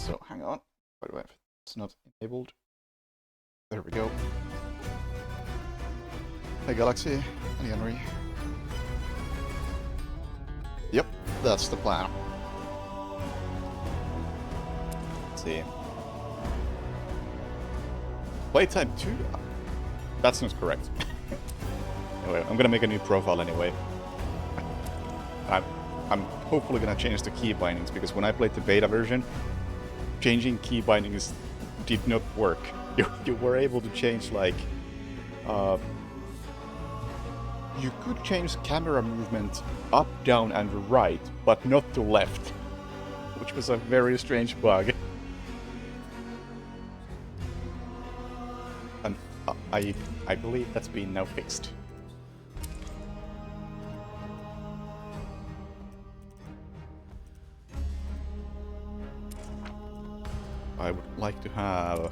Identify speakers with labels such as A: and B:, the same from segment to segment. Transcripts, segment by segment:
A: So hang on. By the way, it's not enabled. There we go. Hey Galaxy, and Henry. Yep, that's the plan. Let's see. Playtime 2? That's not correct. Anyway, I'm gonna make a new profile anyway. I'm hopefully gonna change the key bindings, because when I played the beta version, changing key bindings did not work. You were able to change, like, you could change camera movement up, down, and right, but not to left, which was a very strange bug. And I believe that's been now fixed. I would like to have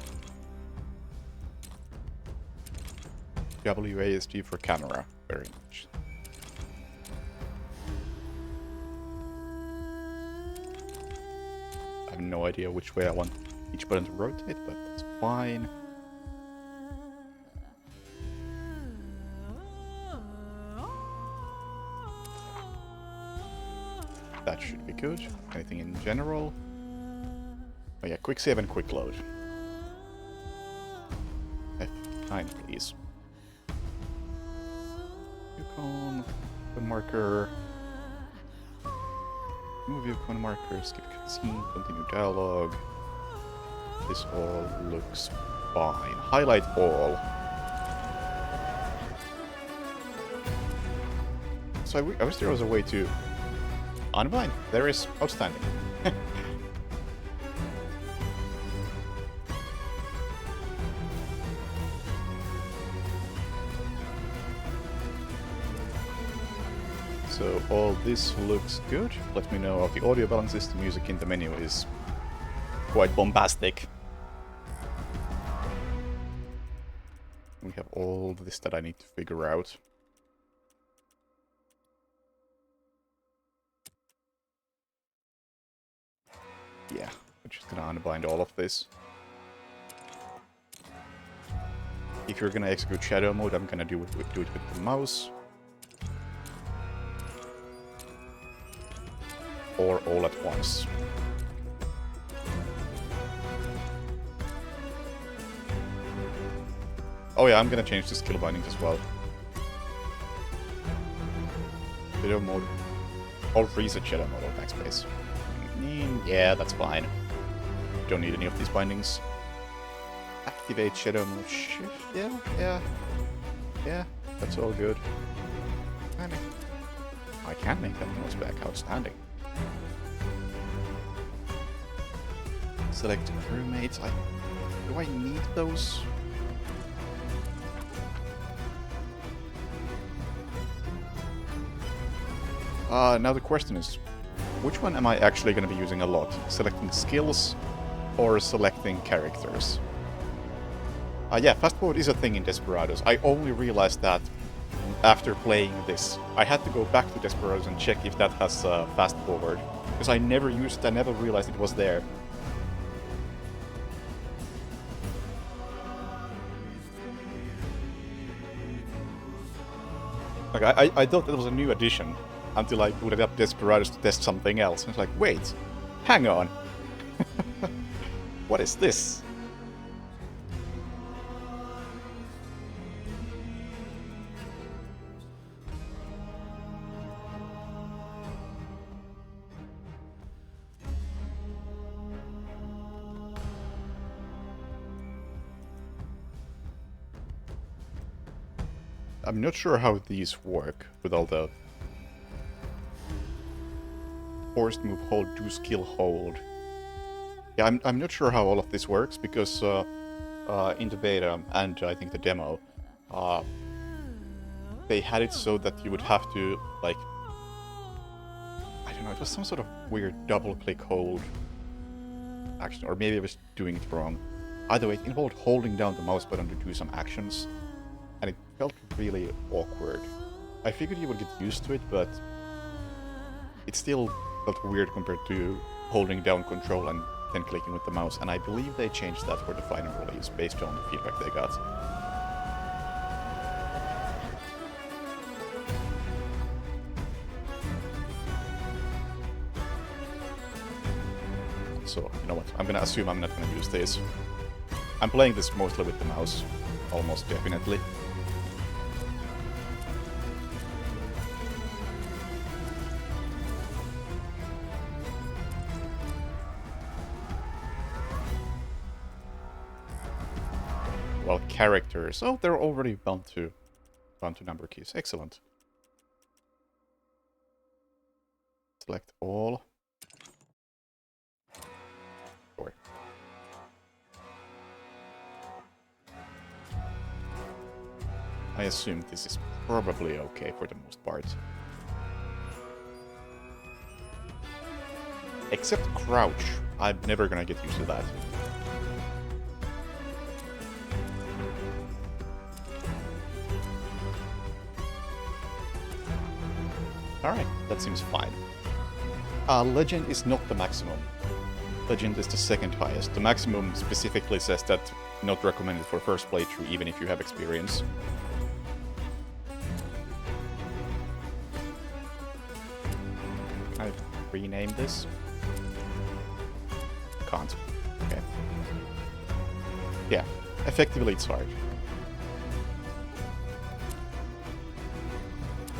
A: WASD for camera very much. I have no idea which way I want each button to rotate, but that's fine. That should be good. Anything in general? Oh yeah, quick save and quick load. F9, please. Yukon, the marker. Move Yukon marker, skip cutscene, continue dialogue. This all looks fine. Highlight all. So I wish there was a way to unbind. There is. Outstanding. So all this looks good. Let me know how the audio balances. The music in the menu is quite bombastic. We have all this that I need to figure out. Yeah, we're just gonna unbind all of this. If you're gonna execute shadow mode, I'm gonna do it with the mouse. Or all at once. Oh yeah, I'm gonna change the skill bindings as well. Shadow mode. Or reset shadow mode or backspace. Yeah, that's fine. Don't need any of these bindings. Activate shadow mode shift. Yeah, that's all good. I can make that noise back. Outstanding. Select crewmates. Do I need those? Now the question is, which one am I actually going to be using a lot? Selecting skills or selecting characters? Yeah, fast forward is a thing in Desperados. I only realized that after playing this. I had to go back to Desperados and check if that has fast forward, because I never used it, I never realized it was there. Like, I thought that was a new addition, until I booted up Desperados to test something else. I was like, wait, hang on. What is this? I'm not sure how these work with all the forced move, hold, do skill, hold. Yeah, I'm not sure how all of this works, because in the beta and I think the demo, they had it so that you would have to, like, I don't know, it was some sort of weird double-click hold action, or maybe I was doing it wrong. Either way, it involved holding down the mouse button to do some actions, and it felt really awkward. I figured you would get used to it, but it still felt weird compared to holding down control and than clicking with the mouse, and I believe they changed that for the final release based on the feedback they got. So, you know what, I'm gonna assume I'm not gonna use this. I'm playing this mostly with the mouse, almost definitely. Well, characters. Oh, they're already bound to number keys. Excellent. Select all. Sure. I assume this is probably okay for the most part. Except crouch. I'm never gonna get used to that. Alright, that seems fine. Legend is not the maximum. Legend is the second highest. The maximum specifically says that not recommended for first playthrough, even if you have experience. Can I rename this? Can't. Okay. Yeah, effectively it's hard.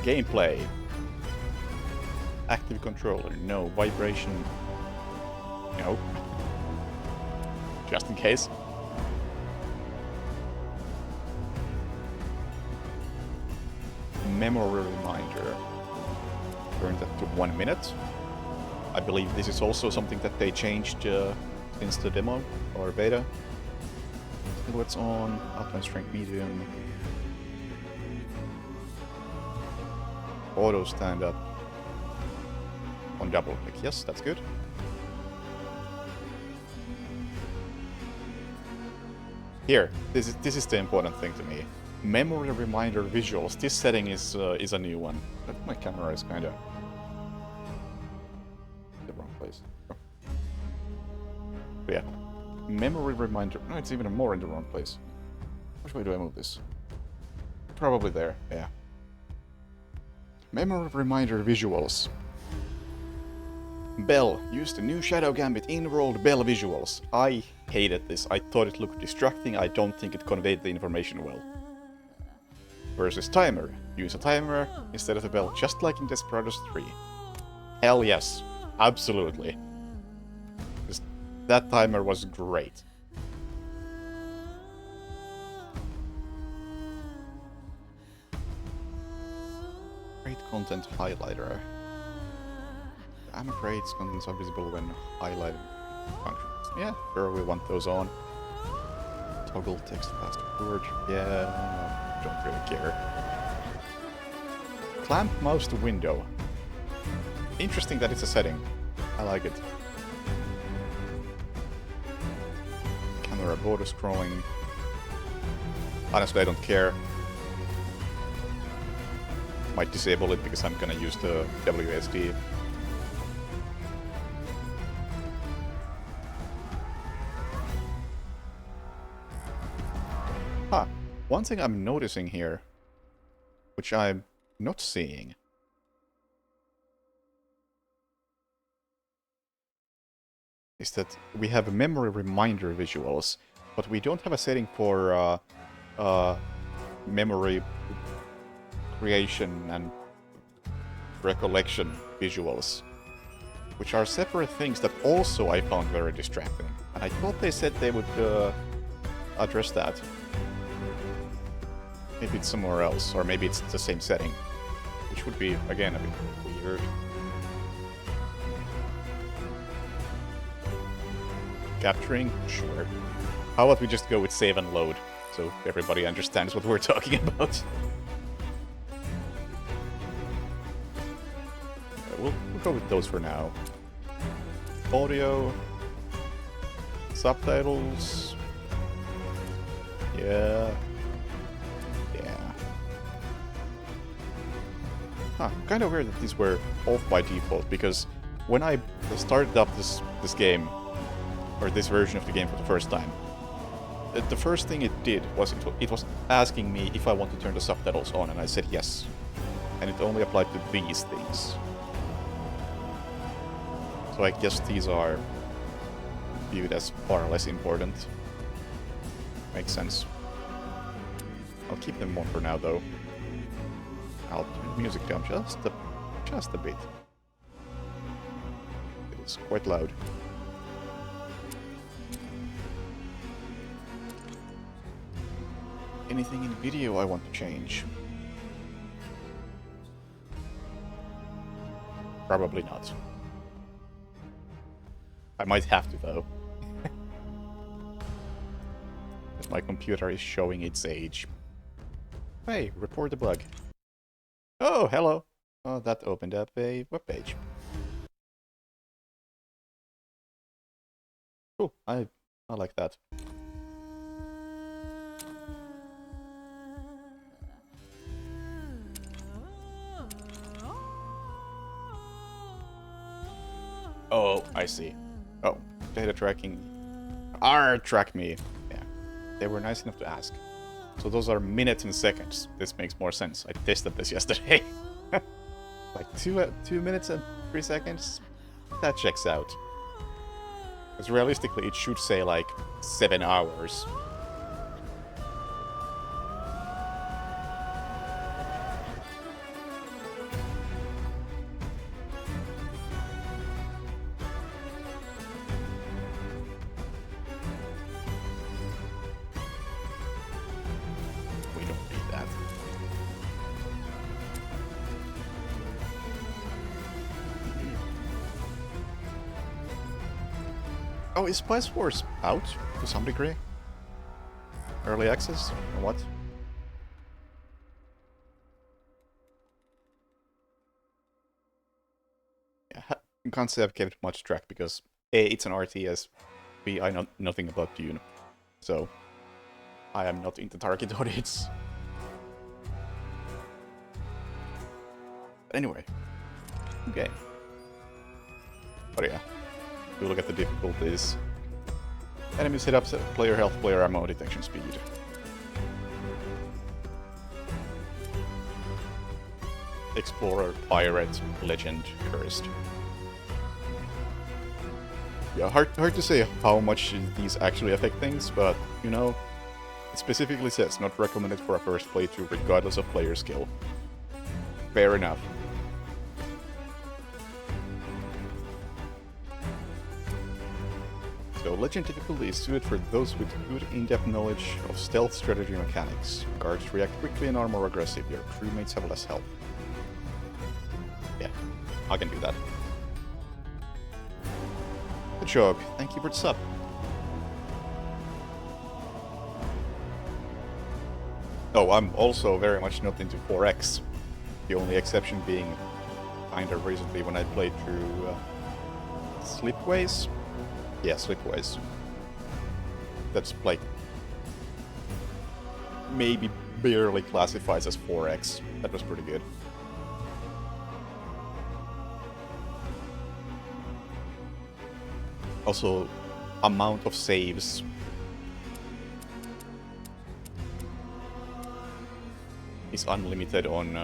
A: Gameplay. Active controller, no. Vibration, no. Just in case. Memory reminder. Turn that to 1 minute. I believe this is also something that they changed since the demo or beta. Silhouettes on, outline strength medium. Auto stand up. On double click, yes, that's good. Here, this is the important thing to me. Memory reminder visuals. This setting is a new one. But my camera is kind of the wrong place. Oh. But yeah, memory reminder. No, it's even more in the wrong place. Which way do I move this? Probably there. Yeah. Memory reminder visuals. Bell used the new Shadow Gambit in-world Bell visuals. I hated this. I thought it looked distracting. I don't think it conveyed the information well. Versus timer. Use a timer instead of a bell, just like in Desperados 3. Hell yes. Absolutely. That timer was great. Great content highlighter. I'm afraid its contents are visible when highlighted functions. Yeah, sure, we want those on. Toggle text fast forward. Yeah, don't really care. Clamp mouse to window. Interesting that it's a setting. I like it. Camera border scrolling. Honestly, I don't care. Might disable it because I'm gonna use the WSD. Huh. One thing I'm noticing here, which I'm not seeing, is that we have memory reminder visuals, but we don't have a setting for memory creation and recollection visuals, which are separate things that also I found very distracting. And I thought they said they would address that. Maybe it's somewhere else, or maybe it's the same setting, which would be, again, a bit weird. Capturing? Sure. How about we just go with save and load, so everybody understands what we're talking about? We'll go with those for now. Audio. Subtitles. Yeah. Huh, kind of weird that these were off by default, because when I started up this game, or this version of the game for the first time, the first thing it did was it was asking me if I want to turn the subtitles on, and I said yes. And it only applied to these things. So I guess these are viewed as far less important. Makes sense. I'll keep them on for now, though. I'll turn the music down just a bit. It is quite loud. Anything in video I want to change? Probably not. I might have to, though. As my computer is showing its age. Hey, report a bug. Oh, hello. Oh, that opened up a webpage. Cool, I like that. Oh, I see. Oh, data tracking. Track me. Yeah, they were nice enough to ask. So those are minutes and seconds. This makes more sense. I tested this yesterday. Like 2 minutes and 3 seconds? That checks out. Because realistically, it should say like 7 hours. We don't need that. Oh, is Spice Wars out to some degree? Early access or what? Yeah, I can't say I've kept much track because A, it's an RTS, B, I know nothing about Dune, so I am not in the target audience. But anyway, okay. But yeah, if you look at the difficulties, enemies hit up player health, player ammo, detection speed. Explorer, Pirate, Legend, Cursed. Yeah, hard to say how much these actually affect things, but, you know, it specifically says not recommended for a first playthrough regardless of player skill. Fair enough. So, Legend difficulty is suited for those with good in-depth knowledge of stealth strategy mechanics. Guards react quickly and are more aggressive, your crewmates have less health. Yeah, I can do that. Good job, thank you for the sub. Oh, I'm also very much not into 4X. The only exception being kinda recently when I played through Slipways. Yeah, Slipways. That's like maybe barely classifies as 4X. That was pretty good. Also, amount of saves. Is unlimited on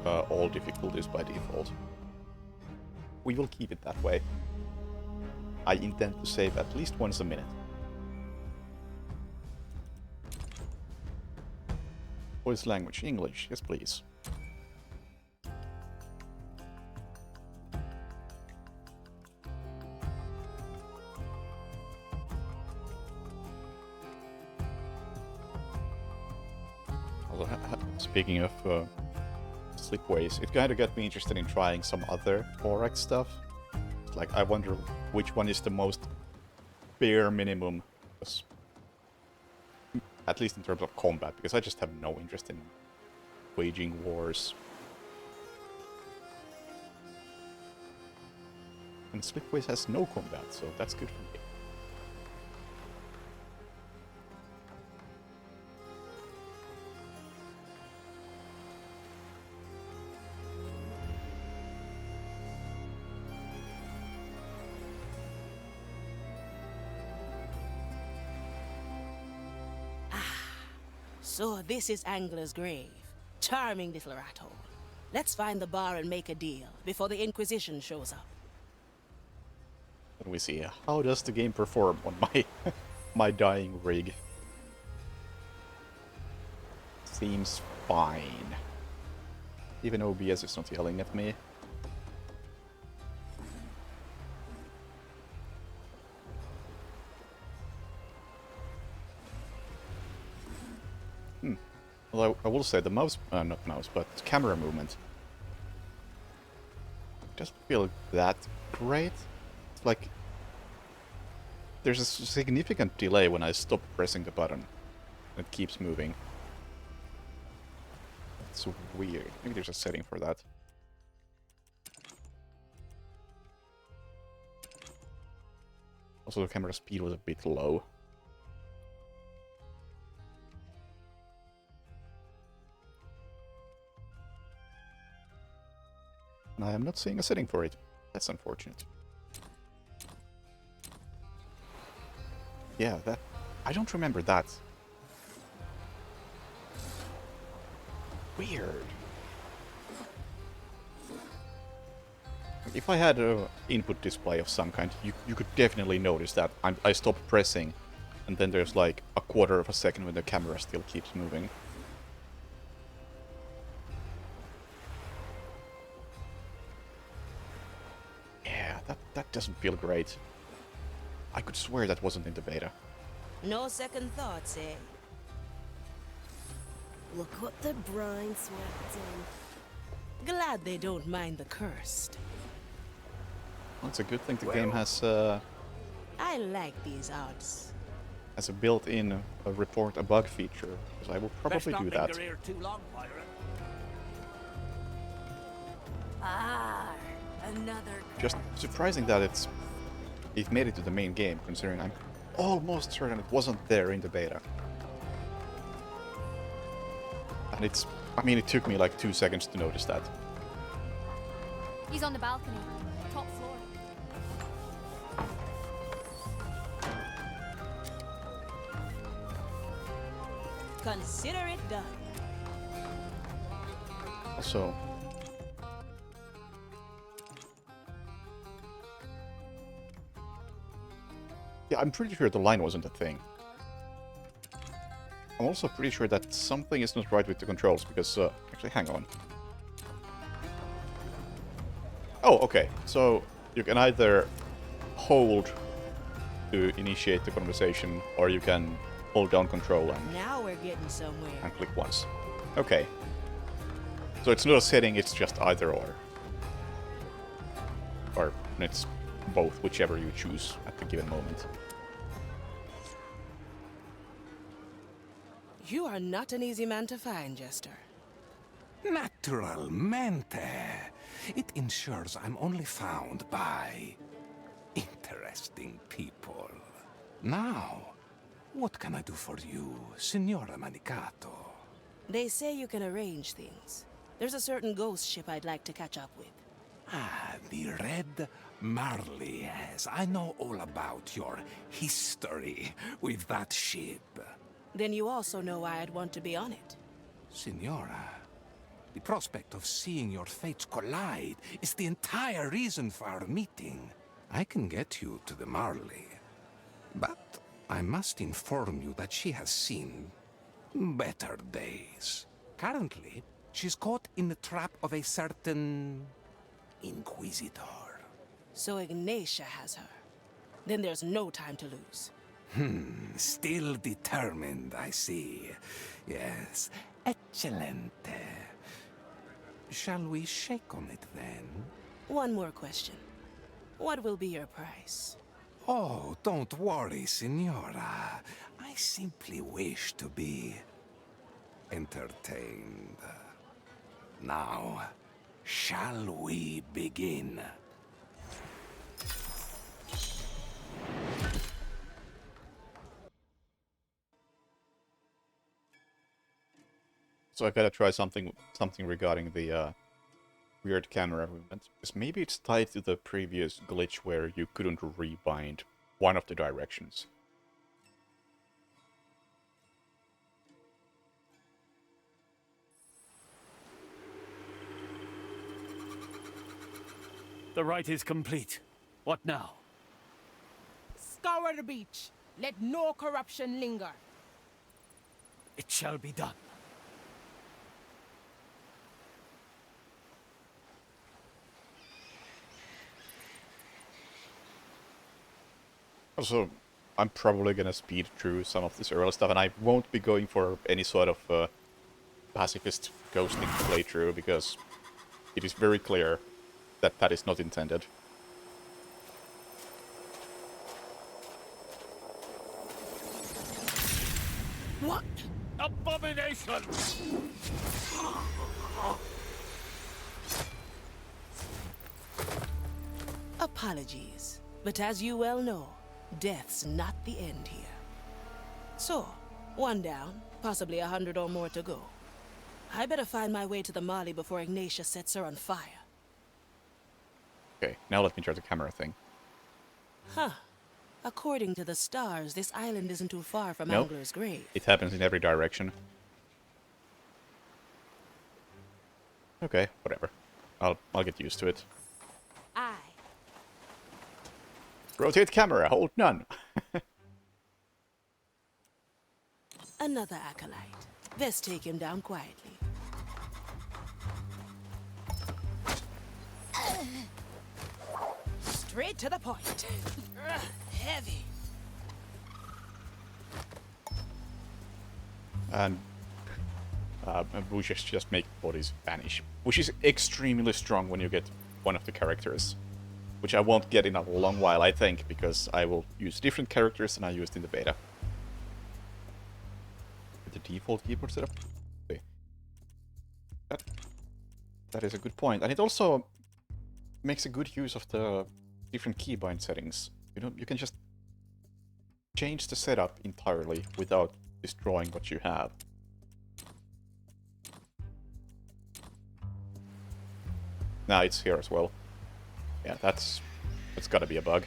A: all difficulties by default. We will keep it that way. I intend to save at least once a minute. Voice language, English, yes please. Speaking of Slipways, it kind of got me interested in trying some other 4X stuff. Like, I wonder which one is the most bare minimum, at least in terms of combat, because I just have no interest in waging wars. And Slipways has no combat, so that's good for me.
B: So this is Angler's grave. Charming little rat hole. Let's find the bar and make a deal before the Inquisition shows up.
A: Let me see. How does the game perform on my my dying rig? Seems fine. Even OBS is not yelling at me. Although I will say the mouse, not mouse, but camera movement doesn't feel that great. It's like there's a significant delay when I stop pressing the button. It keeps moving. It's weird. Maybe there's a setting for that. Also, the camera speed was a bit low. And I am not seeing a setting for it. That's unfortunate. Yeah, that... I don't remember that. Weird. If I had an input display of some kind, you could definitely notice that I stop pressing, and then there's like a quarter of a second when the camera still keeps moving. Yeah, that doesn't feel great. I could swear that wasn't in the beta.
B: No second thoughts, eh?
C: Look what the brine swept in.
B: Glad they don't mind the cursed.
A: Well, it's a good thing the game has
B: I like these odds.
A: a built-in report a bug feature, because I will probably do that.
D: Best not linger here too long, pirate.
C: Ah, another.
A: Just surprising that it made it to the main game, considering I'm almost certain it wasn't there in the beta. And it's... I mean, it took me like 2 seconds to notice that.
E: He's on the balcony, top floor.
B: Consider it done.
A: Also... yeah, I'm pretty sure the line wasn't a thing. I'm also pretty sure that something is not right with the controls, because... actually, hang on. Oh, okay. So, you can either hold to initiate the conversation, or you can hold down control
B: Now we're getting somewhere.
A: and click once. Okay. So it's not a setting, it's just either or. Or it's both, whichever you choose at the given moment.
B: You are not an easy man to find, Jester.
D: Naturalmente. It ensures I'm only found by interesting people. Now, what can I do for you, Signora Manicato?
B: They say you can arrange things. There's a certain ghost ship I'd like to catch up with.
D: Ah, the Red Marley, yes. I know all about your history with that ship.
B: Then you also know why I'd want to be on it.
D: Signora, the prospect of seeing your fates collide is the entire reason for our meeting. I can get you to the Marley, but I must inform you that she has seen better days. Currently, she's caught in the trap of a certain Inquisitor.
B: So Ignatia has her. Then there's no time to lose.
D: Still determined, I see. Yes, excellente. Shall we shake on it then?
B: One more question. What will be your price?
D: Oh, don't worry, Signora. I simply wish to be entertained. Now, shall we begin?
A: So I gotta try something regarding the weird camera movement. Because maybe it's tied to the previous glitch where you couldn't rebind one of the directions.
F: The rite is complete. What now?
G: Scour the beach. Let no corruption linger.
F: It shall be done.
A: Also, I'm probably gonna speed through some of this early stuff, and I won't be going for any sort of pacifist ghosting playthrough, because it is very clear that that is not intended.
G: What?
F: Abomination!
B: Apologies, but as you well know, death's not the end here. So, one down, possibly 100 or more to go. I better find my way to the Mali before Ignatia sets her on fire.
A: Okay, now let me try the camera thing.
B: Huh. According to the stars, this island isn't too far from
A: Nope.
B: Angler's grave.
A: It happens in every direction. Okay, whatever. I'll get used to it.
E: Aye.
A: Rotate camera, hold none.
B: Another acolyte. Best take him down quietly.
G: Straight to the point.
B: Heavy.
A: And bushes just make bodies vanish, which is extremely strong when you get one of the characters, which I won't get in a long while, I think, because I will use different characters than I used in the beta. The default keyboard setup. Okay. That is a good point, and it also makes a good use of the different keybind settings. You can just change the setup entirely without destroying what you have. Now it's here as well. Yeah, that's gotta be a bug.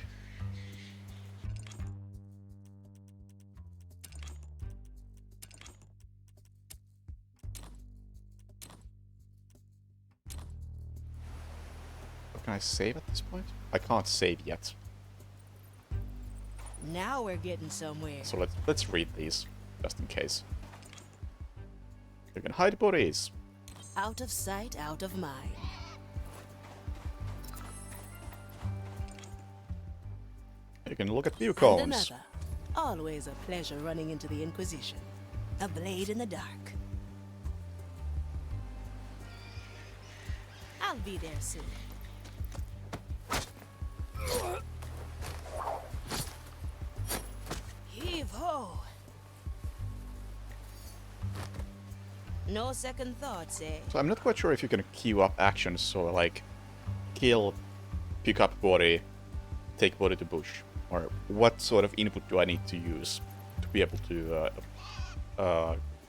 A: Can I save at this point? I can't save yet.
B: Now we're getting somewhere.
A: So let's read these, just in case. You can hide bodies.
B: Out of sight, out of mind.
A: You can look at view
B: And
A: cones.
B: another. Always a pleasure running into the Inquisition. A blade in the dark. I'll be there soon. Heave ho! No second thoughts, eh?
A: So I'm not quite sure if you can queue up actions, so like kill, pick up body, take body to bush, or what sort of input do I need to use to be able to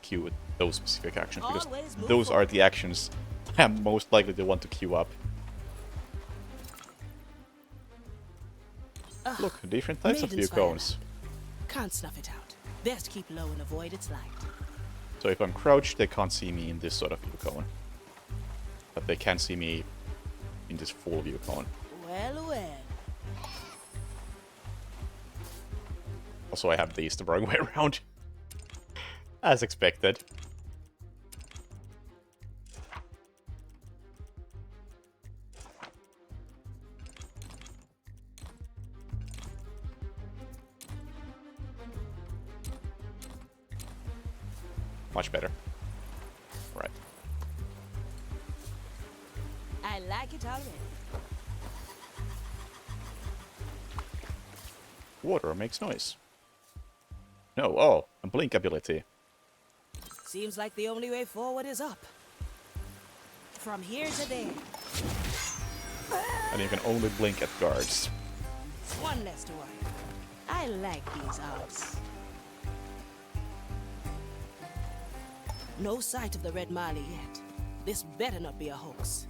A: queue those specific actions, because
B: Always move
A: those are
B: forward.
A: the actions I'm most likely to want to queue up. Look, different types of view
B: Maiden's fire.
A: cones.
B: Can't snuff it out. Best keep low and avoid its light.
A: So if I'm crouched, they can't see me in this sort of view cone. But they can see me in this full view cone.
B: Well, well.
A: Also, I have these the wrong way around. As expected. Much better. Right.
B: I like it already.
A: Water makes noise. No, oh, a blink ability.
B: Seems like the only way forward is up. From here to there.
A: And you can only blink at guards.
B: One less to worry. I like these odds. No sight of the Red Mali yet. This better not be a hoax.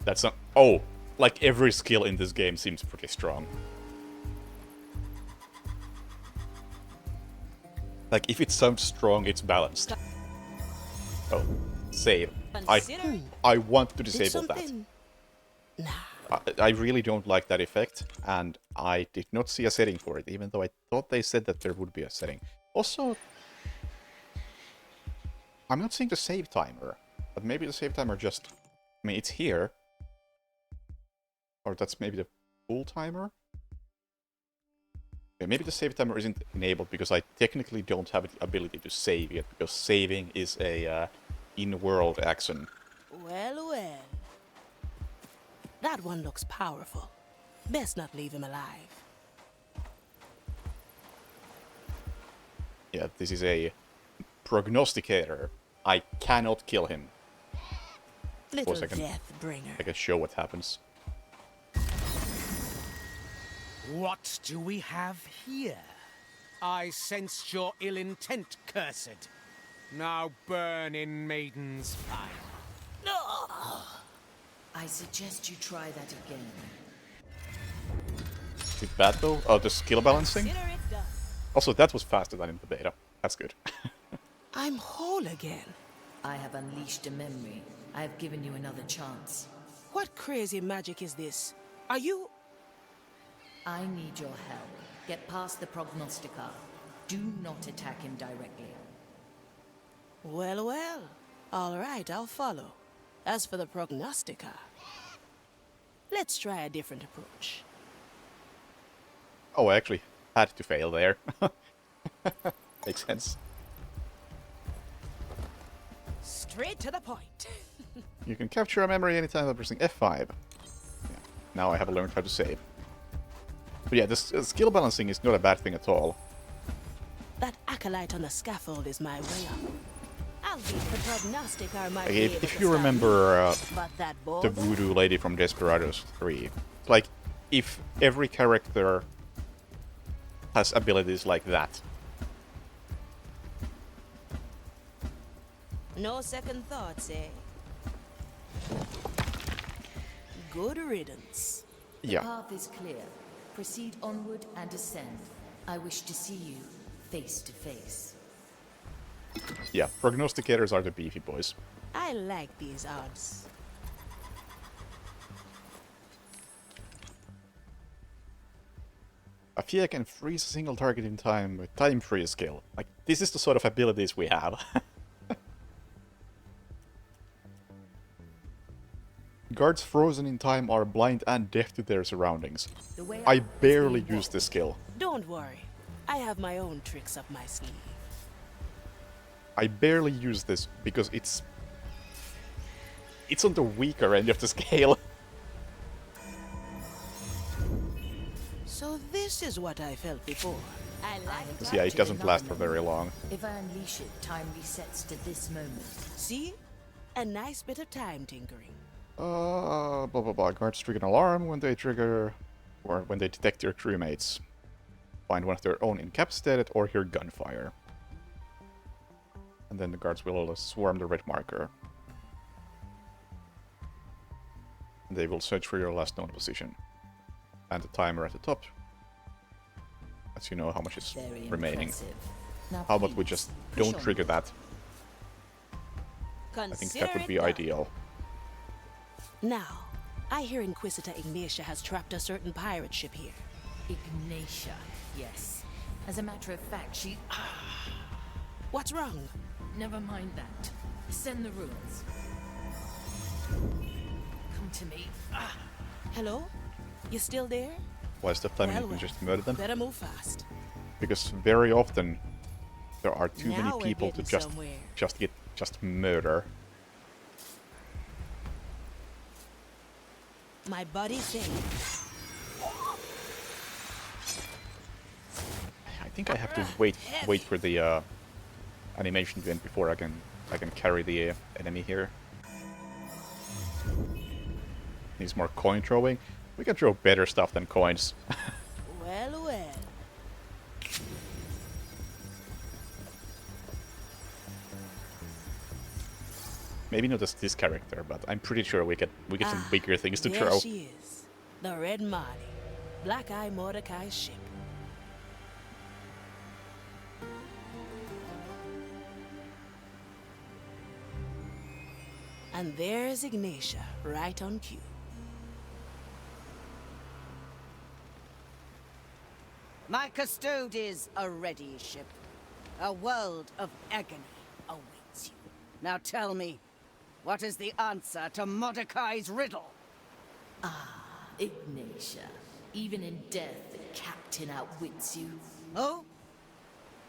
A: That's not... Oh, like every skill in this game seems pretty strong. Like, if it sounds strong, it's balanced. Oh, save.
B: Consider
A: I want to
B: Did
A: disable that.
B: something
A: I really don't like that effect, and I did not see a setting for it, even though I thought they said that there would be a setting. Also, I'm not seeing the save timer, but maybe the save timer just... I mean, it's here. Or that's maybe the full timer? Yeah, maybe the save timer isn't enabled because I technically don't have the ability to save yet, because saving is a in-world action.
B: Well, well. That one looks powerful. Best not leave him alive.
A: Yeah, this is a prognosticator. I cannot kill him.
B: Little
A: I can-
B: death bringer.
A: I can show what happens.
F: What do we have here?
H: I sensed your ill intent, cursed. Now burn in Maiden's fire.
I: I suggest you try that again.
A: Is it bad though? Oh, the skill balancing?
B: Consider it done.
A: Also, that was faster than in the beta. That's good.
B: I'm whole again.
I: I have unleashed a memory. I have given you another chance.
B: What crazy magic is this? Are you...
I: I need your help. Get past the prognosticator. Do not attack him directly.
B: Well, well. All right, I'll follow. As for the prognostica, let's try a different approach.
A: Oh, I actually had to fail there. Makes sense.
B: Straight to the point.
A: You can capture a memory anytime by pressing F5. Yeah. Now I have learned how to save. But yeah, this skill balancing is not a bad thing at all.
B: That acolyte on the scaffold is my way up. I'll beat the prognostica might
A: Like,
B: be able
A: if
B: to
A: you
B: stop
A: remember
B: me, but that
A: the
B: boulder?
A: voodoo lady from Desperados 3, like, if every character has abilities like that.
B: No second thoughts, eh? Good riddance.
I: The
A: Yeah.
I: path is clear. Proceed onward and ascend. I wish to see you face to face.
A: Yeah, prognosticators are the beefy boys.
B: I like these odds.
A: A Fia can freeze a single target in time with time freeze skill. Like, this is the sort of abilities we have. Guards frozen in time are blind and deaf to their surroundings.
I: The way
A: I
I: up is
A: barely
I: being
A: use this skill.
B: Don't worry. I have my own tricks up my sleeve.
A: I barely use this because it's on the weaker end of the scale.
B: So this is what I felt before. I like
A: Because yeah, it doesn't last for very long.
I: If I unleash it, time resets to this moment.
B: See? A nice bit of time tinkering.
A: Blah blah blah. Guards trigger an alarm when they trigger, or when they detect your crewmates. Find one of their own incapacitated or hear gunfire. And then the guards will swarm the red marker. And they will search for your last known position. And the timer at the top lets you know how much is
I: Very
A: remaining.
I: impressive. Now
A: How about we
I: please,
A: just
I: push
A: don't trigger
I: onward.
A: that?
B: Consider
A: I think that would
B: it
A: be
B: done.
A: ideal.
B: Now, I hear Inquisitor Ignatia has trapped a certain pirate ship here.
I: Ignatia, yes. As a matter of fact, she...
B: What's wrong?
I: Never mind that. Send the ruins. Come to me.
B: Hello? You still there?
A: Why is the time
B: Well,
A: you can
B: well.
A: just murder them?
B: Better move fast.
A: Because very often there are too
B: Now
A: many
B: we're
A: people to
B: getting somewhere.
A: just murder.
B: My buddy said.
A: I think I have to wait for the animation to end before I can carry the enemy here. Needs more coin throwing. We can throw better stuff than coins.
B: Well, well.
A: Maybe not as this character, but I'm pretty sure we get some bigger things to
B: There
A: throw.
B: she is. The Red Marley. Black Eye Mordecai's ship. And there's Ignatia, right on cue.
J: My custode is a ready ship. A world of agony awaits you. Now tell me, what is the answer to Mordecai's riddle?
I: Ignatia. Even in death, the captain outwits you.
J: Oh?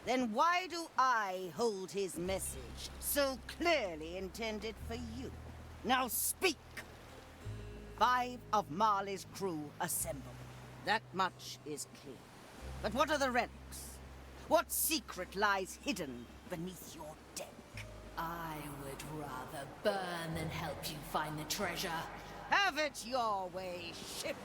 J: Then why do I hold his message so clearly intended for you? Now speak! 5 of Marley's crew assemble. That much is clear. But what are the relics? What secret lies hidden beneath your deck?
I: I would rather burn than help you find the treasure.
J: Have it your way, ship!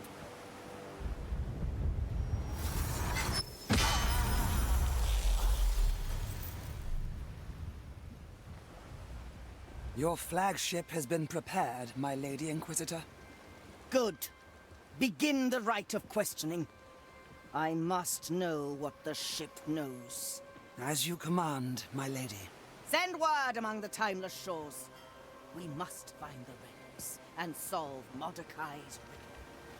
F: Your flagship has been prepared, my Lady Inquisitor.
J: Good. Begin the rite of questioning. I must know what the ship knows.
F: As you command, my lady.
J: Send word among the timeless shores. We must find the relics and solve Mordecai's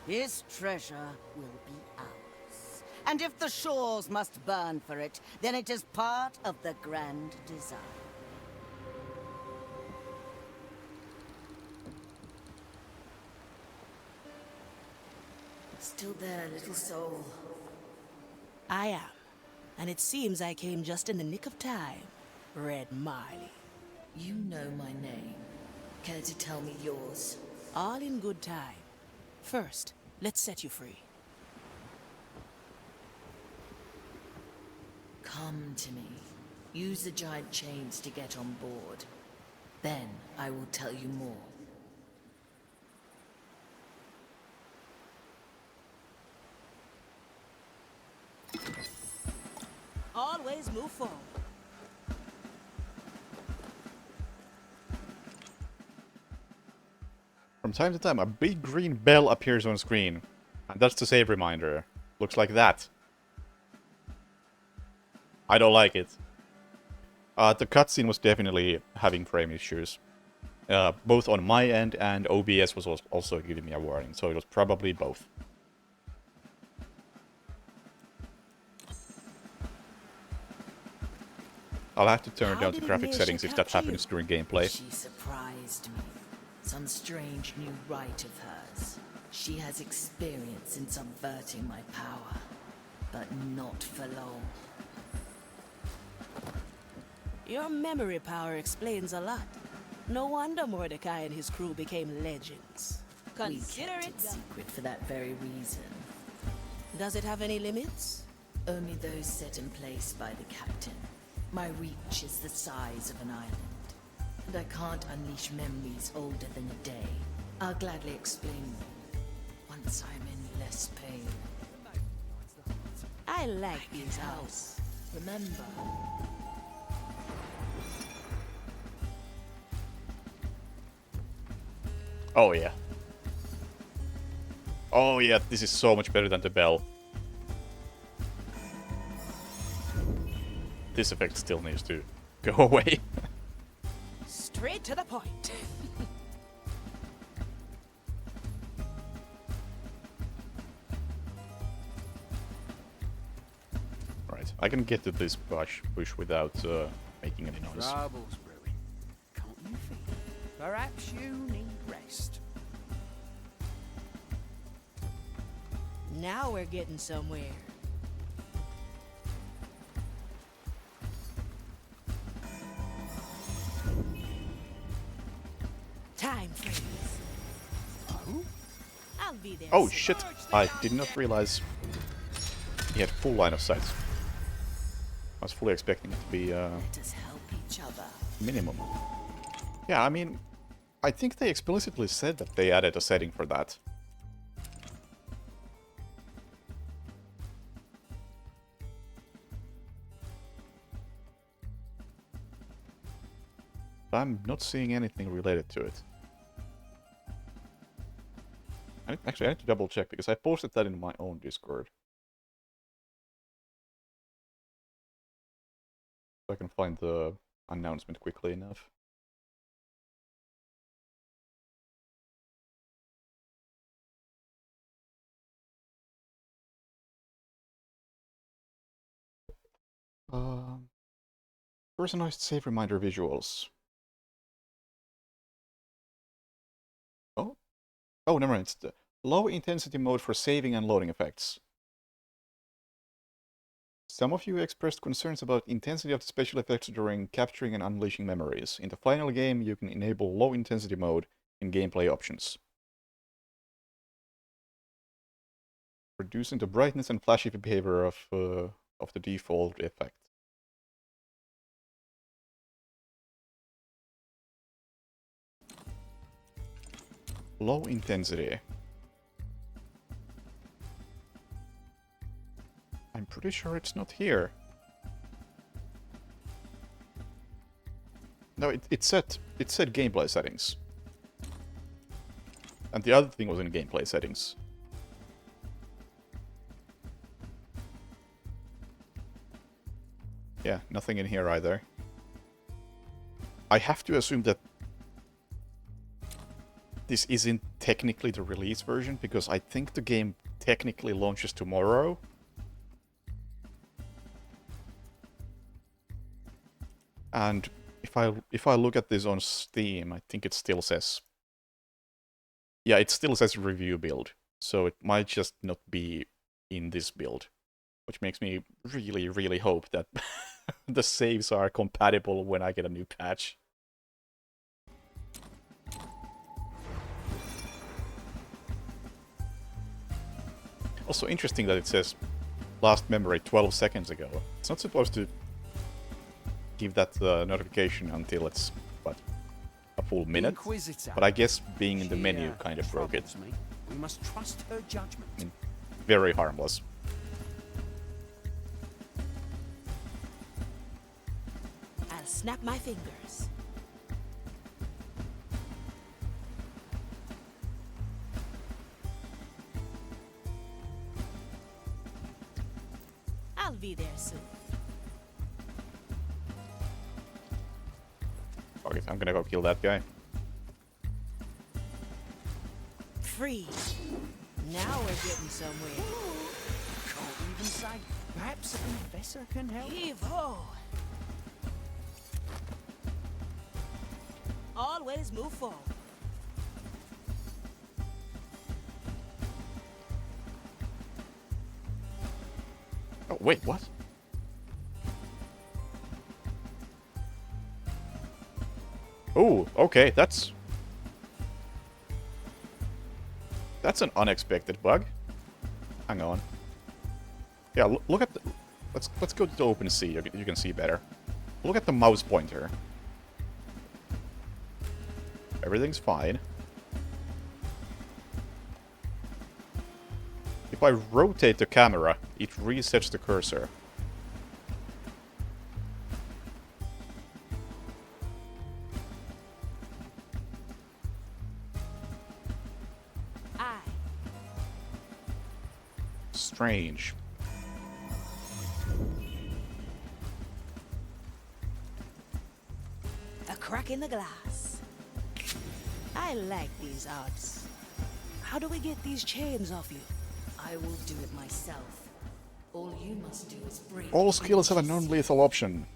J: riddle. His treasure will be ours. And if the shores must burn for it, then it is part of the grand design.
I: Still there, little soul.
B: I am. And it seems I came just in the nick of time, Red Marley.
I: You know my name. Care to tell me yours?
B: All in good time. First, let's set you free.
I: Come to me. Use the giant chains to get on board. Then I will tell you more.
B: Always move forward.
A: From time to time, a big green bell appears on screen. And that's the save reminder. Looks like that. I don't like it. The cutscene was definitely having frame issues. Both on my end, and OBS was also giving me a warning, so it was probably both. I'll have to turn down the graphic settings if that happens during gameplay.
I: She surprised me. Some strange new right of hers. She has experience in subverting my power, but not for long.
B: Your memory power explains a lot. No wonder Mordecai and his crew became legends. Consider
I: We kept
B: it
I: it
B: done.
I: secret for that very reason.
B: Does it have any limits?
I: Only those set in place by the captain. My reach is the size of an island, and I can't unleash memories older than a day. I'll gladly explain them once I'm in less pain.
B: I like these house.
I: Remember,
A: Oh yeah. Oh yeah, this is so much better than the bell. This effect still needs to go away.
B: Straight to the point.
A: Right, I can get to this bush without making any noise.
F: Trouble's brewing. Can't you feel it? Perhaps you need rest.
B: Now we're getting somewhere. Time freeze. I'll be there.
A: Oh
B: soon.
A: shit, I did not realize he had full line of sight. I was fully expecting it to be
I: let us help each other.
A: minimum. Yeah, I mean, I think they explicitly said that they added a setting for that. But I'm not seeing anything related to it. Actually, I need to double check because I posted that in my own Discord. So I can find the announcement quickly enough. Personalized save reminder visuals. Oh? Oh, never mind. It's the low intensity mode for saving and loading effects. Some of you expressed concerns about intensity of the special effects during capturing and unleashing memories. In the final game, you can enable low intensity mode in gameplay options, reducing the brightness and flashy behavior of the default effect. Low intensity. I'm pretty sure it's not here. No, it said gameplay settings. And the other thing was in gameplay settings. Yeah, nothing in here either. I have to assume that this isn't technically the release version, because I think the game technically launches tomorrow. And if I look at this on Steam, I think it still says... Yeah, it still says review build, so it might just not be in this build. Which makes me really, really hope that the saves are compatible when I get a new patch. Also interesting that it says last memory 12 seconds ago. It's not supposed to give that notification until it's, what, a full minute? But I guess being in the menu kind of broke it.
F: We must trust her judgment.
A: Very harmless.
B: I'll snap my fingers. I'll be there soon.
A: Okay, I'm gonna go kill that guy.
B: Free. Now we're getting somewhere.
F: Can't even say. Perhaps a confessor can help.
B: Heave-ho! Always move forward.
A: Oh, wait, what? Oh, okay, that's an unexpected bug. Hang on. Yeah, look at the... Let's go to the open sea. You can see better. Look at the mouse pointer. Everything's fine. If I rotate the camera, it resets the cursor.
B: Aye.
A: Strange.
B: A crack in the glass. I like these odds. How do we get these chains off you?
I: I will do it myself. All you must do is break.
A: All skills have a non-lethal option.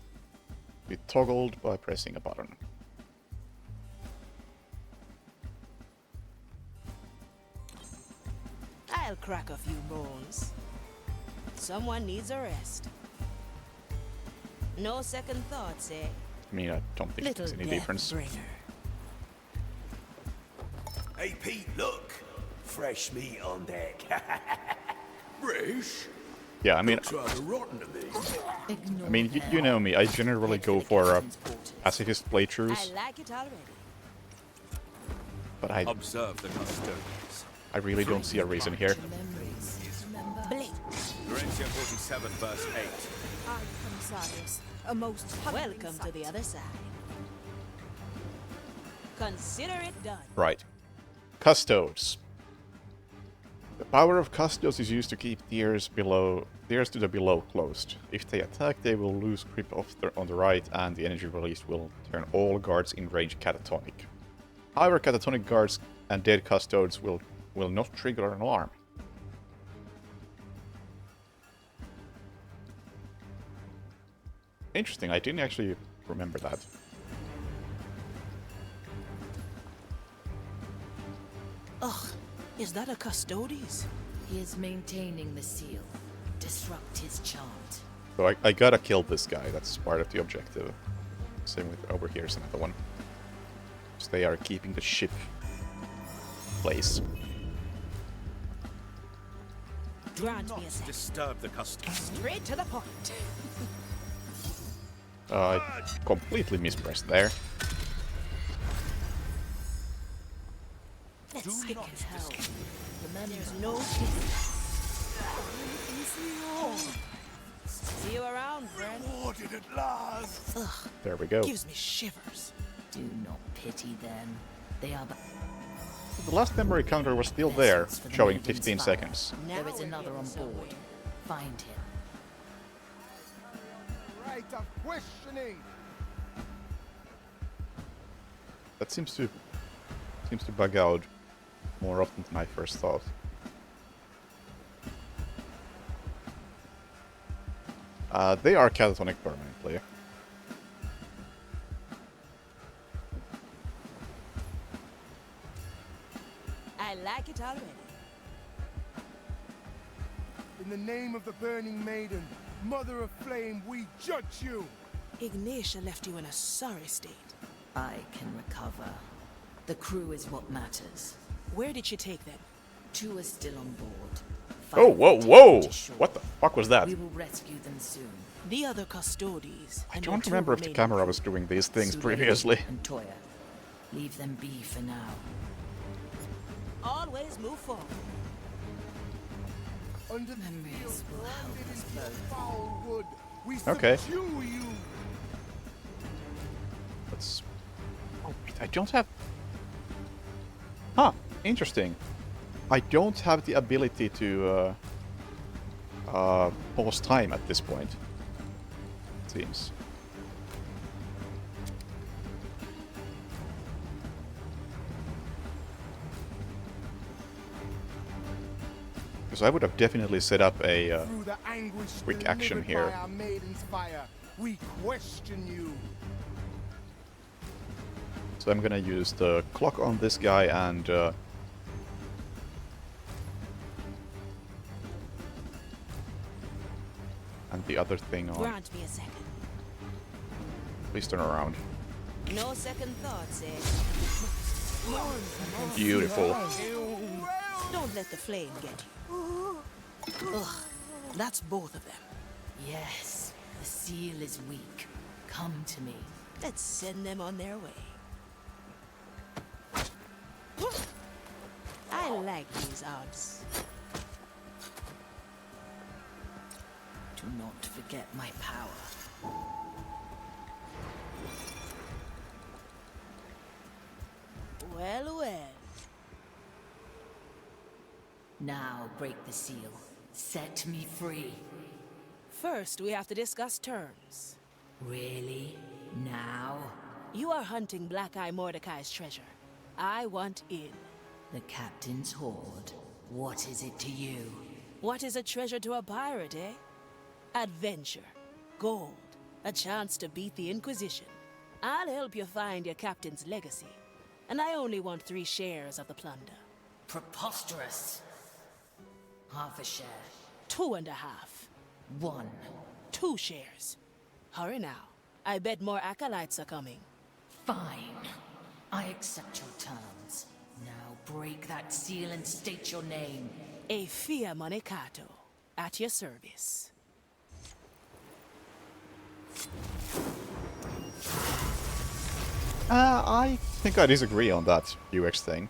A: Be toggled by pressing a button.
B: I'll crack a few bones. Someone needs a rest. No second thoughts, eh?
A: I mean, I don't think it makes any difference.
K: Hey Pete, look! Fresh meat on deck. Fresh?
A: Yeah, I mean...
K: Looks rather rotten to me.
A: I mean, you know me, I generally go for pacifist playthroughs.
B: I like it already.
A: But I
K: Observe the custodians.
A: really don't see a reason here.
B: Blink.
K: Laurentian 47, verse 8.
C: Aye, Commissarius. A most
B: Welcome to the other side. Consider it done.
A: Right. Custodes. The power of Custodes is used to keep the ears to the below closed. If they attack, they will lose grip on the right, and the energy released will turn all guards in range catatonic. However, catatonic guards and dead Custodes will not trigger an alarm. Interesting, I didn't actually remember that.
B: Ugh, is that a Custodes?
I: He is maintaining the seal. Disrupt his chant.
A: So I gotta kill this guy, that's part of the objective. Same with over here's another one. So they are keeping the ship place.
B: Grant me a second.
K: Disturb the customs.
G: Straight to the point.
A: I completely mispressed there.
B: Let's skip his hell.
I: Remember,
B: There's no See you around, friend.
K: Rewarded at last.
B: Ugh,
A: There we go.
B: gives me shivers.
I: do not pity them. They are but
A: The last memory counter was still there,
I: vessels for the
A: showing
I: maiden's
A: 15
I: fire.
A: seconds.
I: There is another on board. Find him.
F: Right of questioning.
A: That seems to bug out more often than I first thought. They are catatonic permanently.
B: I like it already.
F: In the name of the Burning Maiden, Mother of Flame, we judge you.
B: Ignatia left you in a sorry state.
I: I can recover. The crew is what matters.
B: Where did she take them?
I: 2 are still on board.
A: Oh,
I: 5
A: whoa,
I: are
A: whoa!
I: taken to shore.
A: What the fuck was that?
I: We will rescue them soon.
B: The other Custodes.
A: I
B: and
A: don't
B: your 2
A: remember if the
B: remaining
A: camera
B: crew.
A: was doing these things
I: Sulaire
A: previously.
I: And Toya. Leave them be for now.
B: Always move forward.
F: Under the
I: Memories
F: steel
I: will help
F: branded
I: us
F: into the
I: both.
F: foul wood, we
A: Okay.
F: subdue you.
A: Let's... Oh, wait, I don't have... Huh, interesting. I don't have the ability to pause time at this point. Seems. Because I would have definitely set up a
F: Through the anguish
A: quick action
F: delivered
A: here.
F: by our maiden's fire, we question you.
A: So I'm gonna use the clock on this guy and the other thing on.
B: Grant me a second.
A: Please turn around.
B: No second thoughts, eh?
A: Beautiful.
B: Don't let the flame get you. Ugh, that's both of them.
I: Yes, the seal is weak. Come to me.
B: Let's send them on their way. I like these odds.
I: Do not forget my power.
B: Well, well.
I: Now break the seal. Set me free.
B: First, we have to discuss terms.
I: Really? Now?
B: You are hunting Black Eye Mordecai's treasure. I want in.
I: The captain's hoard. What is it to you?
B: What is a treasure to a pirate, eh? Adventure. Gold. A chance to beat the Inquisition. I'll help you find your captain's legacy. And I only want 3 shares of the plunder.
I: Preposterous. Half a share.
B: 2.5.
I: 1.
B: 2 shares. Hurry now. I bet more acolytes are coming.
I: Fine. I accept your terms. Now break that seal and state your name.
B: A Fia Monecato. At your service.
A: I think I disagree on that UX thing.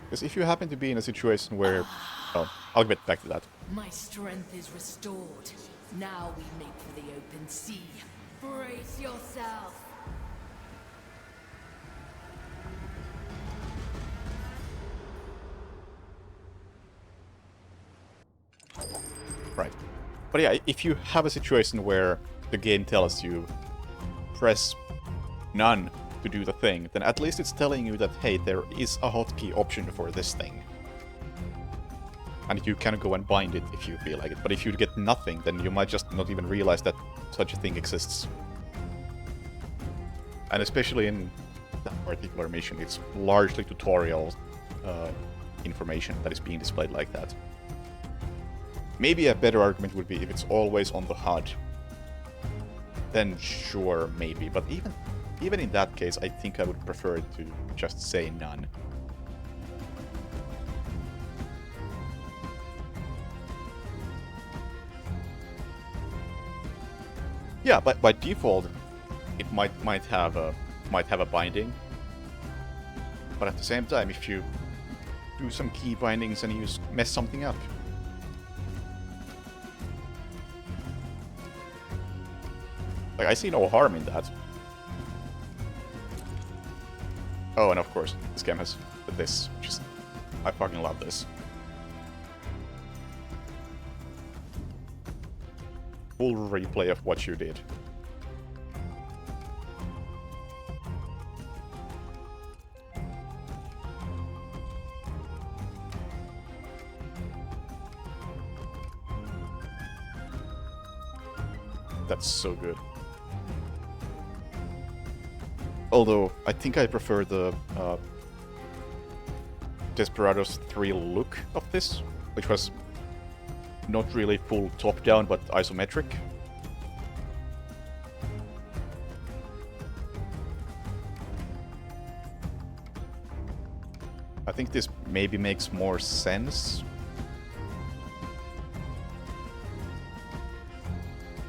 A: Because if you happen to be in a situation where... Oh, I'll get back to that.
I: My strength is restored. Now we make for the open sea. Brace yourself.
A: Right. But yeah, if you have a situation where the game tells you press none to do the thing, then at least it's telling you that, hey, there is a hotkey option for this thing. And you can go and bind it if you feel like it. But if you get nothing, then you might just not even realize that such a thing exists. And especially in that particular mission, it's largely tutorial information that is being displayed like that. Maybe a better argument would be if it's always on the HUD. Then sure, maybe. But even in that case, I think I would prefer to just say none. Yeah, but by default, it might have a binding. But at the same time, if you do some key bindings and you mess something up, like I see no harm in that. Oh, and of course, this game has this. Just I fucking love this. Full replay of what you did. That's so good. Although, I think I prefer the Desperados 3 look of this, which was not really full top-down, but isometric. I think this maybe makes more sense.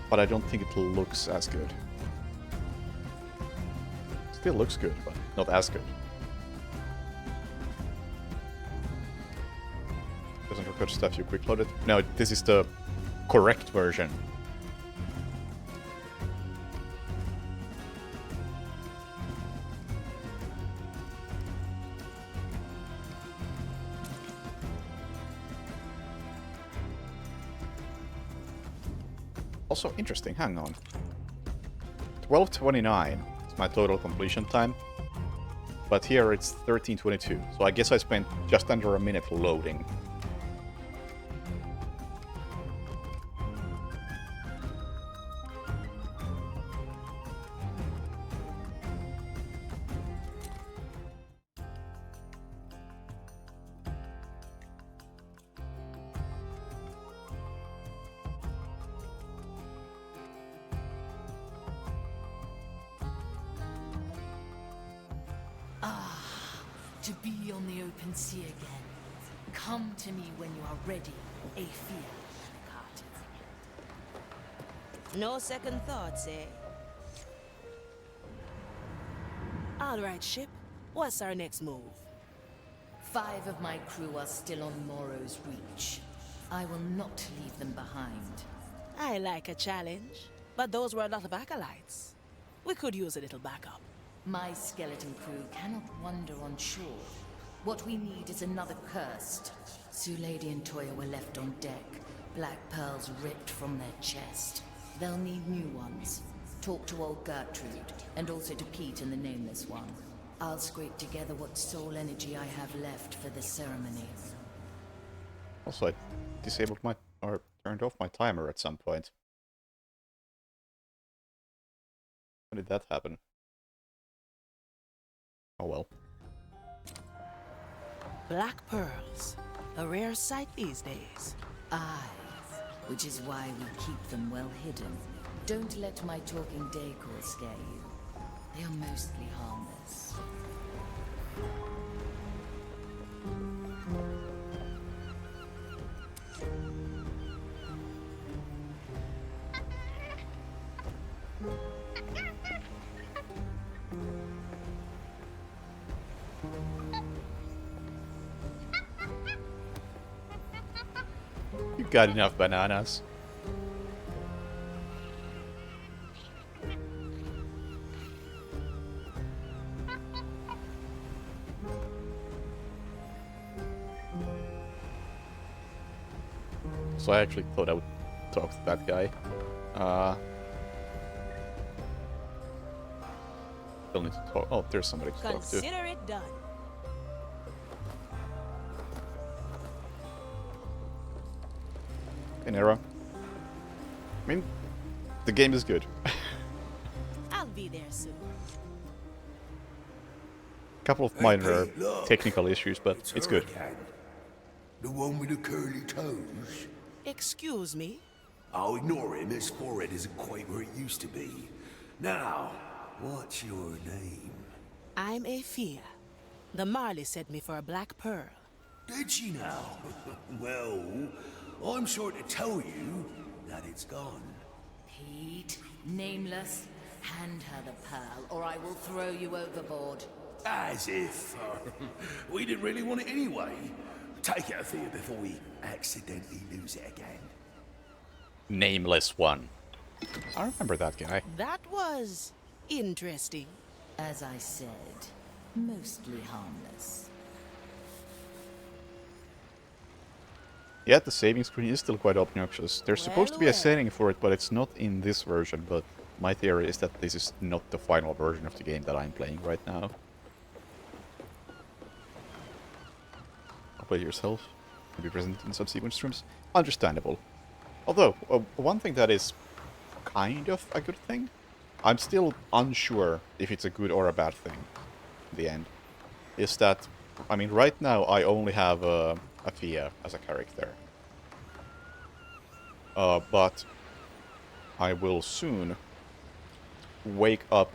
A: But I don't think it looks as good. Still looks good, but not as good. Doesn't record stuff you quick loaded. No, this is the correct version. Also interesting, hang on. 12:29 is my total completion time. But here it's 13:22, so I guess I spent just under a minute loading.
I: To be on the open sea again. Come to me when you are ready, Aethia.
B: No second thoughts, eh? All right, ship. What's our next move?
I: 5 of my crew are still on Morrow's reach. I will not leave them behind.
B: I like a challenge, but those were a lot of acolytes. We could use a little backup.
I: My skeleton crew cannot wander on shore. What we need is another cursed. Sulady and Toya were left on deck, black pearls ripped from their chest. They'll need new ones. Talk to old Gertrude, and also to Pete and the Nameless One. I'll scrape together what soul energy I have left for the ceremony.
A: Also, I disabled my... or turned off my timer at some point. When did that happen? Oh well.
B: Black pearls. A rare sight these days.
I: Aye, which is why we keep them well hidden. Don't let my talking decor scare you. They are mostly harmless.
A: You got enough bananas. So I actually thought I would talk to that guy. Still need to talk. Oh, there's somebody to talk to.
B: Consider it done.
A: in Era. I mean, the game is good.
B: I'll be there soon.
A: Couple of minor technical issues, but it's good.
K: Again. The one with the curly toes?
B: Excuse me?
K: I'll ignore him. His forehead isn't quite where it used to be. Now, what's your name?
B: I'm Aphia. The Marley sent me for a black pearl.
K: Did she now? Well, I'm sure to tell you that it's gone.
I: Pete, nameless, hand her the pearl, or I will throw you overboard.
K: As if we didn't really want it anyway. Take it, Athea, before we accidentally lose it again.
A: Nameless one. I remember that guy.
B: That was interesting.
I: As I said, mostly harmless.
A: Yeah, the saving screen is still quite obnoxious. There's supposed to be a
B: Well.
A: setting for it, but it's not in this version. But my theory is that this is not the final version of the game that I'm playing right now. Play yourself, to be present in subsequent streams. Understandable. Although, one thing that is kind of a good thing, I'm still unsure if it's a good or a bad thing in the end, is that, I mean, right now I only have Aphia as a character. But I will soon wake up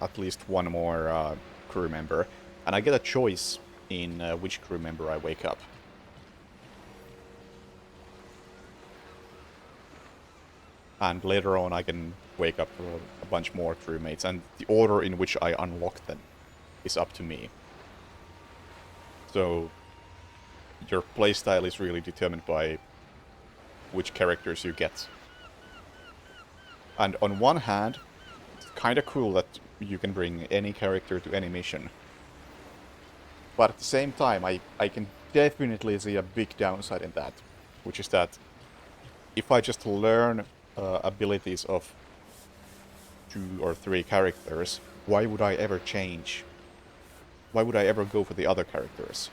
A: at least one more crew member, and I get a choice in which crew member I wake up. And later on I can wake up a bunch more crewmates, and the order in which I unlock them is up to me. So your playstyle is really determined by which characters you get. And on one hand, it's kinda cool that you can bring any character to any mission. But at the same time, I can definitely see a big downside in that, which is that if I just learn abilities of 2 or 3 characters, why would I ever change? Why would I ever go for the other characters?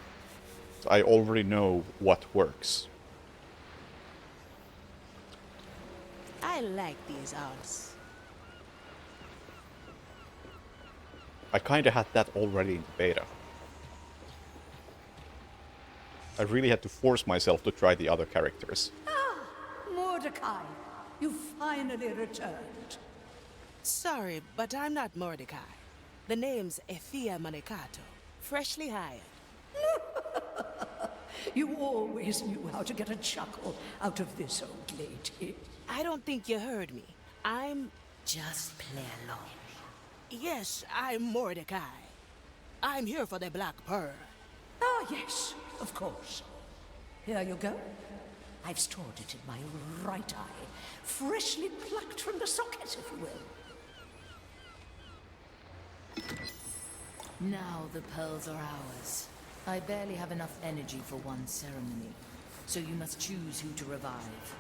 A: So I already know what works.
B: I like these odds.
A: I kinda had that already in the beta. I really had to force myself to try the other characters.
C: Mordecai, you finally returned.
B: Sorry, but I'm not Mordecai. The name's Aphia Manicato, freshly hired.
C: You always knew how to get a chuckle out of this old lady.
B: I don't think you heard me. I'm...
I: Just play along.
B: Yes, I'm Mordecai. I'm here for the Black Pearl.
C: Ah, yes, of course. Here you go. I've stored it in my right eye, freshly plucked from the socket, if you will.
I: Now the pearls are ours. I barely have enough energy for one ceremony, so you must choose who to revive.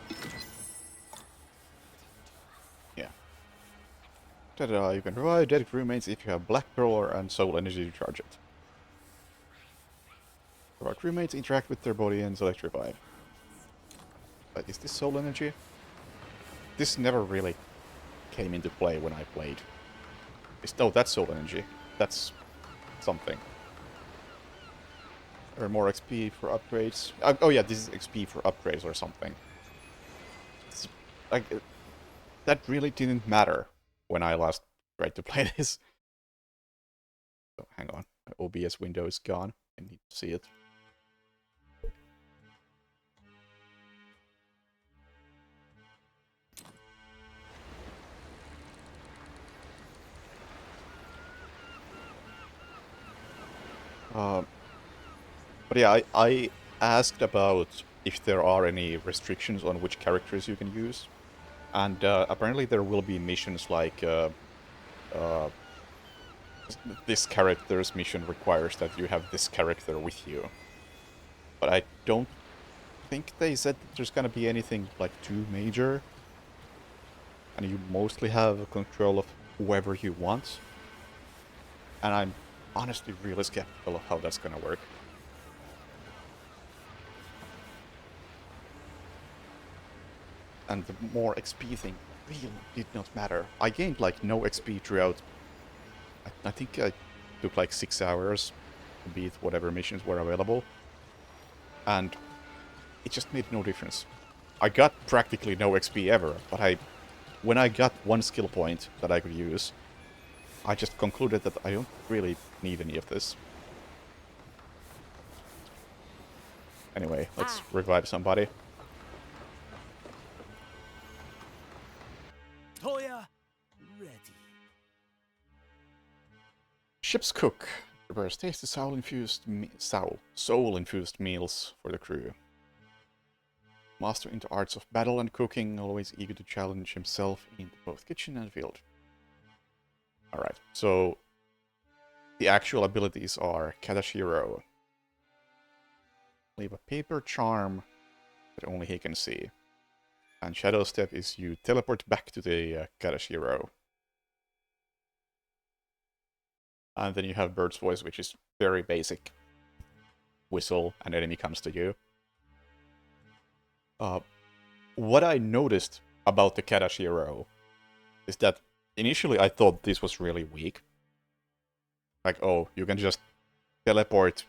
A: Yeah. Ta-da, you can revive dead crewmates if you have Black Pearl and Soul Energy to charge it. Our crewmates interact with their body and select revive. But is this Soul Energy? This never really came into play when I played. Oh, that's Soul Energy. That's something. Or more XP for upgrades. Oh yeah, this is XP for upgrades or something. It's, like, that really didn't matter when I last tried to play this. So, hang on. My OBS window is gone. I need to see it. But yeah, I asked about if there are any restrictions on which characters you can use. And apparently there will be missions like this character's mission requires that you have this character with you. But I don't think they said that there's gonna be anything like too major. And you mostly have control of whoever you want. And I'm honestly really skeptical of how that's gonna work. and the more XP thing really did not matter. I gained like no XP throughout. I think I took like 6 hours to beat whatever missions were available, and it just made no difference. I got practically no XP ever, but when I got one skill point that I could use, I just concluded that I don't really need any of this. Anyway, let's revive somebody.
K: Toya, ready.
A: Ship's cook prepares tasty soul-infused meals for the crew. Master in the arts of battle and cooking, always eager to challenge himself in both kitchen and field. Alright, so the actual abilities are Katashiro. Leave a paper charm that only he can see. And Shadow Step is you teleport back to the Katashiro. And then you have Bird's Voice, which is very basic. Whistle, an enemy comes to you. What I noticed about the Katashiro is that initially I thought this was really weak. Like, oh, you can just teleport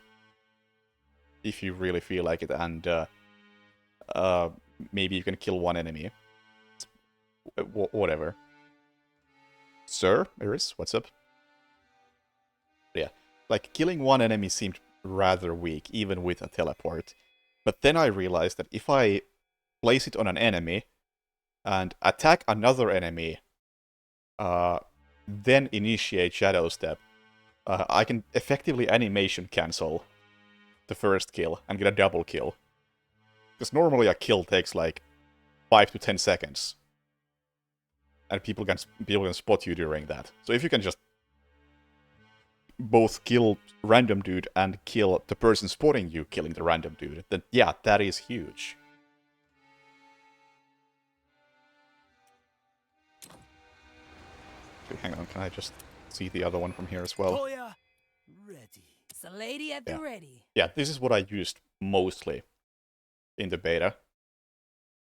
A: if you really feel like it, and maybe you can kill one enemy. Whatever. Sir, Iris, what's up? Yeah, like, killing one enemy seemed rather weak, even with a teleport. But then I realized that if I place it on an enemy, and attack another enemy, then initiate Shadow Step, I can effectively animation cancel the first kill and get a double kill. Because normally a kill takes like 5 to 10 seconds. And people can spot you during that. So if you can just both kill random dude and kill the person spotting you killing the random dude, then yeah, that is huge. Okay, hang on, can I just see the other one from here as well?
K: Toya, ready.
F: It's a lady at the ready.
A: Yeah, this is what I used mostly in the beta.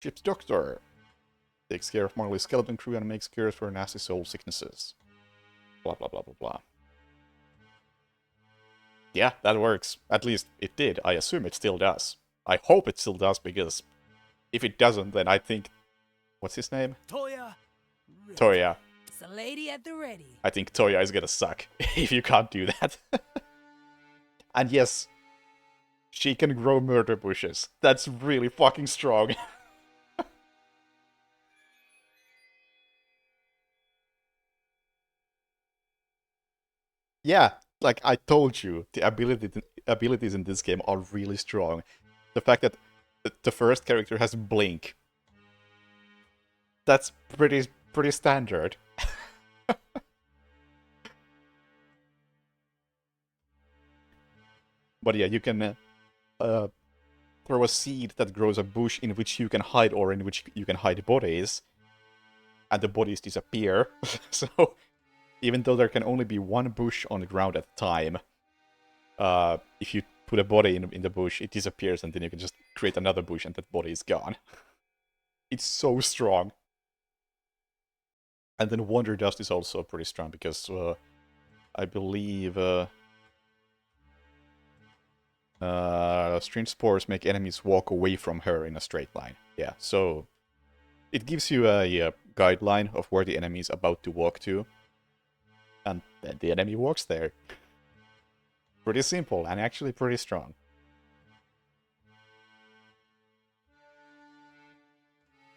A: Ship's Doctor takes care of Marley's skeleton crew and makes cures for nasty soul sicknesses. Blah blah blah blah blah. Yeah, that works. At least it did. I assume it still does. I hope it still does, because if it doesn't, then I think... What's his name?
K: Toya, ready.
A: Toya.
F: It's a lady at the ready.
A: I think Toya is gonna suck if you can't do that. And yes, she can grow murder bushes. That's really fucking strong. Yeah, like I told you, the abilities in this game are really strong. The fact that the first character has Blink, that's pretty standard. But yeah, you can throw a seed that grows a bush in which you can hide, or in which you can hide bodies, and the bodies disappear. So, even though there can only be one bush on the ground at a time, if you put a body in the bush, it disappears, and then you can just create another bush and that body is gone. It's so strong. And then Wonder Dust is also pretty strong, because I believe Strange Spores make enemies walk away from her in a straight line. Yeah, so it gives you a guideline of where the enemy is about to walk to, and then the enemy walks there. Pretty simple, and actually pretty strong.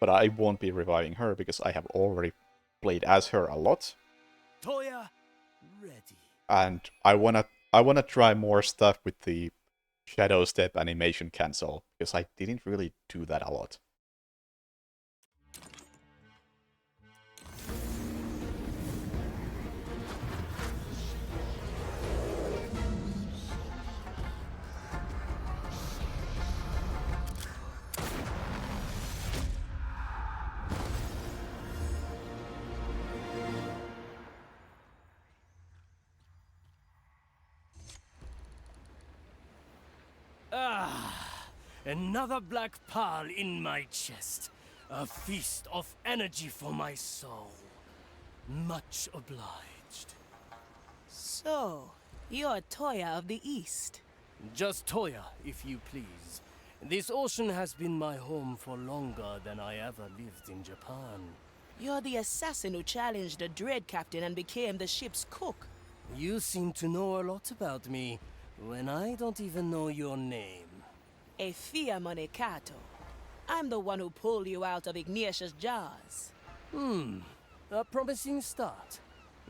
A: But I won't be reviving her, because I have already played as her a lot.
K: Toya, ready.
A: And I wanna try more stuff with the Shadow Step animation cancel, because I didn't really do that a lot.
K: Another black pearl in my chest.
L: A feast of energy for my soul. Much obliged.
B: So, you're Toya of the East.
L: Just Toya, if you please. This ocean has been my home for longer than I ever lived in Japan.
B: You're the assassin who challenged the Dread Captain and became the ship's cook.
L: You seem to know a lot about me, when I don't even know your name.
B: Efia Monekato. I'm the one who pulled you out of Ignatius' jaws.
L: A promising start.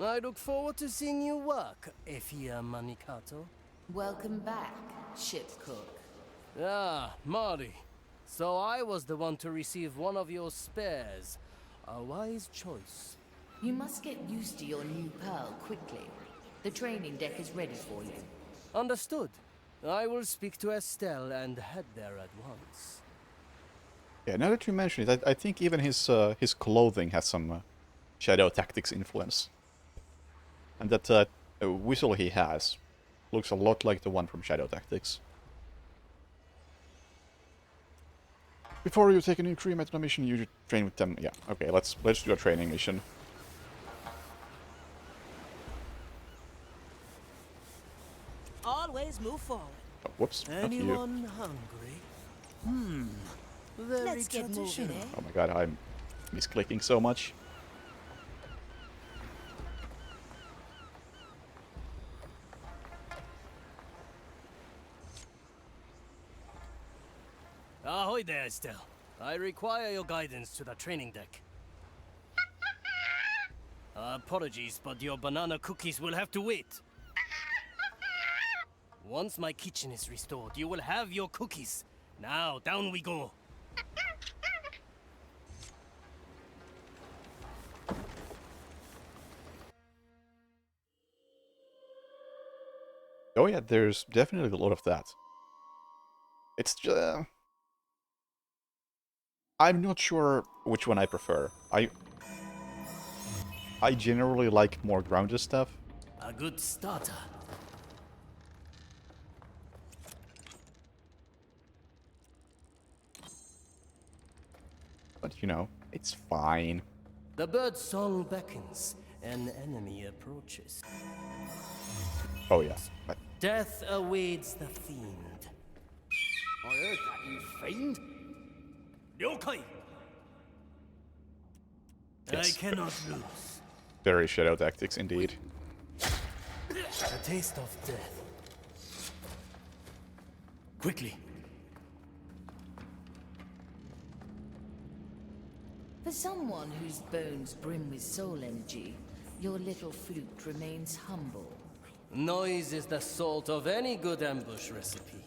L: I look forward to seeing you work, Efia Manikato.
I: Welcome back, ship cook.
L: Ah, Mari. So I was the one to receive one of your spares. A wise choice.
I: You must get used to your new pearl quickly. The training deck is ready for you.
L: Understood. I will speak to Estelle and head there at once.
A: Yeah, now that you mention it, I think even his clothing has some Shadow Tactics influence. And that whistle he has looks a lot like the one from Shadow Tactics. Before you take a new crew on a mission, you should train with them. Yeah, okay, let's do a training mission.
B: Always move forward.
A: Oh, whoops, not you.
L: Anyone hungry? Very
B: Let's get moving, eh?
A: Oh my god, I'm misclicking so much.
L: Ahoy there, Estelle. I require your guidance to the training deck. Apologies, but your banana cookies will have to wait. Once my kitchen is restored, you will have your cookies. Now, down we go.
A: Oh yeah, there's definitely a lot of that. It's just... I'm not sure which one I prefer. I generally like more grounded stuff.
L: A good starter.
A: But you know, it's fine.
L: The bird's song beckons. An enemy approaches.
A: Oh yeah, but...
L: Death awaits the fiend.
K: I heard that, you fiend.
L: Ryokai!
A: Yes.
L: I cannot lose.
A: Very Shadow Tactics indeed.
L: A taste of death. Quickly.
I: For someone whose bones brim with soul energy, your little flute remains humble.
L: Noise is the salt of any good ambush recipe.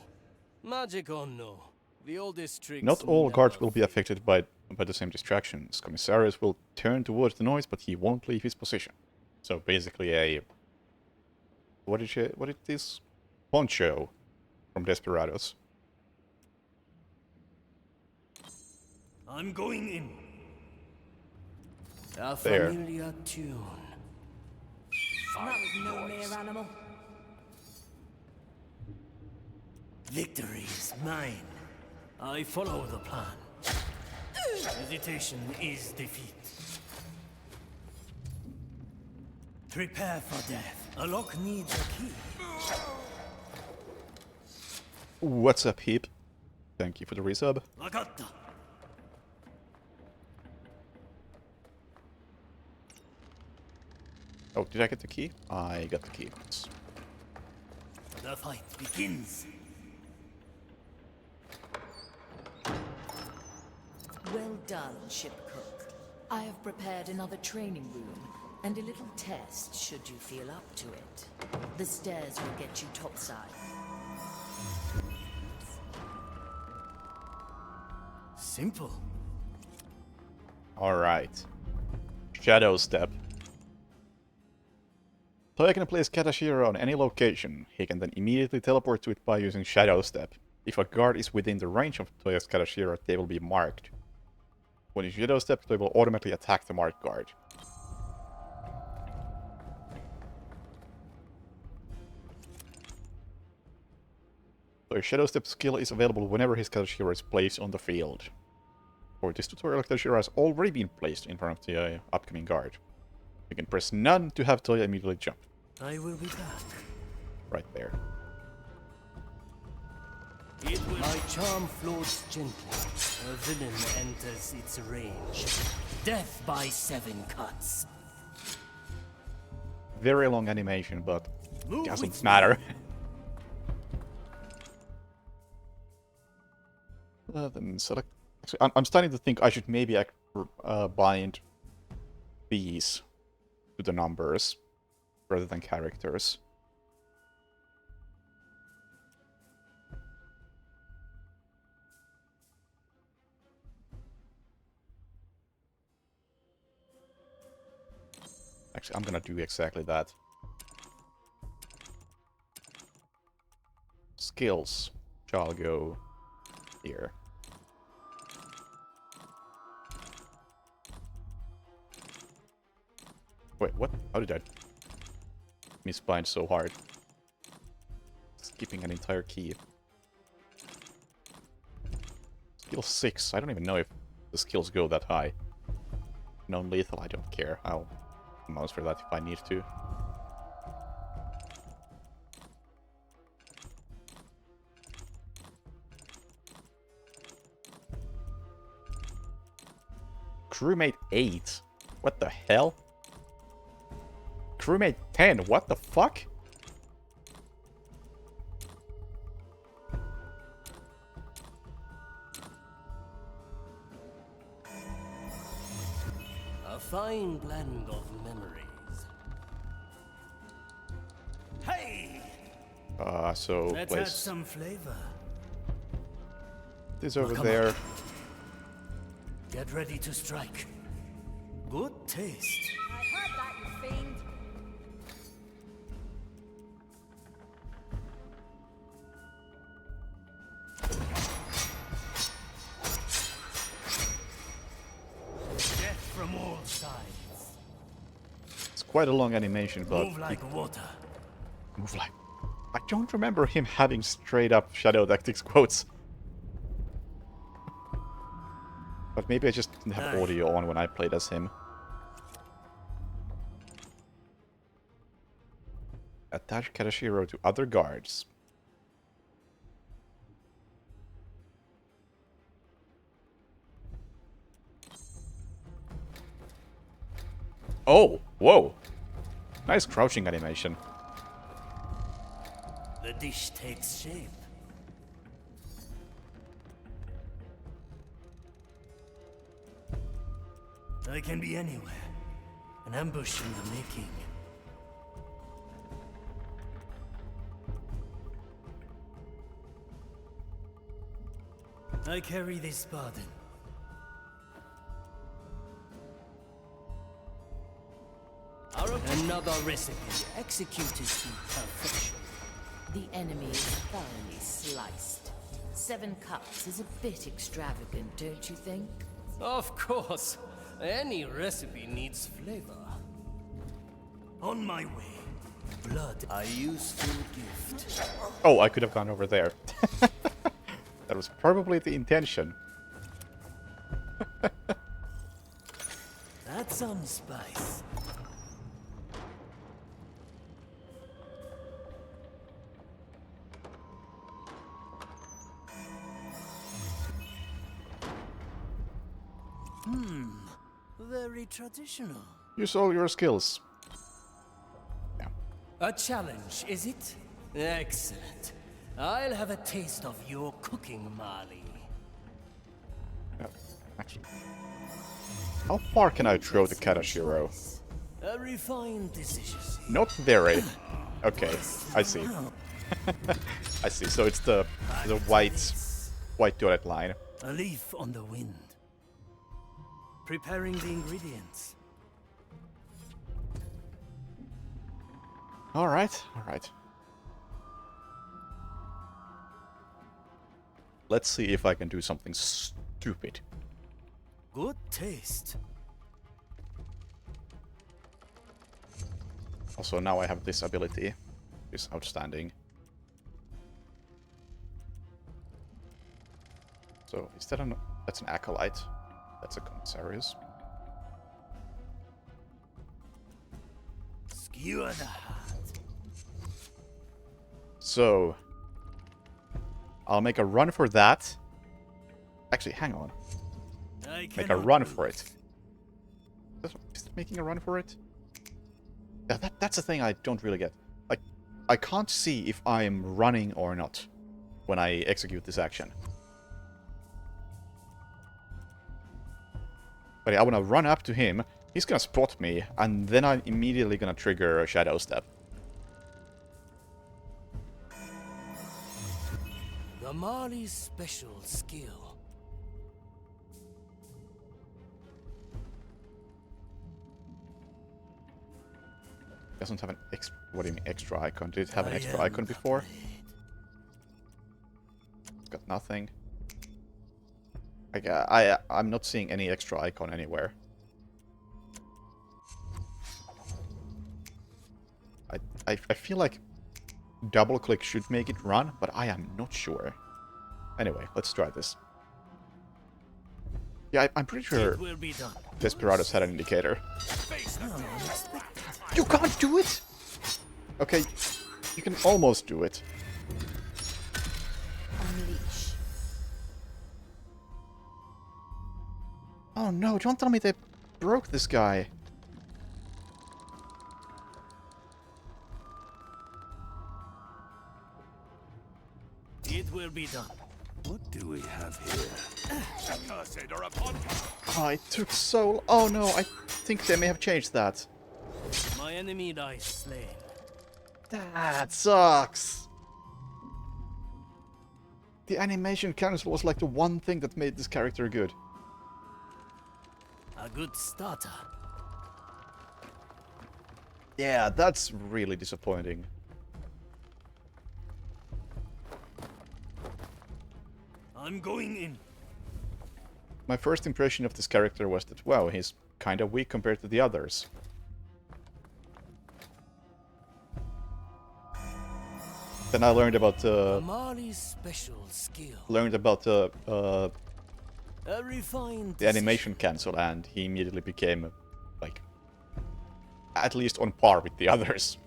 L: Magic or no, the oldest tricks.
A: Not all guards
L: never
A: will be affected by the same distractions. Commissarius will turn towards the noise, but he won't leave his position. So basically a... What is this? Poncho from Desperados.
L: I'm going in. A
A: There.
L: familiar tune.
C: That was no mere animal.
L: Victory is mine. I follow the plan. Hesitation is defeat. Prepare for death. A lock needs a key.
A: What's up, Heap? Thank you for the resub.
L: Vagatta.
A: Oh, did I get the key? I got the key. Yes.
L: The fight begins.
I: Well done, ship cook. I have prepared another training room, and a little test should you feel up to it. The stairs will get you topside.
L: Simple.
A: Alright. Shadow Step. Toya can place Katashira on any location. He can then immediately teleport to it by using Shadow Step. If a guard is within the range of Toya's Katashira, they will be marked. When you Shadow Step, they will automatically attack the marked guard. So a Shadow Step skill is available whenever his Katashira is placed on the field. For this tutorial, Katashira has already been placed in front of the upcoming guard. You can press none to have Toya immediately jump.
L: I will be back.
A: Right there.
L: My charm floats gently. A villain enters its range. Death by 7 cuts.
A: Very long animation, but
L: Move
A: doesn't matter. Then select. Actually, I'm starting to think I should maybe bind these to the numbers rather than characters. Actually, I'm gonna do exactly that. Skills shall go here. Wait, what? How did I misbind so hard? Skipping an entire key. Skill 6. I don't even know if the skills go that high. Non-lethal, I don't care. I'll mouse for that if I need to. Crewmate 8? What the hell? Crewmate 10? What the fuck?
L: A fine blend of memories. Hey!
A: So
L: Let's add
A: place
L: some flavor.
A: this over
L: come
A: there.
L: on. Get ready to strike. Good taste.
E: I heard that, you fiend.
L: Death from all sides.
A: It's quite a long animation, but
L: Move like water.
A: move like. I don't remember him having straight up Shadow Tactics quotes. But maybe I just didn't have audio on when I played as him. Attach Katashiro to other guards. Oh, whoa. Nice crouching animation.
L: The dish takes shape. I can be anywhere. An ambush in the making. I carry this burden. Another recipe executed to perfection.
I: The enemy is thoroughly sliced. 7 cups is a bit extravagant, don't you think?
L: Of course. Any recipe needs flavor. On my way. Blood, a useful gift.
A: Oh, I could have gone over there. That was probably the intention.
L: That's some spice. Very traditional.
A: Use all your skills. Yeah.
L: A challenge, is it? Excellent. I'll have a taste of your cooking, Marley.
A: Actually. How far can I throw the Katashiro?
L: A refined decision.
A: Not very. Okay, I see. I see. So it's the white dotted line.
L: A leaf on the wind. Preparing the ingredients.
A: All right, all right. Let's see if I can do something stupid.
L: Good taste.
A: Also, now I have this ability. It's outstanding. So, is that that's an acolyte. That's a commissarius.
L: Skewer the heart.
A: So, I'll make a run for that. Actually, hang on. Make a run for it. Is it making a run for it? Yeah, that's the thing I don't really get. Like, I can't see if I'm running or not when I execute this action. But yeah, I want to run up to him. He's gonna spot me, and then I'm immediately gonna trigger a Shadow Step.
L: The Marley's special skill.
A: Doesn't have an what do you mean extra icon? Did it have an extra icon before? It's got nothing. Like, I'm not seeing any extra icon anywhere. I feel like double click should make it run, but I am not sure. Anyway, let's try this. Yeah, I'm pretty sure Desperados had an indicator. You can't do it! Okay, you can almost do it.
I: Unleash.
A: Oh no, don't tell me they broke this guy.
L: It will be done.
K: What do we have here?
A: Oh, it took so... Oh no, I think they may have changed that.
L: My enemy lies slain.
A: That sucks. The animation cancel was like the one thing that made this character good.
L: A good starter.
A: Yeah, that's really disappointing.
L: I'm going in.
A: My first impression of this character was that, wow, he's kind of weak compared to the others. Then I learned about the
L: special skill.
A: Learned about the
L: refined
A: animation cancel, and he immediately became like at least on par with the others.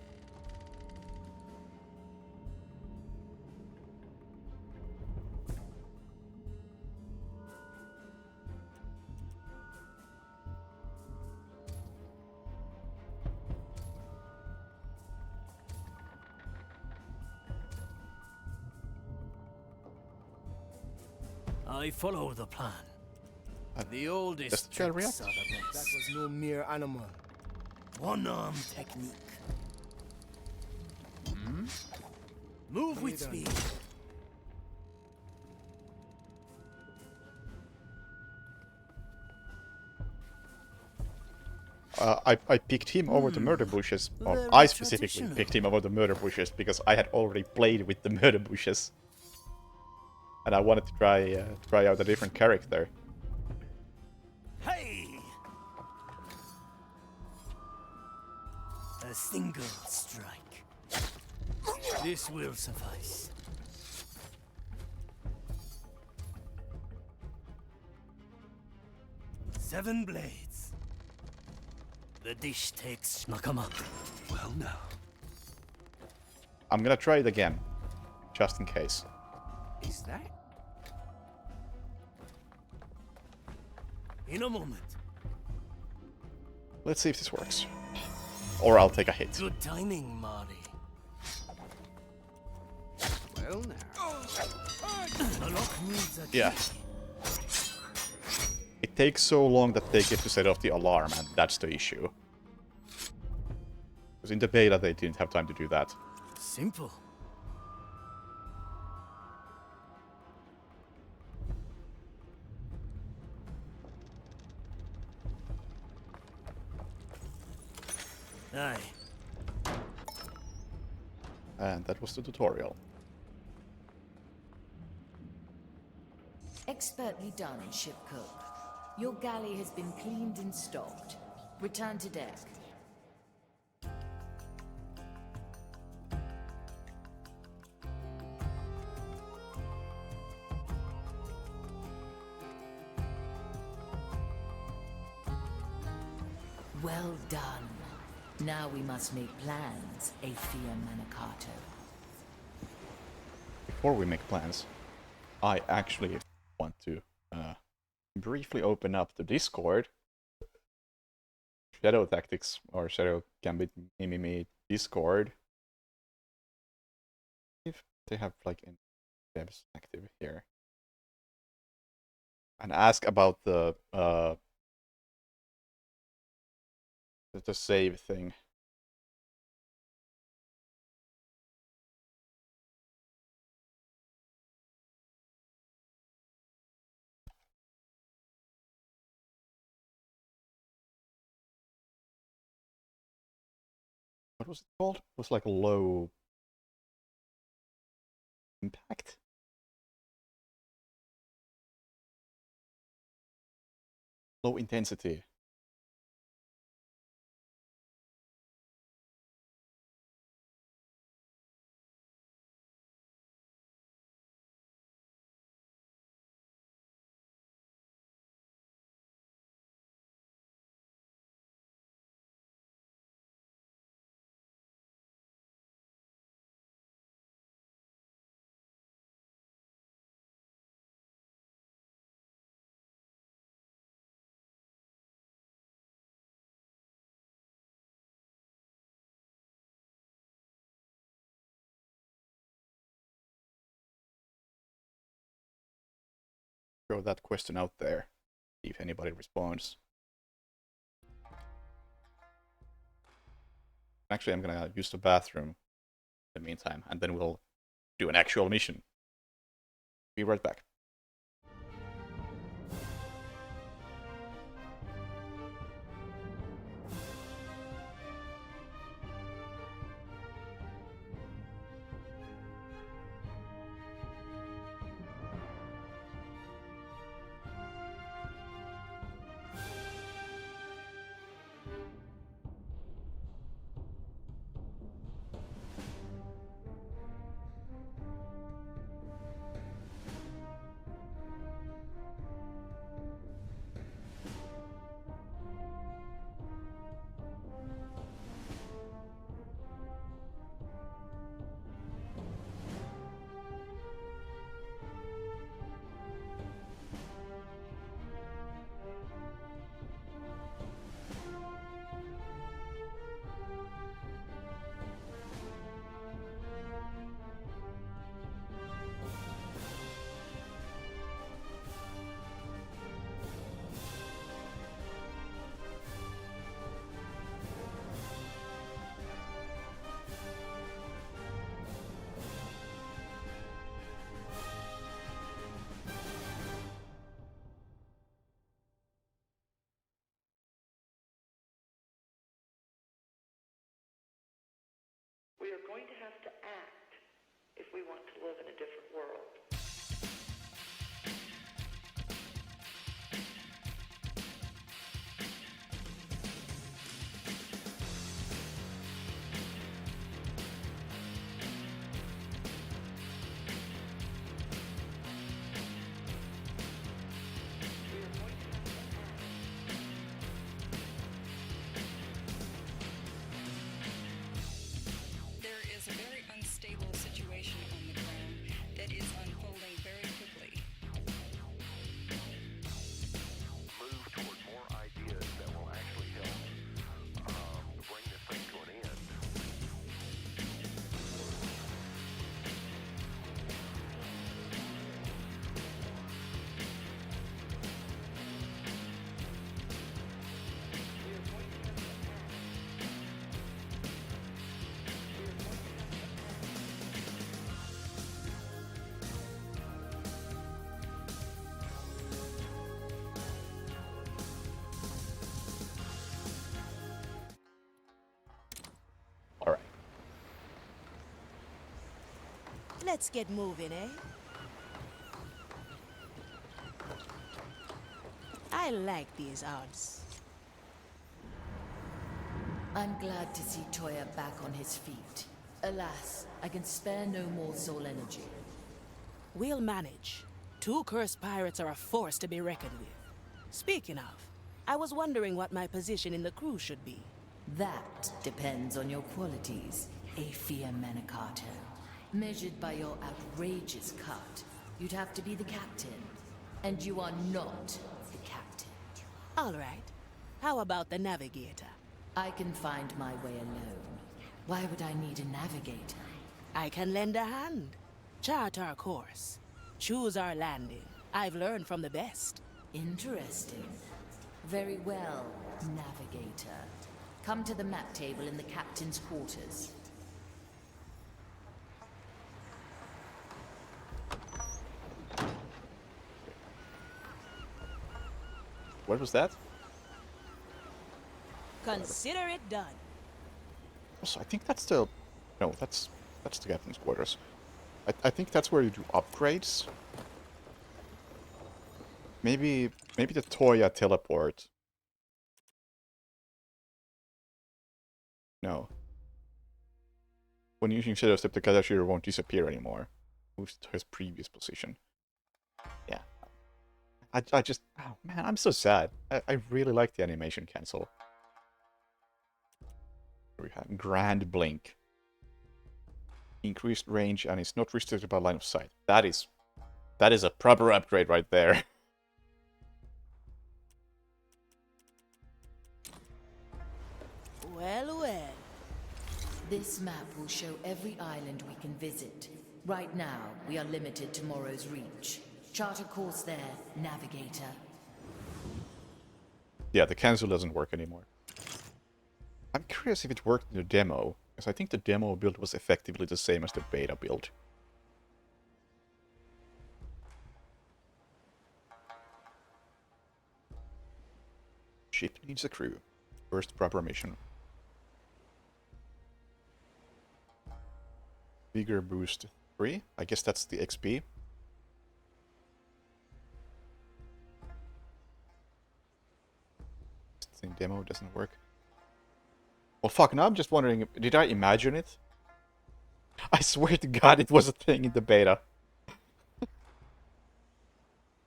L: I follow the plan. The oldest
A: just
L: tricks are the best.
F: That was no mere animal.
L: One-arm technique. Move with speed.
A: I picked him over the murder bushes. Or I specifically picked him over the murder bushes because I had already played with the murder bushes. And I wanted to try out a different character.
L: Hey! A single strike. This will suffice. Seven blades. The dish takes Nakama.
K: Well, now.
A: I'm gonna try it again, just in case.
K: Is that?
L: In a moment.
A: Let's see if this works. Or I'll take a hit.
L: Good timing, Marty.
K: Well, now.
L: The lock needs a key.
A: Yeah. It takes so long that they get to set off the alarm, and that's the issue. Because in the beta they didn't have time to do that.
L: Simple. Aye.
A: And that was the tutorial.
I: Expertly done, ship cook. Your galley has been cleaned and stocked. Return to deck. Well done. Now we must make plans, Aethia Manicato.
A: Before we make plans, I actually want to briefly open up the Discord. Shadow Tactics or Shadow Gambit MME Discord. If they have like any devs active here. And ask about the save thing. What was it called? It was like low impact? Low intensity. Throw that question out there. See if anybody responds. Actually, I'm gonna use the bathroom in the meantime, and then we'll do an actual mission. Be right back.
M: We are going to have to act if we want to live in a different world.
B: Let's get moving, eh? I like these odds.
I: I'm glad to see Toya back on his feet. Alas, I can spare no more soul energy.
B: We'll manage. Two cursed pirates are a force to be reckoned with. Speaking of, I was wondering what my position in the crew should be.
I: That depends on your qualities, Aphia Manicato. Measured by your outrageous cut, you'd have to be the captain. And you are not the captain.
B: All right. How about the navigator?
I: I can find my way alone. Why would I need a navigator?
B: I can lend a hand. Chart our course. Choose our landing. I've learned from the best.
I: Interesting. Very well, navigator. Come to the map table in the captain's quarters.
A: What was that?
B: Consider it done.
A: Also, I think that's the... No, that's the captain's quarters. I think that's where you do upgrades. Maybe the Toya teleport. No. When using Shadow Step, the Katashiro won't disappear anymore. Moves to his previous position. Yeah. I just... Oh man, I'm so sad. I really like the animation cancel. We have Grand Blink. Increased range and it's not restricted by line of sight. That is a proper upgrade right there.
B: Well, well.
I: This map will show every island we can visit. Right now, we are limited to Morrow's Reach. Chart a course there, navigator.
A: Yeah, the cancel doesn't work anymore. I'm curious if it worked in the demo, because I think the demo build was effectively the same as the beta build. Ship needs a crew. First proper mission. Bigger boost 3. I guess that's the XP. The demo doesn't work. Well, fuck, now I'm just wondering, did I imagine it? I swear to God it was a thing in the beta. But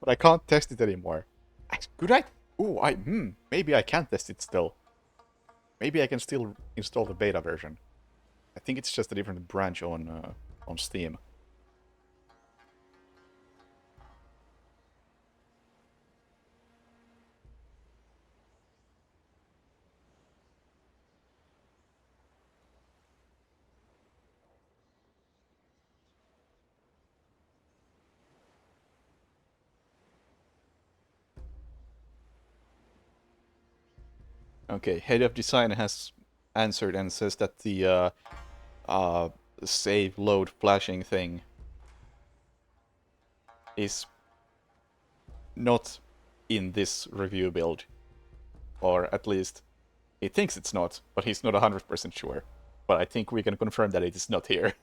A: I can't test it anymore. Could I? Ooh, maybe I can test it still. Maybe I can still install the beta version. I think it's just a different branch on Steam. Okay, head of design has answered and says that the save load flashing thing is not in this review build. Or at least he thinks it's not, but he's not 100% sure. But I think we can confirm that it is not here.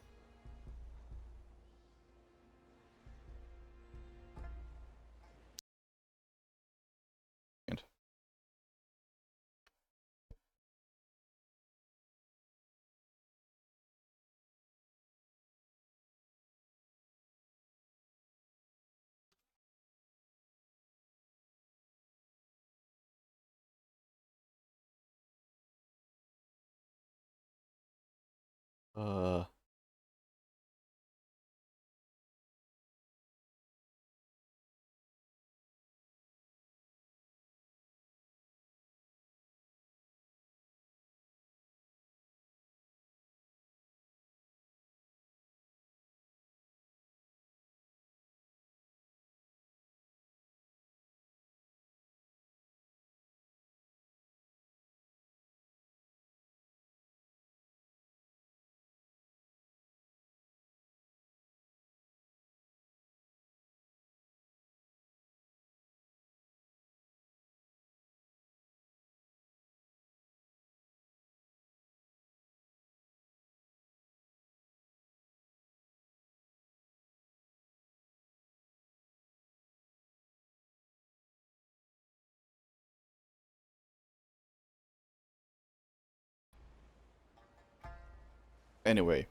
A: Anyway,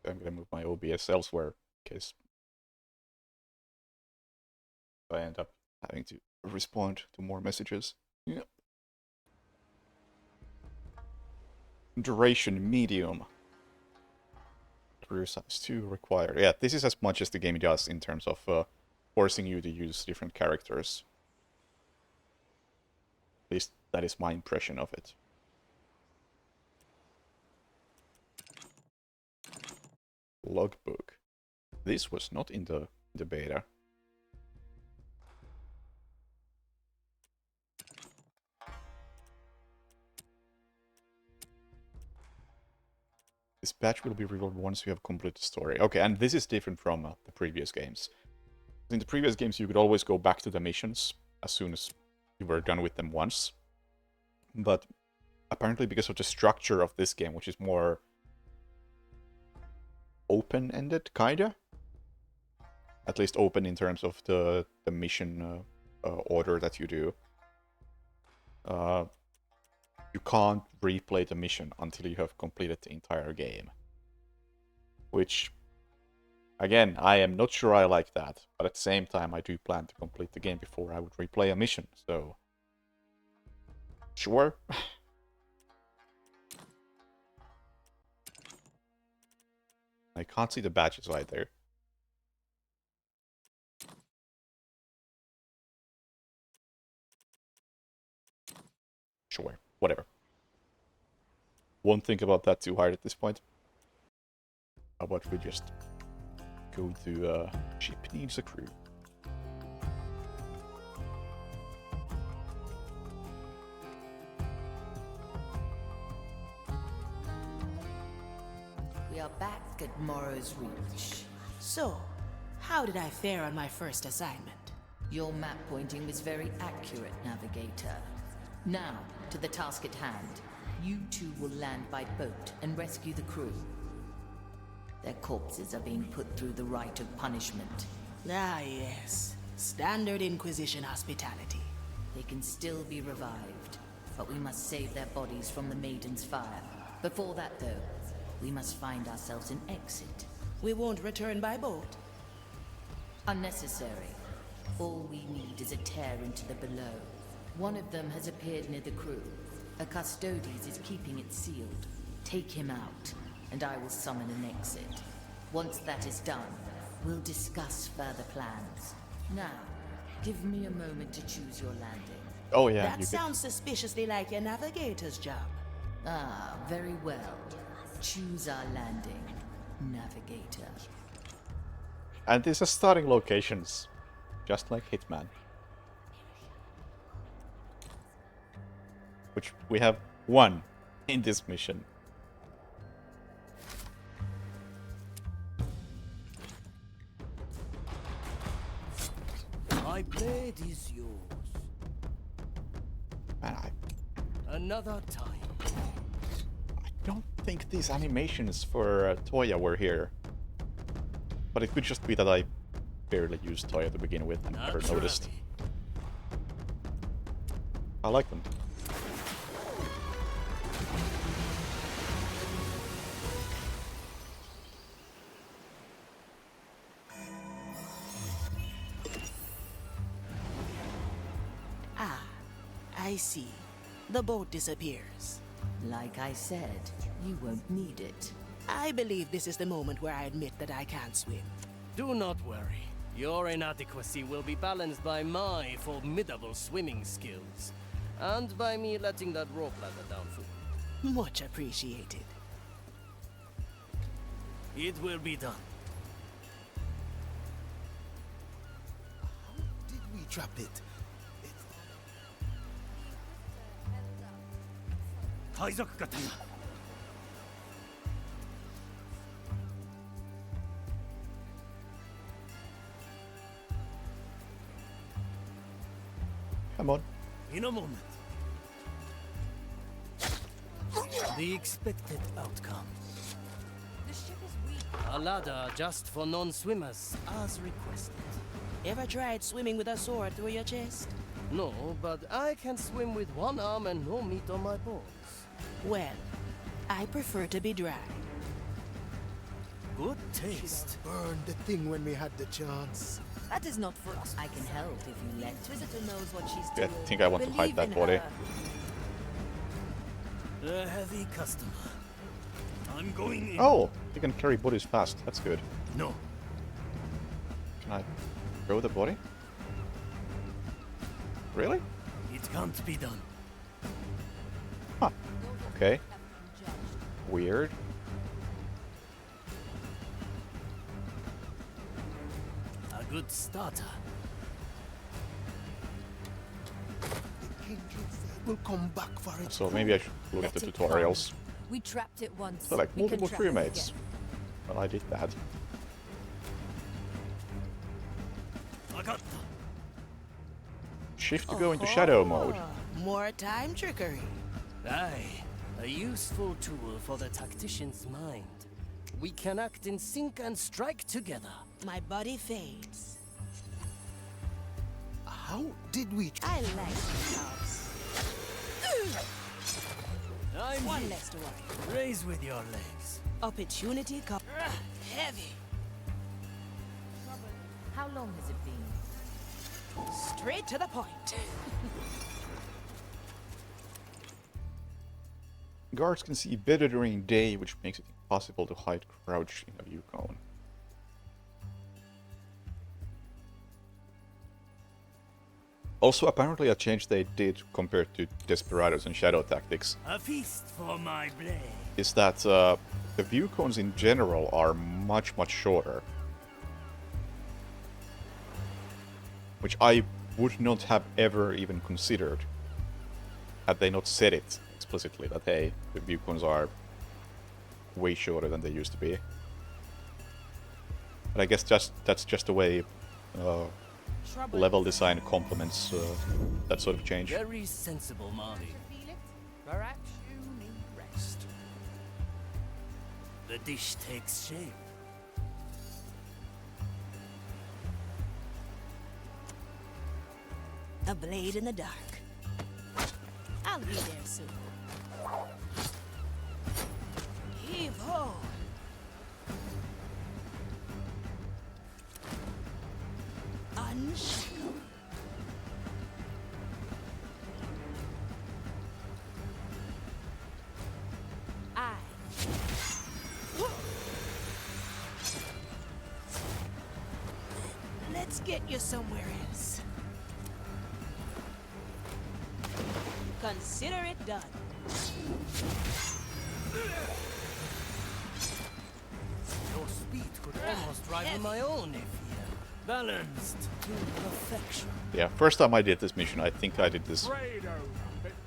A: I'm gonna move my OBS elsewhere in case I end up Having to respond to more messages. Yep. Duration medium. Career size 2 required. Yeah, this is as much as the game does in terms of forcing you to use different characters. At least that is my impression of it. Logbook. This was not in the beta. This badge will be revealed once you have completed the story. Okay, and this is different from the previous games. In the previous games, you could always go back to the missions as soon as you were done with them once. But apparently because of the structure of this game, which is more open-ended, kinda. At least open in terms of the mission order that you do. You can't replay the mission until you have completed the entire game. Which, again, I am not sure I like that, but at the same time I do plan to complete the game before I would replay a mission, so... Sure. I can't see the badges either. Sure, whatever. Won't think about that too hard at this point. How about we just go to ship needs a crew.
I: We are back at Morrow's Reach.
B: So, how did I fare on my first assignment?
I: Your map pointing was very accurate, Navigator. Now, to the task at hand. You two will land by boat and rescue the crew. Their corpses are being put through the rite of punishment.
B: Ah, yes. Standard Inquisition hospitality.
I: They can still be revived, but we must save their bodies from the Maiden's fire. Before that, though, we must find ourselves an exit.
B: We won't return by boat.
I: Unnecessary. All we need is a tear into the below. One of them has appeared near the crew. A Custodes is keeping it sealed. Take him out, and I will summon an exit. Once that is done, we'll discuss further plans. Now, give me a moment to choose your landing.
A: Oh yeah,
B: that sounds suspiciously like your navigator's job.
I: Ah, very well. Choose our landing, Navigator.
A: And these are starting locations, just like Hitman. Which we have one in this mission.
L: My blade is yours.
A: Man,
L: Another time.
A: I don't think these animations for Toya were here. But it could just be that I barely used Toya to begin with and never noticed. I like them.
B: I see. The boat disappears.
I: Like I said, you won't need it.
B: I believe this is the moment where I admit that I can't swim.
L: Do not worry. Your inadequacy will be balanced by my formidable swimming skills. And by me letting that rope ladder down for you.
B: Much appreciated.
L: It will be done.
N: How did we drop it?
A: Come on.
L: In a moment. The expected outcome.
E: The ship is weak.
L: A ladder just for non-swimmers, as requested.
B: Ever tried swimming with a sword through your chest?
L: No, but I can swim with one arm and no meat on my bones.
B: Well, I prefer to be dry.
L: Good taste.
N: Burned the thing when we had the chance.
I: That is not for us. I can help if you let. Visitor knows what she's
A: I
I: doing.
A: think I want to hide that body.
L: A heavy customer. I'm going in.
A: Oh, you can carry bodies fast. That's good.
L: No.
A: Can I throw the body? Really?
L: It can't be done.
A: Huh. Okay. Weird.
L: A good starter.
K: We'll come back for it.
A: So maybe I should look at the tutorials.
I: We trapped it once.
A: Select
I: We can
A: multiple
I: trap it
A: crewmates.
I: again.
A: Well, I did that. Shift to go into shadow mode.
B: More time trickery.
L: Aye, a useful tool for the tactician's mind. We can act in sync and strike together.
B: My body fades.
K: How did we...
B: I like this house.
L: I'm
B: One
L: here.
B: less to worry.
L: Raise with your legs.
B: Opportunity come. Heavy.
I: How long has it been?
B: Straight to the point.
A: Guards can see better during day, which makes it impossible to hide crouch in a view cone. Also, apparently a change they did compared to Desperados and Shadow Tactics
L: A feast for my blade.
A: is that the view cones in general are much shorter. Which I would not have ever even considered had they not said it explicitly, that hey, the view cones are way shorter than they used to be. But I guess that's just the way level design complements that sort of change.
L: Very sensible, Marty.
F: Perhaps you need rest.
L: The dish takes shape.
B: A blade in the dark. I'll be there soon. Heave ho! Unshackled. I. Let's get you somewhere else. Consider it done.
L: Your speed could almost rival my own if balanced to perfection.
A: Yeah, first time I did this mission, I think I did this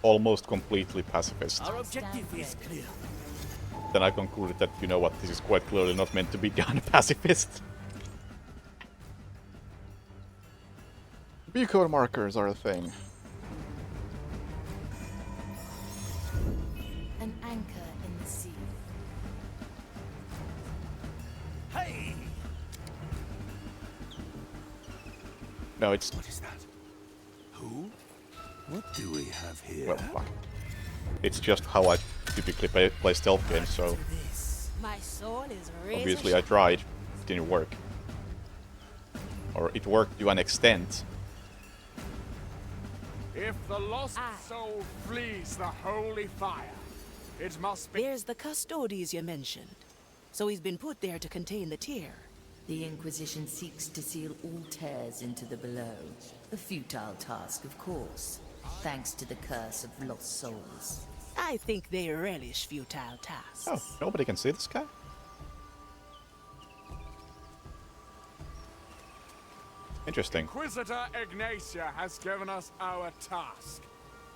A: almost completely pacifist.
L: Our objective is clear.
A: Then I concluded that, you know what, this is quite clearly not meant to be done pacifist. View code markers are a thing.
I: An anchor in the sea.
L: Hey!
A: No, it's...
K: What is that? Who? What do we have here?
A: Well, fuck. It's just how I typically play stealth games, so...
B: My soul is razor
A: Obviously I tried. It didn't work. Or it worked to an extent.
H: If the lost soul flees the holy fire, it must be...
B: There's the custodies you mentioned. So he's been put there to contain the tear.
I: The Inquisition seeks to seal all tears into the below. A futile task, of course, thanks to the curse of lost souls.
B: I think they relish futile tasks.
A: Oh, nobody can see this guy? Interesting.
H: Inquisitor Ignacia has given us our task.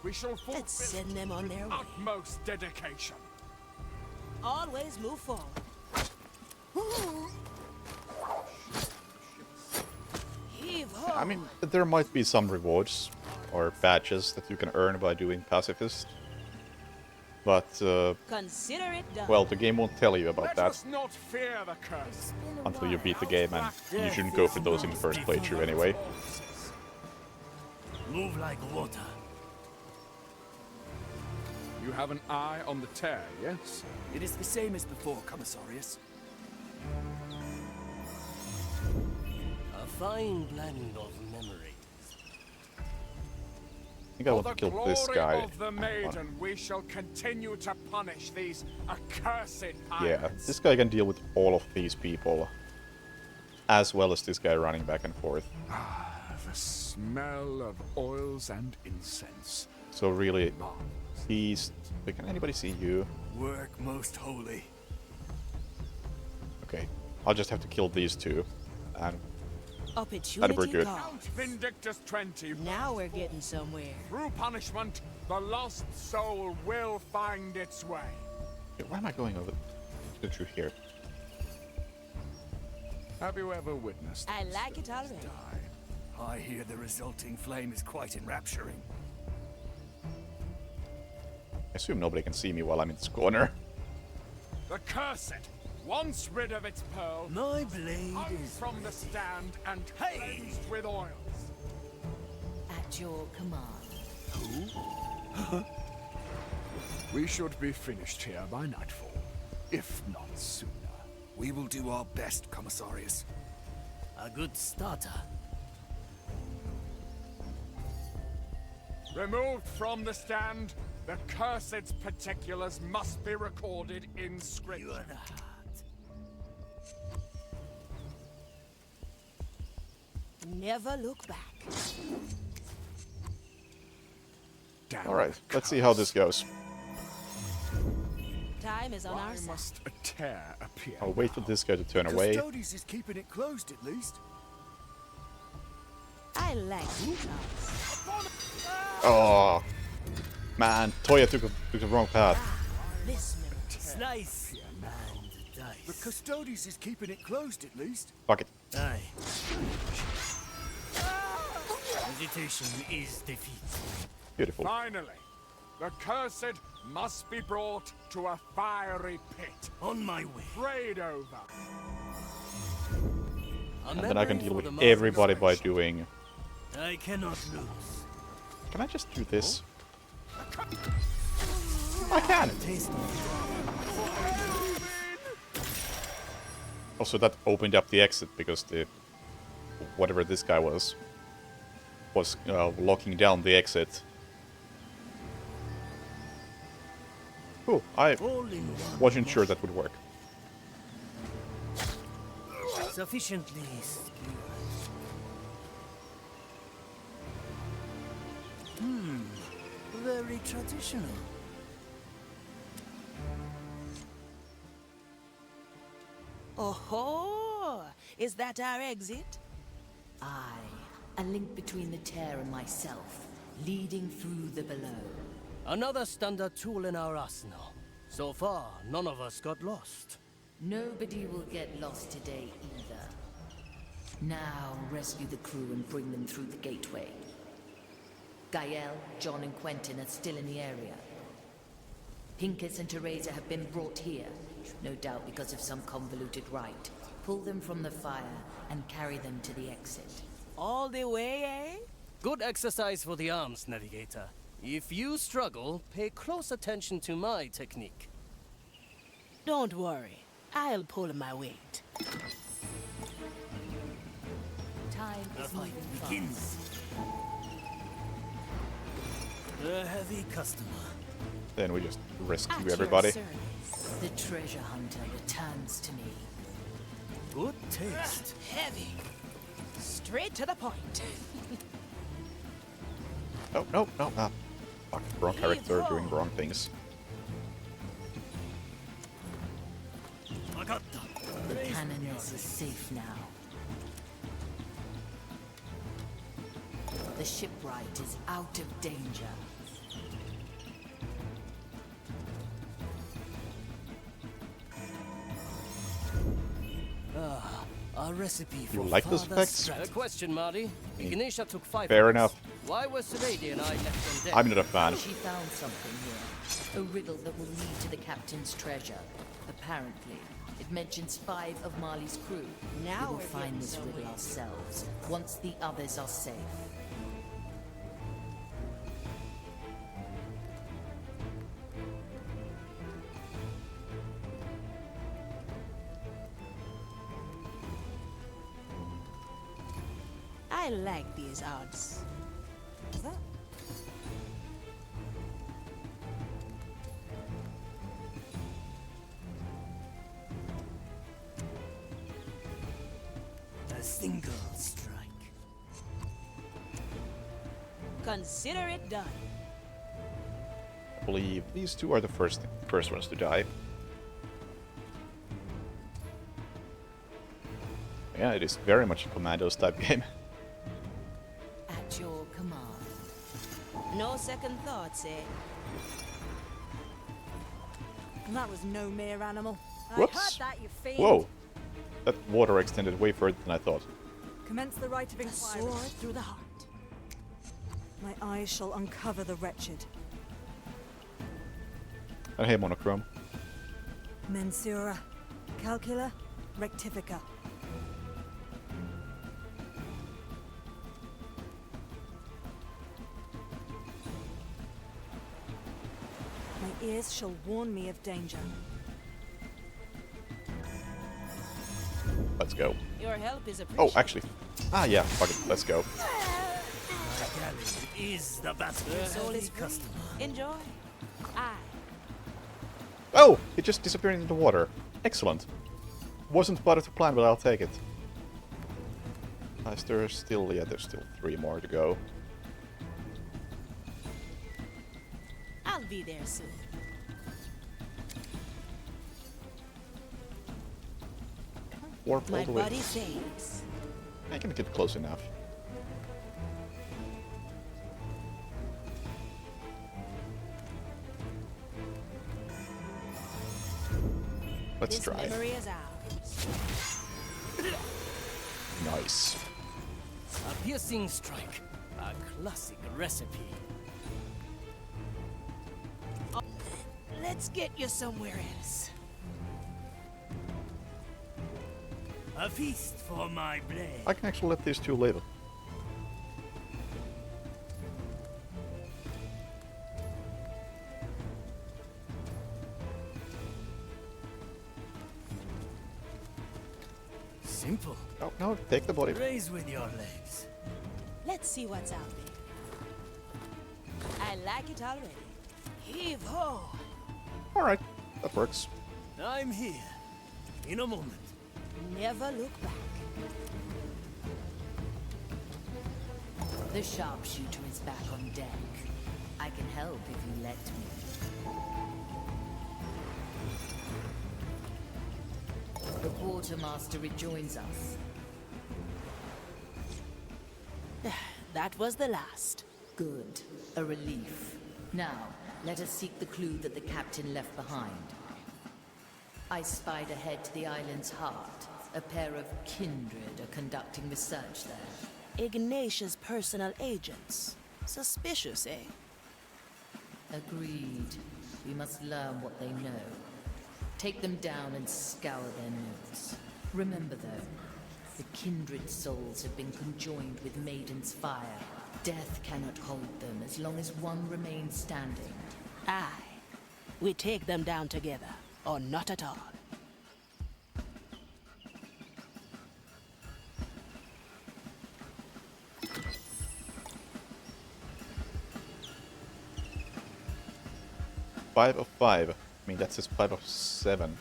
H: We shall fulfill
B: Let's send them on their way.
H: utmost dedication.
B: Always move forward. Heave ho!
A: I mean, there might be some rewards or badges that you can earn by doing pacifist. But,
B: Consider it done.
A: well, the game won't tell you about
H: Let
A: that
H: us not fear the curse.
A: until you beat the game, and you shouldn't go for those in the first playthrough anyway.
L: Move like water.
H: You have an eye on the tear, yes?
F: It is the same as before, Commissarius.
L: A fine blend of memories.
A: I think I want to kill this guy.
H: Of the maiden, we shall continue to punish these accursed
A: Yeah,
H: pirates.
A: this guy can deal with all of these people. As well as this guy running back and forth.
K: The smell of oils and incense.
A: So really, he's... Can anybody see you?
F: Work most holy.
A: Okay, I'll just have to kill these two. And
B: Opportunity
A: we're good.
B: cost.
H: Vindictus 20.
B: Now we're getting somewhere.
H: Through punishment, the lost soul will find its way.
A: Okay, why am I going over through here?
K: Have you ever witnessed
B: I like it already.
F: I hear the resulting flame is quite enrapturing.
A: I assume nobody can see me while I'm in this corner.
H: The cursed, once rid of its pearl,
F: My blade
H: hung
F: is
H: from the stand and cleansed with oils.
I: At your command.
K: We should be finished here by nightfall, if not sooner.
F: We will do our best, Commissarius.
L: A good starter.
H: Removed from the stand, the cursed's particulars must be recorded in script.
L: You are the heart.
B: Never look back.
A: Alright, let's see how this goes.
B: Time is on
K: Why
B: our side.
K: must a tear appear?
A: I'll wait for this guy to turn away.
F: Custodes is keeping it closed at least.
B: I like you.
A: Oh, man, Toya took the wrong path.
B: This
L: Slice and dice.
F: The Custodes is keeping it closed at least.
A: Fuck it.
L: Aye. Hesitation is defeat.
A: Beautiful.
H: Finally, the cursed must be brought to a fiery pit.
L: On my way.
H: Prayed over.
A: And then I can deal with everybody by doing...
L: I cannot lose.
A: Can I just do this? I can! Also, that opened up the exit because the... whatever this guy was locking down the exit. Cool, I wasn't sure that would work.
L: Sufficiently skewed. Very traditional.
B: Oh-ho! Is that our exit?
I: I, a link between the tear and myself, leading through the below.
L: Another standard tool in our arsenal. So far, none of us got lost.
I: Nobody will get lost today either. Now rescue the crew and bring them through the gateway. Gael, John and Quentin are still in the area. Pincus and Teresa have been brought here, no doubt because of some convoluted rite. Pull them from the fire and carry them to the exit.
B: All the way, eh?
L: Good exercise for the arms, Navigator. If you struggle, pay close attention to my technique.
B: Don't worry. I'll pull my weight.
I: Time
L: The
I: is
L: fight
I: moving
L: begins. A heavy customer.
A: Then we just rescue
B: At your
A: everybody.
B: service.
I: The treasure hunter returns to me.
L: Good taste.
B: Heavy. Straight to the point.
A: Oh, no, no, ah. Fuck, wrong character doing wrong things.
I: The canoness is safe now. The shipwright is out of danger.
L: A recipe for
A: You like those
L: Father
A: effects?
L: Strat. A question, Marty. Ganesha took 5
A: Fair
L: of us.
A: enough.
L: Why was Seredi and I left on deck?
A: I'm not a fan.
I: She found something here. A riddle that will lead to the captain's treasure. Apparently, it mentions 5 of Marley's crew.
B: Now
I: we will
B: we're
I: find
B: getting
I: this riddle
B: somewhere.
I: ourselves, once the others are safe.
B: I like these odds.
G: Is that?
L: A single strike.
B: Consider it done.
A: I believe these two are the first ones to die. Yeah, it is very much a Commandos type game.
I: At your command.
B: No second thoughts, eh?
G: And that was no mere animal. I
A: Whoops.
G: heard that, you fiend.
A: Whoa! That water extended way further than I thought.
G: Commence the rite of
B: A
G: inquiry.
B: sword through the heart.
G: My eyes shall uncover the wretched.
A: And hey, Monochrome.
G: Mensura, Calcula, Rectifica. My ears shall warn me of danger.
A: Let's go.
B: Your help is
A: Oh,
B: appreciated.
A: actually. Ah, yeah, fuck it. Let's go.
L: My galley is the battle.
B: Your soul is free. Enjoy. Aye.
A: Oh! It just disappeared into the water. Excellent. Wasn't part of the plan, but I'll take it. There's still 3 more to go.
B: I'll be there soon.
A: Warp all
B: My
A: the way.
B: body saves.
A: I can get close enough. Let's
B: This
A: try.
B: memory is ours.
A: Nice.
L: A piercing strike. A classic recipe.
B: Let's get you somewhere else.
L: A feast for my blade.
A: I can actually let these two live.
L: Simple.
A: Oh, no, take the body.
L: Raise with your legs.
B: Let's see what's out there. I like it already. Heave ho!
A: Alright, that works.
L: I'm here. In a moment.
B: Never look back.
I: The sharpshooter is back on deck. I can help if you let me. The quartermaster rejoins us.
B: That was the last.
I: Good. A relief. Now, let us seek the clue that the captain left behind. I spied ahead to the island's heart. A pair of kindred are conducting research there.
B: Ignatius' personal agents. Suspicious, eh?
I: Agreed. We must learn what they know. Take them down and scour their notes. Remember though, the kindred souls have been conjoined with Maiden's fire. Death cannot hold them as long as one remains standing.
B: Aye. We take them down together, or not at all.
A: Five of 5. I mean, that's just 5 of 7.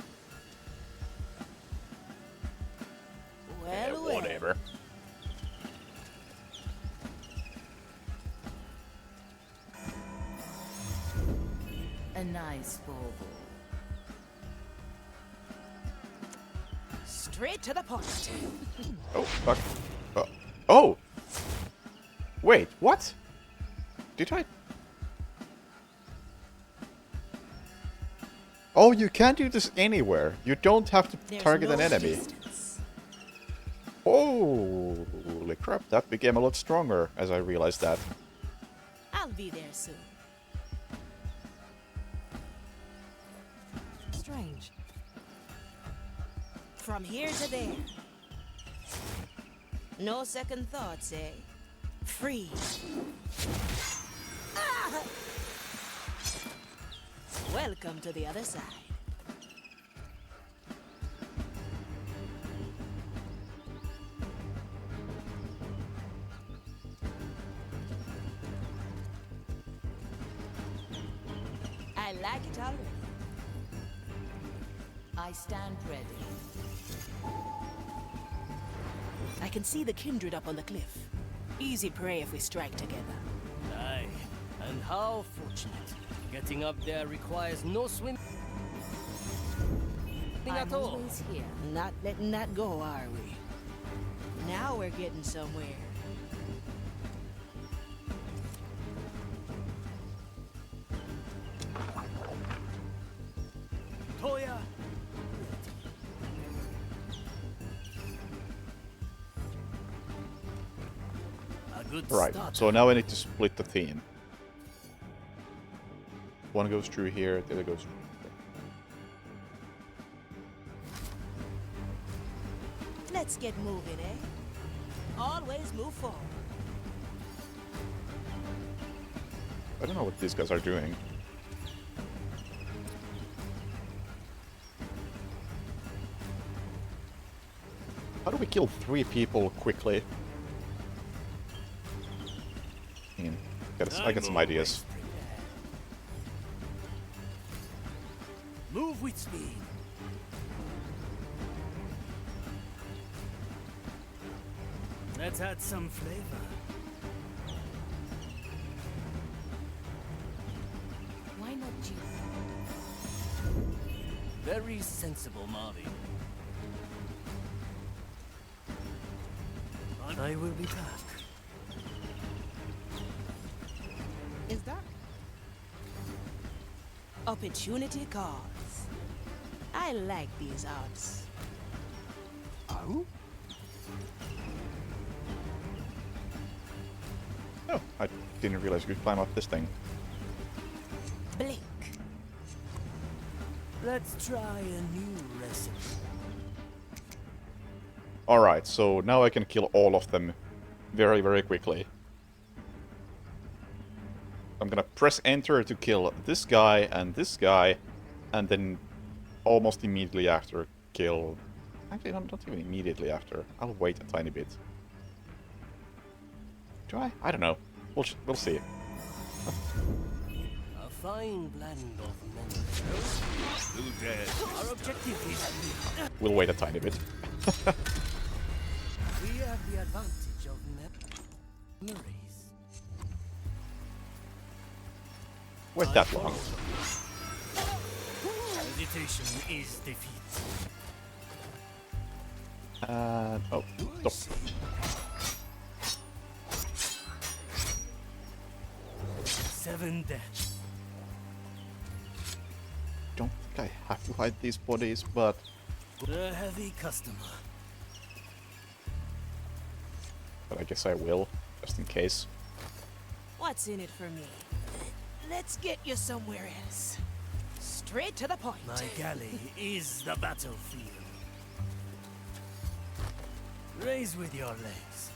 B: Well, well.
A: Whatever.
I: A nice bauble.
B: Straight to the point.
A: Oh, fuck. Oh! Wait, what? Did I... Oh, you can do this anywhere. You don't have to
B: There's
A: target
B: no
A: an enemy.
B: distance.
A: Holy crap, that became a lot stronger as I realized that.
B: I'll be there soon.
G: Strange.
B: From here to there. No second thoughts, eh? Free. Ah! Welcome to the other side. I like it already.
I: I stand ready.
B: I can see the kindred up on the cliff. Easy prey if we strike together.
L: Aye, and how fortunate. Getting up there requires no swim at all.
I: Always here.
B: Not letting that go, are we? Now we're getting somewhere.
L: Toya! A good
A: Right,
L: start.
A: so now I need to split the team. One goes through here, the other goes through here.
B: Let's get moving, eh? Always move forward.
A: I don't know what these guys are doing. How do we kill 3 people quickly? I got some ideas.
L: Move with speed. Let's add some flavor.
I: Why not you?
L: Very sensible, Marvin. I will be back.
B: Is that? Opportunity calls. I like these odds.
A: Oh? Oh, I didn't realize you could climb up this thing.
B: Blink.
L: Let's try a new recipe.
A: Alright, so now I can kill all of them very, very quickly. I'm gonna press enter to kill this guy, and then almost immediately after kill... Actually, not even immediately after. I'll wait a tiny bit. Do I? I don't know. We'll see.
L: A fine blend of memories.
K: Who dares?
L: Our objective is
A: We'll wait a tiny bit.
L: we have the advantage of memories.
A: Wait that long.
L: Hesitation is defeat.
A: Oh, stop.
L: Seven deaths.
A: Don't think I have to hide these bodies, but...
L: A heavy customer.
A: But I guess I will, just in case.
B: What's in it for me? Let's get you somewhere else. Straight to the point.
L: My galley is the battlefield. Raise with your legs.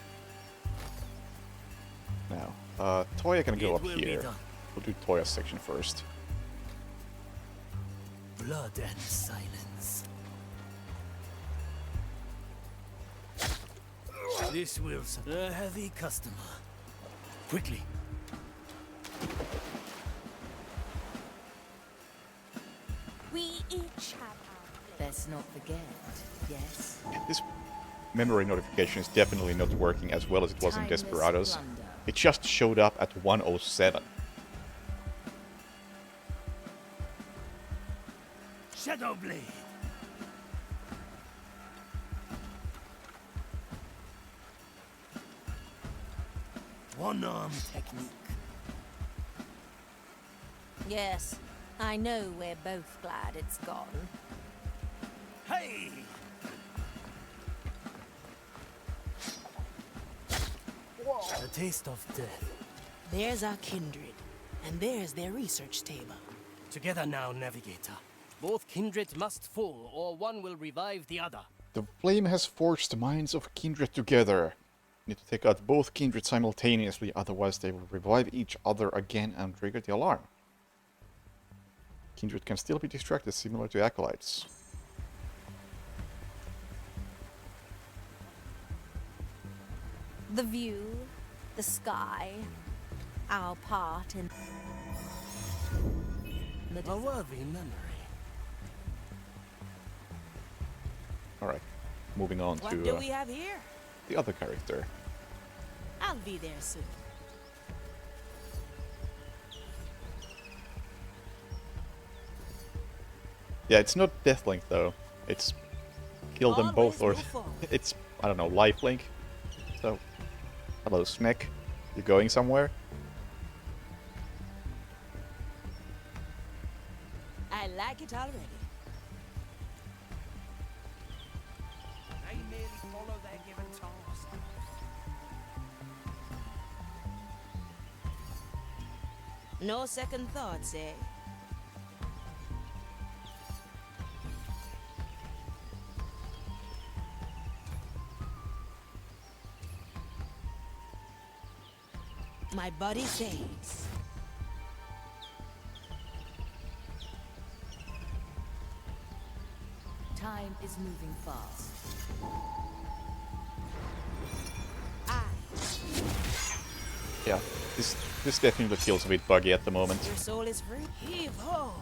A: Now, Toya can go
L: It
A: up
L: will be
A: here.
L: done.
A: We'll do Toya's section first.
L: Blood and silence. This will a heavy customer. Quickly.
E: We each have our
I: Let's not forget, yes?
A: This memory notification is definitely not working as well as it was in
I: Timeless
A: Desperados.
I: plunder.
A: It just showed up at 107.
L: Shadow Blade. One-arm technique.
E: Yes, I know we're both glad it's gone.
L: Hey! A taste of death.
B: There's our kindred, and there's their research table.
L: Together now, Navigator. Both kindred must fall, or one will revive the other.
A: The flame has forged the minds of kindred together. Need to take out both kindred simultaneously, otherwise they will revive each other again and trigger the alarm. Kindred can still be distracted, similar to acolytes.
E: The view, the sky, our part in...
L: A worthy memory.
A: Alright, moving on
B: What
A: to
B: do we have here?
A: the other character.
B: I'll be there soon.
A: Yeah, it's not Deathlink though. It's kill them both, or
B: Always move forward.
A: it's, I don't know, Lifelink. So, hello Sneck. You going somewhere?
B: I like it already.
F: They merely follow their given task.
B: No second thoughts, eh? My body fades.
I: Time is moving fast.
A: Yeah, this definitely feels a bit buggy at the moment.
B: Your soul is free. Heave ho.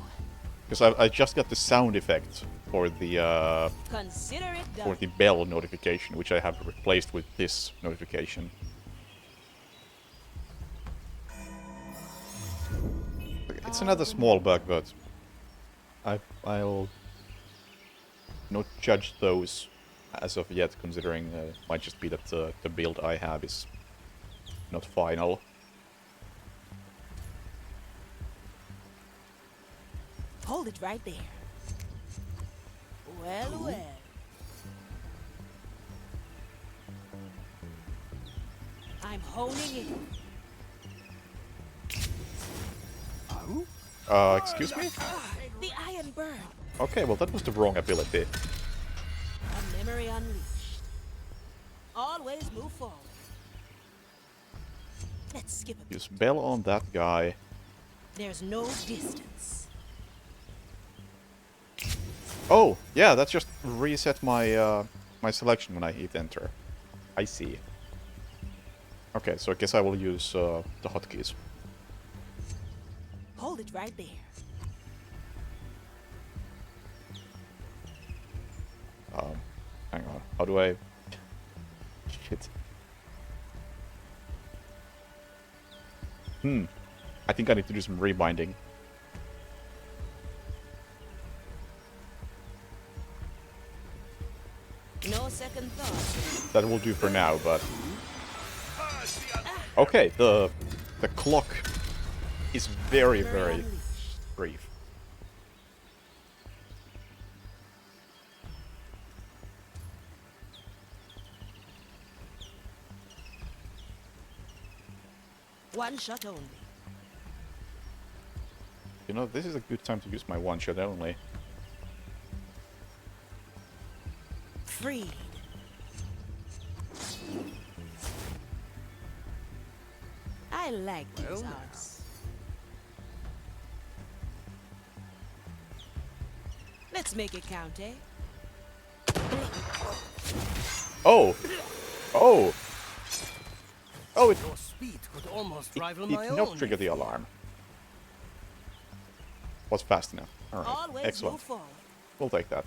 A: Because I just got the sound effect for the
B: Consider it done.
A: for the bell notification, which I have replaced with this notification. It's another small bug, but I'll not judge those as of yet, considering it might just be that the build I have is not final.
B: Hold it right there. Well, well. I'm honing in.
A: Excuse me?
B: The iron burn.
A: Okay, well that was the wrong ability.
B: A memory unleashed. Always move forward. Let's skip a bit.
A: Use bell on that guy.
B: There's no distance.
A: Oh, yeah, that just reset my my selection when I hit enter. I see. Okay, so I guess I will use the hotkeys.
B: Hold it right there.
A: Hang on. How do I... Shit. I think I need to do some rebinding.
B: No second thought.
A: That will do for now, but... Okay, the clock is very, very brief.
B: One shot only.
A: You know, this is a good time to use my one shot only.
B: Freed. I like these odds. Let's make it count, eh?
A: Oh! Oh! Oh, it
L: Your speed could almost rival my
A: did not
L: own.
A: trigger the alarm. Was fast enough. Alright,
B: Always
A: excellent.
B: move forward.
A: We'll take that.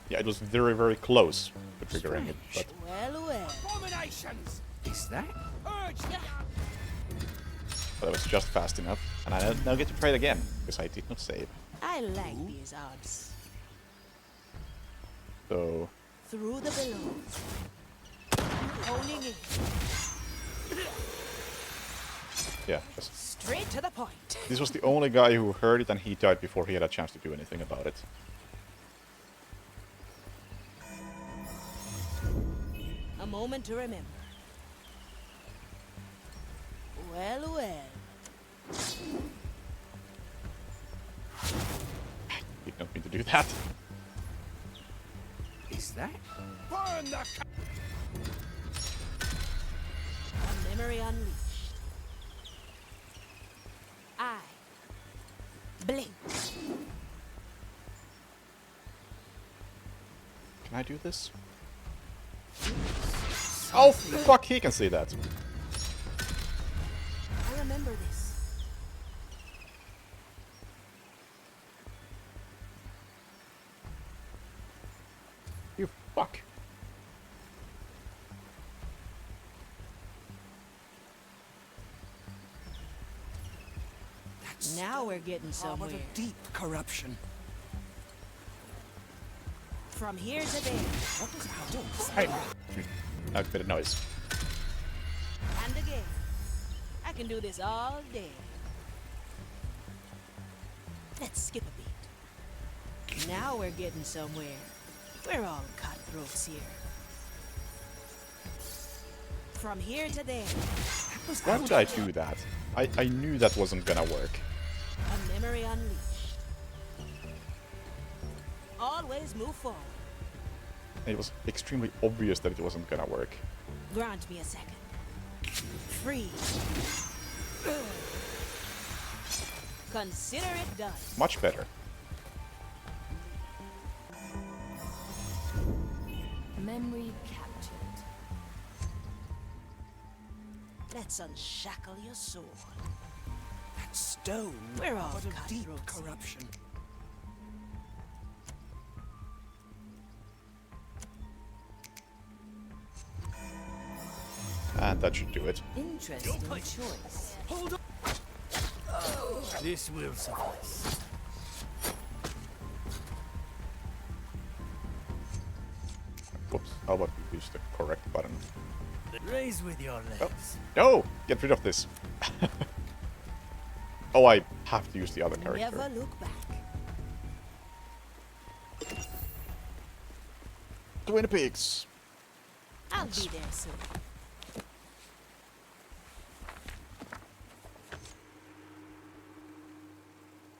A: Yeah, it was very, very close to triggering it, but...
B: Well, well.
F: Abominations!
D: Is that?
F: Urge the
A: But it was just fast enough. And I now get to try it again, because I did not save.
B: I like these odds.
A: So...
B: Through the below. Honing in.
A: Yeah, just...
B: Straight to the point.
A: This was the only guy who heard it, and he died before he had a chance to do anything about it.
B: A moment to remember. Well, well.
A: Did not mean to do that.
D: Is that?
F: burn the
B: A memory unleashed. I blink.
A: Can I do this? Oh, fuck, he can see that.
B: I remember this.
A: You fuck.
B: Now we're getting somewhere.
F: Deep corruption.
B: From here to there.
F: What does it do?
A: Hey. That bit of noise.
B: And again. I can do this all day. Let's skip a beat. Now we're getting somewhere. We're all cutthroats here. From here to there.
A: Why would I do that? I knew that wasn't gonna work.
B: A memory unleashed. Always move forward.
A: It was extremely obvious that it wasn't gonna work.
B: Grant me a second. Freeze. Consider it done.
A: Much better.
I: Memory captured.
B: Let's unshackle your soul.
F: That stone.
B: We're all
F: What a deep
B: cutthroats.
F: corruption.
A: And that should do it.
I: Interesting choice.
L: Hold on. This will suffice.
A: Whoops, how about we use the correct button?
L: Raise with your legs.
A: No! Get rid of this. Oh, I have to use the other character.
B: Never look back.
A: Twin Peaks!
B: I'll be there soon.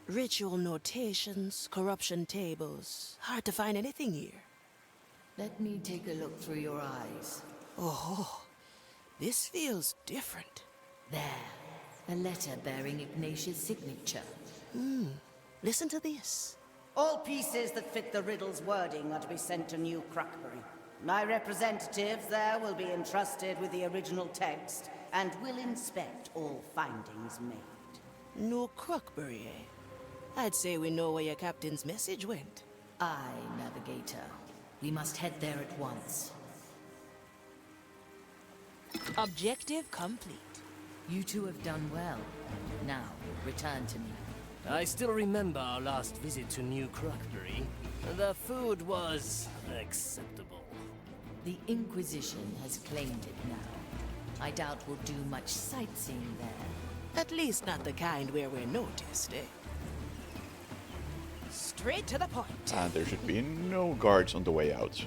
B: Ritual notations, corruption tables. Hard to find anything here.
I: Let me take a look through your eyes.
B: Oh, this feels different.
I: There. A letter bearing Ignatius' signature.
B: Listen to this.
J: All pieces that fit the riddle's wording are to be sent to New Crockbury. My representatives there will be entrusted with the original text and will inspect all findings made.
B: No Crockbury, eh? I'd say we know where your captain's message went.
I: Aye, Navigator. We must head there at once.
B: Objective complete.
I: You two have done well. Now, return to me.
L: I still remember our last visit to New Crockbury. The food was acceptable.
I: The Inquisition has claimed it now. I doubt we'll do much sightseeing there.
B: At least not the kind where we're noticed, eh? Straight to the point.
A: And there should be no guards on the way out.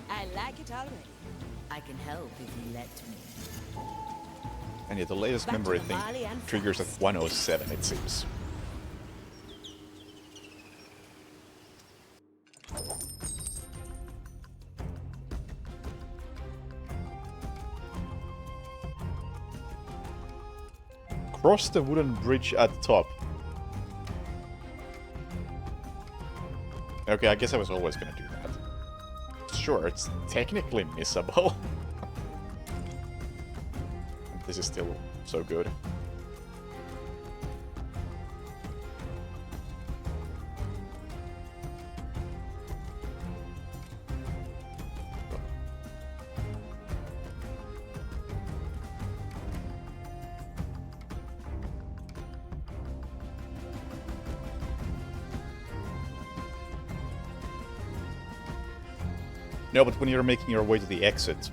B: I like it already.
I: I can help if you let me.
A: And yet the latest
B: Back to
A: memory
B: the
A: thing
B: Mali and
A: triggers at
B: fast.
A: 107, it seems. Cross the wooden bridge at the top. Okay, I guess I was always gonna do that. Sure, it's technically missable. This is still so good. No, but when you're making your way to the exit,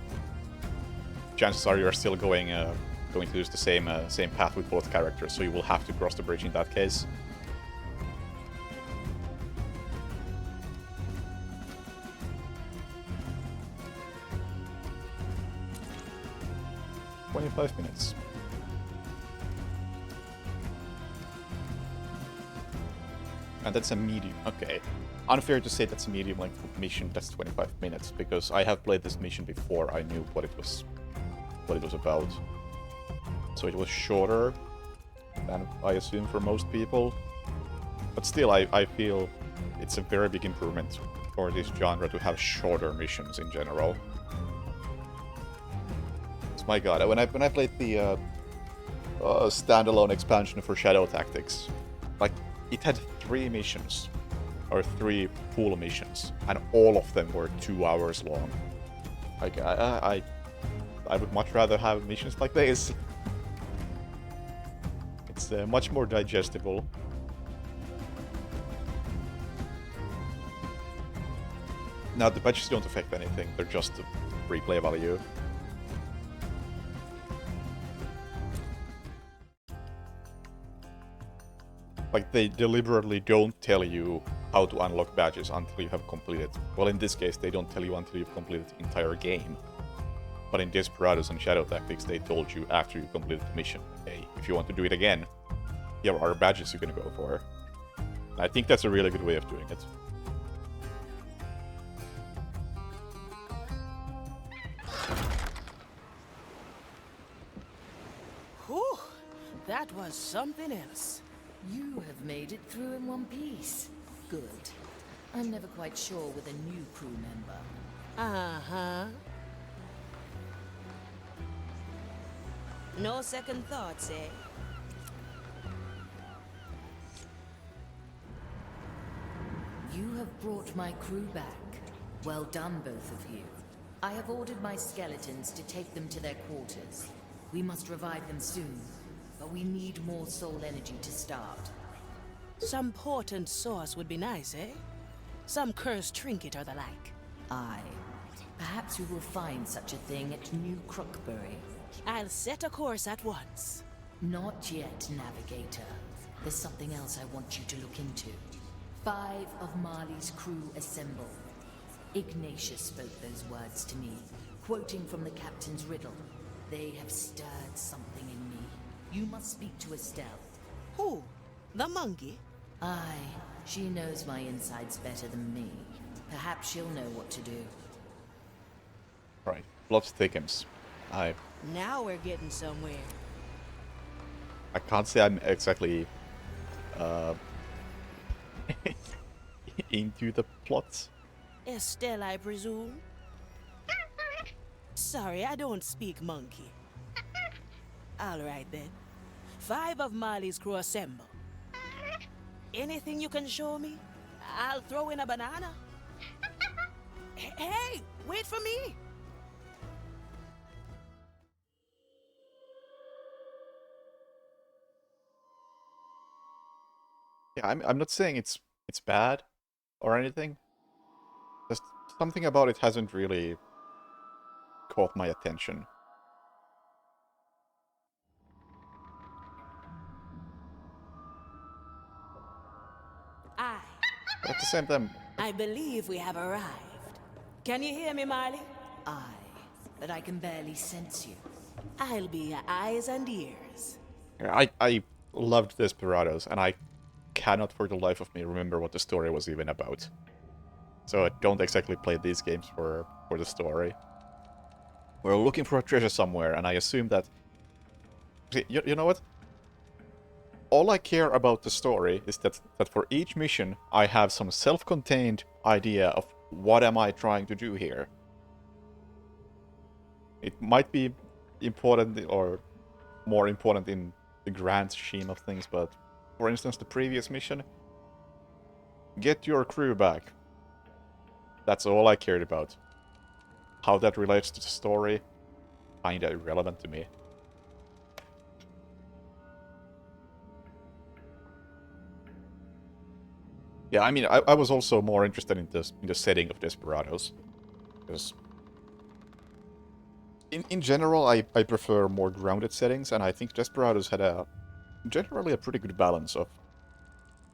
A: chances are you're still going to use the same path with both characters, so you will have to cross the bridge in that case. "25 minutes. And that's a medium. Okay. Unfair to say that's a medium length mission, that's 25 minutes, because I have played this mission before I knew what it was about. So it was shorter, than I assume for most people. But still, I feel it's a very big improvement for this genre to have shorter missions in general. It's my god, when I played the standalone expansion for Shadow Tactics, like, it had 3 missions, or 3 pool missions, and all of them were 2 hours long. Like, I would much rather have missions like this. It's much more digestible. Now, the patches don't affect anything, they're just replay value. Like, they deliberately don't tell you how to unlock badges until you have completed. Well, in this case, they don't tell you until you've completed the entire game. But in Desperados and Shadow Tactics, they told you after you completed the mission, hey, if you want to do it again, here are badges you can go for. And I think that's a really good way of doing it.
B: Whew, that was something else.
I: You have made it through in one piece. Good. I'm never quite sure with a new crew member.
B: Uh-huh. No second thoughts, eh?
I: You have brought my crew back. Well done, both of you. I have ordered my skeletons to take them to their quarters. We must revive them soon, but we need more soul energy to start.
B: Some potent source would be nice, eh? Some cursed trinket or the like.
I: Aye. Perhaps we will find such a thing at New Crookbury.
B: I'll set a course at once.
I: Not yet, Navigator. There's something else I want you to look into. 5 of Marley's crew assemble. Ignatius spoke those words to me, quoting from the captain's riddle. They have stirred something in me. You must speak to Estelle.
B: Who? The monkey?
I: Aye. She knows my insides better than me. Perhaps she'll know what to do.
A: Right. Plot thickens.
B: Now we're getting somewhere.
A: I can't say I'm exactly into the plots.
B: Estelle, I presume? Sorry, I don't speak monkey. All right, then. 5 of Marley's crew assemble. Anything you can show me? I'll throw in a banana. Hey, wait for me!
A: Yeah, I'm not saying it's bad or anything. Just something about it hasn't really caught my attention. But at the same time,
B: I believe we have arrived. Can you hear me, Marley?
I: Aye, but I can barely sense you.
B: I'll be your eyes and ears.
A: I loved Desperados, and I cannot for the life of me remember what the story was even about. So I don't exactly play these games for the story. We're looking for a treasure somewhere, and I assume that... You know what? All I care about the story is that for each mission, I have some self-contained idea of what am I trying to do here. It might be important, or more important in the grand scheme of things, but for instance, the previous mission, get your crew back. That's all I cared about. How that relates to the story, kinda irrelevant to me. Yeah, I mean, I was also more interested in the setting of Desperados, because in general, I prefer more grounded settings, and I think Desperados had generally a pretty good balance of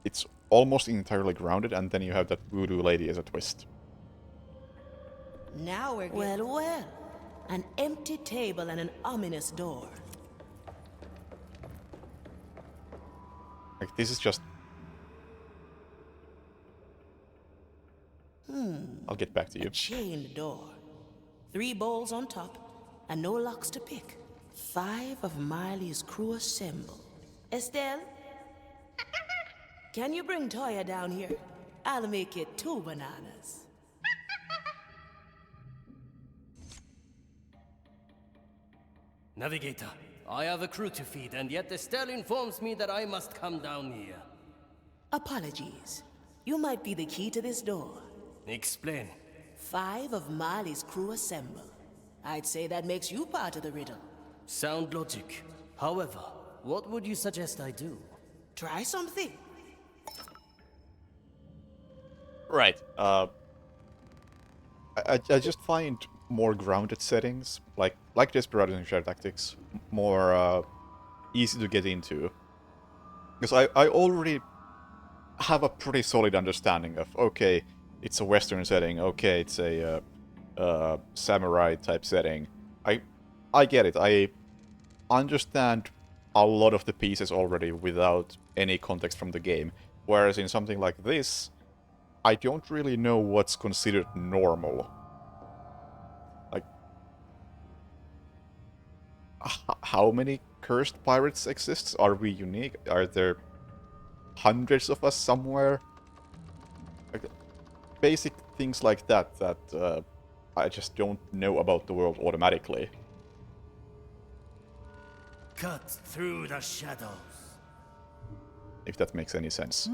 A: it's almost entirely grounded, and then you have that voodoo lady as a twist.
B: Now we're getting... Well. An empty table and an ominous door.
A: Like, this is just... I'll get back to you.
B: A chained door. 3 bowls on top, and no locks to pick. 5 of Marley's crew assemble. Estelle? Can you bring Toya down here? I'll make it 2 bananas.
L: Navigator, I have a crew to feed, and yet Estelle informs me that I must come down here.
B: Apologies. You might be the key to this door.
L: Explain.
B: 5 of Marley's crew assemble. I'd say that makes you part of the riddle.
L: Sound logic. However, what would you suggest I do?
B: Try something.
A: Right. I just find more grounded settings, like Desperados and Shadow Tactics, more easy to get into. Because I already have a pretty solid understanding of, okay, it's a Western setting, okay, it's a samurai type setting. I get it. I understand a lot of the pieces already without any context from the game. Whereas in something like this, I don't really know what's considered normal. Like, how many cursed pirates exist? Are we unique? Are there hundreds of us somewhere? Like, basic things like that I just don't know about the world automatically.
L: Cut through the shadows.
A: If that makes any sense.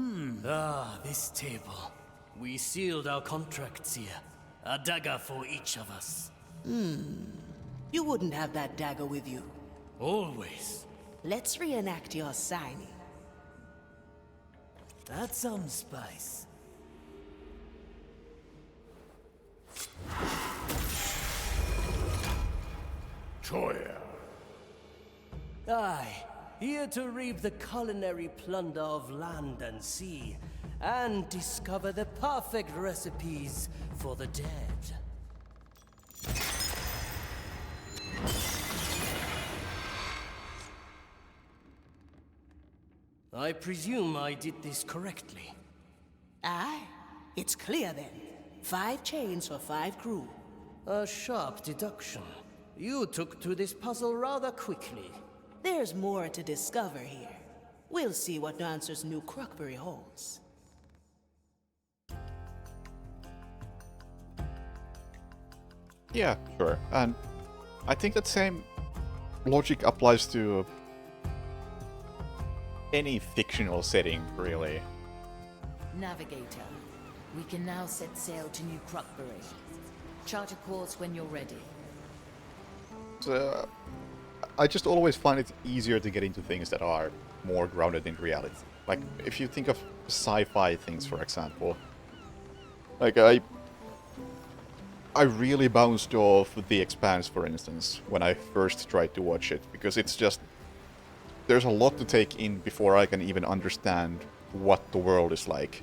L: Ah, this table. We sealed our contracts here. A dagger for each of us.
B: You wouldn't have that dagger with you.
L: Always.
B: Let's reenact your signing.
L: That's some spice.
K: Toya.
L: Aye, here to reap the culinary plunder of land and sea, and discover the perfect recipes for the dead. I presume I did this correctly.
B: Aye, it's clear then. 5 chains for 5 crew.
L: A sharp deduction. You took to this puzzle rather quickly.
B: There's more to discover here. We'll see what answers New Crockberry holds.
A: Yeah, sure. And I think that same logic applies to any fictional setting, really.
I: Navigator, we can now set sail to New Crockberry. Chart a course when you're ready.
A: So, I just always find it easier to get into things that are more grounded in reality. Like, if you think of sci-fi things, for example. Like, I really bounced off The Expanse, for instance, when I first tried to watch it, because it's just... There's a lot to take in before I can even understand what the world is like.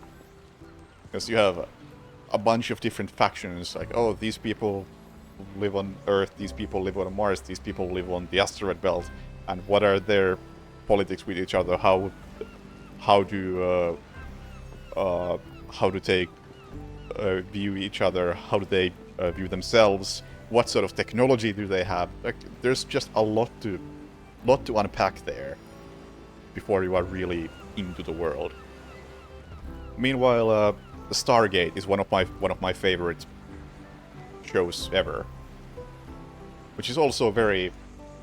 A: Because you have a bunch of different factions, like, oh, these people live on Earth, these people live on Mars, these people live on the asteroid belt, and what are their politics with each other? How do they view each other? How do they view themselves? What sort of technology do they have? Like, there's just a lot to unpack there before you are really into the world. Meanwhile, Stargate is one of my favorite shows ever, which is also very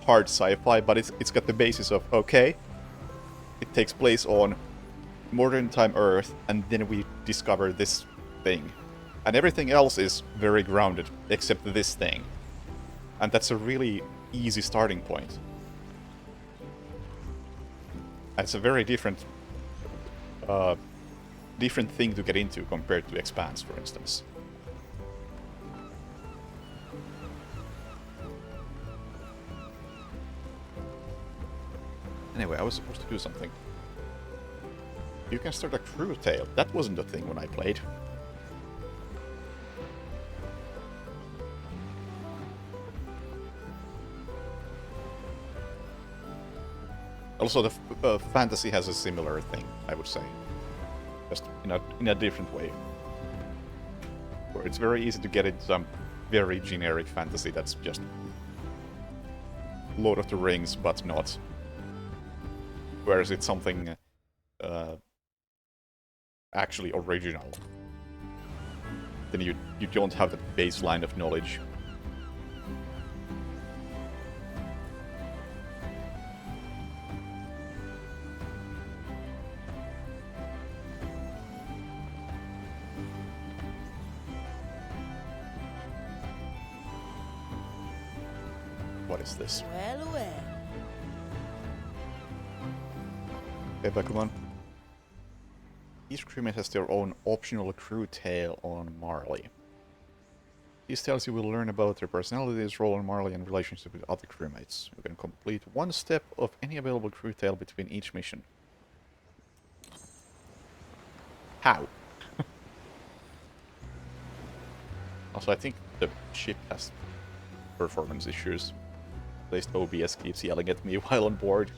A: hard sci-fi, but it's got the basis of, okay, it takes place on modern time Earth, and then we discover this thing, and everything else is very grounded except this thing, and that's a really easy starting point. It's a very different thing to get into compared to Expanse, for instance. Anyway, I was supposed to do something. You can start a crew tale. That wasn't a thing when I played. Also, the fantasy has a similar thing, I would say. Just in a different way. Where it's very easy to get into some very generic fantasy that's just Lord of the Rings, but not. Whereas it's something actually original, then you don't have the baseline of knowledge. What is this?
B: Well, well.
A: Peppa, come on. Each crewmate has their own optional crew tale on Marley. These tales you will learn about their personalities, role on Marley, and relationship with other crewmates. You can complete one step of any available crew tale between each mission. How? Also, I think the ship has performance issues. At least OBS keeps yelling at me while on board.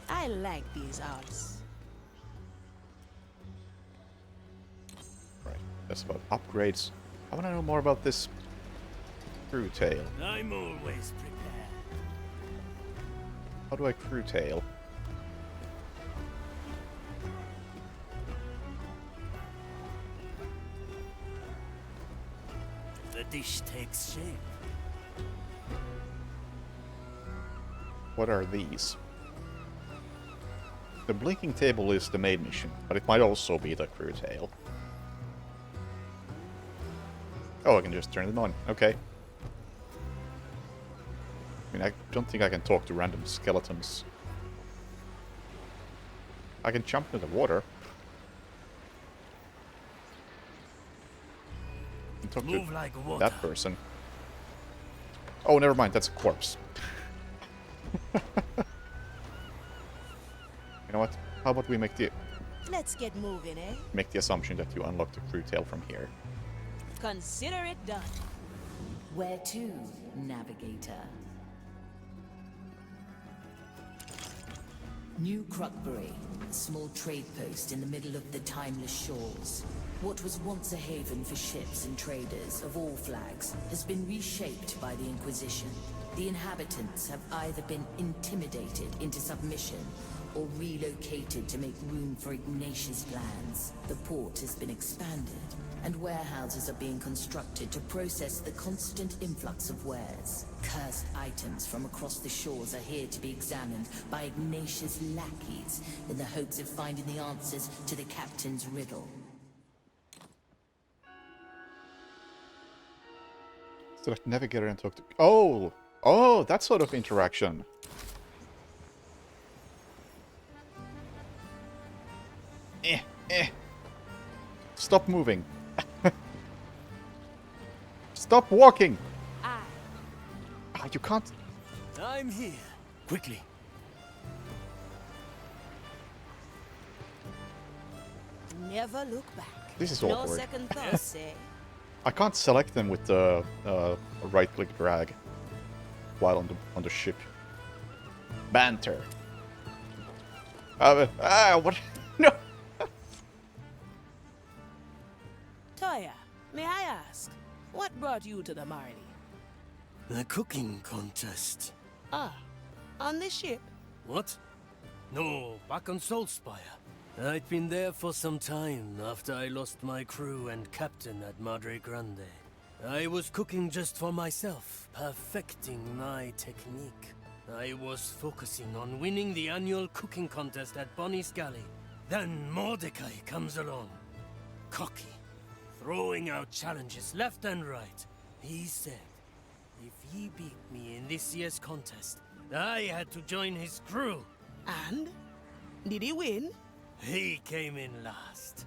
B: I like these arts.
A: Right, that's about upgrades. I want to know more about this crew tale.
L: I'm always prepared.
A: How do I crew tale?
L: The dish takes shape.
A: What are these? The blinking table is the main mission, but it might also be the crew tale. Oh, I can just turn them on. Okay. I mean, I don't think I can talk to random skeletons. I can jump into the water. And talk
L: Move
A: to
L: like water.
A: that person. Oh, never mind. That's a corpse. You know what? How about we make the
B: Let's get moving, eh?
A: assumption that you unlock the crew tail from here.
B: Consider it done.
I: Where to, navigator? New Crockbury, a small trade post in the middle of the timeless shores. What was once a haven for ships and traders of all flags has been reshaped by the Inquisition. The inhabitants have either been intimidated into submission or relocated to make room for Ignatius' plans. The port has been expanded, and warehouses are being constructed to process the constant influx of wares. Cursed items from across the shores are here to be examined by Ignatius' lackeys in the hopes of finding the answers to the captain's riddle.
A: Select navigator and talk to... Oh! Oh, that sort of interaction. Stop moving. Stop walking! Ah, you can't...
L: I'm here. Quickly.
B: Never look back.
A: This is
B: no
A: awkward.
B: second thoughts, eh?
A: I can't select them with the right-click drag while on the ship. Banter. What? No.
B: Toya, may I ask, what brought you to the Marley?
L: The cooking contest.
B: Ah, on this ship?
L: What? No, back on Soulspire. I'd been there for some time after I lost my crew and captain at Madre Grande. I was cooking just for myself, perfecting my technique. I was focusing on winning the annual cooking contest at Bonnie's Galley. Then Mordecai comes along. Cocky, throwing out challenges left and right. He said, if he beat me in this year's contest, I had to join his crew.
B: And? Did he win?
L: He came in last.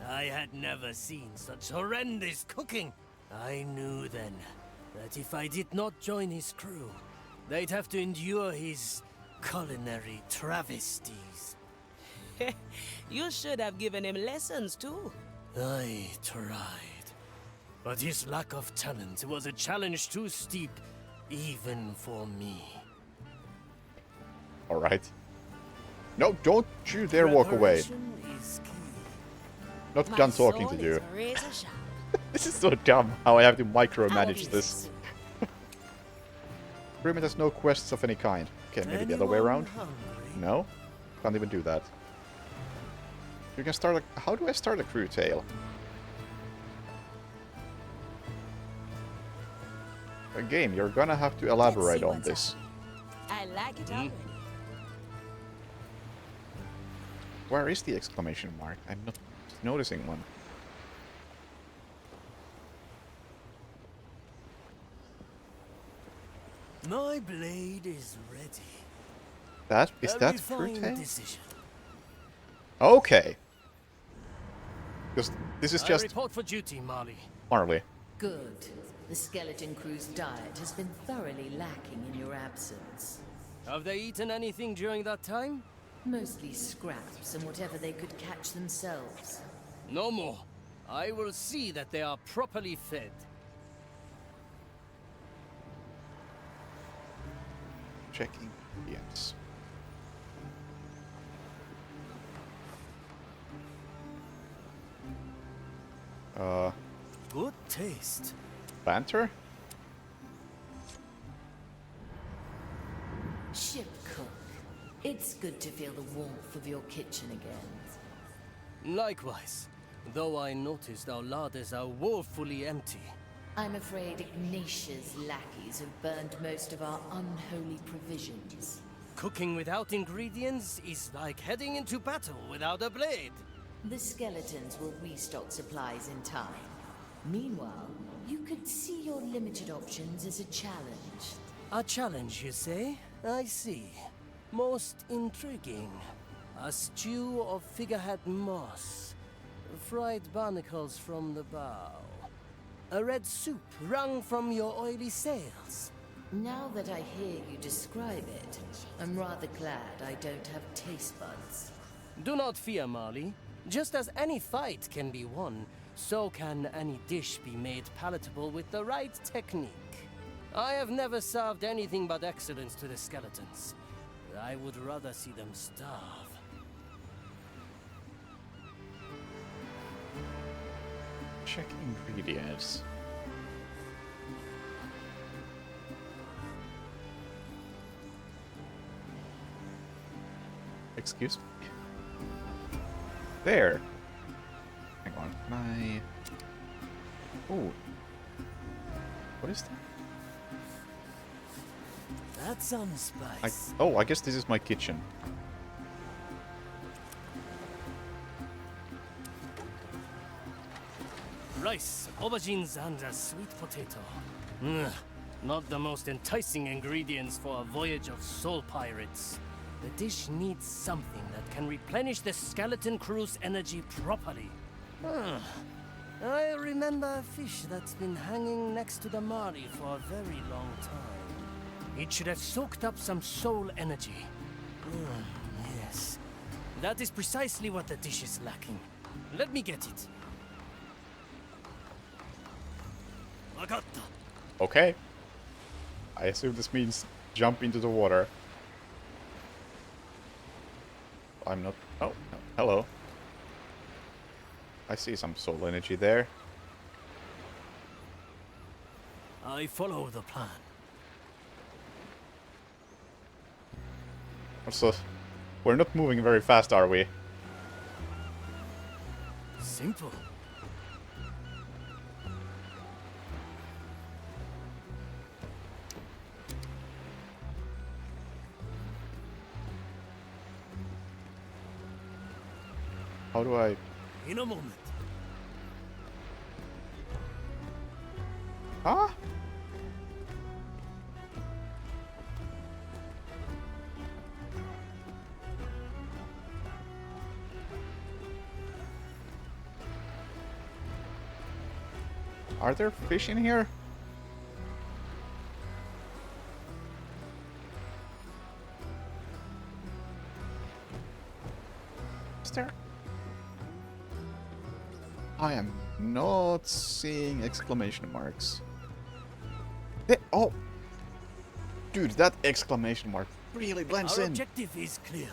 L: I had never seen such horrendous cooking. I knew then that if I did not join his crew, they'd have to endure his culinary travesties.
B: You should have given him lessons too.
L: I tried. But his lack of talent was a challenge too steep, even for me.
A: Alright. No, don't you dare walk away. Not done talking to you. This is so dumb how I have to micromanage this. Agreement has no quests of any kind. Okay, maybe the other way around? No? Can't even do that. You can start a... How do I start a crew tale? A game, you're gonna have to elaborate on this.
B: I like it already.
A: Where is the exclamation mark? I'm not noticing one.
L: My blade is ready.
A: Is that crew tale?
L: Decision.
A: Okay. Because this is
L: I
A: just
L: report for duty, Marley.
A: Marley.
I: Good. The skeleton crew's diet has been thoroughly lacking in your absence.
L: Have they eaten anything during that time?
I: Mostly scraps and whatever they could catch themselves.
L: No more. I will see that they are properly fed.
A: Checking ingredients.
L: Good taste.
A: Banter?
I: Ship cook. It's good to feel the warmth of your kitchen again.
L: Likewise, though I noticed our larders are woefully empty.
I: I'm afraid Ignatia's lackeys have burned most of our unholy provisions.
L: Cooking without ingredients is like heading into battle without a blade.
I: The skeletons will restock supplies in time. Meanwhile, you could see your limited options as a challenge.
L: A challenge, you say? I see. Most intriguing. A stew of figurehead moss. Fried barnacles from the bow. A red soup wrung from your oily sails.
I: Now that I hear you describe it, I'm rather glad I don't have taste buds.
L: Do not fear, Marley. Just as any fight can be won, so can any dish be made palatable with the right technique. I have never served anything but excellence to the skeletons. I would rather see them starve.
A: Check ingredients. Excuse me? There. Hang on. Oh. What is that?
L: That's some spice.
A: I guess this is my kitchen.
L: Rice, aubergines, and a sweet potato. Not the most enticing ingredients for a voyage of soul pirates. The dish needs something that can replenish the skeleton crew's energy properly. I remember a fish that's been hanging next to the Mari for a very long time. It should have soaked up some soul energy. Yes. That is precisely what the dish is lacking. Let me get it.
A: Okay. I assume this means jump into the water. I'm not... Oh, no. Hello. I see some soul energy there.
L: I follow the plan.
A: Also, we're not moving very fast, are we?
L: Simple.
A: How do I...
L: In a moment.
A: Huh? Are there fish in here? Is there? I am not seeing exclamation marks. Oh! Dude, that exclamation mark really blends
L: Our
A: in.
L: objective is clear.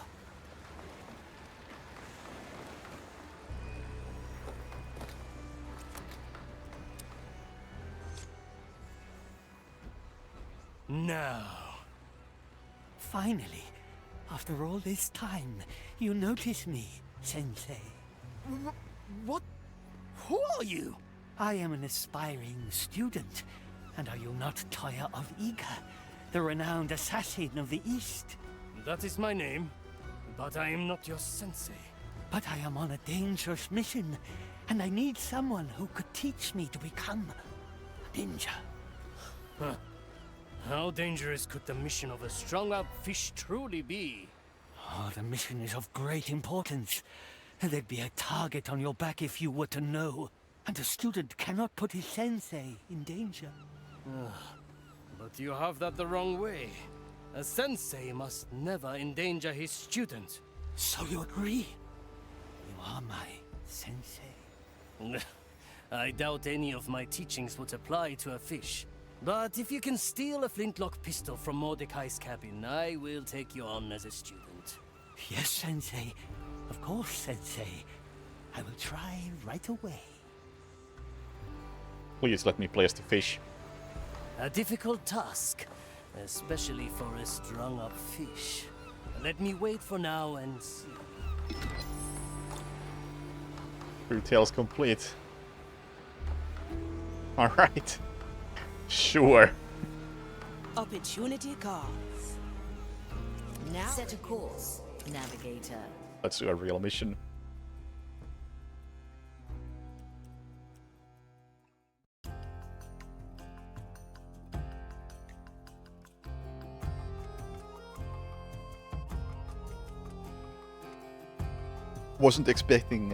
L: Now.
F: Finally, after all this time, you notice me, Sensei.
L: What? Who are you?
F: I am an aspiring student. And are you not Toya of Iga, the renowned assassin of the East?
L: That is my name, but I am not your sensei.
F: But I am on a dangerous mission, and I need someone who could teach me to become a ninja.
L: Huh. How dangerous could the mission of a strung-up fish truly be?
F: Oh, the mission is of great importance. There'd be a target on your back if you were to know. And a student cannot put his sensei in danger.
L: But you have that the wrong way. A sensei must never endanger his student.
F: So you agree? You are my sensei.
L: I doubt any of my teachings would apply to a fish. But if you can steal a flintlock pistol from Mordecai's cabin, I will take you on as a student.
F: Yes, Sensei. Of course, Sensei. I will try right away.
A: Please let me place the fish.
L: A difficult task, especially for a strung-up fish. Let me wait for now and see.
A: Three tales complete. Alright. Sure.
B: Opportunity calls. Now
I: set a course, navigator.
A: Let's do a real mission. Wasn't expecting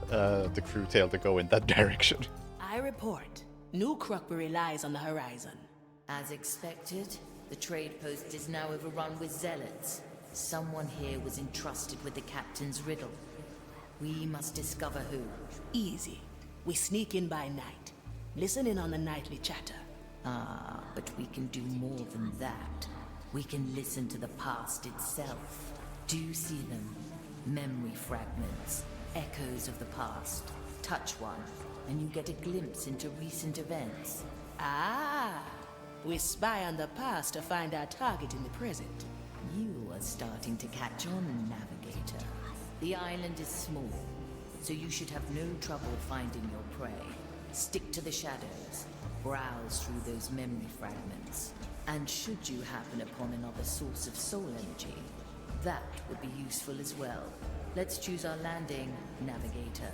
A: the crew tail to go in that direction.
B: I report. New crockery lies on the horizon.
I: As expected, the trade post is now overrun with zealots. Someone here was entrusted with the captain's riddle. We must discover who.
B: Easy. We sneak in by night. Listen in on the nightly chatter.
I: Ah, but we can do more than that. We can listen to the past itself. Do you see them? Memory fragments, echoes of the past. Touch one, and you get a glimpse into recent events.
B: Ah, we spy on the past to find our target in the present.
I: You are starting to catch on, Navigator. The island is small, so you should have no trouble finding your prey. Stick to the shadows, browse through those memory fragments, and should you happen upon another source of soul energy, that would be useful as well. Let's choose our landing, Navigator.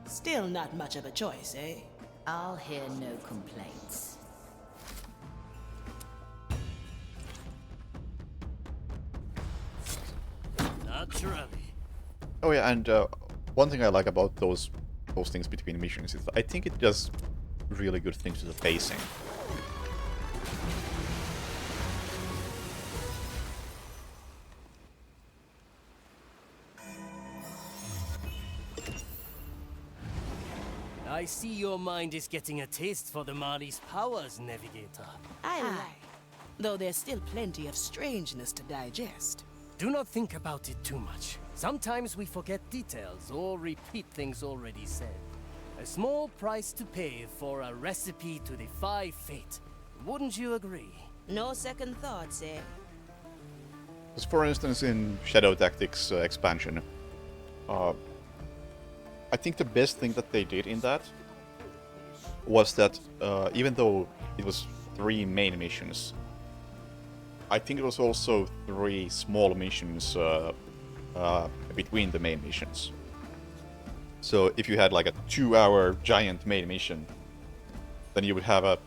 B: Still not much of a choice, eh?
I: I'll hear no complaints.
L: Naturally.
A: Oh yeah, and one thing I like about those things between missions is I think it does really good things to the pacing.
L: I see your mind is getting a taste for the Marley's powers, Navigator.
B: I like. Though there's still plenty of strangeness to digest.
L: Do not think about it too much. Sometimes we forget details or repeat things already said. A small price to pay for a recipe to defy fate. Wouldn't you agree?
B: No second thoughts, eh?
A: As for instance in Shadow Tactics expansion, I think the best thing that they did in that was that even though it was 3 main missions, I think it was also 3 small missions between the main missions. So if you had like a 2-hour giant main mission, then you would have a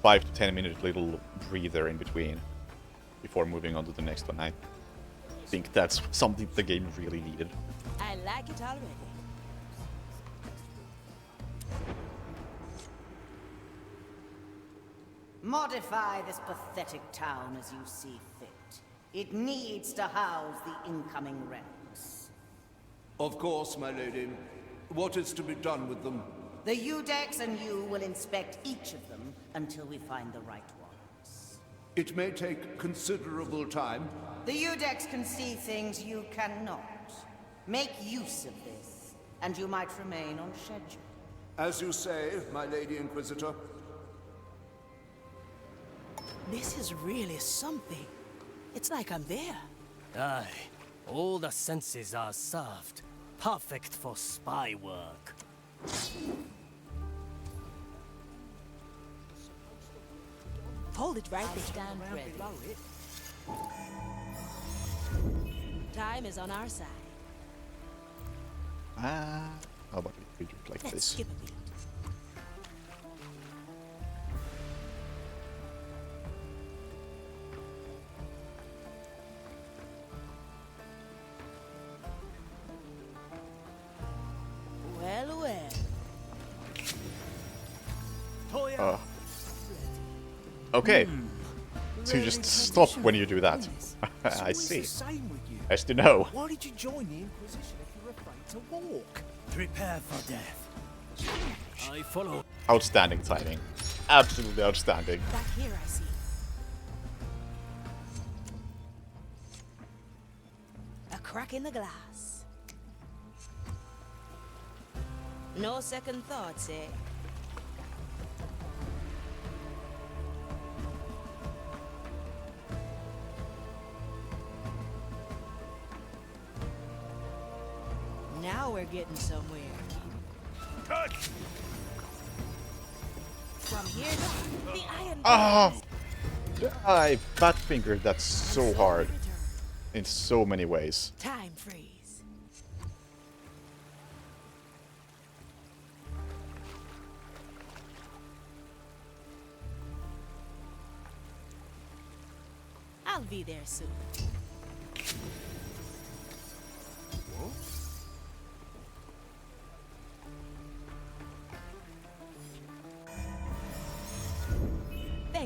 A: 5 to 10 minute little breather in between before moving on to the next one. I think that's something the game really needed.
B: I like it already.
J: Modify this pathetic town as you see fit. It needs to house the incoming relics.
K: Of course, my lady. What is to be done with them?
J: The Udex and you will inspect each of them until we find the right ones.
K: It may take considerable time.
J: The Udex can see things you cannot. Make use of this, and you might remain on schedule.
K: As you say, my Lady Inquisitor.
B: This is really something. It's like I'm there.
L: Aye, all the senses are served. Perfect for spy work.
B: Hold it right there.
I: Stand ready.
B: Time is on our side.
A: How about we do it like
B: Let's
A: this?
B: skip a beat. Well, well.
A: Okay. So you just stop when you do that. I see. Nice to know.
H: Why did you join the Inquisition if you're afraid to walk?
L: Prepare for death. I follow.
A: Outstanding timing. Absolutely outstanding.
B: Back here, I see. A crack in the glass. No second thoughts, eh? Now we're getting somewhere.
K: Cut!
B: From here, the iron.
A: Ah! I fat fingered that so hard. In so many ways.
B: Time freeze. I'll be there soon.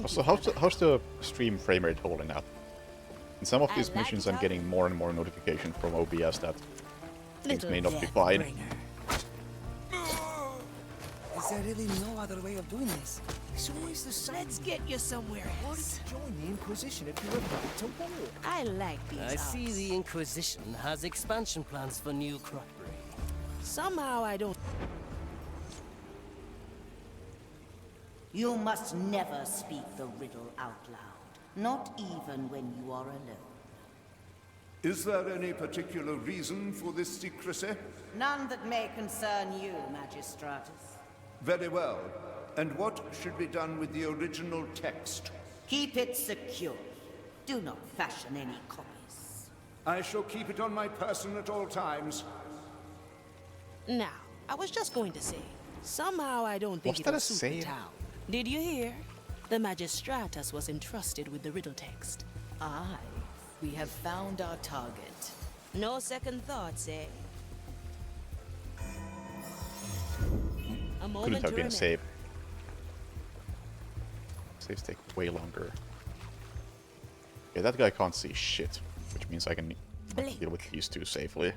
A: Also, how's the stream frame rate holding up? In some of these missions, I'm getting more and more notification from OBS that things may not be fine.
N: Is there really no other way of doing this?
H: It's always the same.
B: Let's get you somewhere
H: Why
B: else.
H: did you join the Inquisition if you're afraid to walk?
B: I like these
L: I see
B: odds.
L: the Inquisition has expansion plans for New Crockery.
B: Somehow I don't.
J: You must never speak the riddle out loud, not even when you are alone.
K: Is there any particular reason for this secrecy?
J: None that may concern you, Magistratus.
K: Very well. And what should be done with the original text?
J: Keep it secure. Do not fashion any copies.
K: I shall keep it on my person at all times.
B: Now, I was just going to say, somehow I don't think
A: Was that
B: it'll
A: a
B: suit
A: save?
B: the town. Did you hear? The Magistratus was entrusted with the riddle text.
I: Aye, we have found our target.
B: No second thoughts, eh? A moment
A: Couldn't have
B: to
A: been a
B: remember.
A: save. Saves take way longer. Okay, that guy can't see shit, which means I can
B: Blink.
A: deal with these two safely.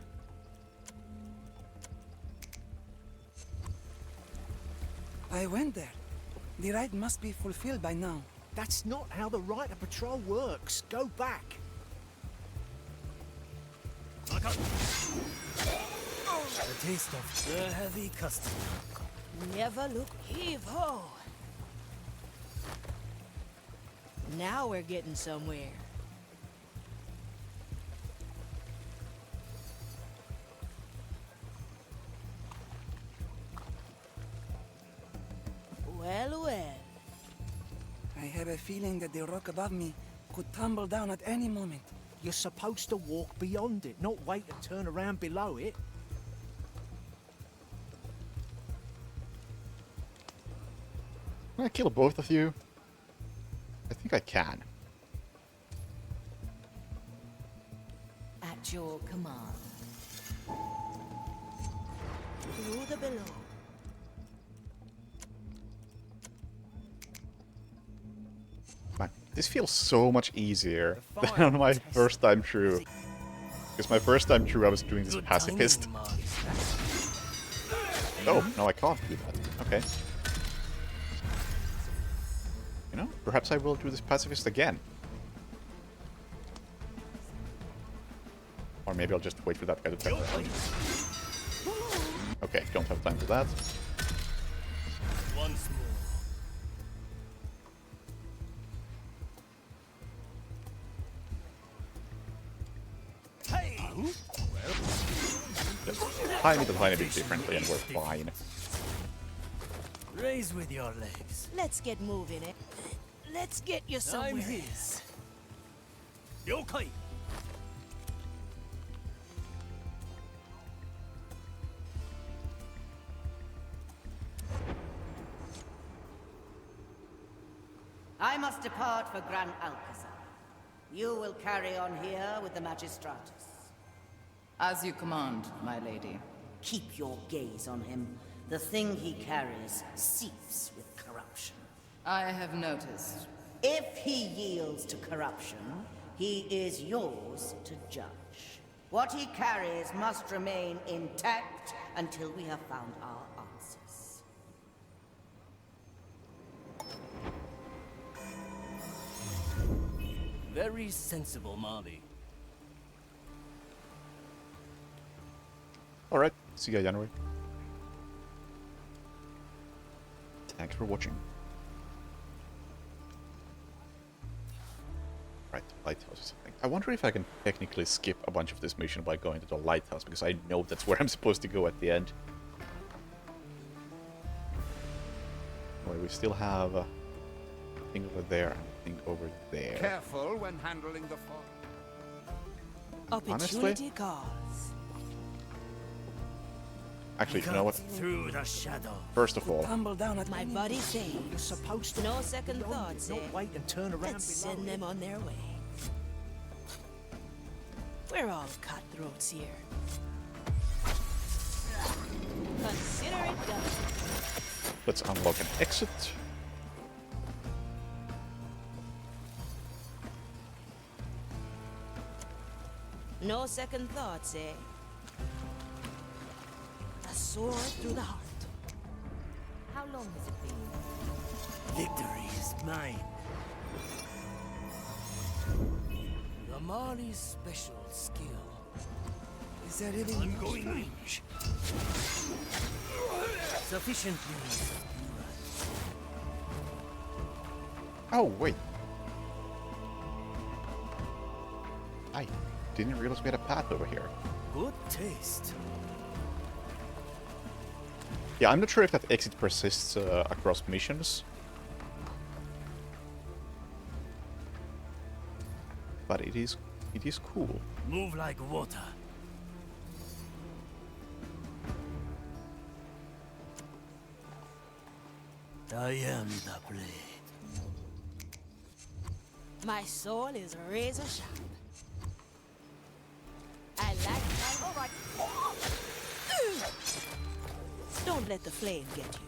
N: I went there. The rite must be fulfilled by now.
H: That's not how the right of patrol works. Go back.
L: A taste of the heavy custom.
B: Never look. Heave ho. Now we're getting somewhere. Well, well.
N: I have a feeling that the rock above me could tumble down at any moment.
H: You're supposed to walk beyond it, not wait to turn around below it.
A: Can I kill both of you? I think I can.
I: At your command.
B: Through the below.
A: Man, this feels so much easier than on my first time through. Because my first time through I was doing this pacifist. Oh, no I can't do that. Okay. You know, perhaps I will do this pacifist again. Or maybe I'll just wait for that guy to tell me. Okay, don't have time for that.
L: Once more.
A: tiny bit differently and we're fine.
L: Raise with your legs.
B: Let's get moving, eh? Let's get you somewhere.
L: I'm his. Yokai.
J: I must depart for Gran Alcazar. You will carry on here with the Magistratus.
O: As you command, my lady.
J: Keep your gaze on him. The thing he carries seeps with corruption.
O: I have noticed.
J: If he yields to corruption, he is yours to judge. What he carries must remain intact until we have found our answers.
L: Very sensible, Marley.
A: Alright, see you January. Thanks for watching. Right, lighthouse or something. I wonder if I can technically skip a bunch of this mission by going to the lighthouse, because I know that's where I'm supposed to go at the end. Anyway, we still have a thing over there and a thing over there.
D: Careful when handling the fog.
B: Opportunity calls.
A: Actually, you know what?
L: Through the shadow.
A: First of all,
N: Tumble down at
B: My buddy says
G: You're supposed to.
B: no second thoughts, eh?
G: Don't wait and turn around.
B: Let's send them on their way. We're all cutthroats here. Consider it done.
A: let's unlock an exit.
B: No second thoughts, eh? A sword through the heart.
E: How long has it been?
L: Victory is mine. The Marley's special skill.
N: Is there really
L: ongoing range? Sufficiently.
A: Oh, wait. I didn't realize we had a path over here.
L: Good taste.
A: Yeah, I'm not sure if that exit persists across missions. But it is cool.
L: Move like water. I am the blade.
B: My soul is razor sharp. I like my... All right. Don't let the flame get you.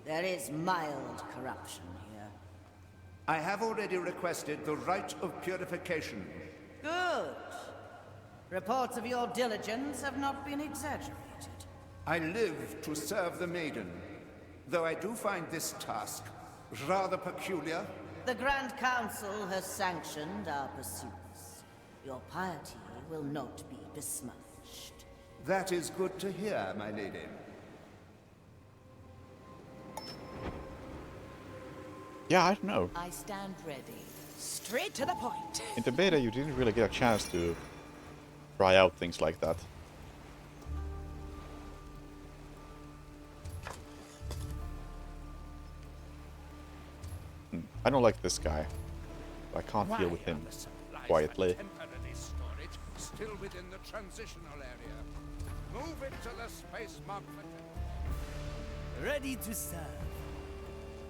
J: There is mild corruption here.
P: I have already requested the rite of purification.
J: Good. Reports of your diligence have not been exaggerated.
P: I live to serve the maiden, though I do find this task rather peculiar.
J: The Grand Council has sanctioned our pursuits. Your piety will not be besmirched.
P: That is good to hear, my lady.
A: Yeah, I don't know.
I: I stand ready.
B: Straight to the point.
A: In the beta, you didn't really get a chance to try out things like that. I don't like this guy. I can't deal with him quietly.
D: Still within the transitional area. Move it to the space mug.
L: Ready to serve.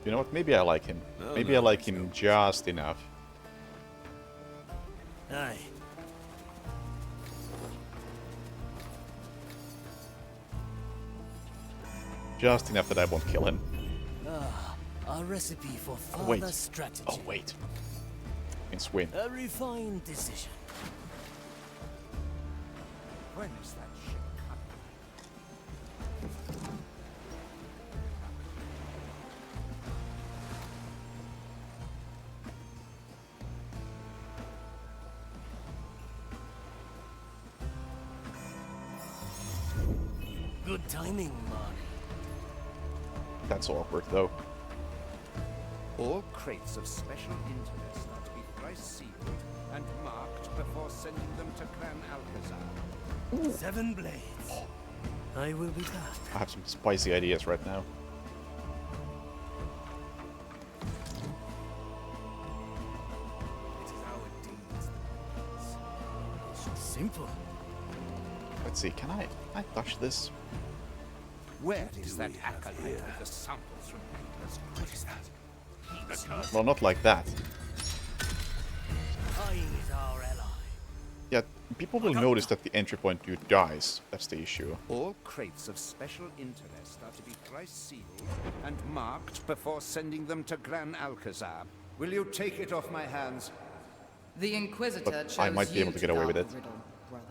A: You know what? Maybe I like him. Maybe I like him just enough.
L: Aye.
A: Just enough that I won't kill him.
L: A recipe for
A: Oh, wait.
L: further strategy.
A: Oh, wait. In swim.
L: A refined decision.
D: When is that ship coming?
L: Good timing, Marty.
A: That's awkward, though.
P: All crates of special interest are to be price sealed and marked before sending them to Gran Alcazar.
L: 7 blades. I will be back.
A: I have some spicy ideas right now.
L: Simple.
A: Let's see, can I touch this?
P: Where is that acolyte with the samples from Peter's? What is that?
A: Well, not like that.
L: Is our ally.
A: Yeah, people will notice that the entry point dude dies. That's the issue.
P: All crates of special interest are to be thrice sealed and marked before sending them to Gran Alcazar. Will you take it off my hands?
O: The Inquisitor
A: But
O: chose
A: I might be able to get away with
O: guard
A: it.
O: the riddle, brother.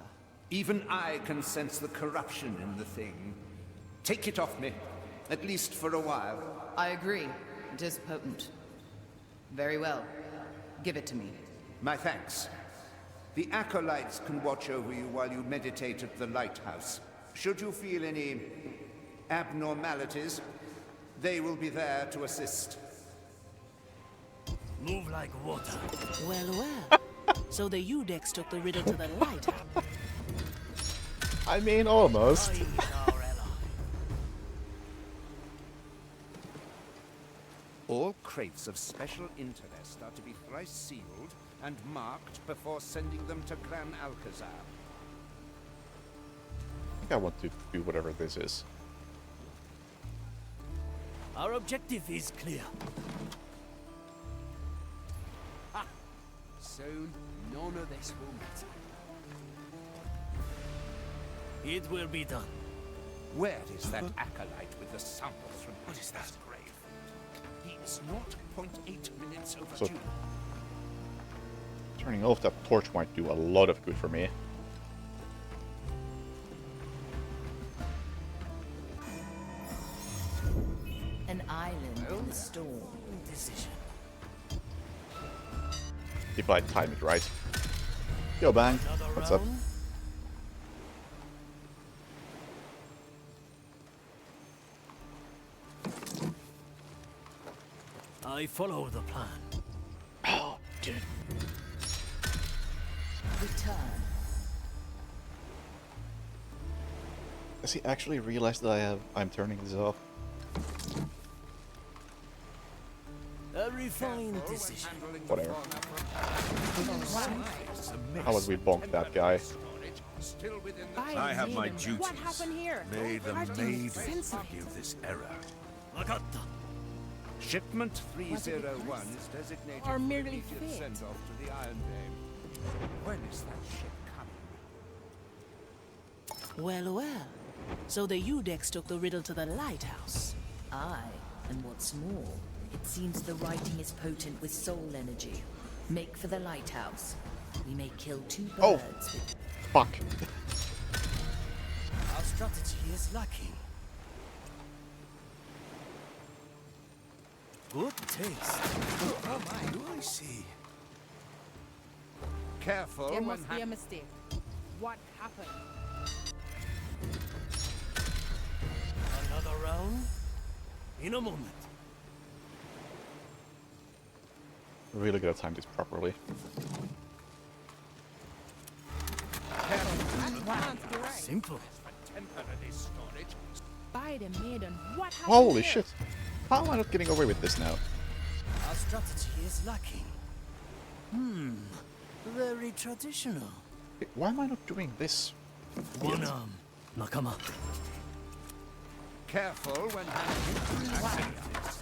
P: Even I can sense the corruption in the thing. Take it off me, at least for a while.
O: I agree. It is potent. Very well. Give it to me.
P: My thanks. The acolytes can watch over you while you meditate at the lighthouse. Should you feel any abnormalities, they will be there to assist.
L: Move like water.
B: Well. So the Udex took the riddle to the lighthouse.
A: I mean, almost.
P: All crates of special interest are to be thrice sealed and marked before sending them to Gran Alcazar.
A: I think I want to do whatever this is.
L: Our objective is clear.
K: Soon, none of this will matter.
L: It will be done.
P: Where is that acolyte with the samples from Peter's grave? He is not 0.8 minutes
A: So,
P: overdue.
A: turning off that torch might do a lot of good for me.
I: An island in the storm.
L: Decision.
A: If I time it right. Yo, Bang. What's up?
L: I follow the plan.
A: Oh, dude.
I: Return.
A: Does he actually realize that I'm turning this off?
L: A refined decision.
A: Whatever. How about we bonk that guy?
K: I have my duties.
G: What happened here?
K: May the
G: Hard to make
K: maiden
G: sense of it.
K: forgive this error.
L: Magatta.
P: Shipment 301 is designated
G: Or
P: for
G: merely
P: immediate
G: fate?
P: send-off to the Iron Dame. When is that ship coming?
B: Well. So the Udex took the riddle to the lighthouse.
I: Aye, and what's more, it seems the writing is potent with soul energy. Make for the lighthouse. We may kill 2 birds
A: Oh.
I: with...
A: Fuck.
F: Our strategy is lacking.
L: Good taste.
K: Oh my, do I see?
P: Careful
G: There
P: when
G: must be a mistake. What happened?
L: Another round? In a moment.
A: Really gotta time this properly.
L: Simple.
G: By the maiden, what happened
A: Holy
G: here?
A: shit. How am I not getting away with this now?
F: Our strategy is lacking.
L: Very traditional.
A: Why am I not doing this?
L: One arm. Nakama.
P: Careful when handling.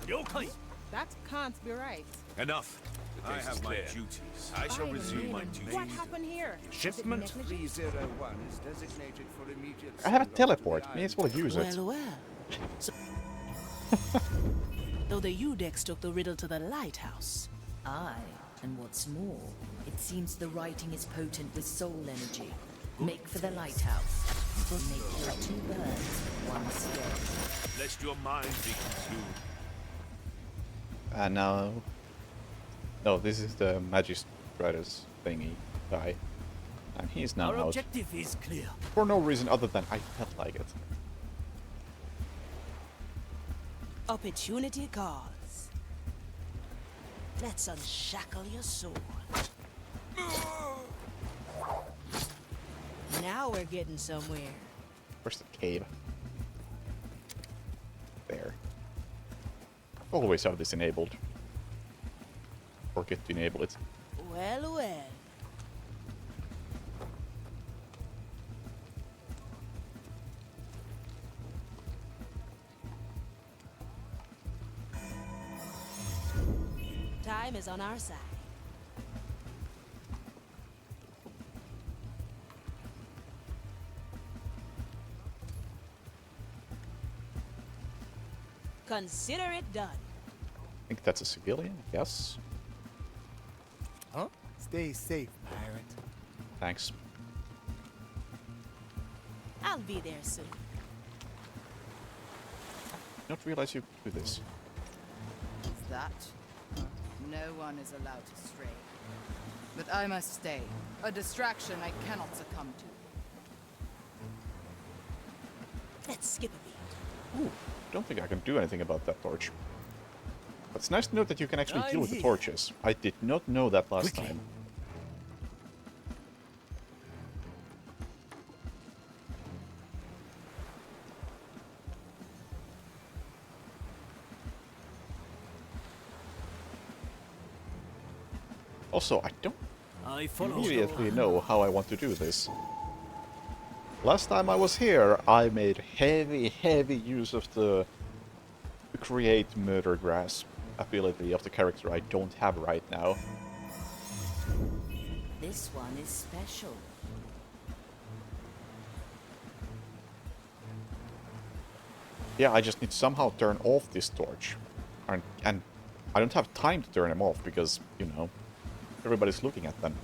L: Yokai.
G: That can't be right.
K: Enough. I have my duties. I shall
G: By the
K: resume my
G: maiden,
K: duties.
G: what happened here? Was it
P: Shipment
G: negligence?
P: 301 is designated for immediate
A: I have a
P: send-off to
A: teleport.
P: the
A: May as
P: Iron
A: well use it.
B: Well. So, though the Udex took the riddle to the lighthouse.
I: Aye, and what's more, it seems the writing is potent with soul energy. Make for the lighthouse. We may kill 2 birds with 1 stone.
K: Lest your mind be consumed.
A: No. No, this is the Magistratus thingy guy. And he's now
L: Our
A: out.
L: objective is clear.
A: For no reason other than I felt like it.
B: Opportunity calls. Let's unshackle your soul. Now we're getting somewhere.
A: Where's the cave? There. Always have this enabled. Forget to enable it.
B: Well, well. Time is on our side. Consider it done.
A: I think that's a civilian, yes.
Q: Huh? Stay safe, pirate.
A: Thanks.
B: I'll be there soon.
A: Not realize you do this.
O: Is that? No one is allowed to stray. But I must stay. A distraction I cannot succumb to.
B: Let's skip a beat.
A: Ooh, don't think I can do anything about that torch. But it's nice to know that you can actually deal with the
F: here.
A: torches. I did not know that last
F: Quickly.
A: time. Also, I don't
F: I follow.
A: immediately know how I want to do this. Last time I was here, I made heavy use of the create murder grass ability of the character I don't have right now.
I: This one is special.
A: Yeah, I just need to somehow turn off this torch. And I don't have time to turn them off because, you know, everybody's looking at them.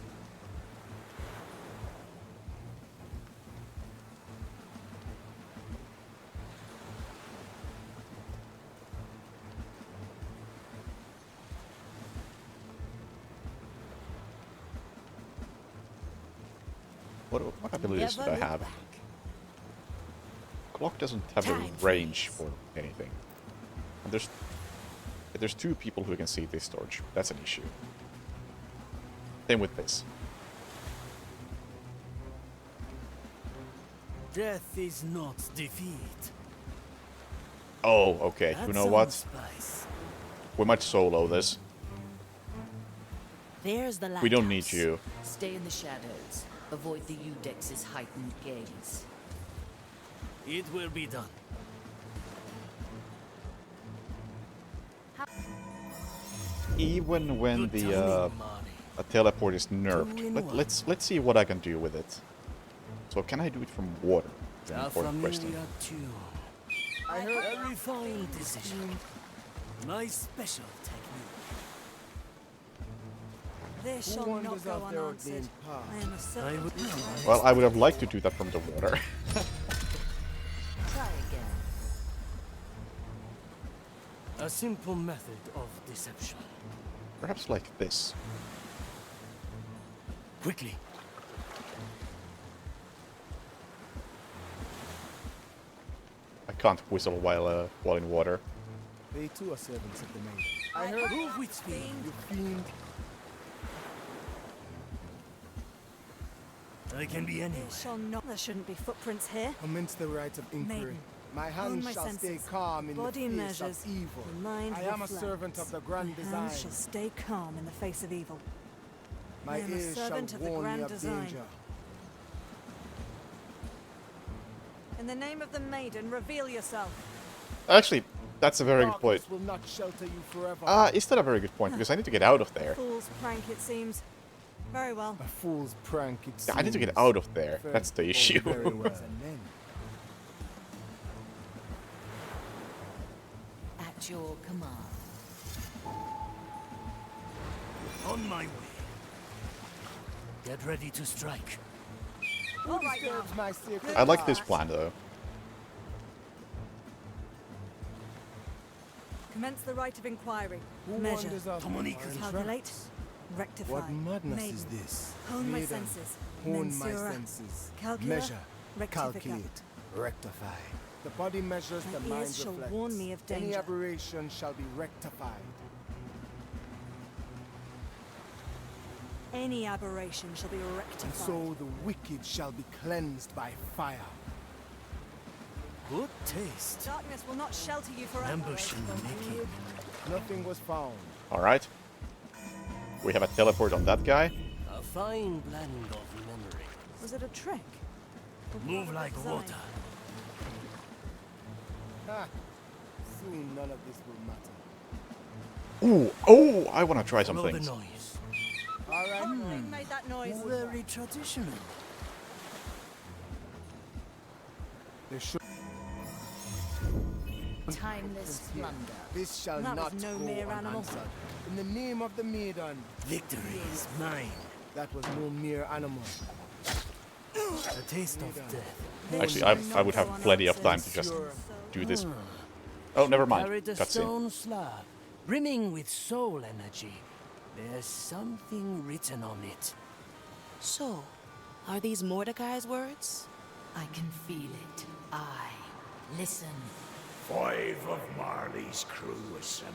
A: What abilities did I have? Clock doesn't have a range for anything. And there's two people who can see this torch. That's an issue. Same with this.
L: Death is not defeat.
A: Oh, okay. You know what?
L: Spice.
A: We might solo this.
B: There's the lighthouse.
A: We don't need you.
I: Stay in the shadows. Avoid the Udex's heightened gaze.
L: It will be done.
A: Even when the teleport is nerfed, let's see what I can do with it. So can I do it from water? That's an important question.
L: I heard a refined decision. My special technique.
R: This shall not go unanswered. I am a servant.
A: Well, I would have liked to do that from the water.
I: Try again.
L: A simple method of deception.
A: Perhaps like this.
L: Quickly.
A: I can't whistle while in water.
Q: They too are servants of the maid. I heard
L: Move with speed.
Q: you fiend.
L: I can be anywhere.
R: It shall not. There shouldn't be footprints here.
Q: Commence the right of inquiry.
R: Maiden,
Q: My
R: own
Q: hand
R: my
Q: shall stay
R: senses.
Q: calm in
R: Body
Q: the face
R: measures,
Q: of evil.
R: the mind
Q: I am a
R: reflects.
Q: servant of the grand
R: My
Q: design.
R: hand shall stay calm in the face of evil.
Q: My
R: I am a
Q: ears shall
R: servant of the
Q: warn me
R: grand
Q: of
R: design.
Q: danger.
R: In the name of the maiden, reveal yourself.
A: Actually, that's a very good point.
Q: Darkness will not shelter you forever.
A: Is that a very good point? Because I need to get out of there.
R: Fool's prank, it seems. Very well.
Q: A fool's prank, it
A: Yeah, I need to get
Q: seems.
A: out of there.
Q: First
A: That's the
Q: of all,
A: issue.
Q: very well. And then
I: At your command.
L: On my way. Get ready to strike.
R: All right now.
Q: disturbs my sacred
A: I like this
Q: heart?
A: plan though.
R: Commence the right of inquiry.
Q: Who
R: Measure.
Q: wanders off
L: Tomonika.
Q: on
R: Calculate.
Q: tracks?
R: Rectify.
Q: What madness
R: Maiden.
Q: is this?
R: Hone my
Q: Maiden,
R: senses.
Q: Hone my
R: Mensura.
Q: senses.
R: Calcula.
Q: Measure.
R: Rectifica.
Q: Calculate. Rectify. The body measures,
R: My
Q: the mind
R: ears shall
Q: reflects.
R: warn me of
Q: Any
R: danger.
Q: aberration shall be rectified.
R: Any aberration shall be
Q: And
R: rectified.
Q: so the wicked shall be cleansed by fire.
L: Good taste.
R: Darkness will not shelter you forever.
L: Ambush in the making.
Q: Nothing was found.
A: Alright. We have a teleport on that guy.
L: A fine blend of memory.
R: Was it a trick?
L: Move like water.
Q: Ha! Soon none of this will matter.
A: Ooh, oh, I want to try some
L: Follow the
A: things.
L: noise.
Q: All right.
R: It made that noise.
L: Very traditional.
Q: There should.
I: Timeless plunder.
Q: This shall
R: That
Q: not
R: was no
Q: go
R: mere animal.
Q: unanswered. In the name of the maiden.
L: Victory is mine.
Q: That was no mere animal.
L: A taste of death.
A: Actually, I would have plenty of time to just do this. Oh, never mind.
L: Carried a
A: Cutscene.
L: stone slab, brimming with soul energy. There's something written on it.
B: So, are these Mordecai's words?
I: I can feel it. Listen.
K: 5 of Marley's crew assemble.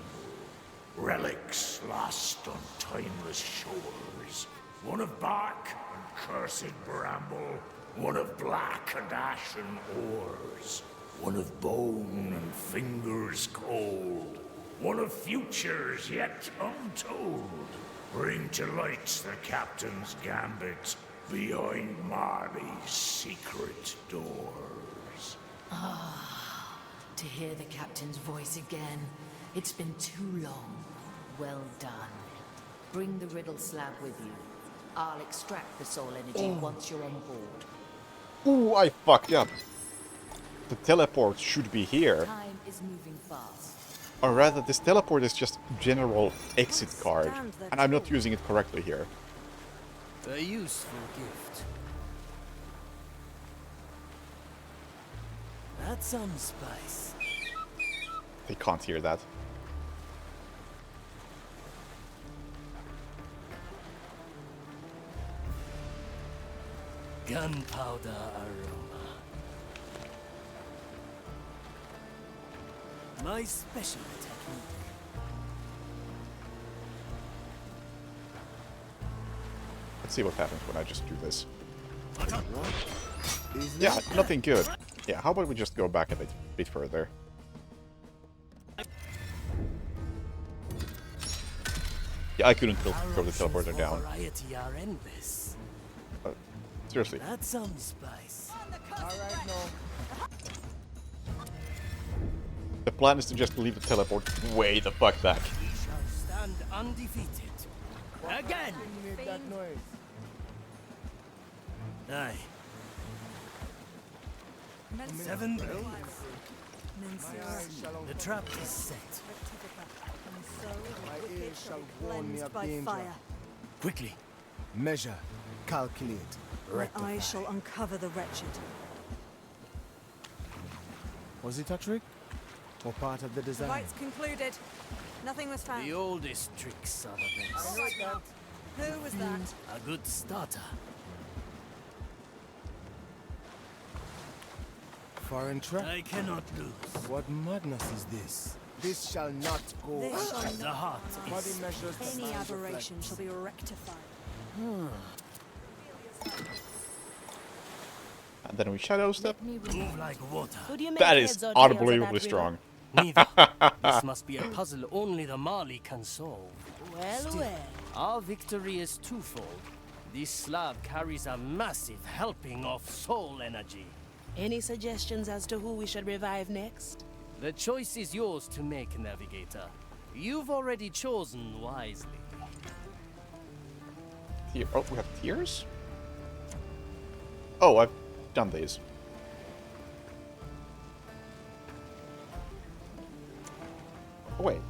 K: Relics lost on timeless shores. One of bark and cursed bramble. One of black and ashen ores. One of bone and fingers cold. One of futures yet untold. Bring to light the captain's gambit behind Marley's secret doors.
I: To hear the captain's voice again. It's been too long. Well done. Bring the riddle slab with you. I'll extract the soul energy once you're on board.
A: Ooh, I fucked up. The teleport should be here.
I: Time is moving fast.
A: Or rather, this teleport is just general exit card. And I'm not using it correctly here.
L: A useful gift. That's some spice.
A: They can't hear that.
L: Gunpowder aroma. My special technique.
A: Let's see what happens when I just do this.
Q: Is
A: Yeah,
Q: that?
A: nothing good. Yeah, how about we just go back a bit further? Yeah, I couldn't throw the teleporter down.
L: Variety are endless.
A: Seriously.
L: That's some spice.
Q: Alright, no.
A: The plan is to just leave the teleport way the fuck back.
L: We shall stand undefeated. Again!
Q: Make that noise.
L: Aye. 7 blades. The trap is set.
Q: My ears shall warn me of
R: by
Q: danger.
R: fire.
L: Quickly.
Q: Measure, calculate,
R: My
Q: rectify.
R: eyes shall uncover the wretched.
Q: Was it a trick? Or part of the
R: The
Q: design?
R: fight's concluded. Nothing was found.
L: The oldest tricks are the best.
R: Who was that?
L: A good starter.
Q: Foreign trap?
L: I cannot lose.
Q: What madness is this? This shall not go.
R: This shall
L: The
R: not
L: heart
Q: Body
L: is...
Q: measures the
R: Any
Q: size of
R: aberration
Q: flesh.
R: shall be rectified.
A: And then we shadow step.
L: Move like water.
B: Could you make
A: That
B: heads
A: is
B: or tails of
A: unbelievably
B: that riddle?
A: strong.
L: Neither. This must be a puzzle only the Marley can solve.
B: Well,
L: Still,
B: well.
L: our victory is twofold. This slab carries a massive helping of soul energy.
B: Any suggestions as to who we should revive next?
L: The choice is yours to make, Navigator. You've already chosen wisely.
A: Here, oh, we have tears? Oh, I've done these. Oh, wait.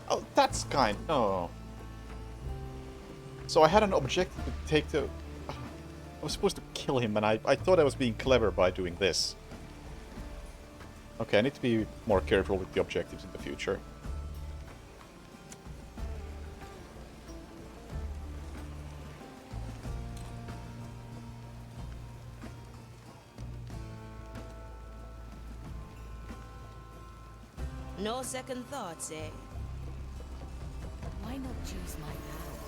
A: Oh, that's kind. Oh. So I had an objective to take the... I was supposed to kill him, and I thought I was being clever by doing this. Okay, I need to be more careful with the objectives in the future.
B: No second thoughts, eh?
I: Why not use my power.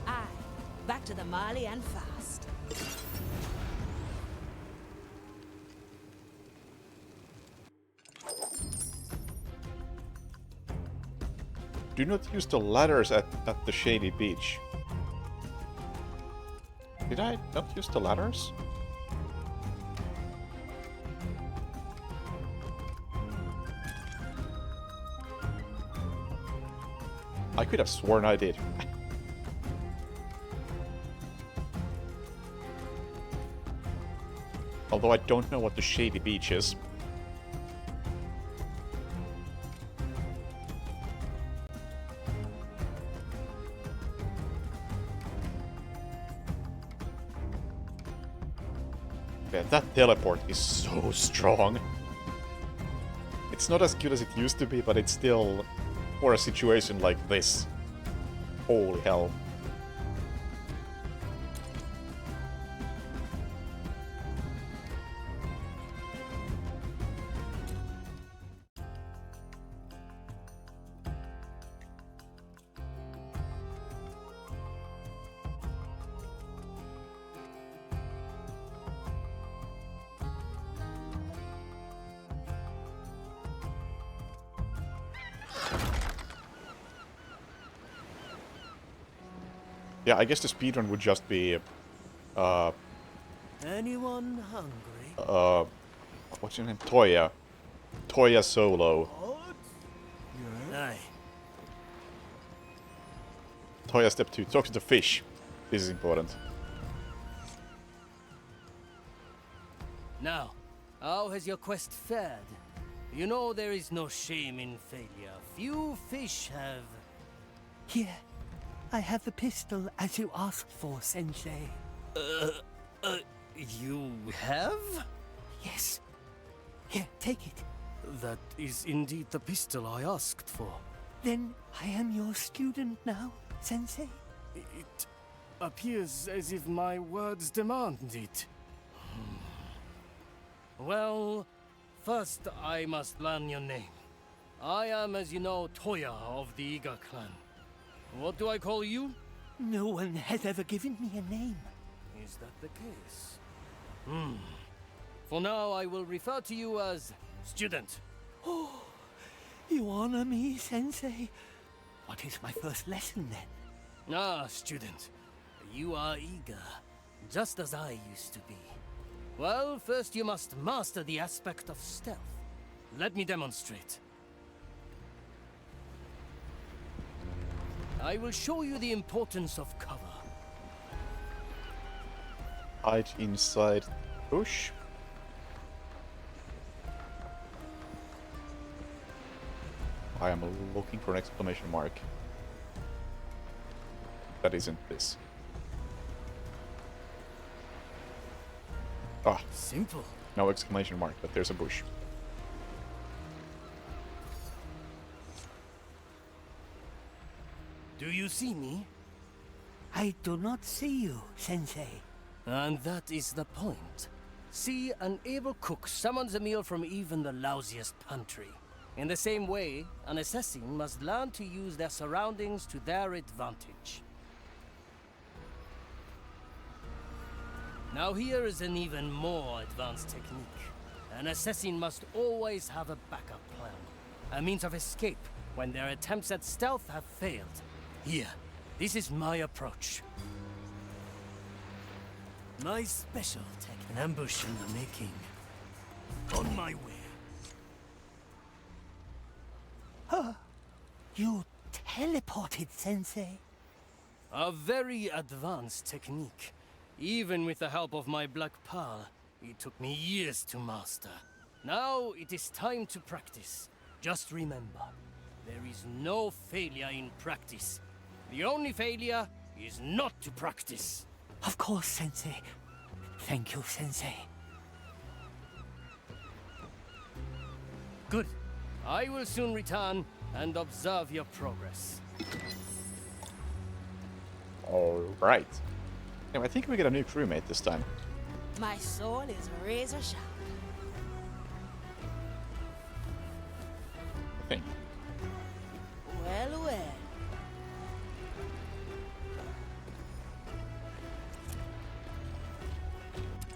B: Aye, back to the Marley and fast.
A: Do not use the ladders at the shady beach. Did I not use the ladders? I could have sworn I did. Although I don't know what the shady beach is. Yeah, that teleport is so strong. It's not as good as it used to be, but it's still, for a situation like this, holy hell. Yeah, I guess the speedrun would just be,
L: Anyone hungry?
A: what's your name? Toya. Toya solo.
L: Aye.
A: Toya step 2, talk to the fish. This is important.
L: Now, how has your quest fared? You know there is no shame in failure. Few fish have...
F: Here, I have the pistol as you asked for, Sensei.
L: You have?
F: Yes. Here, take it.
L: That is indeed the pistol I asked for.
F: Then I am your student now, Sensei?
L: It appears as if my words demand it. Well, first I must learn your name. I am, as you know, Toya of the Iga clan. What do I call you?
F: No one has ever given me a name.
L: Is that the case? For now, I will refer to you as student.
F: Oh, you honor me, Sensei. What is my first lesson, then?
L: Ah, student. You are eager, just as I used to be. Well, first you must master the aspect of stealth. Let me demonstrate. I will show you the importance of cover.
A: Hide inside bush. I am looking for an exclamation mark. That isn't this. Ah.
L: Simple.
A: No exclamation mark, but there's a bush.
L: Do you see me?
F: I do not see you, Sensei.
L: And that is the point. See, an able cook summons a meal from even the lousiest pantry. In the same way, an assassin must learn to use their surroundings to their advantage. Now here is an even more advanced technique. An assassin must always have a backup plan. A means of escape when their attempts at stealth have failed. Here, this is my approach. My special tech, an ambush in the making. On my way.
F: Huh? You teleported, Sensei?
L: A very advanced technique. Even with the help of my Black Pearl, it took me years to master. Now it is time to practice. Just remember, there is no failure in practice. The only failure is not to practice.
F: Of course, Sensei. Thank you, Sensei.
L: Good. I will soon return and observe your progress.
A: Alright. Now, I think we get a new crewmate this time.
B: My soul is razor sharp.
A: thing.
B: Well, well.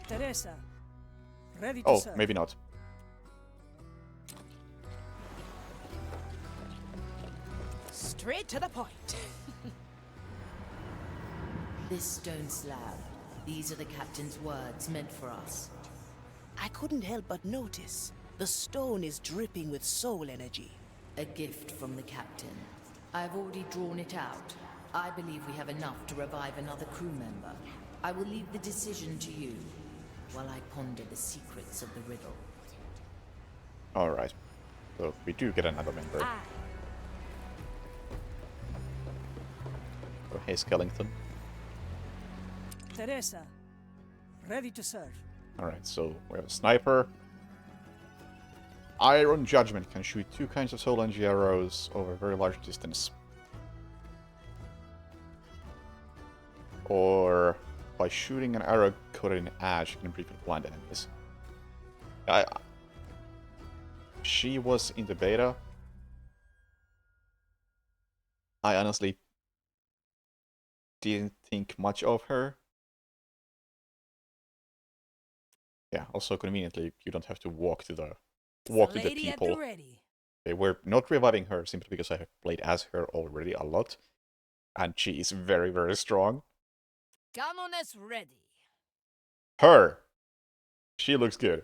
R: Teresa, ready to
A: Oh,
R: serve.
A: maybe not.
B: Straight to the point.
I: This stone slab. These are the captain's words meant for us.
B: I couldn't help but notice. The stone is dripping with soul energy.
I: A gift from the captain. I've already drawn it out. I believe we have enough to revive another crew member. I will leave the decision to you, while I ponder the secrets of the riddle.
A: Alright. So we do get another member. Oh, hey, Skellington.
R: Teresa, ready to serve.
A: Alright, so we have a sniper. Iron Judgment can shoot 2 kinds of soul energy arrows over a very large distance. Or by shooting an arrow coated in ash, you can briefly blind enemies. She was in the beta. I honestly didn't think much of her. Yeah, also conveniently, you don't have to walk to the people. Okay, we're not reviving her simply because I have played as her already a lot. And she is very, very strong.
O: Cannoness ready.
A: Her! She looks good.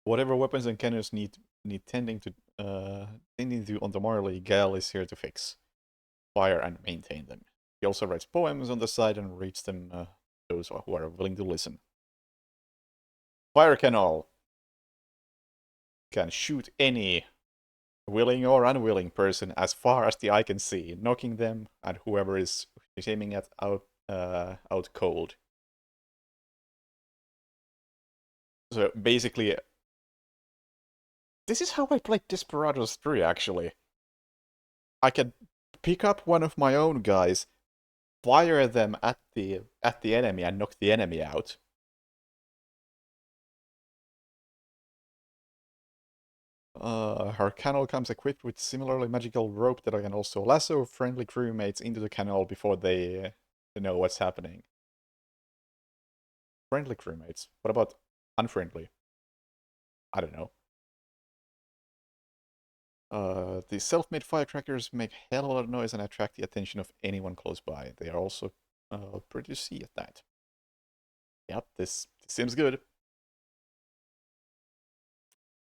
A: Whatever weapons and cannons need tending to on the Marley, Gal is here to fix, fire, and maintain them. He also writes poems on the side and reads them those who are willing to listen. Fire Canal can shoot any willing or unwilling person as far as the eye can see, knocking them and whoever is aiming at out cold. So basically, this is how I played Desperados 3, actually. I can pick up one of my own guys, fire them at the enemy, and knock the enemy out. Her canal comes equipped with similarly magical rope that I can also lasso friendly crewmates into the canal before they know what's happening. Friendly crewmates? What about unfriendly? I don't know. The self-made firecrackers make hell of a lot of noise and attract the attention of anyone close by. They are also pretty see at that. Yep, this seems good.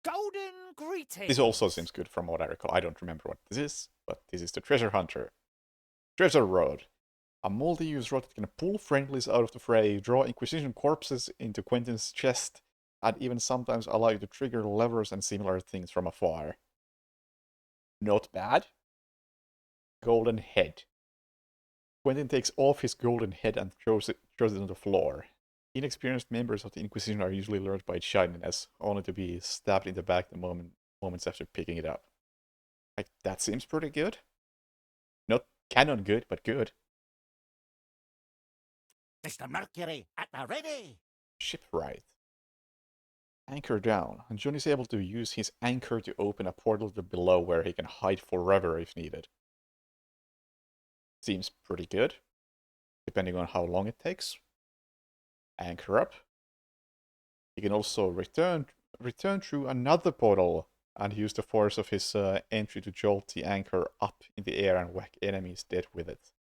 H: Golden greetings.
A: This also seems good from what I recall. I don't remember what this is, but this is the Treasure Hunter. Treasure Rod. A multi-use rod that can pull friendlies out of the fray, draw Inquisition corpses into Quentin's chest, and even sometimes allow you to trigger levers and similar things from afar. Not bad. Golden head. Quentin takes off his golden head and throws it on the floor. Inexperienced members of the Inquisition are usually lured by its shininess, only to be stabbed in the back the moments after picking it up. Like, that seems pretty good. Not canon good, but good.
S: Mr. Mercury, at the ready!
A: Shipwright. Anchor down, and John is able to use his anchor to open a portal to below where he can hide forever if needed. Seems pretty good, depending on how long it takes. Anchor up. He can also return through another portal and use the force of his entry to jolt the anchor up in the air and whack enemies dead with it.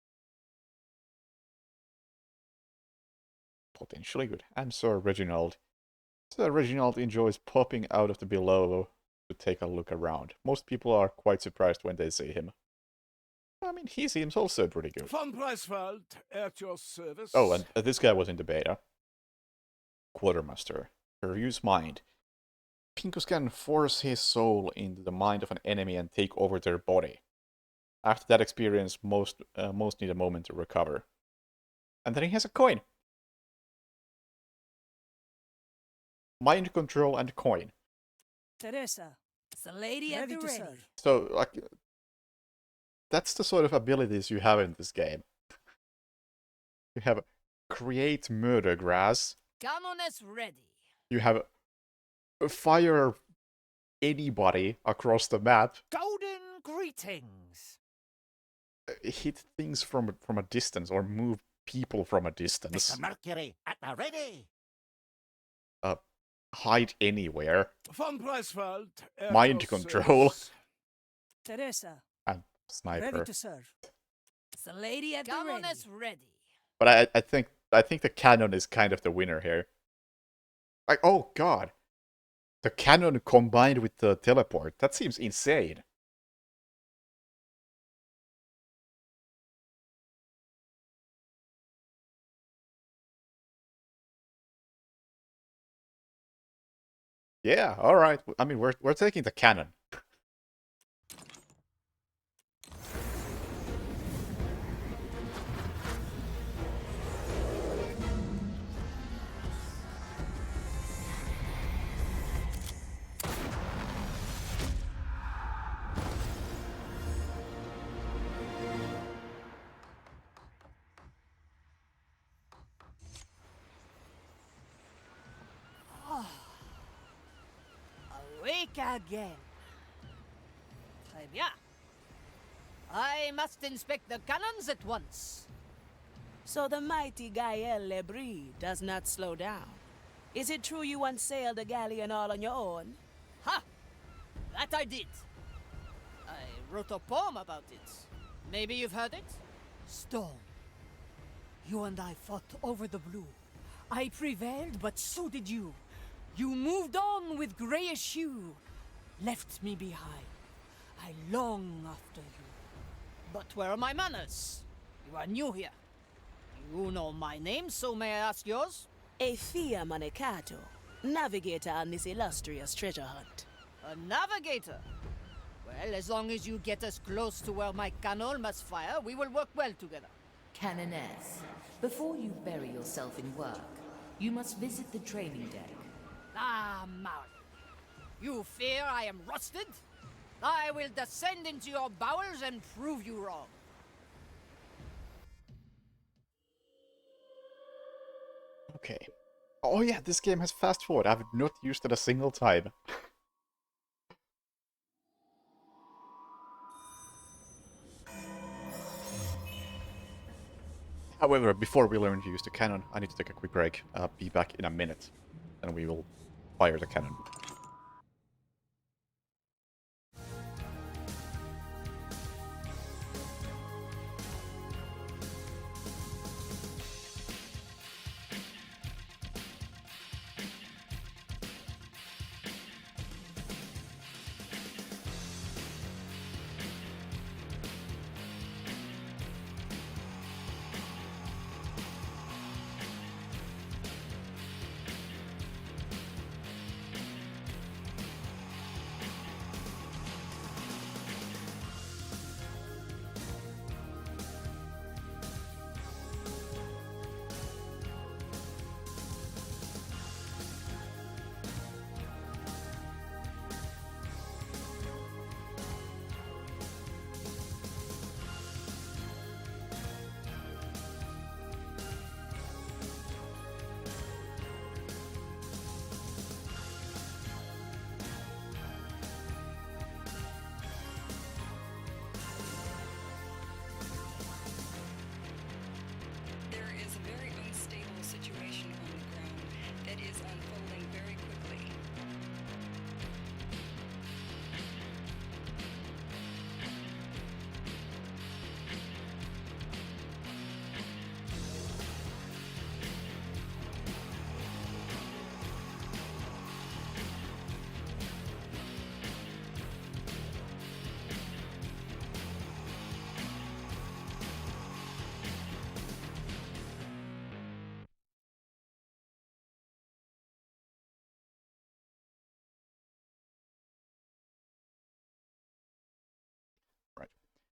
A: Potentially good. And Sir Reginald. Sir Reginald enjoys popping out of the below to take a look around. Most people are quite surprised when they see him. I mean, he seems also pretty good.
K: Von Preisfeld, at your service.
A: Oh, and this guy was in the beta. Quartermaster. Reviews mind. Pincus can force his soul into the mind of an enemy and take over their body. After that experience, most need a moment to recover. And then he has a coin. Mind control and coin.
R: Teresa,
O: it's a lady at the ready.
A: So, like, that's the sort of abilities you have in this game. You have create murder grass.
O: Cannoness ready.
A: You have fire anybody across the map.
S: Golden greetings.
A: Hit things from a distance or move people from a distance.
S: Mr. Mercury, at the ready.
A: Hide anywhere.
K: Von Preisfeld.
A: Mind control.
R: Teresa,
A: And sniper.
R: ready to serve. It's the lady at the
C: Cannon
R: ready.
C: is ready.
A: But I think the cannon is kind of the winner here. Like, oh god. The cannon combined with the teleport. That seems insane. Yeah, alright. I mean, we're taking the cannon.
C: Awake again. Très bien. I must inspect the cannons at once.
B: So the mighty Gael Lebris does not slow down. Is it true you once sailed a galleon all on your own?
C: Ha! That I did. I wrote a poem about it. Maybe you've heard it?
T: Storm. You and I fought over the blue. I prevailed, but so did you. You moved on with grayish hue, left me behind. I long after you.
C: But where are my manners? You are new here. You know my name, so may I ask yours?
B: Aethea Monecato, navigator on this illustrious treasure hunt.
C: A navigator? Well, as long as you get us close to where my cannon must fire, we will work well together.
I: Canoness, before you bury yourself in work, you must visit the training deck.
C: Ah, Maul. You fear I am rusted? I will descend into your bowels and prove you wrong.
A: Okay. Oh yeah, this game has fast forward. I've not used it a single time. However, before we learn to use the cannon, I need to take a quick break. Be back in a minute, and we will fire the cannon.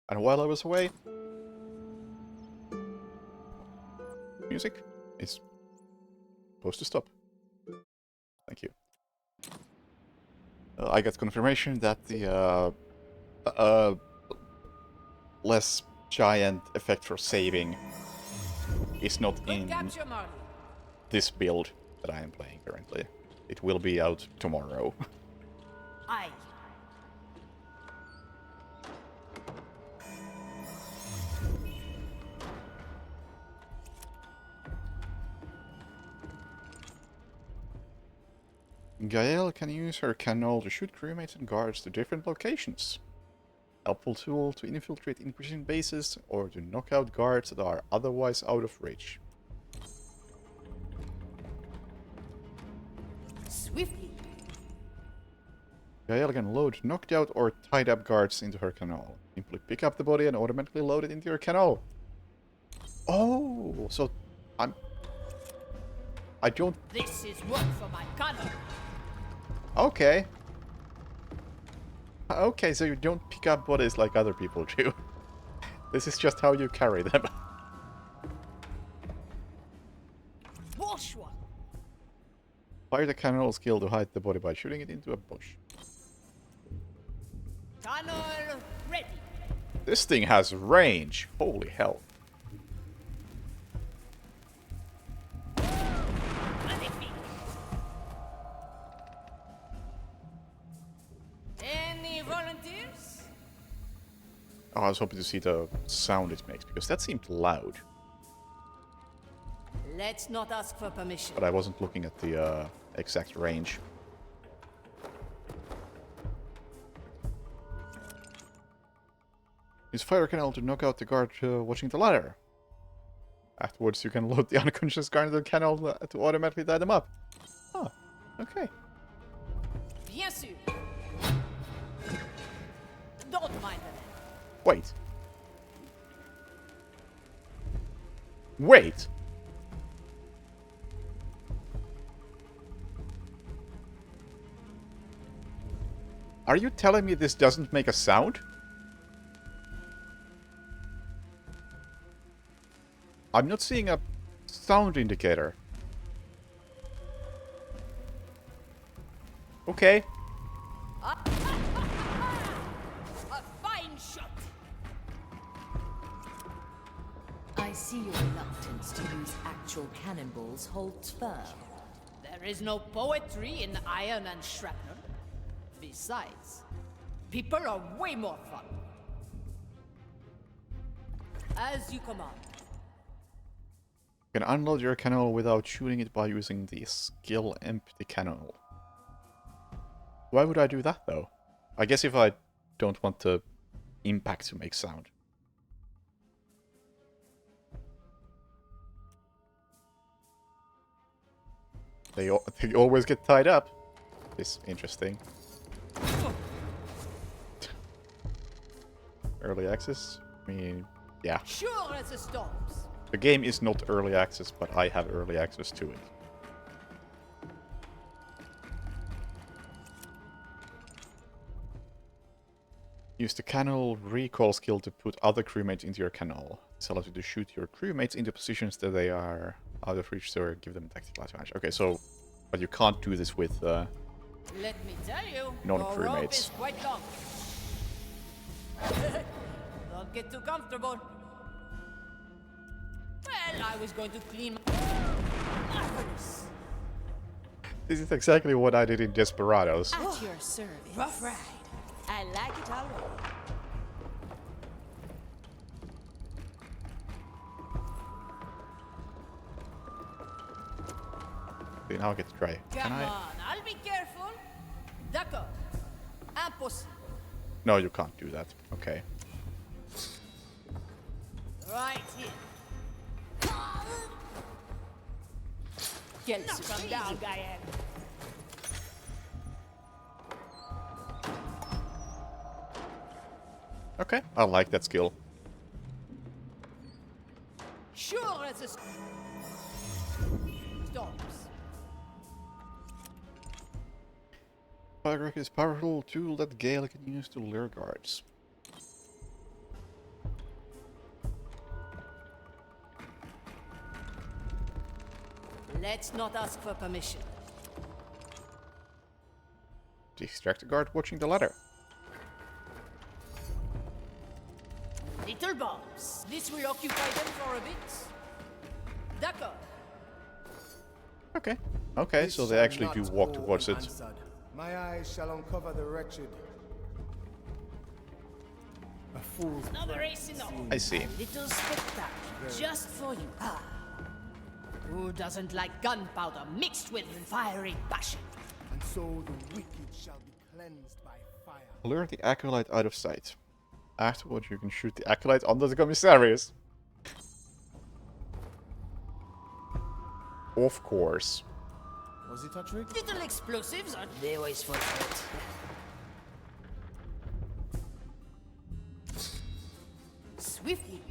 A: And while I was away, music is supposed to stop. Thank you. I got confirmation that the less giant effect for saving is not in this build that I am playing currently. It will be out tomorrow.
C: I.
A: Gael can use her canal to shoot crewmates and guards to different locations. Helpful tool to infiltrate Inquisition bases or to knock out guards that are otherwise out of reach.
C: Swiftly.
A: Gael can load knocked out or tied up guards into her canal. Simply pick up the body and automatically load it into your canal. Oh, so I don't...
C: This is work for my cannon.
A: Okay. Okay, so you don't pick up bodies like other people do. This is just how you carry them.
C: Bourgeois.
A: Fire the cannon skill to hide the body by shooting it into a bush.
C: Tunnel ready.
A: This thing has range. Holy hell.
C: Any volunteers?
A: Oh, I was hoping to see the sound it makes, because that seemed loud.
C: Let's not ask for permission.
A: But I wasn't looking at the exact range. Use fire canal to knock out the guard watching the ladder. Afterwards, you can load the unconscious guard into the canal to automatically tie them up. Oh, okay.
C: Bien sûr. Don't mind them.
A: Wait. Wait! Are you telling me this doesn't make a sound? I'm not seeing a sound indicator. Okay.
C: A fine shot.
I: I see your reluctance to use actual cannonballs holds firm.
C: There is no poetry in iron and shrapnel. Besides, people are way more fun. As you command.
A: You can unload your cannon without shooting it by using the skill empty cannon. Why would I do that though? I guess if I don't want the impact to make sound. They always get tied up. It's interesting. Early access? I mean, yeah.
C: Sure as the storms.
A: The game is not early access, but I have early access to it. Use the canal recall skill to put other crewmates into your canal. This allows you to shoot your crewmates into positions that they are out of reach or give them tactical advantage. Okay, so... But you can't do this with
C: Let me tell you,
A: non-crewmates.
C: is quite long. Don't get too comfortable. Well, I was going to clean my... Marvelous.
A: This is exactly what I did in Desperados.
B: At your service.
C: Rough ride.
B: I like it already.
A: Okay, now I get to try. Can
C: Come
A: I?
C: on, I'll be careful. D'accord. Impossible.
A: No, you can't do that. Okay.
C: Right here. Knock him down, Gael.
A: Okay, I like that skill.
C: Sure as a storms.
A: Firecracker is a powerful tool that Gale can use to lure guards.
C: Let's not ask for permission.
A: Distract a guard watching the ladder.
C: Little bombs. This will occupy them for a bit. D'accord.
A: Okay. Okay, so they actually do walk towards it.
U: My eyes shall uncover the wretched. A fool's
B: Another race in all.
A: I see.
B: A little spectacle just for you. Ah. Who doesn't like gunpowder mixed with fiery passion?
U: And so the wicked shall be cleansed by fire.
A: Lure the acolyte out of sight. Afterwards, you can shoot the acolyte under the commissarius. Of course.
U: Was it a trick?
B: Little explosives are they always for it. Swiftly.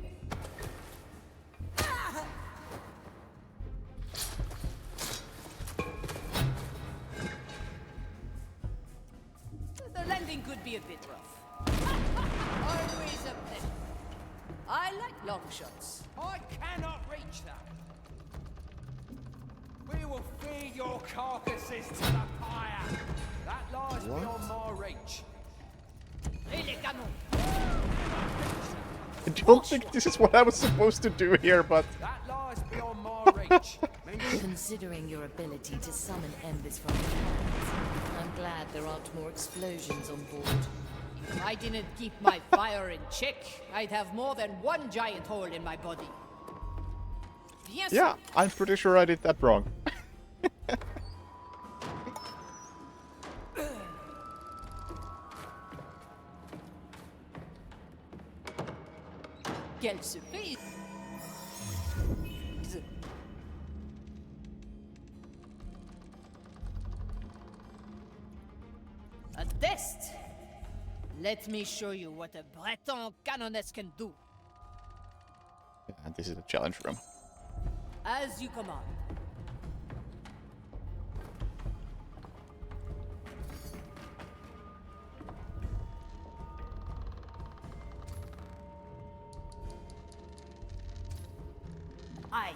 B: The landing could be a bit rough. Always a blip. I like long shots.
H: I cannot reach that. We will feed your carcasses to the fire. That lies beyond my reach.
B: Really, canon.
A: I don't think this is what I was supposed to do here, but...
H: That lies beyond my reach.
I: Considering your ability to summon embers from your hands, I'm glad there aren't more explosions on board.
B: If I didn't keep my fire in check, I'd have more than one giant hole in my body. Yes.
A: Yeah, I'm pretty sure I did that wrong.
B: Quelle surprise! A test! Let me show you what a Breton canoness can do.
A: And this is the challenge room.
B: As you command. Aye.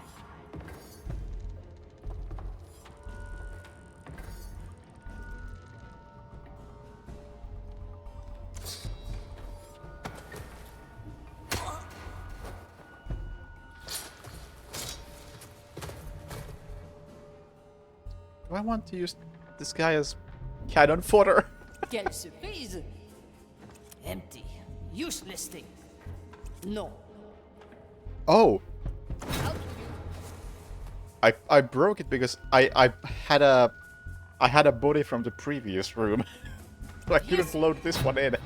A: Do I want to use this guy as cannon fodder?
B: Quelle surprise! Empty. Useless thing. No.
A: Oh. I broke it because I had a body from the previous room. So I couldn't load this one in.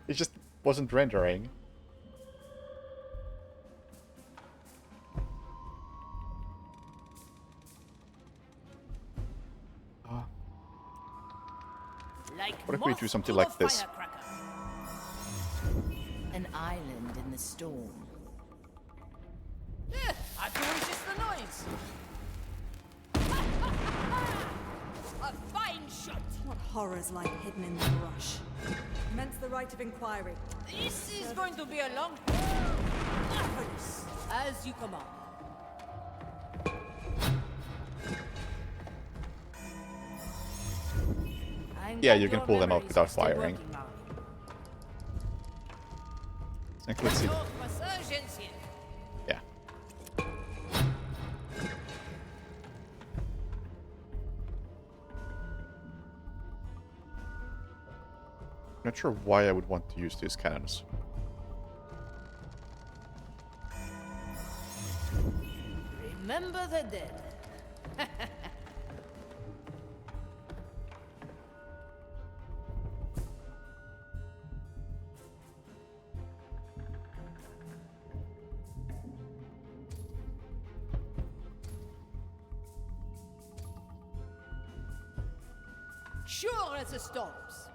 A: It just wasn't rendering. What if we do something like this?
I: An island in the storm.
B: I can resist the noise. A fine shot.
R: What horrors lie hidden in the brush? Commence the right of inquiry.
B: This is going to be a long. As you command.
A: Yeah, you can pull them out without firing. Let's see. Yeah. Not sure why I would want to use these cannons.
B: Remember the dead. Sure as the storms.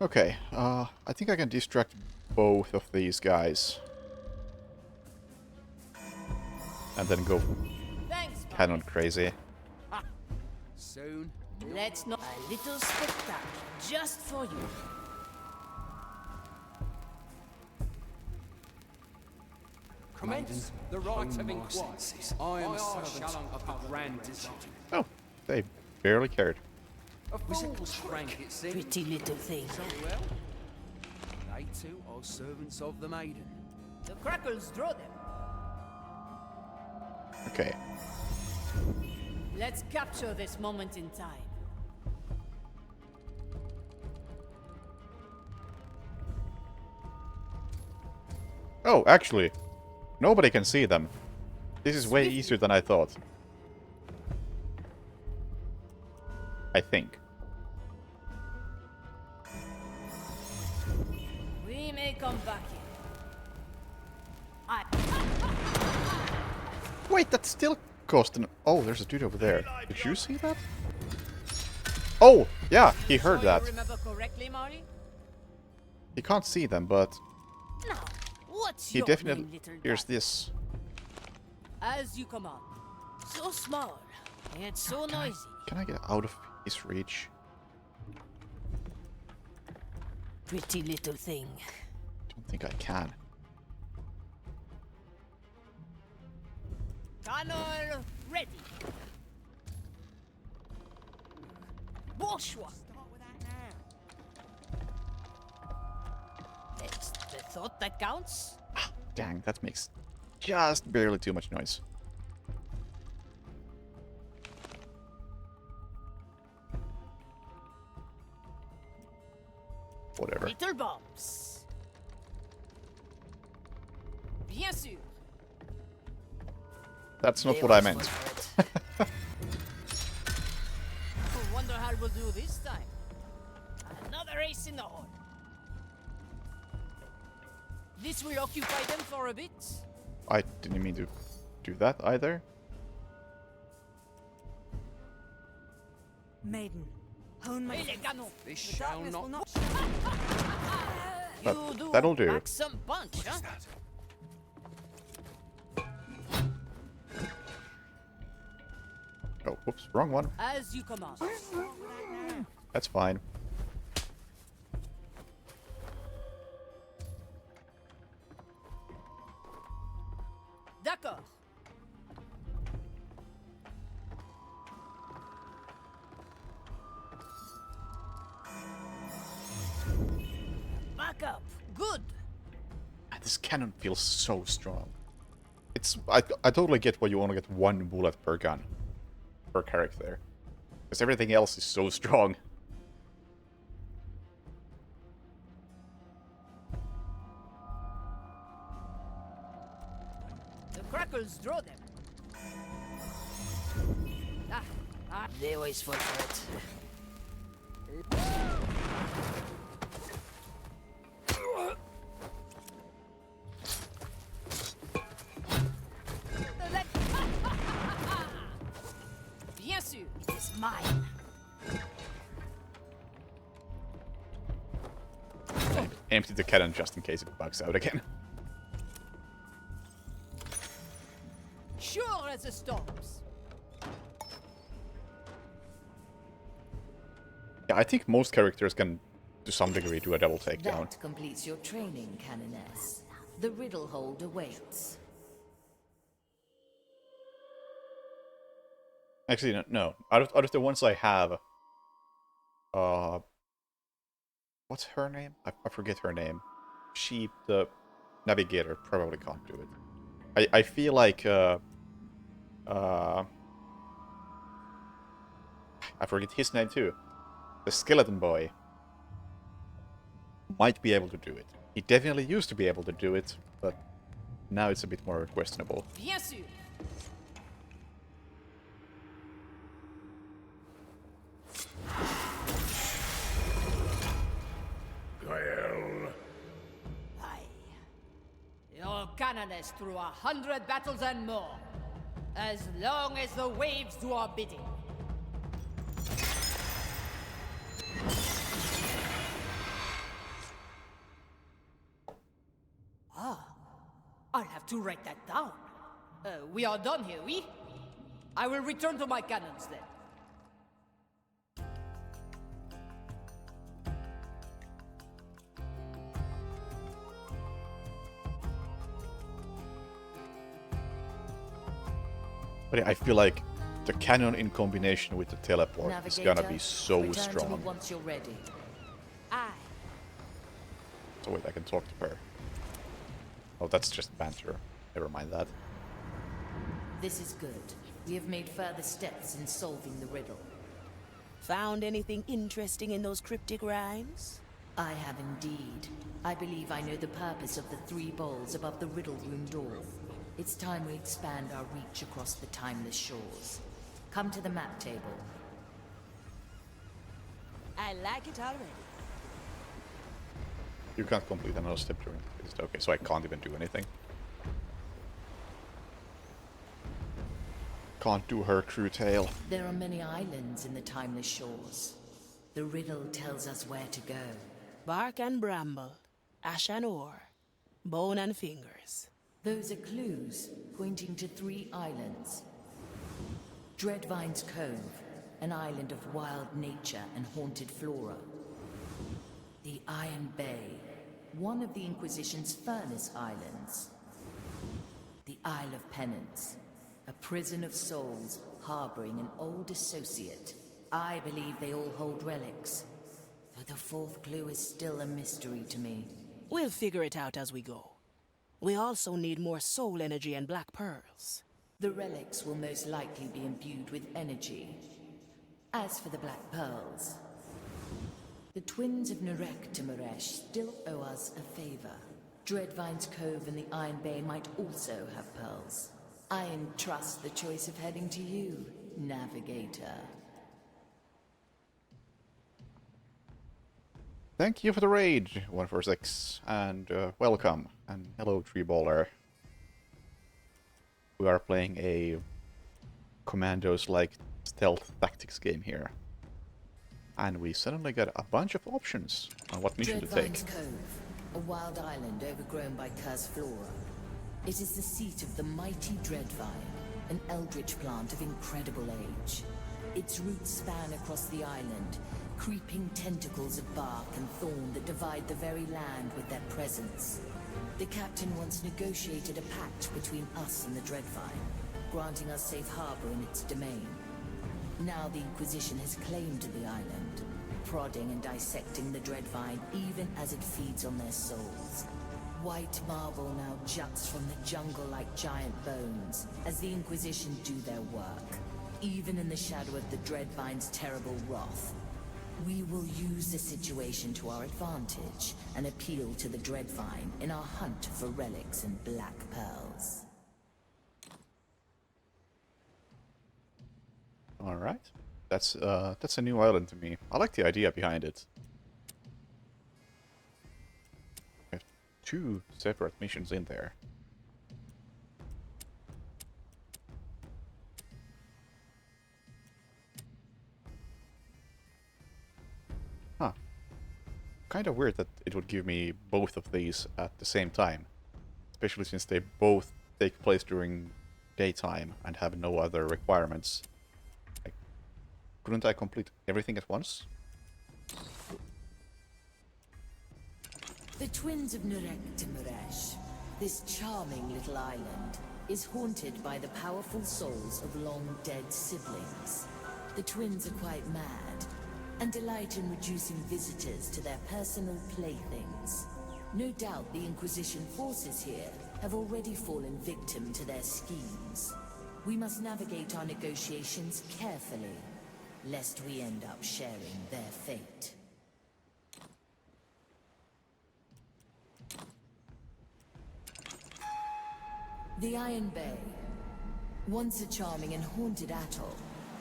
A: Okay, I think I can distract both of these guys. And then go
B: Thanks,
A: cannon crazy.
H: Soon.
B: Let's not a little spectacle just for you.
H: Commence the right of inquiry. I am servant of the Grand Decision.
A: Oh, they barely cared.
H: A fool's prank, it seems.
B: Pretty little thing.
H: So well, they too are servants of the Maiden.
B: The crackles draw them.
A: Okay.
T: Let's capture this moment in time.
A: Oh, actually, nobody can see them. This is way easier than I thought. I think.
T: We may come back here.
A: Wait, that still cost an... Oh, there's a dude over there. Did you see that? Oh, yeah, he heard that.
T: Remember correctly, Marty?
A: He can't see them, but
T: Now, what's
A: he
T: your
A: definitely
T: name, little
A: hears
T: guy?
A: this.
T: As you command. So small, yet so noisy.
A: Can I get out of his reach?
T: Pretty little thing.
A: Don't think I can.
T: Tunnel ready. Bourgeois. It's the thought that counts.
A: Dang, that makes just barely too much noise. Whatever.
T: Little bombs. Bien sûr.
A: That's not what I meant.
T: Wonder how we'll do this time. Another ace in the hole. This will occupy them for a bit.
A: I didn't mean to do that either.
R: Maiden, hone my
T: Hey, les canons.
R: The
H: shall
R: darkness
H: not-
R: will not
A: That'll do.
T: Pack some punch, huh?
A: Oh, whoops, wrong one.
T: As you command.
A: That's fine.
T: D'accord. Back up. Good.
A: Man, this cannon feels so strong. It's I totally get why you only get one bullet per gun. Per character. Because everything else is so strong.
T: The crackers draw them. They always fall for it. Bien sûr, it is mine.
A: Empty the cannon just in case it bugs out again.
T: Sure as the storms.
A: Yeah, I think most characters can, to some degree, do a double takedown.
I: That completes your training, Canoness. The riddle hold awaits.
A: Actually, no. Out of the ones I have, what's her name? I forget her name. She, the navigator, probably can't do it. I feel like, I forget his name too. The skeleton boy might be able to do it. He definitely used to be able to do it, but now it's a bit more questionable.
T: Bien sûr.
K: Well,
T: Your Canoness through 100 battles and more. As long as the waves do our bidding. I'll have to write that down. We are done here, oui? I will return to my cannons then.
A: But yeah, I feel like the cannon in combination with the teleport is gonna be so
I: return to me
A: strong.
I: once you're ready.
T: Aye.
A: So wait, I can talk to her. Oh, that's just banter. Never mind that.
I: This is good. We have made further steps in solving the riddle.
B: Found anything interesting in those cryptic rhymes?
I: I have indeed. I believe I know the purpose of the 3 bowls above the riddle room door. It's time we expand our reach across the timeless shores. Come to the map table.
B: I like it already.
A: You can't complete another step during this. Okay, so I can't even do anything. Can't do her crew tail.
I: There are many islands in the timeless shores. The riddle tells us where to go.
B: Bark and bramble, ash and ore, bone and fingers.
I: Those are clues pointing to 3 islands. Dreadvine's Cove, an island of wild nature and haunted flora. The Iron Bay, one of the Inquisition's furnace islands. The Isle of Penance, a prison of souls harboring an old associate. I believe they all hold relics, but the 4th clue is still a mystery to me.
B: We'll figure it out as we go. We also need more soul energy and black pearls.
I: The relics will most likely be imbued with energy. As for the black pearls, the twins of Nurek to Muresh still owe us a favor. Dreadvine's Cove and the Iron Bay might also have pearls. I entrust the choice of heading to you, Navigator.
A: Thank you for the raid, 146, and welcome, and hello, Treeballer. We are playing a Commandos-like stealth tactics game here. And we suddenly got a bunch of options on what mission to take.
I: Dreadvine's Cove, a wild island overgrown by cursed flora. It is the seat of the mighty Dreadvine, an eldritch plant of incredible age. Its roots span across the island, creeping tentacles of bark and thorn that divide the very land with their presence. The captain once negotiated a pact between us and the Dreadvine, granting us safe harbor in its domain. Now the Inquisition has claimed the island, prodding and dissecting the Dreadvine even as it feeds on their souls. White marble now juts from the jungle like giant bones as the Inquisition do their work, even in the shadow of the Dreadvine's terrible wrath. We will use the situation to our advantage and appeal to the Dreadvine in our hunt for relics and black pearls.
A: Alright. That's a new island to me. I like the idea behind it. We have 2 separate missions in there. Huh. Kind of weird that it would give me both of these at the same time. Especially since they both take place during daytime and have no other requirements. Like, couldn't I complete everything at once?
I: The twins of Nurek to Muresh, this charming little island, is haunted by the powerful souls of long-dead siblings. The twins are quite mad, and delight in reducing visitors to their personal playthings. No doubt the Inquisition forces here have already fallen victim to their schemes. We must navigate our negotiations carefully, lest we end up sharing their fate. The Iron Bay. Once a charming and haunted atoll,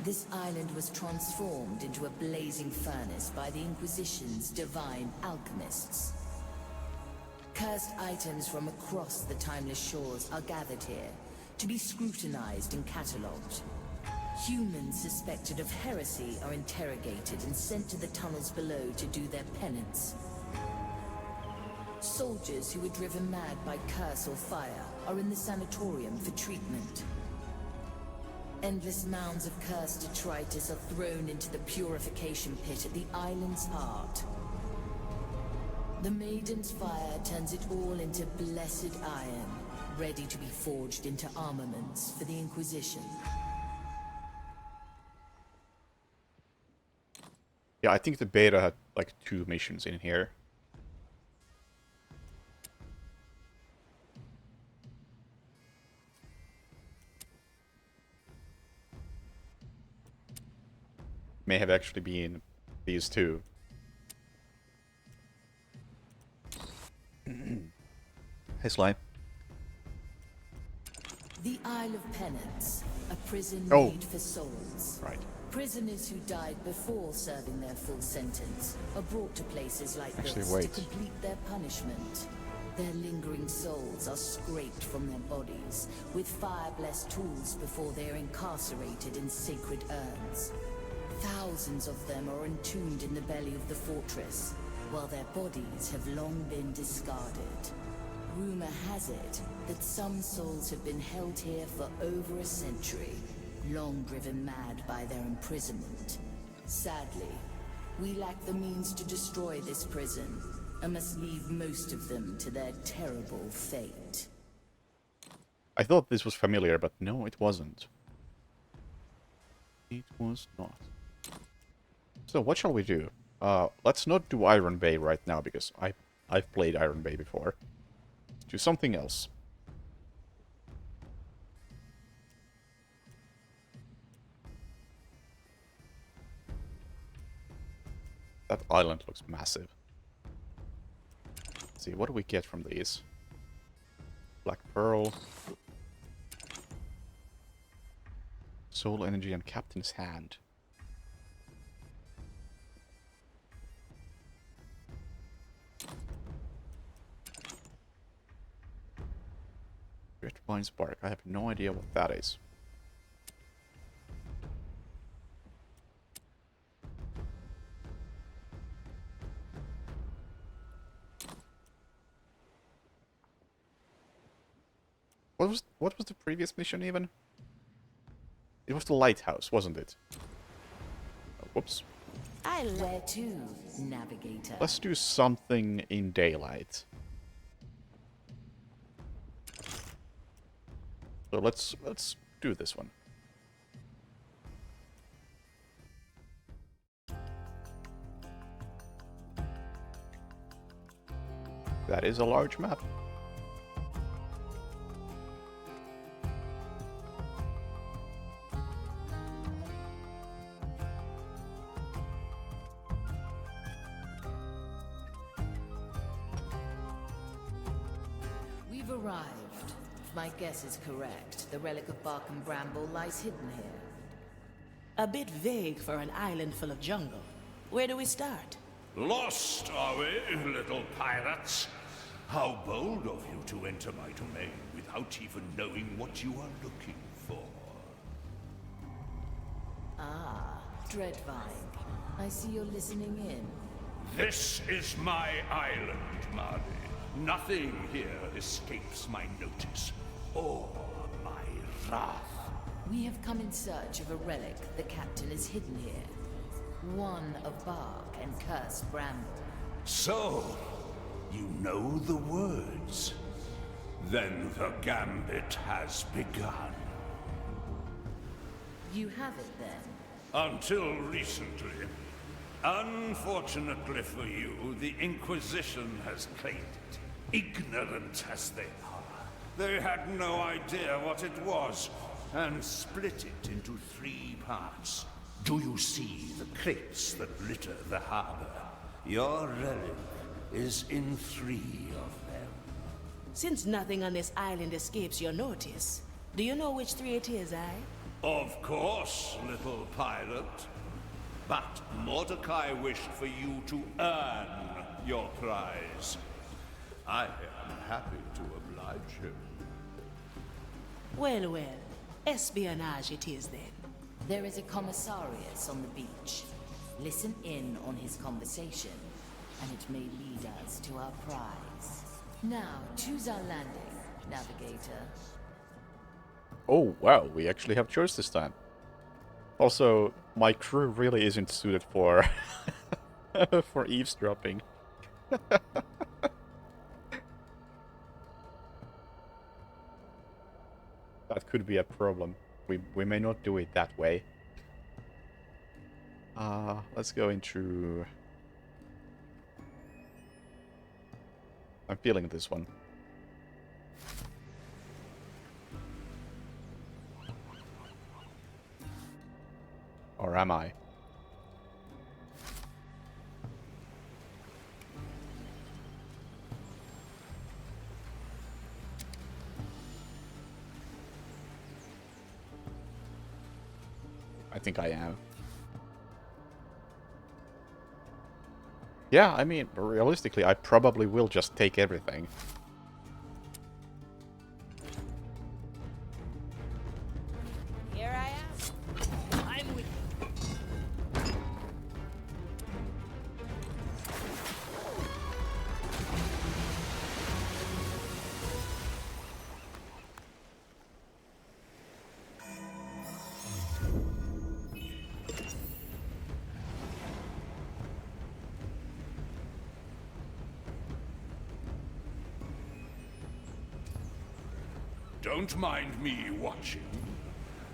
I: this island was transformed into a blazing furnace by the Inquisition's divine alchemists. Cursed items from across the timeless shores are gathered here to be scrutinized and catalogued. Humans suspected of heresy are interrogated and sent to the tunnels below to do their penance. Soldiers who were driven mad by curse or fire are in the sanatorium for treatment. Endless mounds of cursed detritus are thrown into the purification pit at the island's heart. The Maiden's fire turns it all into blessed iron, ready to be forged into armaments for the Inquisition.
A: Yeah, I think the beta had like 2 missions in here. may have actually been these two. Hey, Sly.
I: The Isle of Penance, a prison
A: Oh.
I: made for souls.
A: Right.
I: Prisoners who died before serving their full sentence are brought to places like
A: Actually,
I: this
A: wait.
I: to complete their punishment. Their lingering souls are scraped from their bodies with fire-blessed tools before they are incarcerated in sacred urns. Thousands of them are entombed in the belly of the fortress, while their bodies have long been discarded. Rumor has it that some souls have been held here for over a century, long driven mad by their imprisonment. Sadly, we lack the means to destroy this prison, and must leave most of them to their terrible fate.
A: I thought this was familiar, but no, it wasn't. It was not. So what shall we do? Let's not do Iron Bay right now, because I've played Iron Bay before. Let's do something else. That island looks massive. Let's see, what do we get from these? Black Pearl. Soul Energy and Captain's Hand. Driftbine Spark. I have no idea what that is. What was the previous mission even? It was the lighthouse, wasn't it? Oh, whoops.
I: Where to, navigator?
A: Let's do something in daylight. So let's do this one. That is a large map.
I: We've arrived. If my guess is correct, the relic of bark and bramble lies hidden here.
B: A bit vague for an island full of jungle. Where do we start?
K: Lost, are we, little pirates? How bold of you to enter my domain without even knowing what you are looking for.
I: Ah, Dreadvine. I see you're listening in.
K: This is my island, Marley. Nothing here escapes my notice, or my wrath.
I: We have come in search of a relic the captain is hidden here. One of bark and cursed bramble.
K: So, you know the words. Then the Gambit has begun.
I: You have it then?
K: Until recently. Unfortunately for you, the Inquisition has claimed it. Ignorant as they are. They had no idea what it was, and split it into 3 parts. Do you see the crates that litter the harbor? Your relic is in 3 of them.
B: Since nothing on this island escapes your notice, do you know which 3 it is,
K: Of course, little pirate. But Mordecai wished for you to earn your prize. I am happy to oblige him.
B: Well, well. Espionage it is then.
I: There is a commissarius on the beach. Listen in on his conversation, and it may lead us to our prize. Now, choose our landing, navigator.
A: Oh, wow, we actually have choice this time. Also, my crew really isn't suited for for eavesdropping. That could be a problem. We may not do it that way. Let's go into... I'm feeling this one. Or am I? I think I am. Yeah, I mean, realistically, I probably will just take everything.
B: Here I am. I'm with you.
K: Don't mind me watching.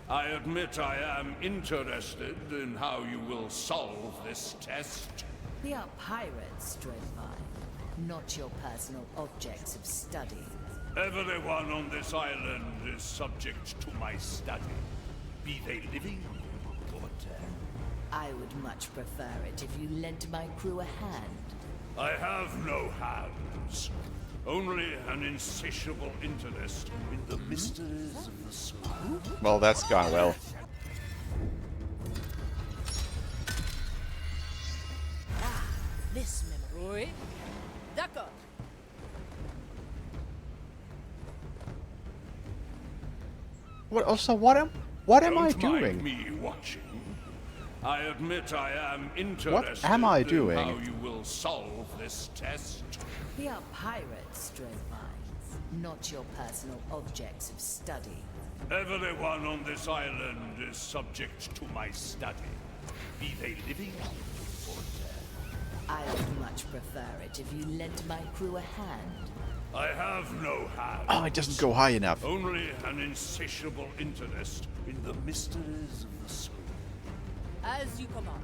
K: I admit I am interested in how you will solve this test.
I: We are pirates, Dreadvine, not your personal objects of study.
K: Everyone on this island is subject to my study, be they living or dead.
I: I would much prefer it if you lent my crew a hand.
K: I have no hands, only an insatiable interest in the mysteries of the soul.
A: Well, that's gone well.
B: This memory.
T: Oui. D'accord.
A: What? Also, what am I
K: Don't
A: doing?
K: mind me watching. I admit I am interested
A: am I
K: in
A: doing?
K: how you will solve this test.
I: We are pirates, Dreadvines, not your personal objects of study.
K: Everyone on this island is subject to my study, be they living or dead.
I: I would much prefer it if you lent my crew a hand.
K: I have no hands.
A: Oh, it doesn't go high enough.
K: Only an insatiable interest in the mysteries of the soul.
T: As you command.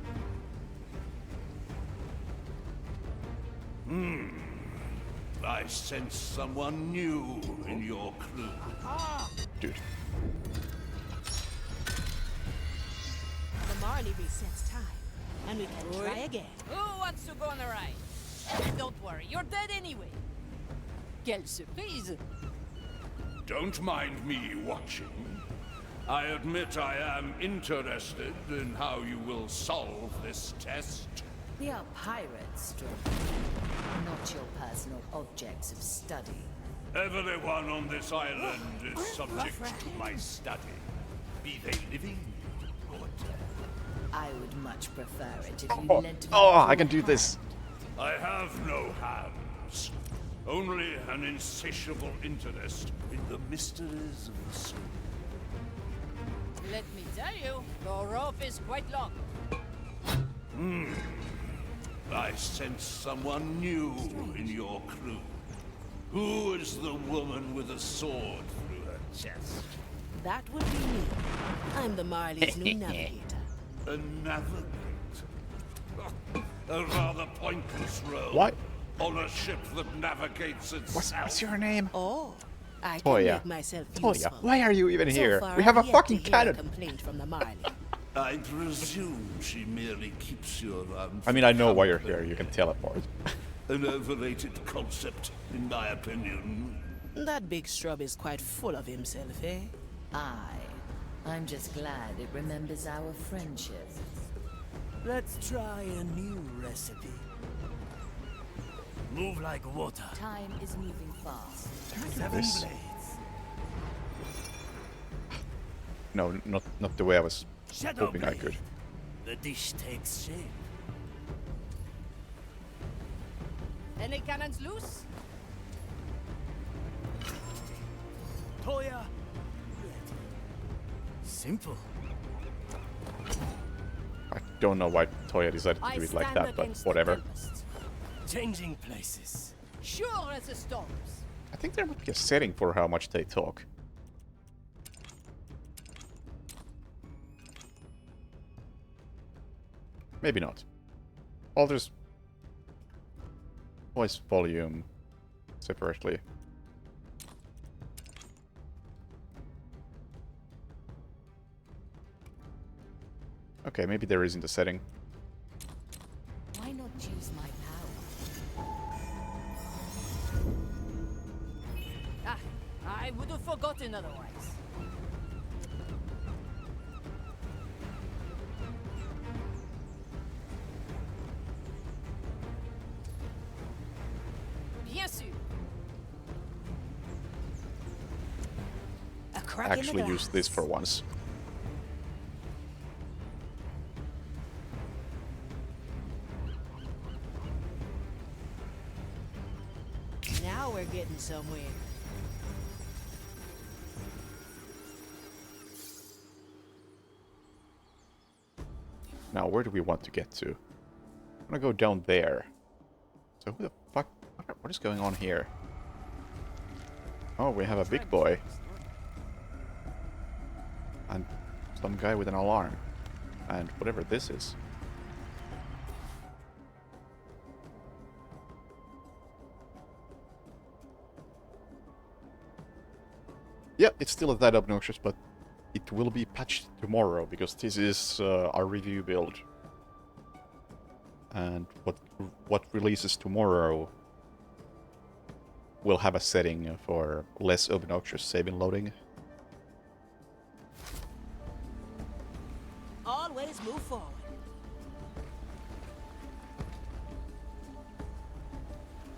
K: I sense someone new in your crew.
A: Dude.
B: The Marley resets time, and we can try again.
T: Who wants to go on a ride? Don't worry, you're dead anyway. Quelle surprise!
K: Don't mind me watching. I admit I am interested in how you will solve this test.
I: We are pirates, Dreadvine, not your personal objects of study.
K: Everyone on this island is subject to my study, be they living or dead.
I: I would much prefer it if you
A: Oh,
I: lent me
A: I
I: a
A: can do
I: hand.
A: this.
K: I have no hands, only an insatiable interest in the mysteries of the soul.
T: Let me tell you, the rope is quite long.
K: I sense someone new in your crew. Who is the woman with a sword through her chest?
B: That would be me. I'm the Marley's new navigator.
K: A navigator? A rather pointless role.
A: What?
K: On a ship that navigates itself.
A: What's your name?
B: Oh, I can
A: Toya.
B: make myself
A: Toya,
B: useful.
A: why are you even
B: So
A: here?
B: far,
A: We have a
B: I've yet
A: fucking
B: to hear a
A: cannon.
B: complaint from the Marley.
K: I presume she merely keeps you around.
A: I mean, I know why you're here. You can teleport.
K: An overrated concept, in my opinion.
B: That big scrub is quite full of himself, eh?
I: I'm just glad it remembers our friendship.
L: Let's try a new recipe. Move like water.
I: Time is moving fast.
L: 7
A: this?
L: blades.
A: No, not the way I was
L: Shadow
A: hoping I
L: blade.
A: could.
L: The dish takes shape.
T: Any cannons loose?
L: Toya. Ready. Simple.
A: I don't know why Toya decided to do it like that, but whatever.
L: Changing places.
T: Sure as the storms.
A: I think there might be a setting for how much they talk. Maybe not. Well, there's voice volume separately. Okay, maybe there isn't a setting.
I: Why not use my power?
T: Ah, I would have forgotten otherwise.
B: crack in the
A: actually use this for once.
B: Now we're getting somewhere.
A: Now, where do we want to get to? I'm gonna go down there. So who the fuck? What is going on here? Oh, we have a big boy. And some guy with an alarm. And whatever this is. Yep, it's still that obnoxious, but it will be patched tomorrow, because this is our review build. And what releases tomorrow will have a setting for less obnoxious save-in loading.
B: Always move forward.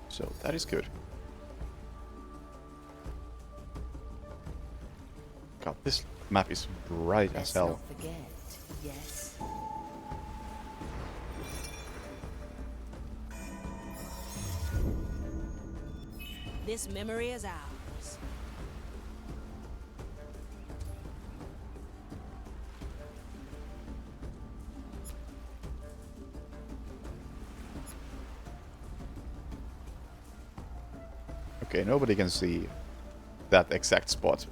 A: So that is good. God, this map is bright as hell.
I: Let's not forget, yes.
B: This memory is ours.
A: Okay, nobody can see that exact spot.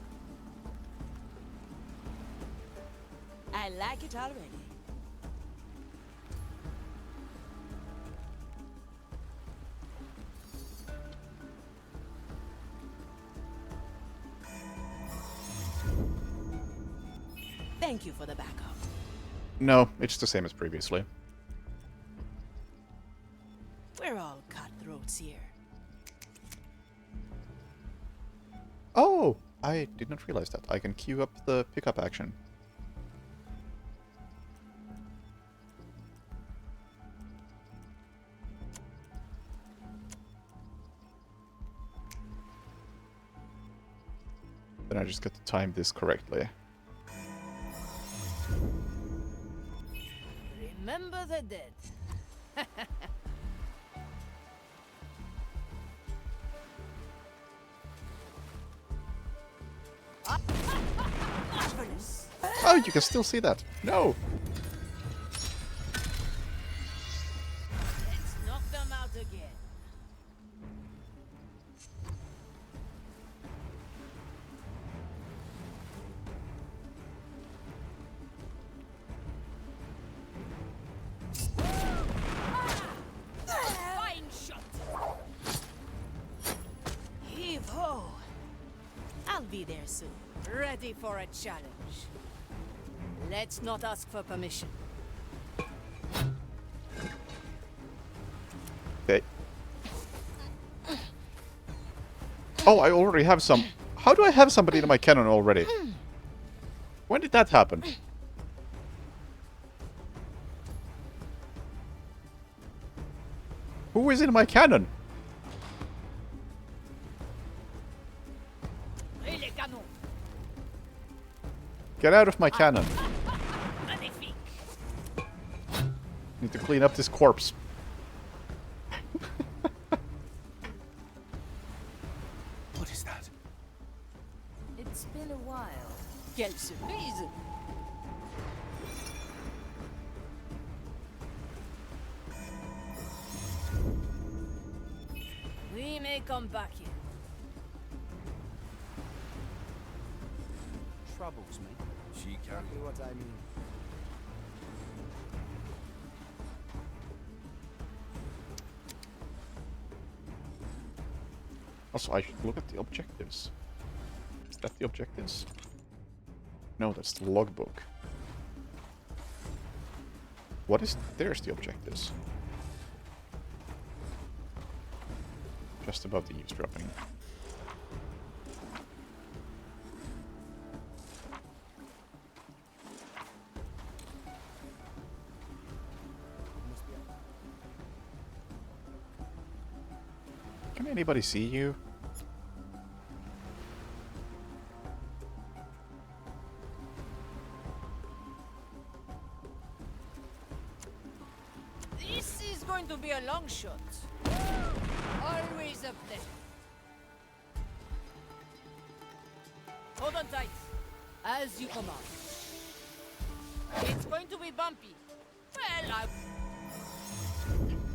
B: I like it already. Thank you for the backup.
A: No, it's the same as previously.
B: We're all cutthroats here.
A: Oh! I did not realize that. I can queue up the pickup action. Then I just got to time this correctly.
T: Remember the dead.
A: Oh, you can still see that. No!
T: Let's knock them out again. Fine shot.
B: Heave ho! I'll be there soon.
T: Ready for a challenge. Let's not ask for permission.
A: Okay. Oh, I already have some. How do I have somebody in my cannon already? When did that happen? Who is in my cannon? Get out of my cannon. Need to clean up this corpse.
L: What is that?
I: It's been a while.
T: Quelle surprise! We may come back here.
U: Troubles me.
L: She
U: Exactly what I mean.
A: Also, I should look at the objectives. Is that the objectives? No, that's the logbook. What is... There's the objectives. Just above the eavesdropping. Can anybody see you?
T: shot. Always a pleasure. Hold on tight. As you command. It's going to be bumpy. Well, I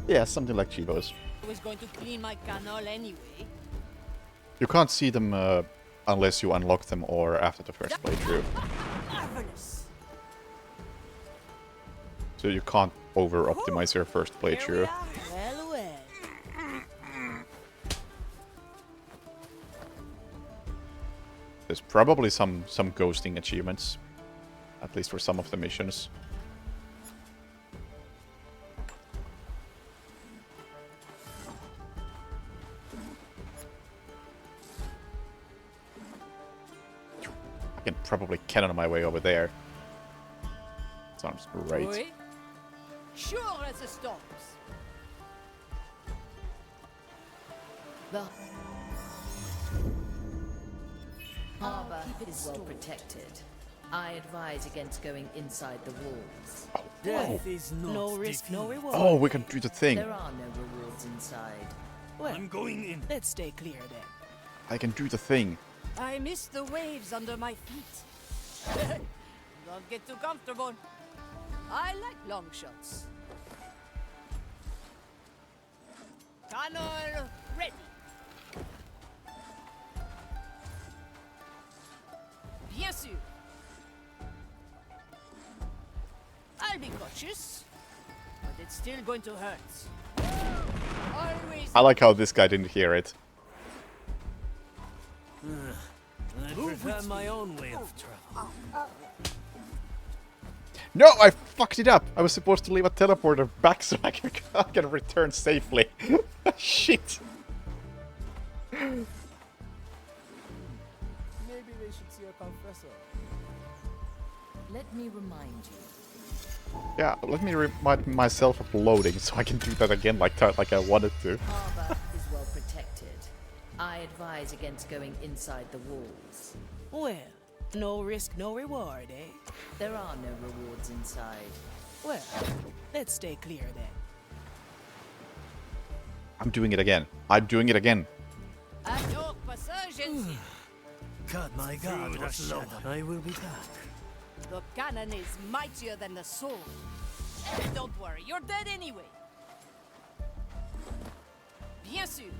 A: Yeah, something like Chivos.
T: was going to clean my canal anyway.
A: You can't see them unless you unlock them or after the first playthrough.
T: Marvelous.
A: So you can't over-optimize your first playthrough.
B: Well, well.
A: There's probably some ghosting achievements. At least for some of the missions. I can probably cannon my way over there. Sounds great.
T: Oui. Sure as the storms.
I: The harbor is well protected. I advise against going inside the walls.
F: Death is not
B: No risk, no
F: defeat.
B: reward.
A: Oh, we can do the thing.
I: There are no rewards inside.
B: Well,
F: I'm going in.
B: let's stay clear then.
A: I can do the thing.
T: I miss the waves under my feet. Don't get too comfortable. I like long shots. Cannon ready. Bien sûr. I'll be cautious, but it's still going to hurt. Always.
A: I like how this guy didn't hear it.
L: I prefer my own way of travel.
A: No, I fucked it up. I was supposed to leave a teleporter back so I can return safely. Shit.
U: Maybe they should see a confessor.
I: Let me remind you.
A: Yeah, let me remind myself of loading so I can do that again like I wanted to.
I: Harbor is well protected. I advise against going inside the walls.
B: Well, no risk, no reward, eh?
I: There are no rewards inside.
B: Well, let's stay clear then.
A: I'm doing it again. I'm doing it again.
T: At your passage.
L: God, my God, was low. I will be back.
T: The cannon is mightier than the sword. Don't worry, you're dead anyway. Bien sûr.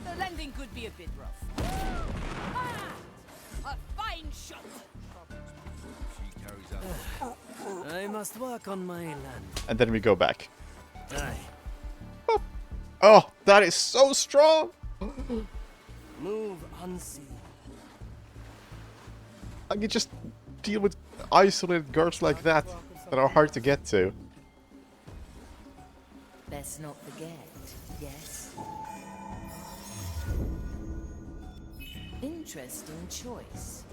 T: The landing could be a bit rough. Ah! A fine shot.
L: I must work on my land.
A: And then we go back.
L: Aye.
A: Oh, that is so strong!
L: Move unseen.
A: I can just deal with isolated guards like that are hard to get to.
I: Best not forget, yes? Interesting choice.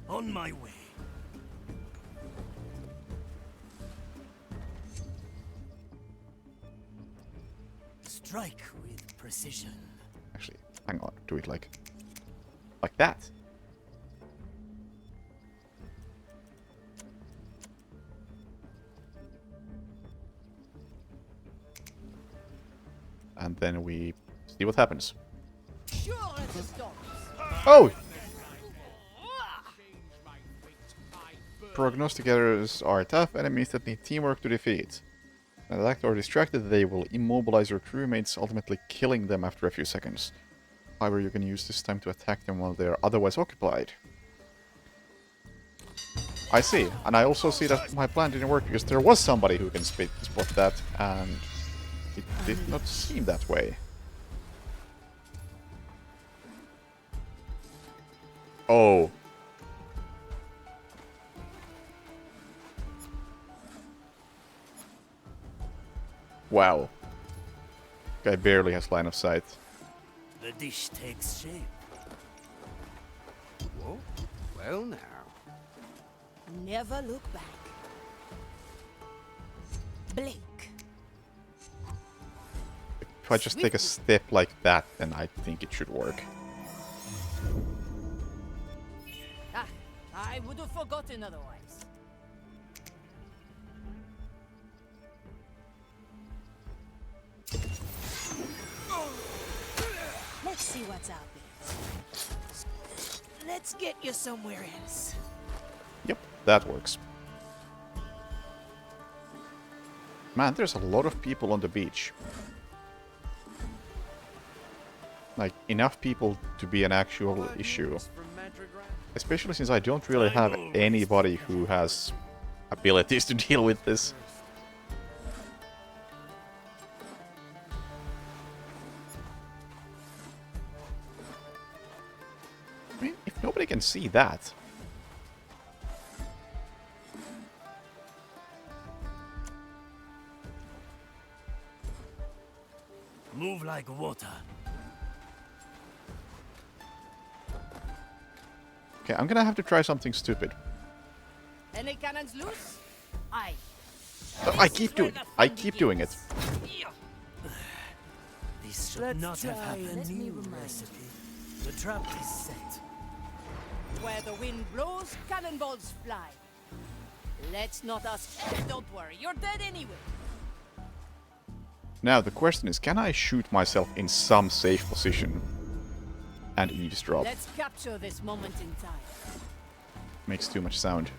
L: On my way. Strike with precision.
A: Actually, hang on. Do it like that. And then we see what happens.
T: Sure as the storms.
A: Oh! Prognosticators are tough enemies that need teamwork to defeat. When attacked or distracted, they will immobilize your crewmates, ultimately killing them after a few seconds. However, you can use this time to attack them while they are otherwise occupied. I see, and I also see that my plan didn't work because there was somebody who can spot that, and it did not seem that way. Oh. Wow. Guy barely has line of sight.
L: The dish takes shape.
D: Whoa. Well now.
B: Never look back. Blink.
A: If I just take a step like that, then I think it should work.
T: Ah, I would have forgotten otherwise.
B: Let's see what's out there. Let's get you somewhere else.
A: Yep, that works. Man, there's a lot of people on the beach. Like, enough people to be an actual issue. Especially since I don't really have anybody who has abilities to deal with this. I mean, if nobody can see that...
L: Move like water.
A: Okay, I'm gonna have to try something stupid.
T: Any cannons loose? Aye.
A: I keep doing it. I keep doing it.
L: This should not have happened. New recipe. The trap is set.
T: Where the wind blows, cannonballs fly. Let's not ask. Don't worry, you're dead anyway.
A: Now the question is, can I shoot myself in some safe position and eavesdrop?
T: Let's capture this moment in time.
A: Makes too much sound.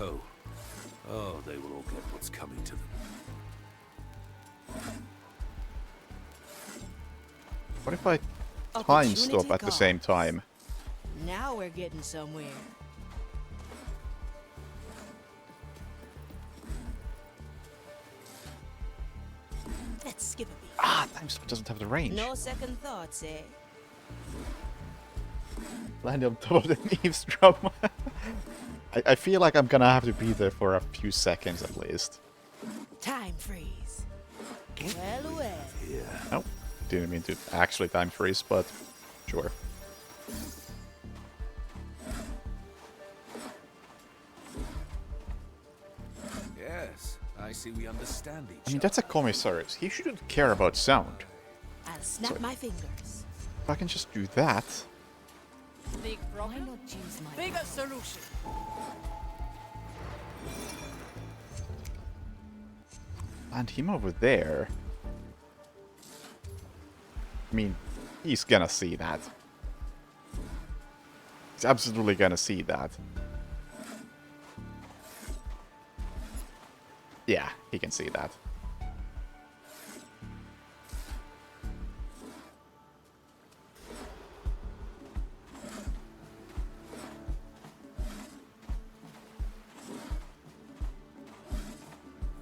K: Oh. Oh, they will all get what's coming to them.
A: What if I time stop at the same time?
B: Now we're getting somewhere. Let's skip a beat.
A: Ah, time stop doesn't have the range.
B: No second thoughts, eh?
A: Land on top of the eavesdrop. I feel like I'm gonna have to be there for a few seconds at least.
B: Time freeze. Well, well.
A: Oh, didn't mean to actually time freeze, but sure.
K: Yes, I see we understand each
A: I mean, that's a commissariat. He shouldn't care about sound.
B: I'll snap my fingers.
A: If I can just do that.
T: Big problem? Why not choose my bigger solution?
A: And him over there. I mean, he's gonna see that. He's absolutely gonna see that. Yeah, he can see that.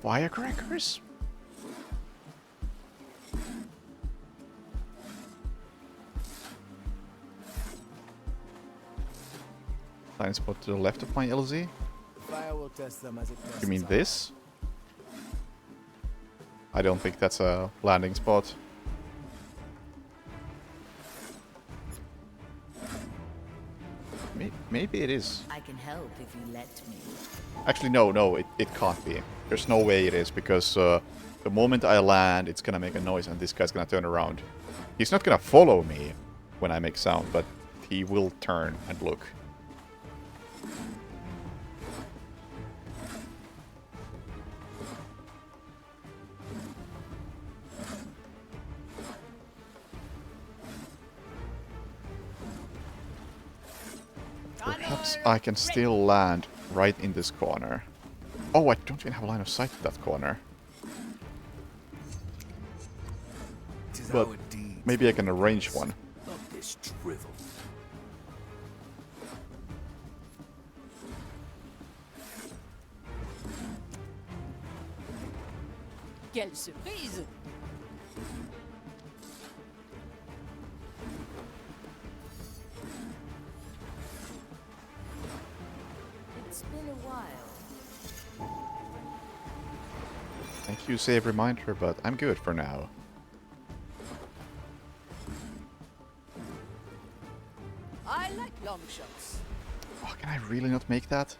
A: Firecrackers? Blind spot to the left of my LZ?
U: Fire will test them as it tests
A: You mean
U: us.
A: this? I don't think that's a landing spot. Maybe it is.
I: I can help if you let me.
A: Actually, no, it can't be. There's no way it is, because the moment I land, it's gonna make a noise and this guy's gonna turn around. He's not gonna follow me when I make sound, but he will turn and look. Perhaps I can still land right in this corner. Oh, I don't even have a line of sight to that corner. But maybe I can arrange one.
K: Not this drivel.
T: Quelle surprise!
I: It's been a while.
A: Thank you save reminder, but I'm good for now.
T: I like long shots.
A: Oh, can I really not make that?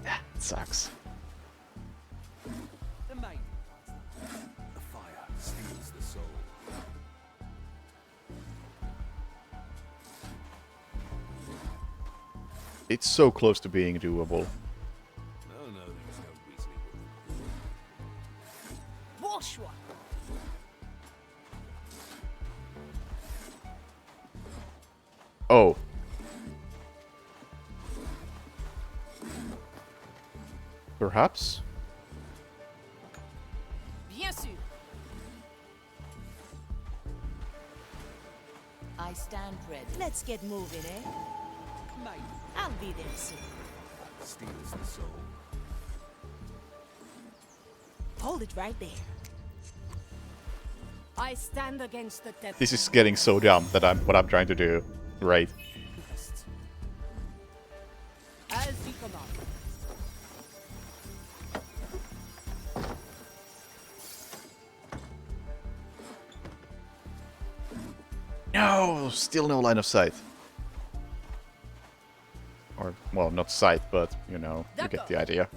A: Yeah, it sucks.
L: The main. The fire steals the soul.
A: It's so close to being doable.
L: No, there's no reasoning.
T: Bonsoir.
A: Oh. Perhaps?
T: Bien sûr.
I: I stand ready.
B: Let's get moving, eh?
T: Mate.
B: I'll be there soon.
L: Steals the soul.
B: Hold it right there.
T: I stand against the devil.
A: This is getting so dumb that what I'm trying to do. Right.
T: As you command.
A: No, still no line of sight. Or, well, not sight, but, you know, you get the idea.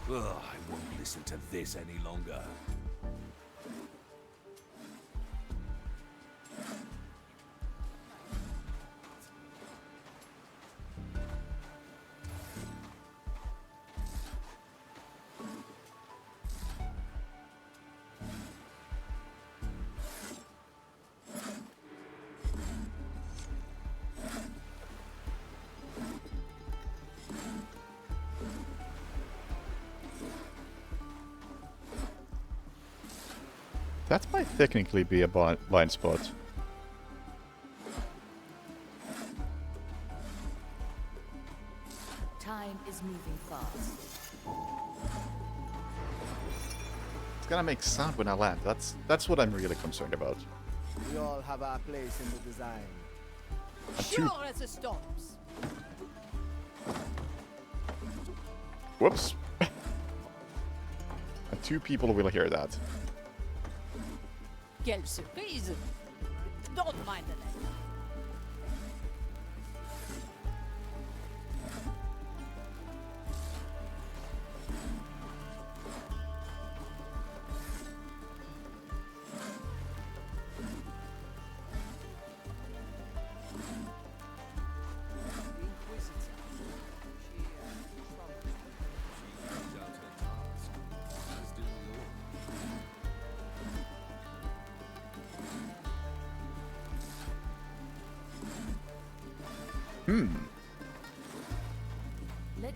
L: Ugh, I won't listen to this any longer.
A: That might technically be a blind spot.
I: Time is moving fast.
A: It's gonna make sound when I land. That's what I'm really concerned about.
U: We all have our place in the design.
T: Sure as the storms.
A: Whoops. And 2 people will hear that.
T: Quelle surprise! Don't mind the letter.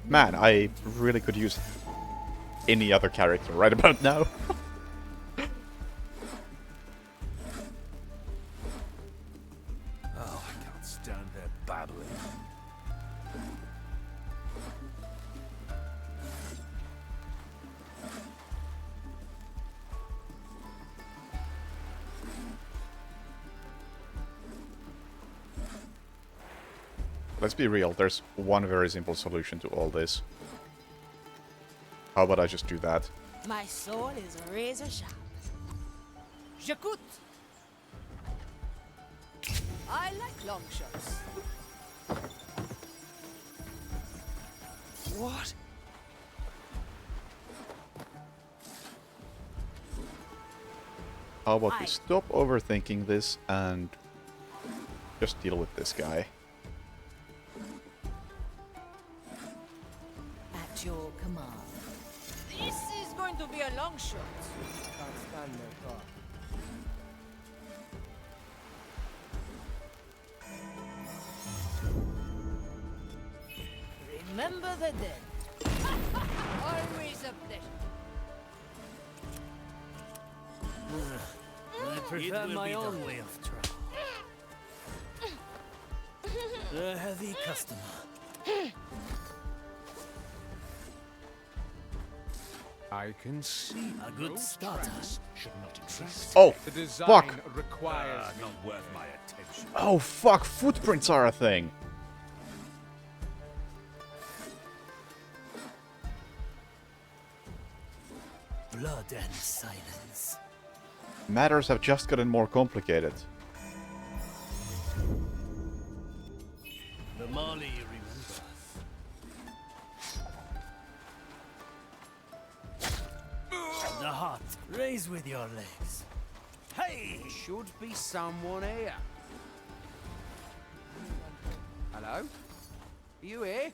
A: Man, I really could use any other character right about now.
L: Oh, I can't stand their babbling.
A: Let's be real, there's one very simple solution to all this. How about I just do that?
B: My sword is razor sharp.
T: J'écoute. I like long shots.
A: What? How about we stop overthinking this and just deal with this guy?
I: At your command.
T: This is going to be a long shot.
U: Can't stand their talk.
T: Remember the dead. Always a pleasure.
L: I prefer my own way of travel. A heavy customer.
H: I can see
L: a good starter
H: should not exist.
A: Oh,
H: the design
A: fuck.
H: requires
L: not worth my attention.
A: Oh fuck, footprints are a thing!
L: blood and silence.
A: Matters have just gotten more complicated.
L: The Marley remember. The heart. Raise with your legs.
H: Hey! Should be someone here. Hello? Are you here?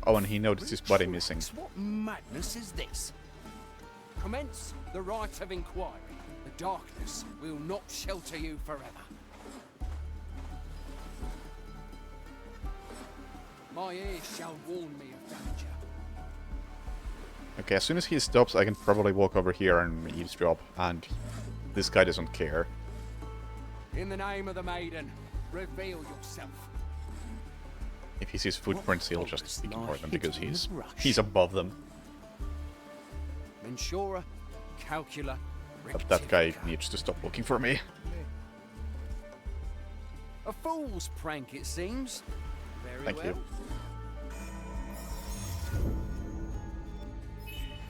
A: Oh, and he noticed his body missing.
H: What madness is this? Commence the right of inquiry. The darkness will not shelter you forever. My ears shall warn me of danger.
A: Okay, as soon as he stops, I can probably walk over here and eavesdrop, and this guy doesn't care.
H: In the name of the maiden, reveal yourself.
A: If he sees footprints, he'll just ignore them because he's above them.
H: Mensura, calcula,
A: But that guy needs to stop looking for me.
H: a fool's prank, it seems. Very
A: Thank
H: well.
A: you.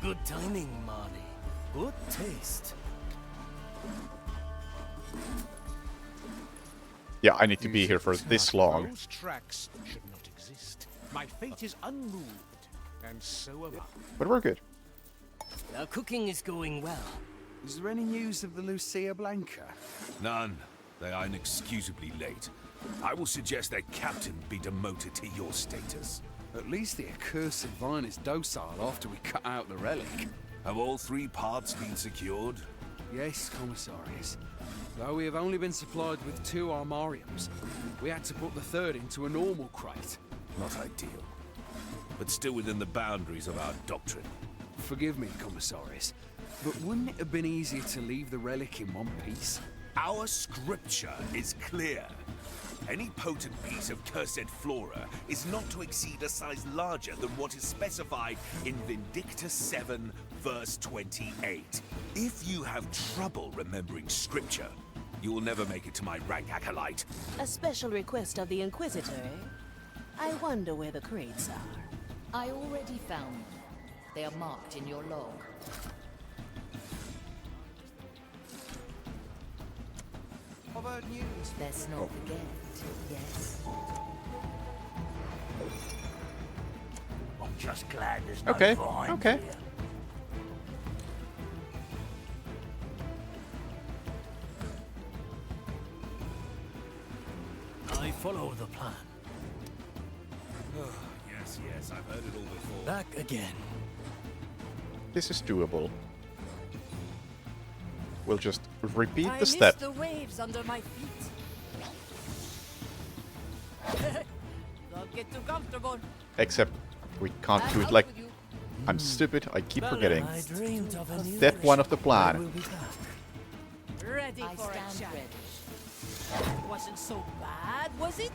L: Good timing, Marley. Good taste.
A: Yeah, I need to be here for this long.
H: Those tracks should not exist. My fate is unmoved, and so am I.
A: But we're good.
L: Our cooking is going well.
M: Is there any news of the Lucia Blanca?
V: None. They are inexcusably late. I will suggest their captain be demoted to your status.
M: At least the accursed vine is docile after we cut out the relic.
V: Have all 3 parts been secured?
M: Yes, Commissarius. Though we have only been supplied with 2 armariums, we had to put the 3rd into a normal crate.
V: Not ideal. But still within the boundaries of our doctrine.
M: Forgive me, Commissarius, but wouldn't it have been easier to leave the relic in one piece?
V: Our scripture is clear. Any potent piece of cursed flora is not to exceed a size larger than what is specified in Vindictus 7, verse 28. If you have trouble remembering scripture, you will never make it to my rank acolyte.
B: A special request of the Inquisitor, eh? I wonder where the crates are.
I: I already found them. They are marked in your log.
H: I've heard news.
I: Let's not forget, yes?
S: I'm just glad there's no
A: Okay,
S: vines
A: okay.
S: here.
L: I follow the plan.
V: Yes, I've heard it all before.
L: Back again.
A: This is doable. We'll just repeat
T: I
A: the step.
T: miss the waves under my feet. Don't get too comfortable.
A: Except we can't do it like... I'm stupid, I keep forgetting.
L: I dreamed of a new
A: Step 1 of the
L: I
A: plan.
L: will be back.
T: Ready
I: I
T: for a
I: stand
T: challenge.
I: ready.
T: Wasn't so bad, was it?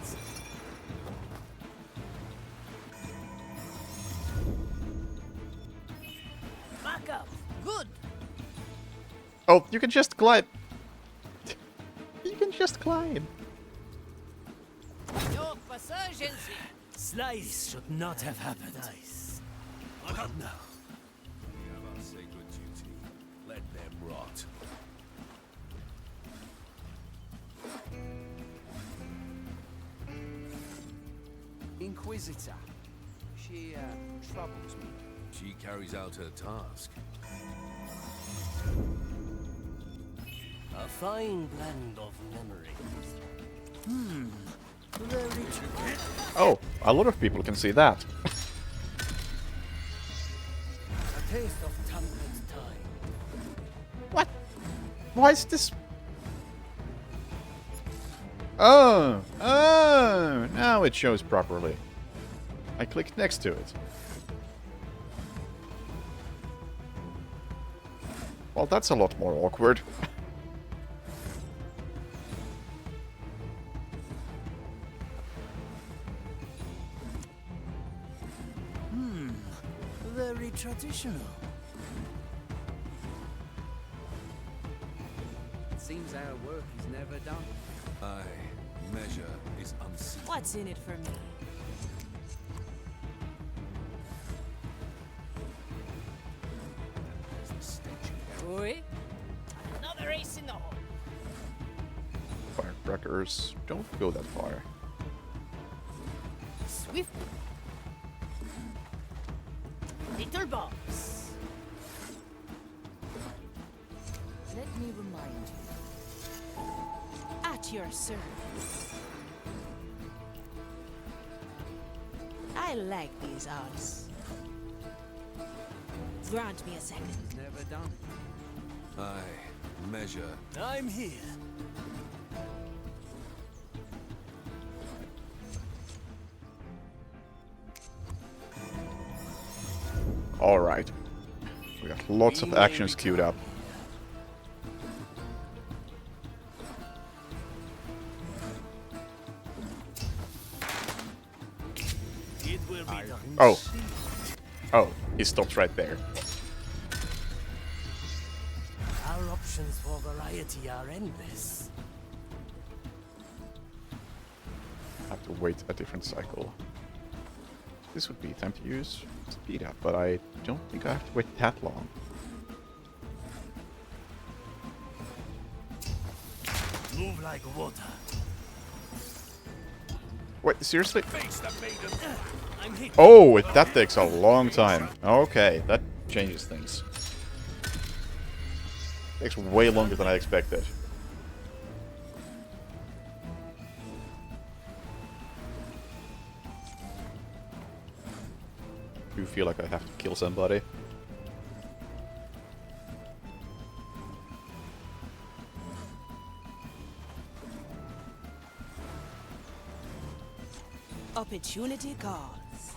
T: Back up. Good.
A: Oh, you can just glide. You can just climb.
T: Your resurgency.
L: Slice should not have happened. Nice. I don't know.
V: We have our sacred duty. Let them rot.
H: Inquisitor. She, troubles me.
V: She carries out her task.
L: A fine blend of memories. Very tricky.
A: Oh, a lot of people can see that.
L: A taste of temperate time.
A: What? Why is this... Oh! Oh! Now it shows properly. I clicked next to it. Well, that's a lot more awkward.
L: Very traditional.
M: It seems our work is never done.
V: Aye, measure is unseen.
B: What's in it for me?
O: Oui. Another ace in the hole.
A: Firecrackers don't go that far.
O: Swift. Little box.
I: Let me remind you.
B: At your service. I like these odds. Grant me a second.
M: Never done.
V: I measure.
L: I'm here.
A: Alright. We got lots of actions queued up.
L: It will be done.
A: Oh. Oh, he stops right there.
L: Our options for variety are endless.
A: I have to wait a different cycle. This would be time to use speed up, but I don't think I have to wait that long.
L: Move like water.
A: Wait, seriously?
L: I'm hit.
A: Oh, that takes a long time. Okay, that changes things. Takes way longer than I expected. Do you feel like I have to kill somebody?
B: Opportunity calls.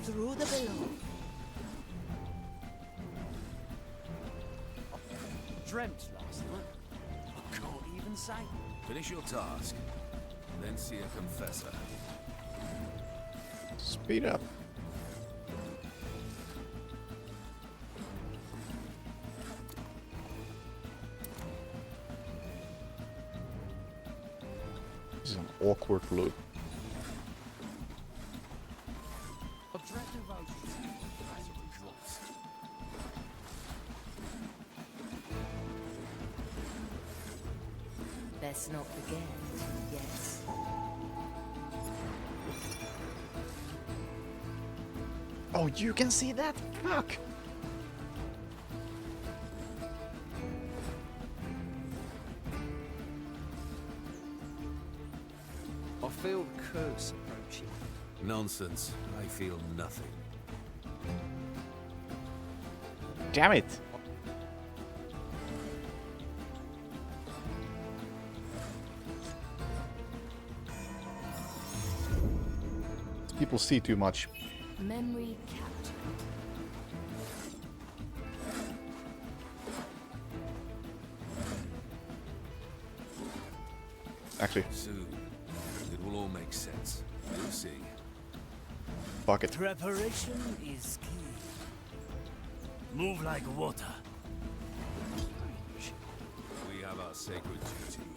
B: Through the below.
M: Dreamt last night. Can't even say.
V: Finish your task, then see a confessor.
A: Speed up. This is an awkward loop.
I: Best not forget, yes.
A: Oh, you can see that? Fuck!
M: I feel the curse approaching.
V: Nonsense. I feel nothing.
A: Damn it! People see too much.
I: Memory captured.
A: Actually,
V: Soon, it will all make sense. You'll see.
A: fuck it.
L: Preparation is key. Move like water.
V: We have our sacred duty.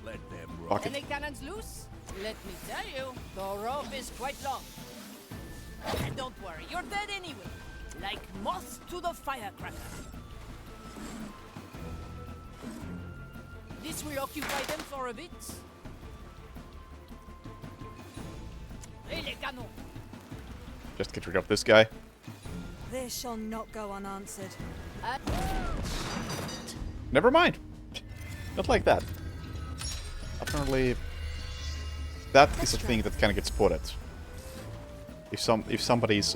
V: Let them
A: Fuck
V: roll.
A: it.
O: Any cannons loose? Let me tell you, the rope is quite long. And don't worry, you're dead anyway. Like moths to the firecracker. This will occupy them for a bit. Hey, les canons!
A: Just get rid of this guy.
R: This shall not go unanswered.
A: Never mind. Not like that. Apparently, that is a thing that kind of gets spotted. If somebody's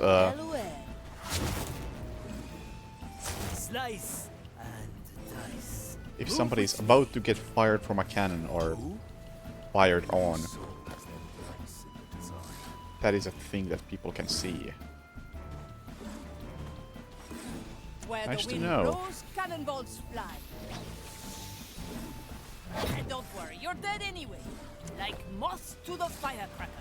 L: Slice and dice.
A: if somebody's about to get fired from a cannon or fired on, that is a thing that people can see.
O: Where
A: Nice
O: the
A: to
O: wind
A: know.
O: blows, cannonballs fly. And don't worry, you're dead anyway. Like moths to the firecracker.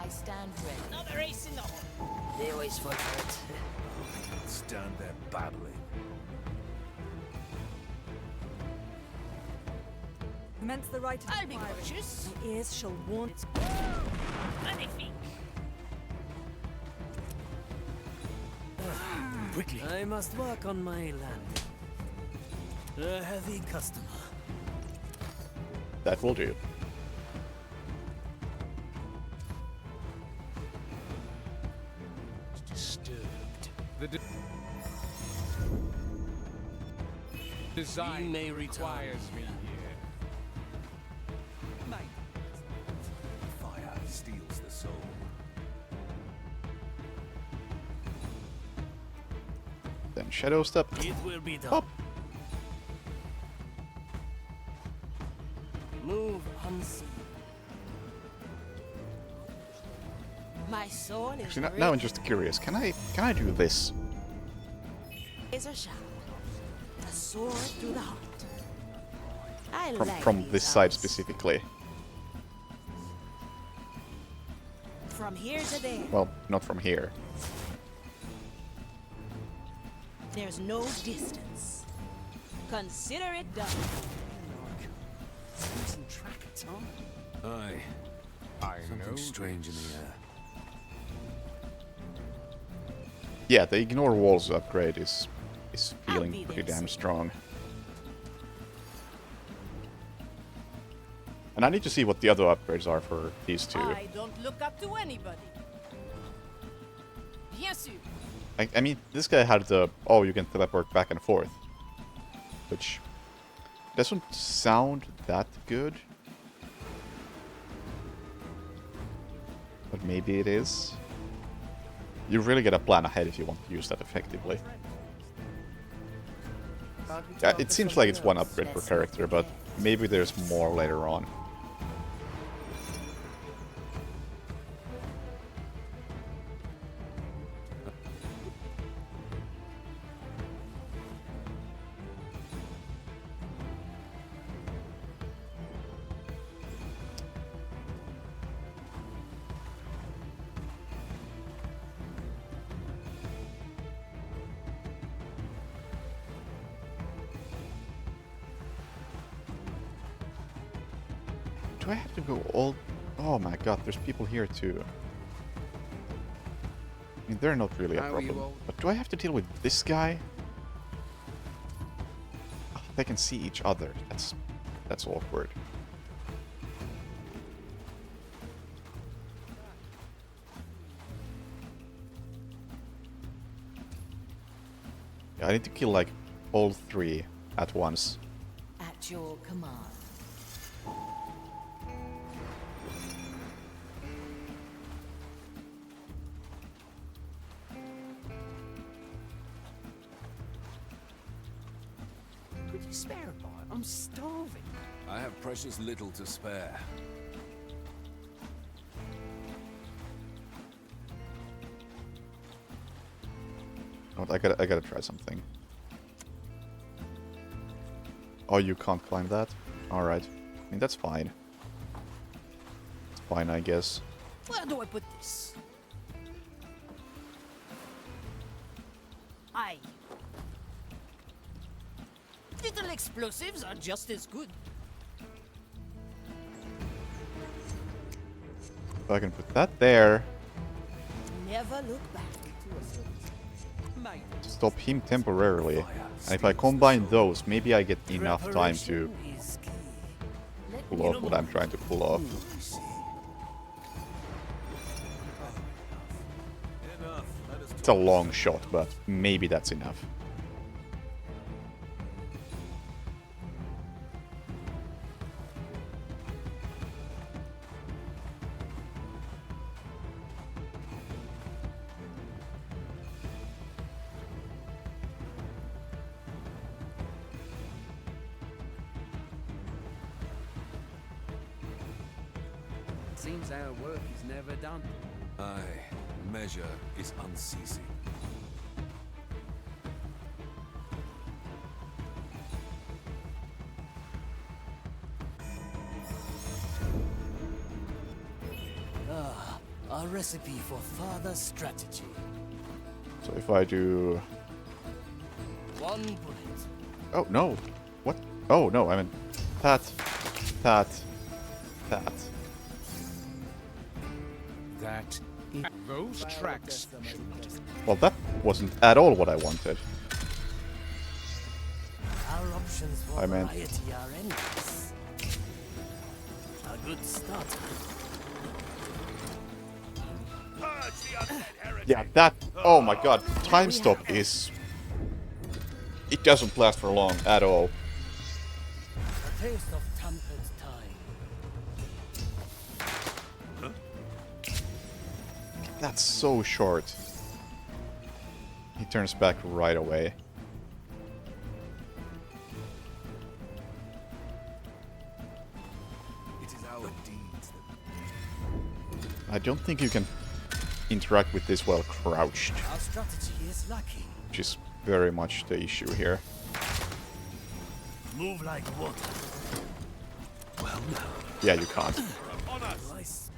I: I stand ready.
G: Another ace in the hole.
S: They always fall for it.
V: I can't stand their babbling.
R: Commence the right of
G: I'll be
R: inquiry.
G: cautious.
R: My ears shall warn its
G: Magnifique.
L: Quickly. I must work on my land. A heavy customer.
A: That will do.
H: Disturbed. The design
L: may
H: requires me here.
V: Fire steals the soul.
A: Then Shadow Step.
L: It will be done.
A: Hop.
L: Move unseen.
B: My soul is
A: Actually, now I'm just curious. Can I do this?
B: razor sharp. A sword through the heart. I
A: From
B: like
A: from
B: these
A: this side
B: eyes.
A: specifically?
B: From here to there,
A: Well, not from here.
B: there's no distance. Consider it done.
M: Losing track of time.
D: Aye.
H: I
D: Something
H: know.
D: strange in the air.
A: Yeah, the ignore walls upgrade is
B: I'll
A: feeling
B: be
A: pretty
B: there
A: damn
B: soon.
A: strong. And I need to see what the other upgrades are for these two.
G: I don't look up to anybody. Bien sûr.
A: I mean, this guy had the, oh, you can teleport back and forth. Which doesn't sound that good. But maybe it is. You really gotta plan ahead if you want to use that effectively. Yeah, it seems like it's one upgrade per character, but maybe there's more later on. Do I have to go all... Oh my god, there's people here too. I mean, they're not really a
M: How are you
A: problem.
M: all?
A: But do I have to deal with this guy? Oh, they can see each other. That's awkward. Yeah, I need to kill like all three at once.
I: At your command.
M: Could you spare a bite? I'm starving.
D: I have precious little to spare.
A: Oh, I gotta try something. Oh, you can't climb that? Alright. I mean, that's fine. It's fine, I guess.
G: Where do I put this? Aye. Little explosives are just as good.
A: If I can put that there,
B: Never look back.
A: stop him temporarily. And if I combine those, maybe I get enough time to pull off what I'm trying to pull off. It's a long shot, but maybe that's enough.
M: Seems our work is never done.
D: Aye, measure is unceasing.
L: A recipe for further strategy.
A: So if I do...
L: One bullet.
A: Oh, no. What? Oh, no, I mean... That. That. That.
H: That those tracks should...
A: Well, that wasn't at all what I wanted.
L: Our options for
A: I meant...
L: variety are endless. A good start.
A: Yeah, that... Oh my god. Time stop is... It doesn't last for long at all.
L: A taste of tempered time.
A: That's so short. He turns back right away.
V: It is our deeds
A: I don't think you can interact with this while crouched,
L: Our strategy is lacking.
A: which is very much the issue here.
L: Move like water. Well, no.
A: Yeah, you can't.
L: Nice.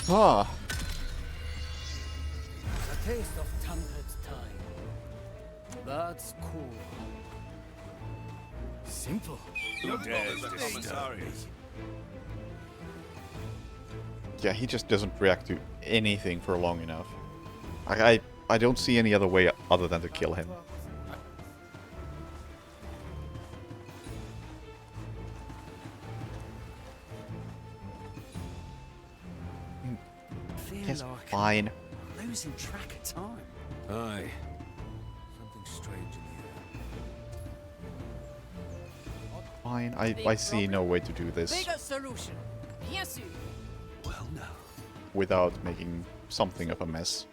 A: Ah.
L: A taste of tempered time. That's cool. Simple.
V: Who dares disturb me?
A: Yeah, he just doesn't react to anything for long enough. I don't see any other way other than to kill him. Yes, fine.
M: Losing track of time.
D: Aye. Something strange in here.
A: Fine, I see no way to do this
T: Bigger solution. Bien sûr.
D: Well, no.
A: without making something of a mess.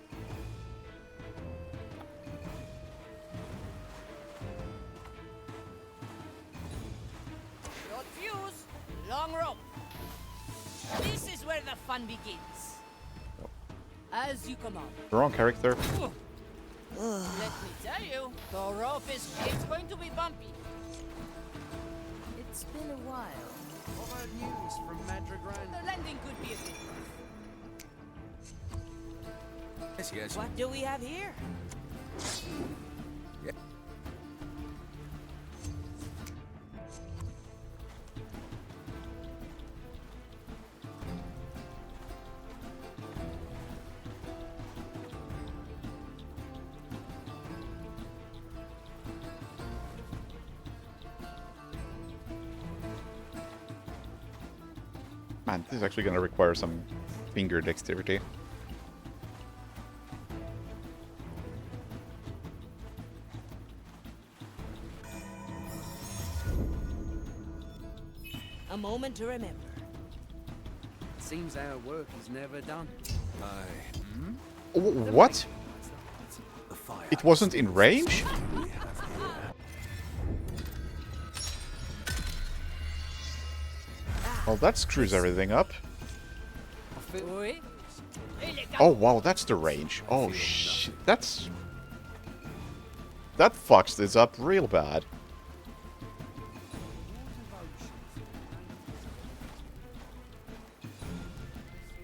T: Short fuse, long rope. This is where the fun begins. As you command.
A: The wrong character.
T: Let me tell you, the rope it's going to be bumpy.
I: It's been a while.
M: What news from Madrigrande?
T: The landing could be a bit rough.
M: Yes, yes.
B: What do we have here?
M: Yeah.
A: Man, this is actually going to require some finger dexterity.
B: A moment to remember.
M: Seems our work is never done.
D: Aye.
A: What? It wasn't in range? Well, that screws everything up. Oh, wow, that's the range. Oh, shit. That's... That fucks this up real bad.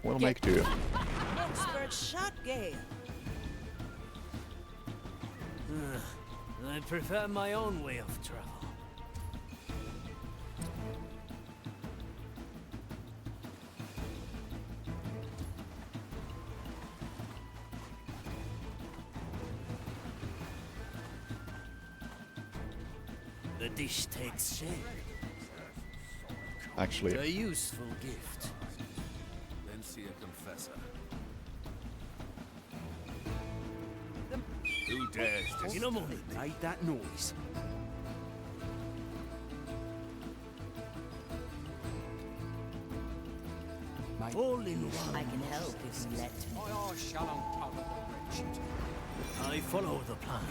A: We'll make do.
B: Expert shot game.
L: I prefer my own way of travel. The dish takes shape.
A: Actually,
L: A useful gift.
D: Then see a confessor. Who dares disturb
L: In a moment.
M: Made that noise.
L: All in one.
I: I can help if you let me.
M: I shall uncover the wretched.
L: I follow the plan.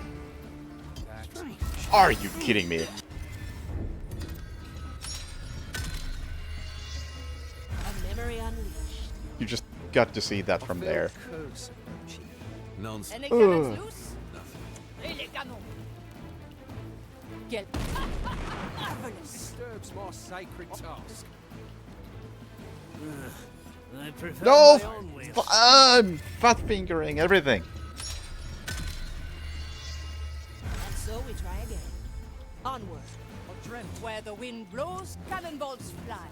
M: Strange.
A: are you kidding me?
B: A memory unleashed.
A: You just got to see that from there.
M: Curse.
D: Nonsense.
T: Any cannons loose? Et les canons. Quel marvelous.
M: Disturbs my sacred task.
L: I prefer
A: No!
L: my own way of
A: I'm fat fingering everything.
B: And so we try again. Onward.
T: Or dreamt where the wind blows, cannonballs fly.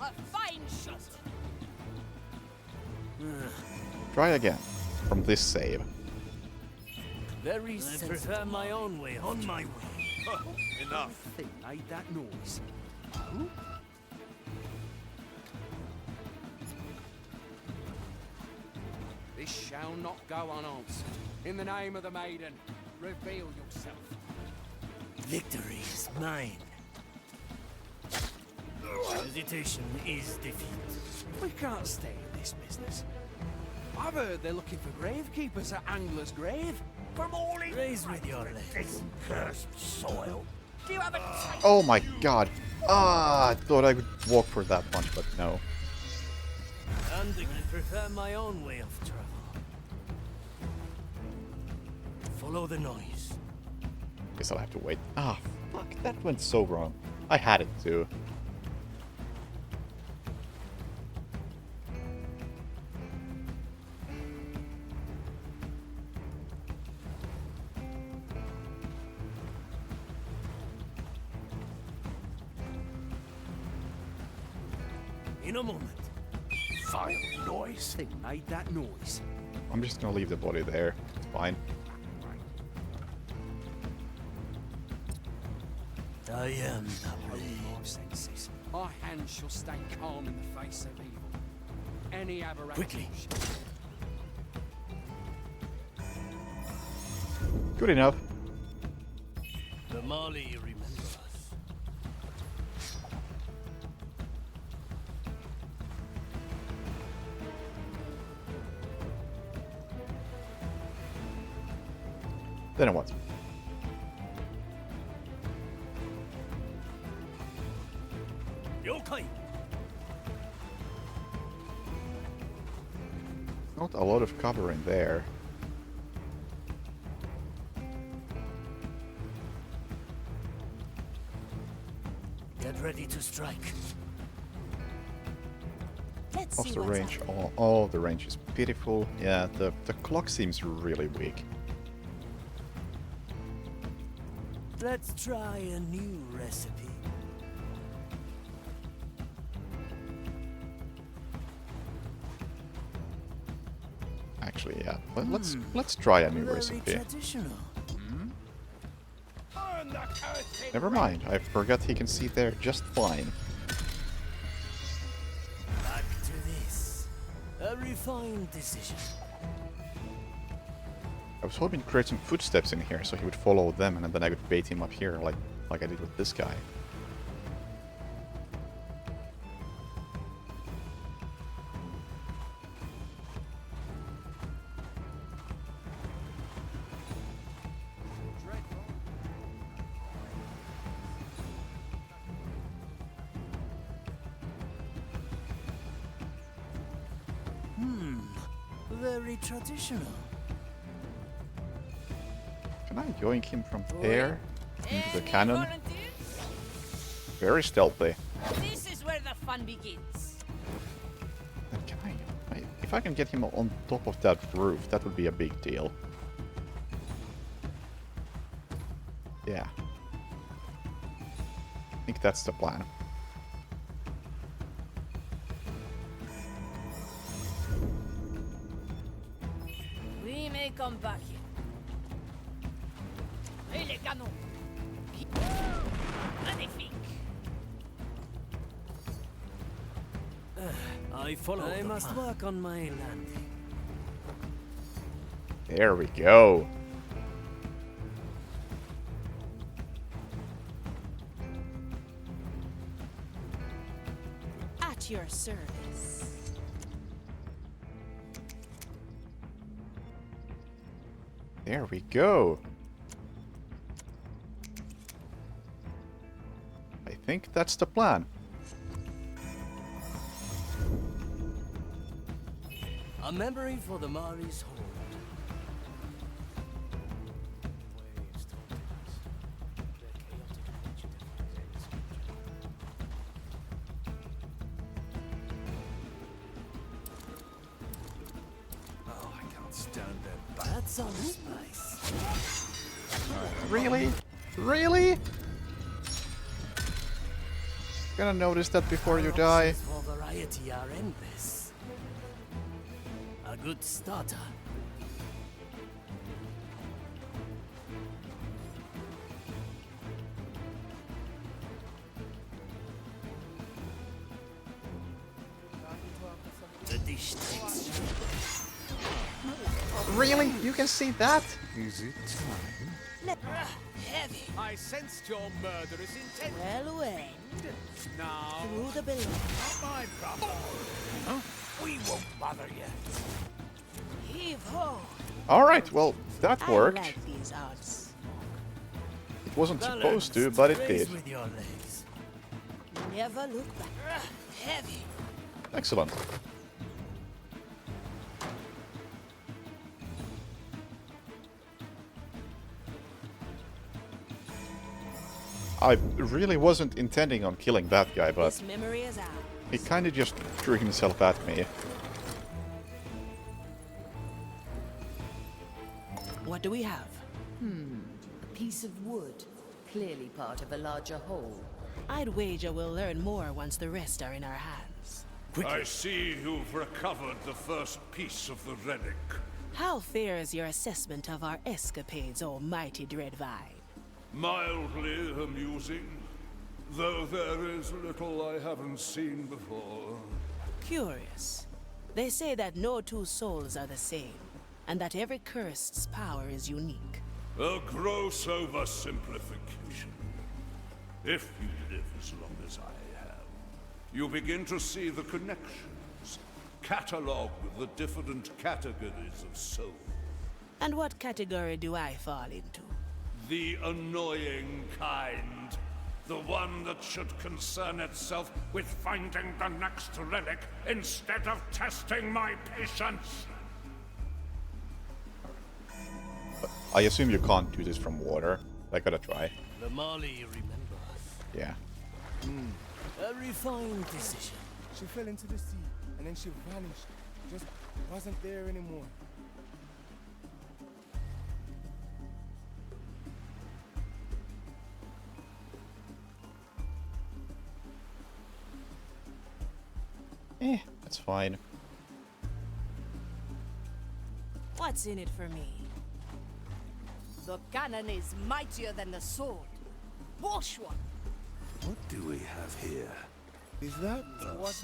T: A fine shot.
A: Try again. From this save.
L: Very I prefer my own way of
V: On my way. Enough.
M: Thing made that noise. This shall not go unanswered. In the name of the maiden, reveal yourself.
L: Victory is mine. Hesitation is defeat.
M: We can't stay in this business. I've heard they're looking for gravekeepers at Angler's Grave.
S: From all in
L: Raise with your legs.
S: this cursed soil. Do you have a
A: Oh my god. Ah, I thought I could walk for that punch, but no.
L: And I prefer my own way of travel. Follow the noise.
A: Guess I'll have to wait. Ah, fuck, that went so wrong. I had it too.
L: In a moment.
S: vile noise?
M: Thing made that noise.
A: I'm just gonna leave the body there. It's fine.
L: I am
M: Holy my senses. Our hands shall stand calm in the face of evil. Any aberration.
L: Quickly.
A: Good enough.
L: The Mali remember us.
A: Then what?
L: Yokai!
A: Not a lot of cover in there.
L: Get ready to strike.
B: Let's
A: Off
B: see
A: the
B: what's
A: range.
B: happening.
A: Oh, the range is pitiful. Yeah, the clock seems really weak.
L: Let's try a new recipe.
A: Actually, yeah. But let's try a new
L: Very
A: recipe.
L: traditional.
A: Never mind. I forgot he can see there just fine.
L: Back to this. A refined decision.
A: I was hoping to create some footsteps in here so he would follow them and then I could bait him up here like I did with this guy.
L: Very traditional.
A: Can I yoink him from there into the cannon? Very stealthy.
T: This is where the fun begins.
A: Then can if I can get him on top of that roof, that would be a big deal. Yeah. I think that's the plan.
T: We may come back here. Et les canons. Magnifique.
L: I follow. I must work on my landing.
A: There we go.
B: At your service.
A: There we go. I think that's the plan.
L: A memory for the Mari's hold.
V: down their back.
L: That's on spice.
A: Really? Really? Gonna notice that before you die.
L: Options for variety are endless. A good starter. The dish takes.
A: Really? You can see that?
D: Is it time?
B: Heavy.
H: I sensed your murderous intent.
B: Well, well.
H: Now.
B: Through the building.
S: Not my problem. Huh? We won't bother you.
B: Heave ho.
A: Alright, well, that
B: I
A: worked.
B: like these odds.
A: It wasn't supposed to, but it did.
L: With your legs.
B: Never look back. Heavy.
A: Excellent. I really wasn't intending on killing that guy, but
B: This memory is out.
A: he kinda just threw himself at me.
B: What do we have?
I: A piece of wood. Clearly part of a larger whole.
B: I'd wager we'll learn more once the rest are in our hands.
K: I see you've recovered the first piece of the relic.
B: How fair is your assessment of our escapades, O mighty Dreadvine?
K: Mildly amusing, though there is little I haven't seen before.
B: Curious. They say that no two souls are the same, and that every cursed's power is unique.
K: A gross oversimplification. If you live as long as I have, you begin to see the connections, catalogue the different categories of soul.
B: And what category do I fall into?
K: The annoying kind. The one that should concern itself with finding the next relic instead of testing my patience.
A: I assume you can't do this from water. I gotta try.
L: The Marley remember.
A: Yeah.
L: A refined decision.
U: She fell into the sea, and then she vanished. Just wasn't there anymore.
A: That's fine.
B: What's in it for me?
J: The cannon is mightier than the sword. Wash one.
V: What do we have here?
U: Is that what?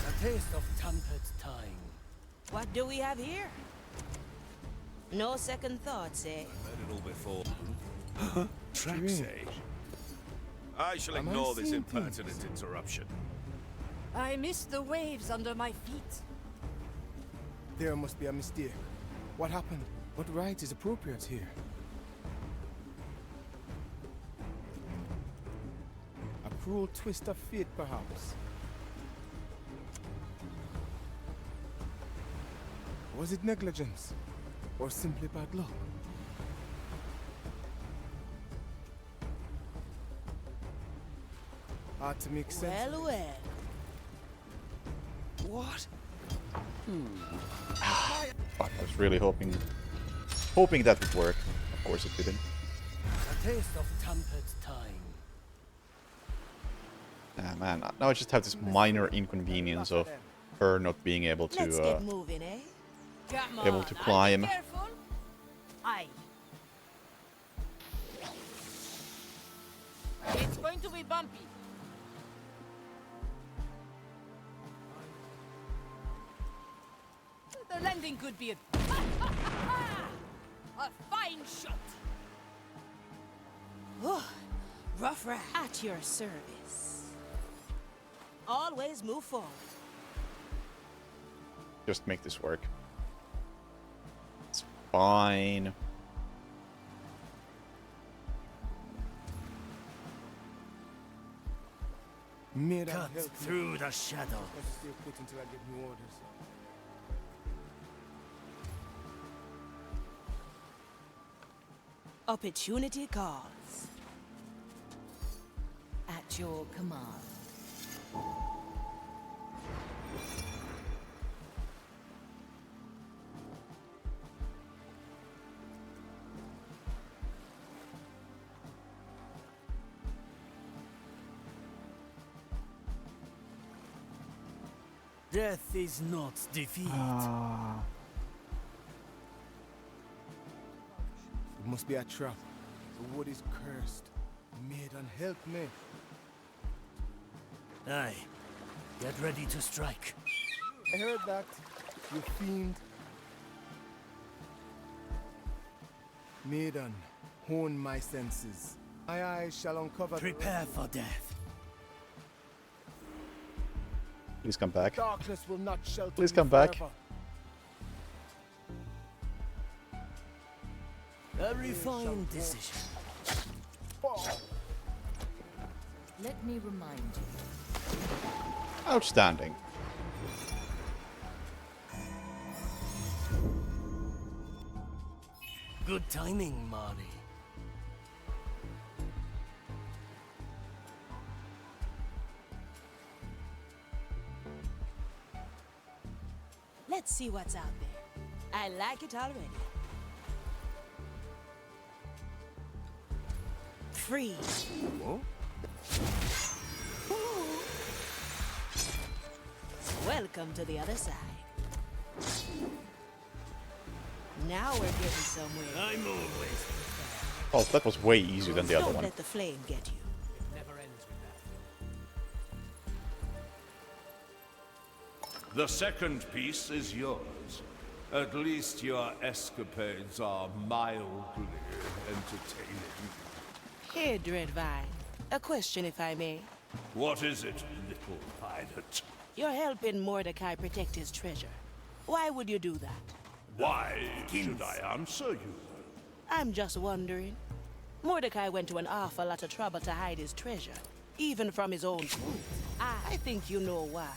L: A taste of tampered time.
B: What do we have here? No second thoughts, eh?
V: Heard it all before. Tracks, eh? I shall
U: Am I
V: ignore this
U: seeing
V: impertinent interruption.
J: I missed the waves under my feet.
U: There must be a mistake. What happened? What right is appropriate here? A cruel twist of fate, perhaps. Was it negligence? Or simply bad luck? Hard to make sense.
B: Well, well.
U: What?
A: Fuck, I was really hoping that would work. Of course it didn't.
L: A taste of tampered time.
A: Ah man, now I just have this minor inconvenience of her not being able
B: Let's
A: to
B: get moving, eh? Come
A: able
B: on,
A: to
B: I'll be
A: climb.
B: careful. Aye.
G: It's going to be bumpy.
J: The landing could be a fine shot.
B: Oh, rough rat. At your service. Always move forward.
A: Just make this work. It's fine.
L: Cut through the shadow.
U: Let's stay put until I get new orders.
B: Opportunity calls.
I: At your command.
L: Death is not defeat.
U: It must be a trap. The wood is cursed. Maiden, help me.
L: Aye. Get ready to strike.
U: I heard that. You fiend. Maiden, hone my senses. My eyes shall uncover.
L: Prepare for death.
A: Please come back.
U: Darkness will not shelter
A: Please
U: me
A: come back.
U: forever.
L: A refined decision.
I: Let me remind you.
A: Outstanding.
L: Good timing, Marley.
B: Let's see what's out there. I like it already. Freeze.
A: Whoa.
B: Welcome to the other side. Now we're getting somewhere.
L: I'm always.
A: Oh, that was way easier than the other
B: Don't
A: one.
B: let the flame get you.
H: It never ends with that.
K: The second piece is yours. At least your escapades are mildly entertaining.
B: Here, Dreadvine. A question, if I may.
K: What is it, little pilot?
B: You're helping Mordecai protect his treasure. Why would you do that?
K: Why should I answer you?
B: I'm just wondering. Mordecai went to an awful lot of trouble to hide his treasure, even from his own crew. I think you know why.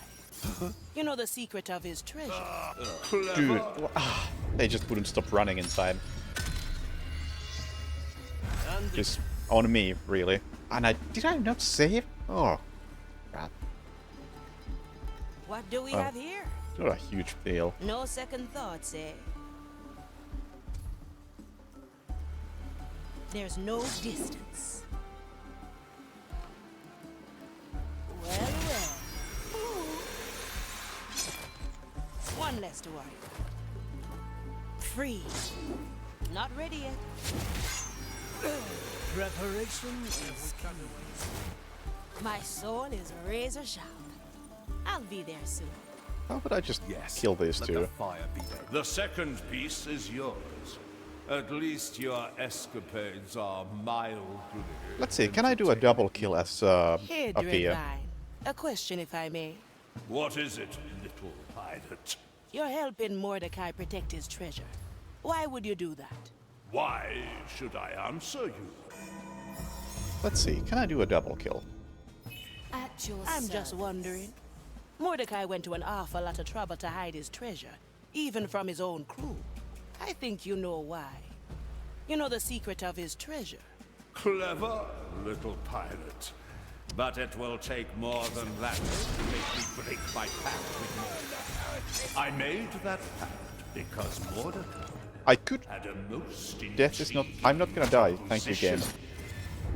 B: You know the secret of his treasure.
A: Dude, they just wouldn't stop running in time. Just on me, really. And did I not save? Oh, crap.
B: What do we have here?
A: Not a huge fail.
B: No second thoughts, eh? There's no distance. Well, well. One less to worry. Free. Not ready yet.
L: Preparation is key.
B: My soul is razor sharp. I'll be there soon.
A: How about I just kill these two?
K: The second piece is yours. At least your escapades are mildly.
A: Let's see, can I do a double kill as
B: Here,
A: up here?
B: Dreadvine. A question, if I may.
K: What is it, little pilot?
B: You're helping Mordecai protect his treasure. Why would you do that?
K: Why should I answer you?
A: Let's see, can I do a double kill?
I: At your
B: I'm just
I: service.
B: wondering. Mordecai went to an awful lot of trouble to hide his treasure, even from his own crew. I think you know why. You know the secret of his treasure.
K: Clever little pilot. But it will take more than that to make me break my pact with Mordecai. I made that pact because Mordecai
A: I could.
K: had a most
A: Death is not. I'm not gonna die. Thank you, game.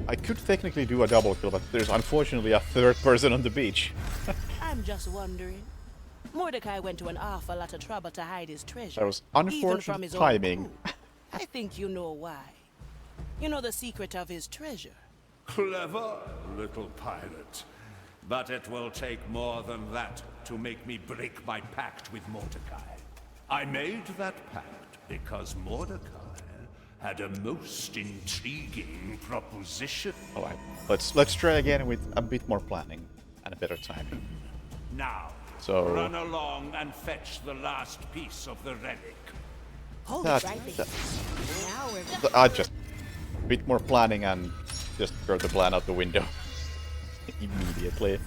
A: I could technically do a double kill, but there's unfortunately a third person on the beach.
B: I'm just wondering. Mordecai went to an awful lot of trouble to hide his treasure.
A: That was
B: even
A: unfortunate
B: from his
A: timing.
B: Own crew. I think you know why. You know the secret of his treasure.
K: Clever little pilot. But it will take more than that to make me break my pact with Mordecai. I made that pact because Mordecai had a most intriguing proposition.
A: Alright, let's try again with a bit more planning and a better timing.
K: Now,
A: So
K: run along and fetch the last piece of the relic.
B: Hold
A: That-
B: it right there.
A: that-
B: Now we're
A: I just a bit more planning and just throw the plan out the window immediately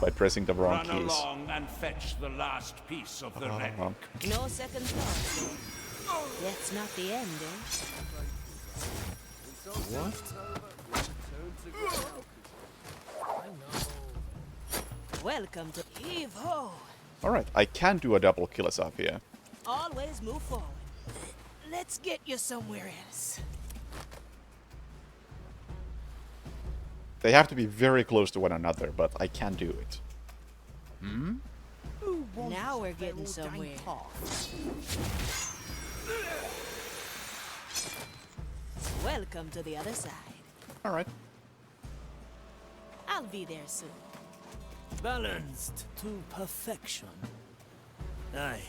A: by pressing the wrong
K: Run
A: keys.
K: along and fetch the last piece of the relic.
B: no second thoughts. Eh? That's not the end, eh? Welcome to Heave Ho.
A: Alright, I can do a double kill as up here.
B: Always move forward. Let's get you somewhere else.
A: They have to be very close to one another, but I can do it.
L: Who
B: Now we're getting somewhere. Welcome to the other side.
A: All right.
B: I'll be there soon.
L: Balanced to perfection. Aye.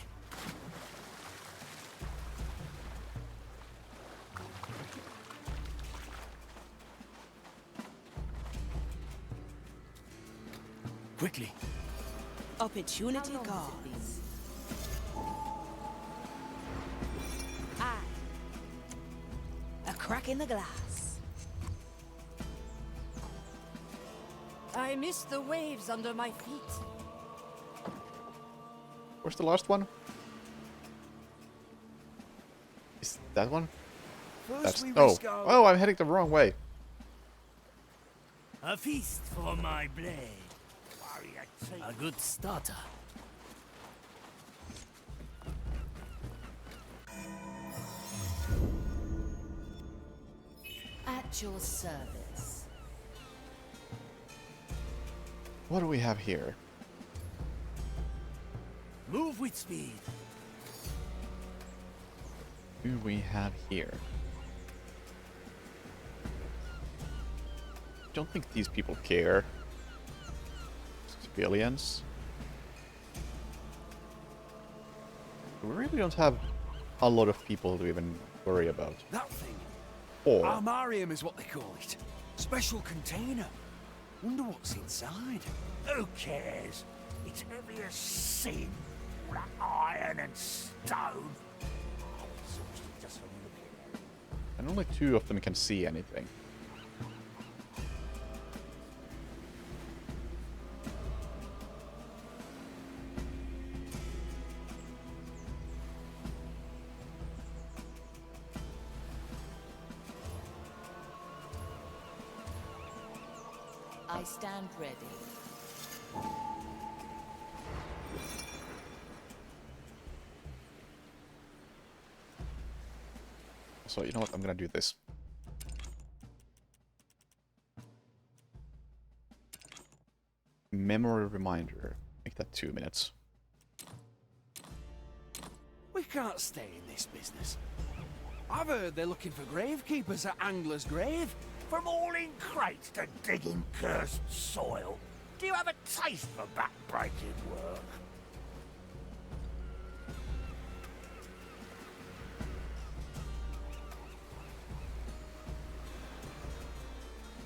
L: Quickly.
B: Opportunity calls. Aye. A crack in the glass.
T: I miss the waves under my feet.
A: Where's the last one? Is that one? That's oh, I'm heading the wrong way.
F: A feast for my blade. A good starter.
I: At your service.
A: What do we have here?
F: Move with speed.
A: What do we have here? Don't think these people care. Civilians. We really don't have a lot of people to even worry about.
M: That thing.
A: Or
M: Armarium is what they call it. Special container. Wonder what's inside.
S: Who cares? It's heavy as sin. Iron and stone.
A: and only 2 of them can see anything.
I: I stand ready.
A: So, you know what? I'm gonna do this. Memory reminder. Make that 2 minutes.
M: We can't stay in this business. I've heard they're looking for gravekeepers at Angler's Grave.
S: From hauling crates to digging cursed soil. Do you have a taste for back-breaking work?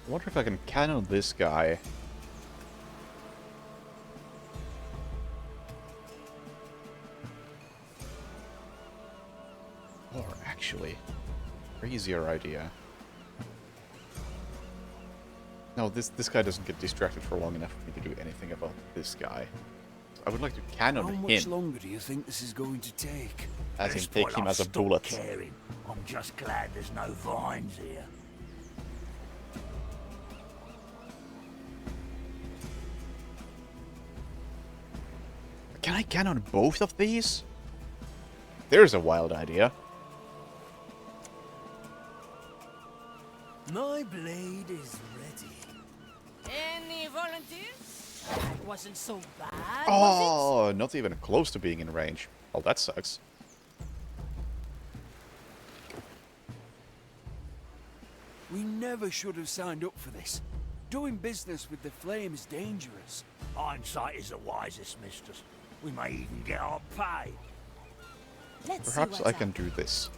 A: I wonder if I can cannon this guy. Or actually, crazier idea. No, this guy doesn't get distracted for long enough for me to do anything about this guy. So I would like to cannon him.
M: How much longer do you think this is going to take?
A: As in take him as a bullet.
S: Caring. I'm just glad there's no vines here.
A: Can I cannon both of these? There's a wild idea.
F: My blade is ready.
T: Any volunteers? That wasn't so bad, was
A: Oh, not even close to being in range. Well, that sucks.
M: We never should have signed up for this. Doing business with the Flame is dangerous.
S: Hindsight is the wisest, mistress. We may even get our pay.
A: Perhaps I can do this.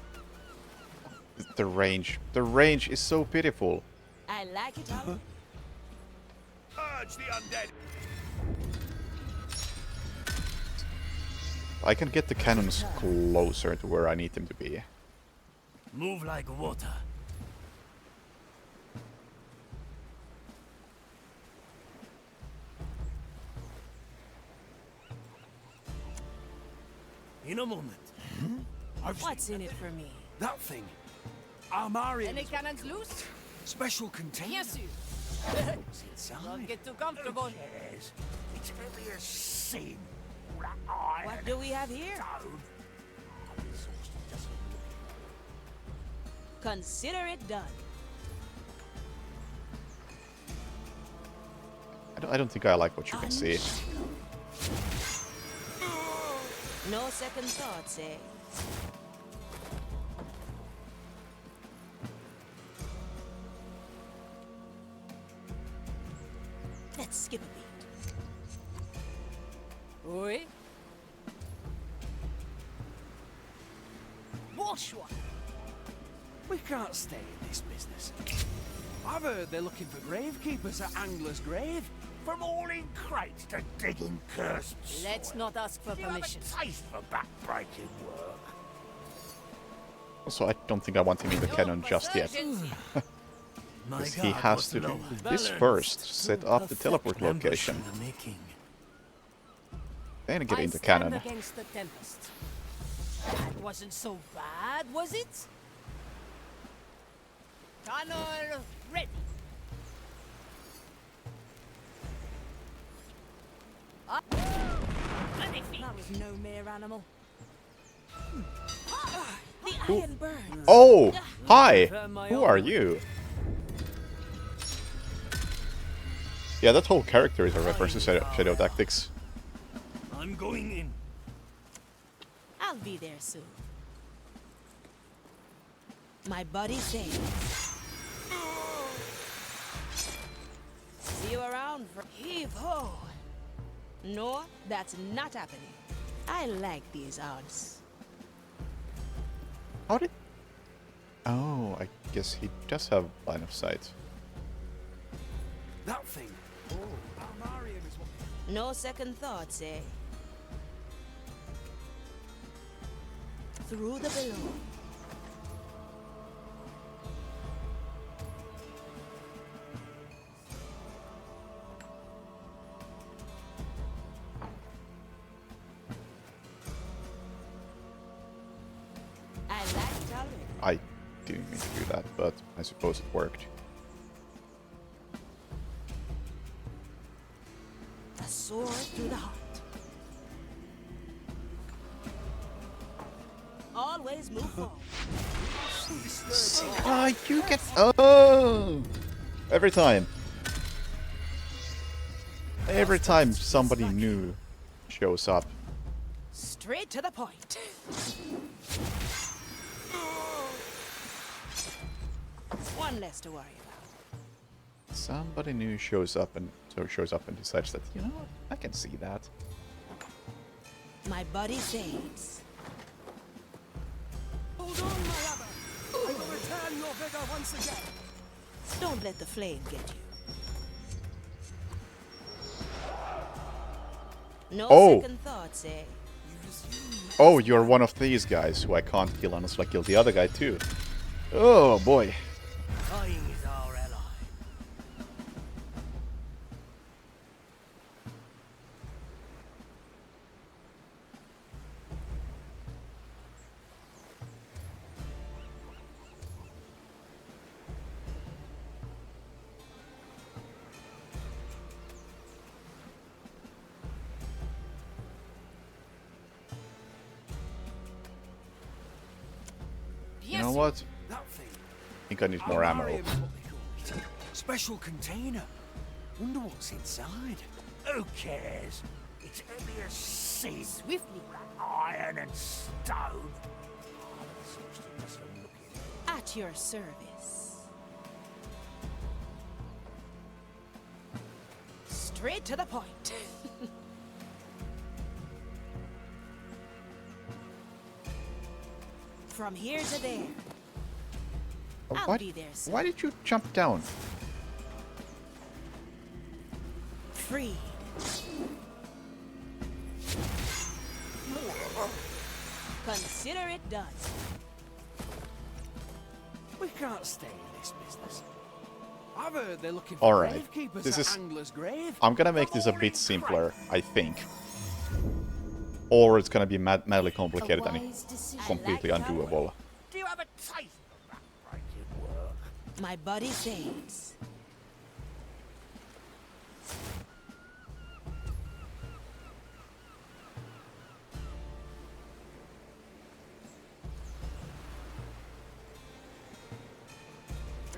A: The range. The range is so pitiful.
B: I like it all.
S: Purge the undead.
A: I can get the cannons closer to where I need them to be.
F: Move like water. In a moment.
B: What's in it for me?
M: That thing. Armarium.
T: Any cannons loose?
M: Special container.
T: Bien sûr.
M: What's inside?
T: Don't get too comfortable.
S: Who cares? It's heavy as sin.
B: What do we have here? Consider it done.
A: I don't think I like what you can see.
B: No second thoughts, eh? Let's skip a beat.
T: Oui. Bonsoir.
M: We can't stay in this business. I've heard they're looking for gravekeepers at Angler's Grave.
S: From hauling crates to digging cursed soil.
T: Let's not ask for
S: Do you have a
T: permission.
S: taste for backbreaking work?
A: Also, I don't think I want him in the cannon just yet. Because he has to do this first, set up the teleport location. Then get into cannon.
T: Against the Tempest. That wasn't so bad, was it? Tunnel ready. That was no mere animal.
B: The iron burns.
A: Oh! Hi! Who are you? Yeah, that whole character is a reference to Shadow Tactics.
F: I'm going in.
B: I'll be there soon. My body says. See you around for heave-ho. No, that's not happening. I like these odds.
A: How did... Oh, I guess he does have line of sight.
M: That thing. Oh, Almarium is what...
B: No second thoughts, eh? Through the below.
A: I didn't mean to do that, but I suppose it worked.
B: A sword through the heart. Always move forward.
A: Ah, you get... Oh! Every time. Every time somebody new shows up.
B: Straight to the point. One less to worry about.
A: Somebody new shows up and decides that, you know what, I can see that.
B: My body saves.
M: Hold on, my lover! I will return your vigor once again!
B: Don't let the flame get you. No second thoughts, eh?
A: Oh, you're one of these guys who I can't kill unless I kill the other guy too. Oh boy.
F: Dying is our ally.
A: You know what? I think I need more ammo.
M: Special container. Wonder what's inside.
S: Who cares? It's heavy as sin. Swiftly iron and stone.
B: At your service. Straight to the point. From here to there. I'll be there soon.
A: Why did you jump down?
B: Freed. Consider it done.
M: We can't stay in this business. I've heard they're looking
A: All
M: for
A: right.
M: gravekeepers
A: This
M: at
A: is...
M: Angler's Grave.
A: I'm gonna make this a bit simpler, I think. Or it's gonna be madly complicated and completely undoable.
S: Do you have a taste for backbreaking work?
B: My body saves.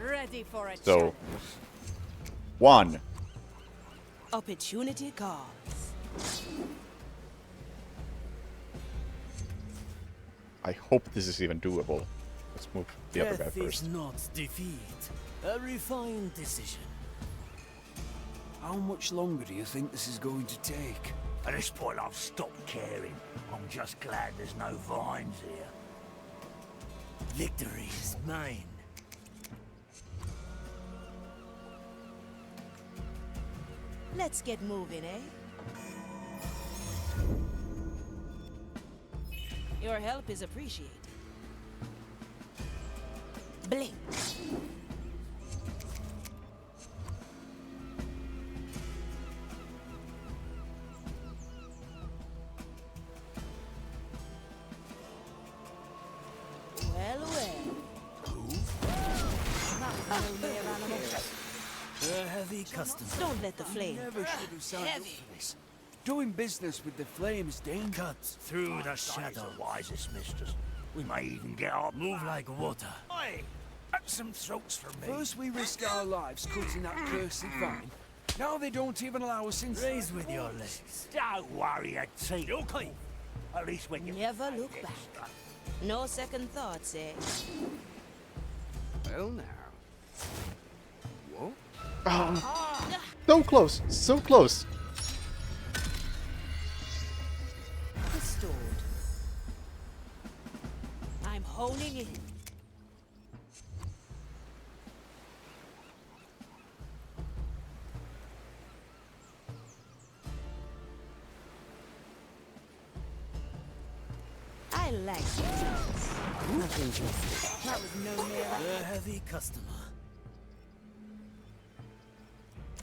T: Ready for it.
A: So, 1.
B: Opportunity calls.
A: I hope this is even doable. Let's move the other guy
L: Death
A: first.
L: is not defeat. A refined decision.
M: How much longer do you think this is going to take?
S: At this point, I've stopped caring. I'm just glad there's no vines here.
L: Victory is mine.
B: Let's get moving, eh? Your help is appreciated. Blink. Well,
L: A heavy customer.
B: Don't let the flame.
M: Never should have signed up
B: Heavy.
M: for this. Doing business with the flame is dangerous.
L: Cut through the shadow.
S: The wisest, misters. We may even get our
L: Move like water.
S: Oi! That's some throats for me.
M: First we risk our lives cutting that cursed vine. Now they don't even allow us inside.
L: Raise with your legs.
S: Don't worry, a team. Okay. At least when you
B: Never look back. No second thoughts, eh?
M: Well now. Whoa.
A: So close! So close!
B: Restored. I'm honing in. I like it. Nothing just. That was no mere.
L: A heavy customer.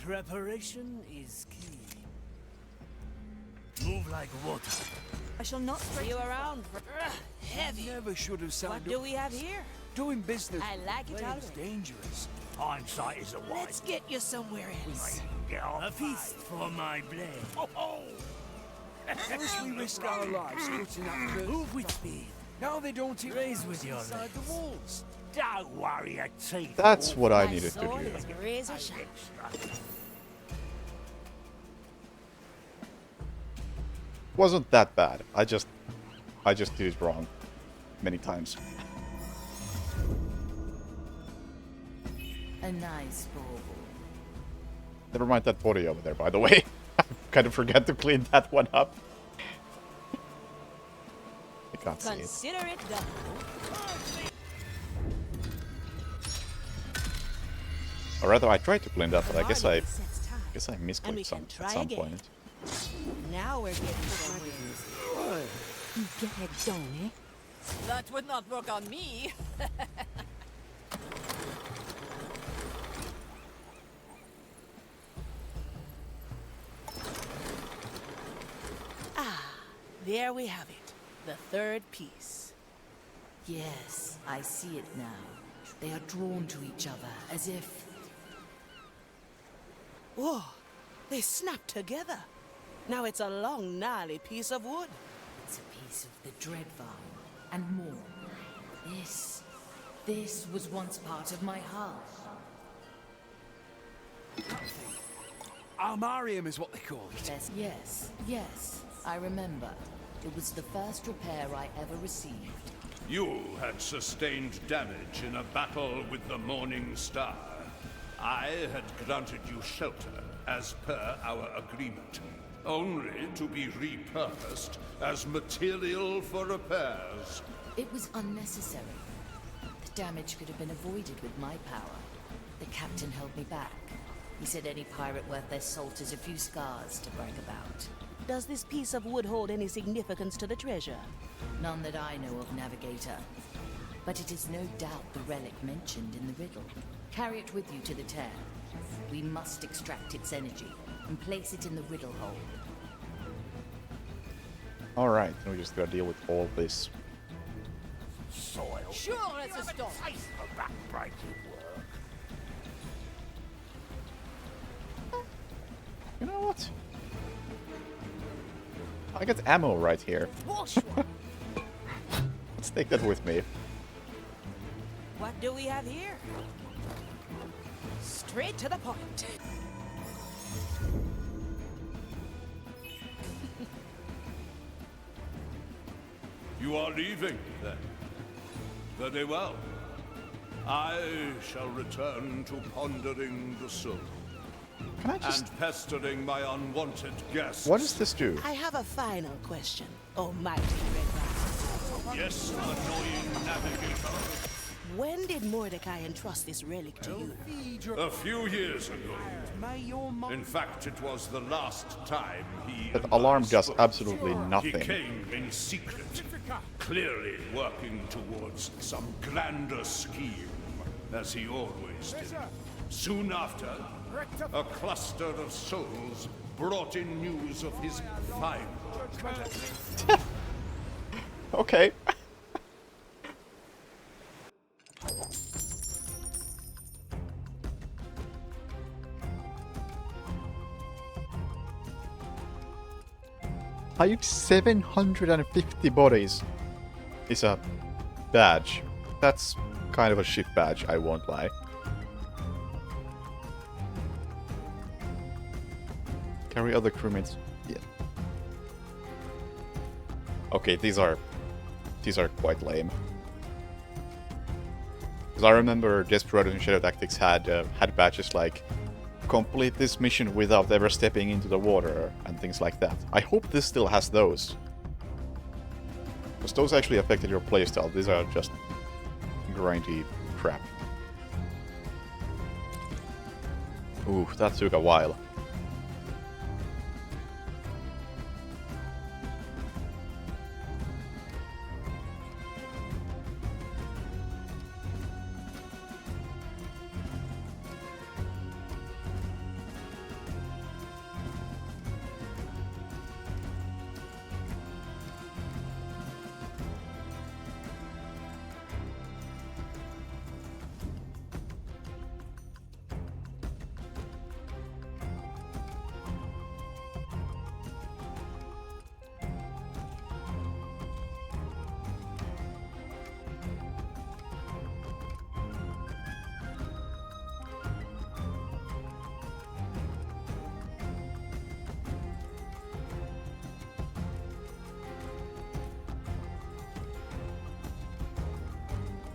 L: Preparation is key. Move like water.
R: I shall not
B: See you around. Heavy.
M: Never should have signed
B: What
M: up.
B: do we have here?
M: Doing business
B: I like
M: with
B: it
M: the flame is
B: already.
M: dangerous.
S: Hindsight is a wise.
B: Let's get you somewhere
S: We may
B: else.
S: even get our
L: A feast for my blade.
S: Oh, oh.
M: First we risk our lives cutting that cursed
L: Move with
M: vine.
L: speed.
M: Now they don't even
L: Raise
M: allow
L: with
M: us
L: your
M: inside the
L: legs.
M: walls.
S: Don't worry, a team.
A: That's what I
B: My
A: needed to
B: soul
A: do.
B: is razor sharp.
A: Wasn't that bad. I just did it wrong many times.
I: A nice bauble.
A: Never mind that body over there, by the way. I kind of forgot to clean that one up. I can't see it.
B: Consider it done.
A: Or rather, I tried to clean it up, but I guess I
B: Sets time.
A: guess I
B: And we
A: misclicked
B: can
A: at
B: try
A: some
B: again.
A: point.
B: Now we're getting somewhere. Get done, eh?
O: That would not work on me.
B: There we have it. The third piece.
I: Yes, I see it now. They are drawn to each other, as if...
B: Whoa, they snapped together. Now it's a long, gnarly piece of wood.
I: It's a piece of the dread vine, and more. This was once part of my hull.
M: Armarium is what they call it.
I: Yes, I remember. It was the first repair I ever received.
K: You had sustained damage in a battle with the Morning Star. I had granted you shelter as per our agreement, only to be repurposed as material for repairs.
I: It was unnecessary. The damage could have been avoided with my power. The captain held me back. He said any pirate worth their salt has a few scars to brag about.
B: Does this piece of wood hold any significance to the treasure?
I: None that I know of, Navigator. But it is no doubt the relic mentioned in the riddle. Carry it with you to the tear. We must extract its energy and place it in the riddle hole.
A: Alright, then we just gotta deal with all this.
S: Soil.
O: Sure, it's a stop.
S: Taste for backbreaking work.
A: You know what? I got ammo right here. Let's take that with me.
B: What do we have here? Straight to the point.
K: You are leaving, then? Very well. I shall return to pondering the soul.
A: Can I just...
K: And pestering my unwanted guests.
A: What does this do?
B: I have a final question, almighty Red Riding.
K: Yes, annoying navigator.
B: When did Mordecai entrust this relic to you?
K: A few years ago. In fact, it was the last time he...
A: That alarm does absolutely nothing.
K: He came in secret, clearly working towards some grander scheme, as he always did. Soon after, a cluster of souls brought in news of his final tragedy.
A: Okay. I use 750 bodies is a badge. That's kind of a shit badge, I won't lie. Carry other crewmates. Yeah. Okay, these are quite lame. Because I remember Desperados and Shadow Tactics had badges like complete this mission without ever stepping into the water and things like that. I hope this still has those. Because those actually affected your playstyle. These are just grindy crap. Ooh, that took a while.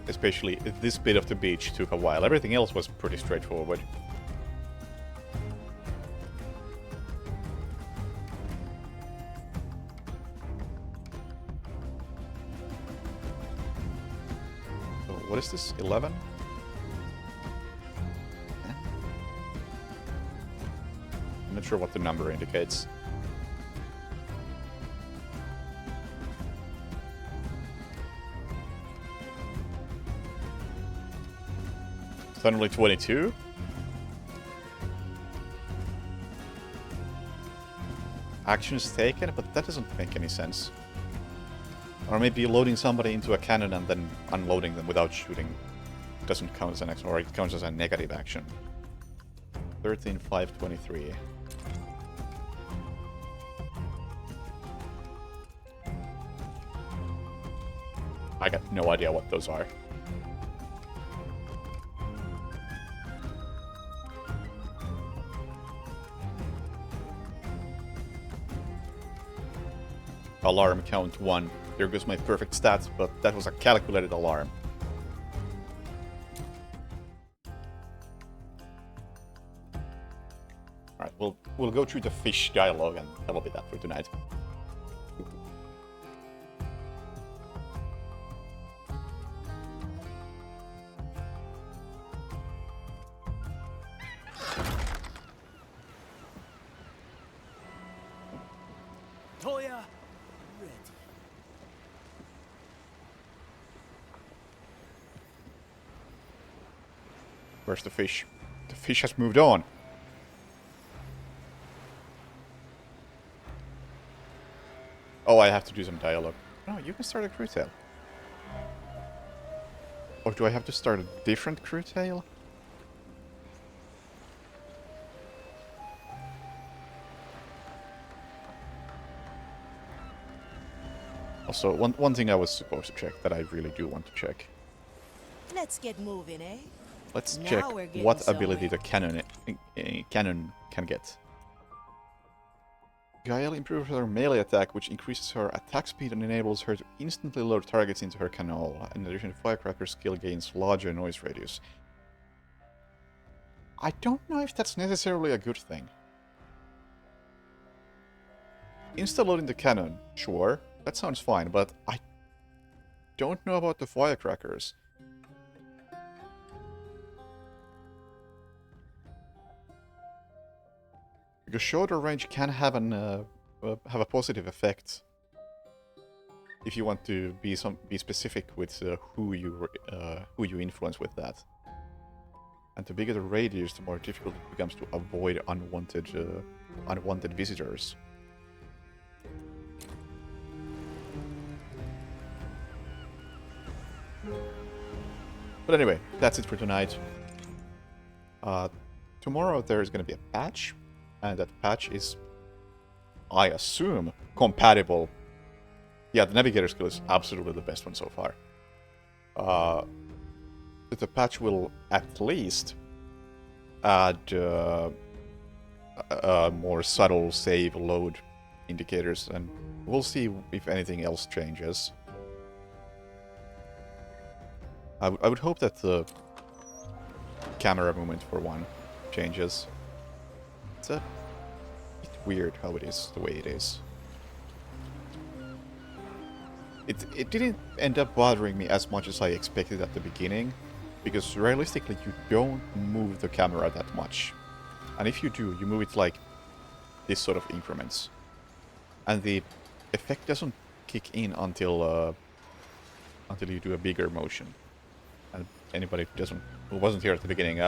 A: Especially this bit of the beach took a while. Everything else was pretty straightforward. So what is this? 11? I'm not sure what the number indicates. Suddenly 22? Actions taken, but that doesn't make any sense. Or maybe loading somebody into a cannon and then unloading them without shooting doesn't count as an action, or it counts as a negative action. 13,523. I got no idea what those are. Alarm count 1. There goes my perfect stats, but that was a calculated alarm. Alright, we'll go through the fish dialogue and that'll be that for tonight.
L: Toya, ready.
A: Where's the fish? The fish has moved on. Oh, I have to do some dialogue. No, you can start a crew tale. Or do I have to start a different crew tale? Also, one thing I was supposed to check that I really do want to check.
B: Let's get moving, eh?
A: Let's
B: Now
A: check
B: we're getting
A: what
B: somewhere.
A: ability the cannon can get. Gael improves her melee attack, which increases her attack speed and enables her to instantly load targets into her cannon. In addition, Firecracker skill gains larger noise radius. I don't know if that's necessarily a good thing. Insta-loading the cannon, sure, that sounds fine, but I don't know about the firecrackers. Because shorter range can have a positive effect if you want to be specific with who you influence with that. And the bigger the radius, the more difficult it becomes to avoid unwanted visitors. But anyway, that's it for tonight. Tomorrow there's going to be a patch, and that patch is, I assume, compatible. Yeah, the navigator skill is absolutely the best one so far. The patch will at least add more subtle save load indicators, and we'll see if anything else changes. I would hope that the camera movement, for one, changes. It's a bit weird how it is the way it is. It didn't end up bothering me as much as I expected at the beginning, because realistically you don't move the camera that much. And if you do, you move it like this sort of increments. And the effect doesn't kick in until you do a bigger motion. And anybody who wasn't here at the beginning,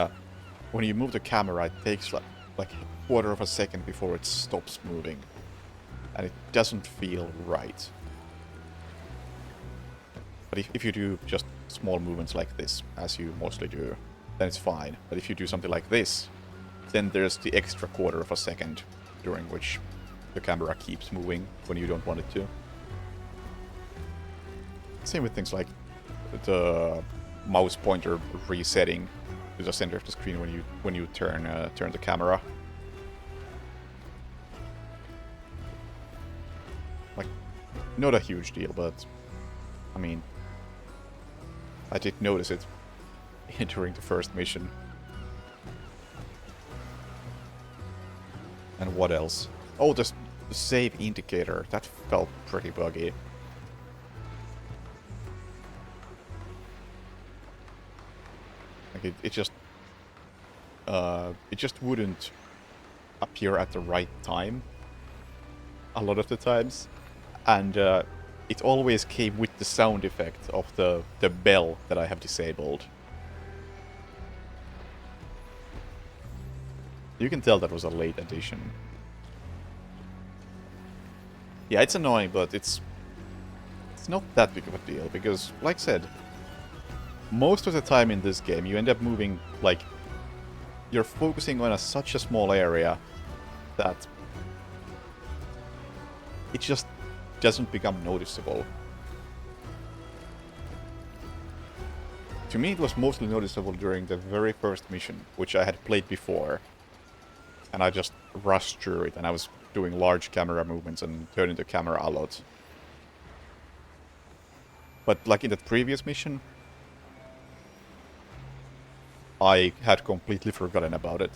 A: when you move the camera, it takes like a quarter of a second before it stops moving. And it doesn't feel right. But if you do just small movements like this, as you mostly do, then it's fine. But if you do something like this, then there's the extra quarter of a second during which the camera keeps moving when you don't want it to. Same with things like the mouse pointer resetting to the center of the screen when you turn the camera. Like, not a huge deal, but I mean, I did notice it during the first mission. And what else? Oh, the save indicator. That felt pretty buggy. Like it just wouldn't appear at the right time a lot of the times, and it always came with the sound effect of the bell that I have disabled. You can tell that was a late addition. Yeah, it's annoying, but it's not that big of a deal, because, like I said, most of the time in this game you end up moving, like, you're focusing on such a small area that it just doesn't become noticeable. To me, it was mostly noticeable during the very first mission, which I had played before. And I just rushed through it, and I was doing large camera movements and turning the camera a lot. But like in that previous mission, I had completely forgotten about it.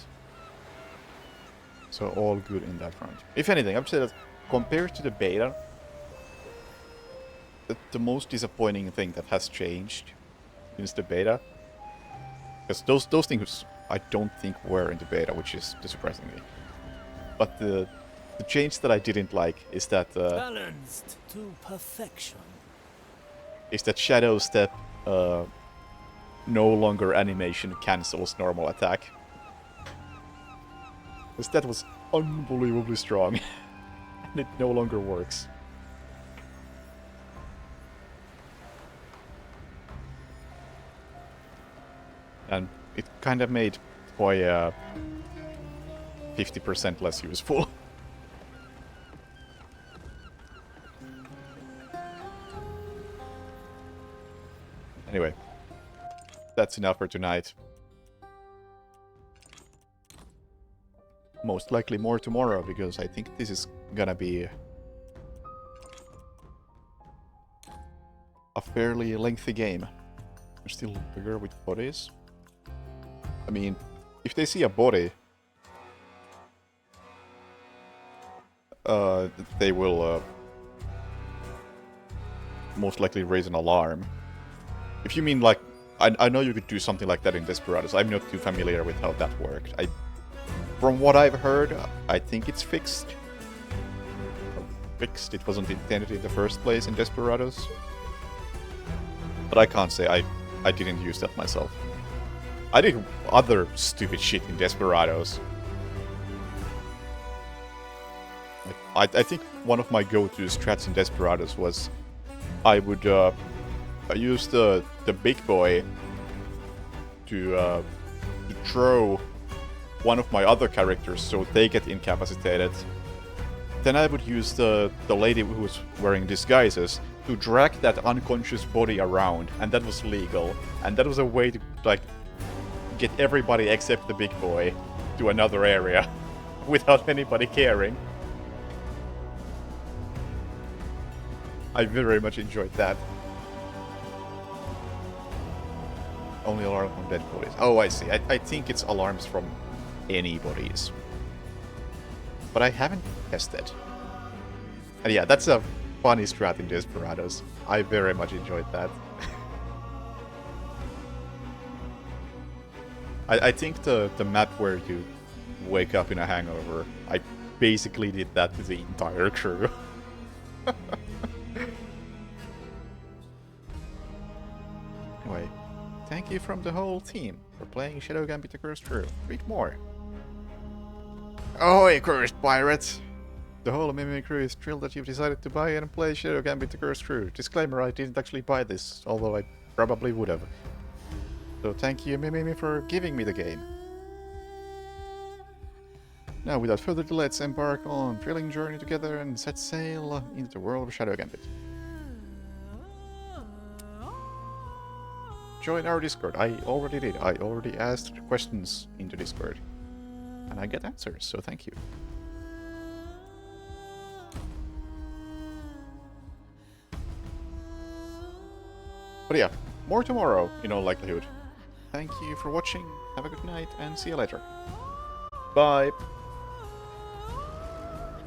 A: So all good in that front. If anything, I would say that compared to the beta, the most disappointing thing that has changed since the beta, because those things I don't think were in the beta, which is surprisingly. But the change that I didn't like is that
F: balanced to perfection.
A: Is that Shadow Step no longer animation cancels normal attack. Because that was unbelievably strong, and it no longer works. And it kind of made Toy 50% less useful. Anyway, that's enough for tonight. most likely more tomorrow, because I think this is gonna be a fairly lengthy game. They're still bigger with bodies. I mean, if they see a body, they will most likely raise an alarm. If you mean like, I know you could do something like that in Desperados. I'm not too familiar with how that worked. From what I've heard, I think it's fixed. Fixed, it wasn't intended in the first place in Desperados. But I can't say I didn't use that myself. I did other stupid shit in Desperados. Like, I think one of my go-to strats in Desperados was I would use the big boy to throw one of my other characters so they get incapacitated. Then I would use the lady who was wearing disguises to drag that unconscious body around, and that was legal. And that was a way to, like, get everybody except the big boy to another area without anybody caring. I very much enjoyed that. Only alarm from dead bodies. Oh, I see. I think it's alarms from any bodies. But I haven't tested. And yeah, that's a funny strat in Desperados. I very much enjoyed that. I think the map where you wake up in a hangover, I basically did that to the entire crew. Anyway, thank you from the whole team for playing Shadow Gambit the Cursed Crew. Read more. Oh, cursed pirates! The whole MMA crew is thrilled that you've decided to buy and play Shadow Gambit the Cursed Crew. Disclaimer, I didn't actually buy this, although I probably would have. So thank you, Mimimi, for giving me the game. Now, without further delay, let's embark on a thrilling journey together and set sail into the world of Shadow Gambit. Join our Discord. I already did. I already asked questions into Discord. And I get answers, so thank you. But yeah, more tomorrow, in all likelihood. Thank you for watching, have a good night, and see you later. Bye!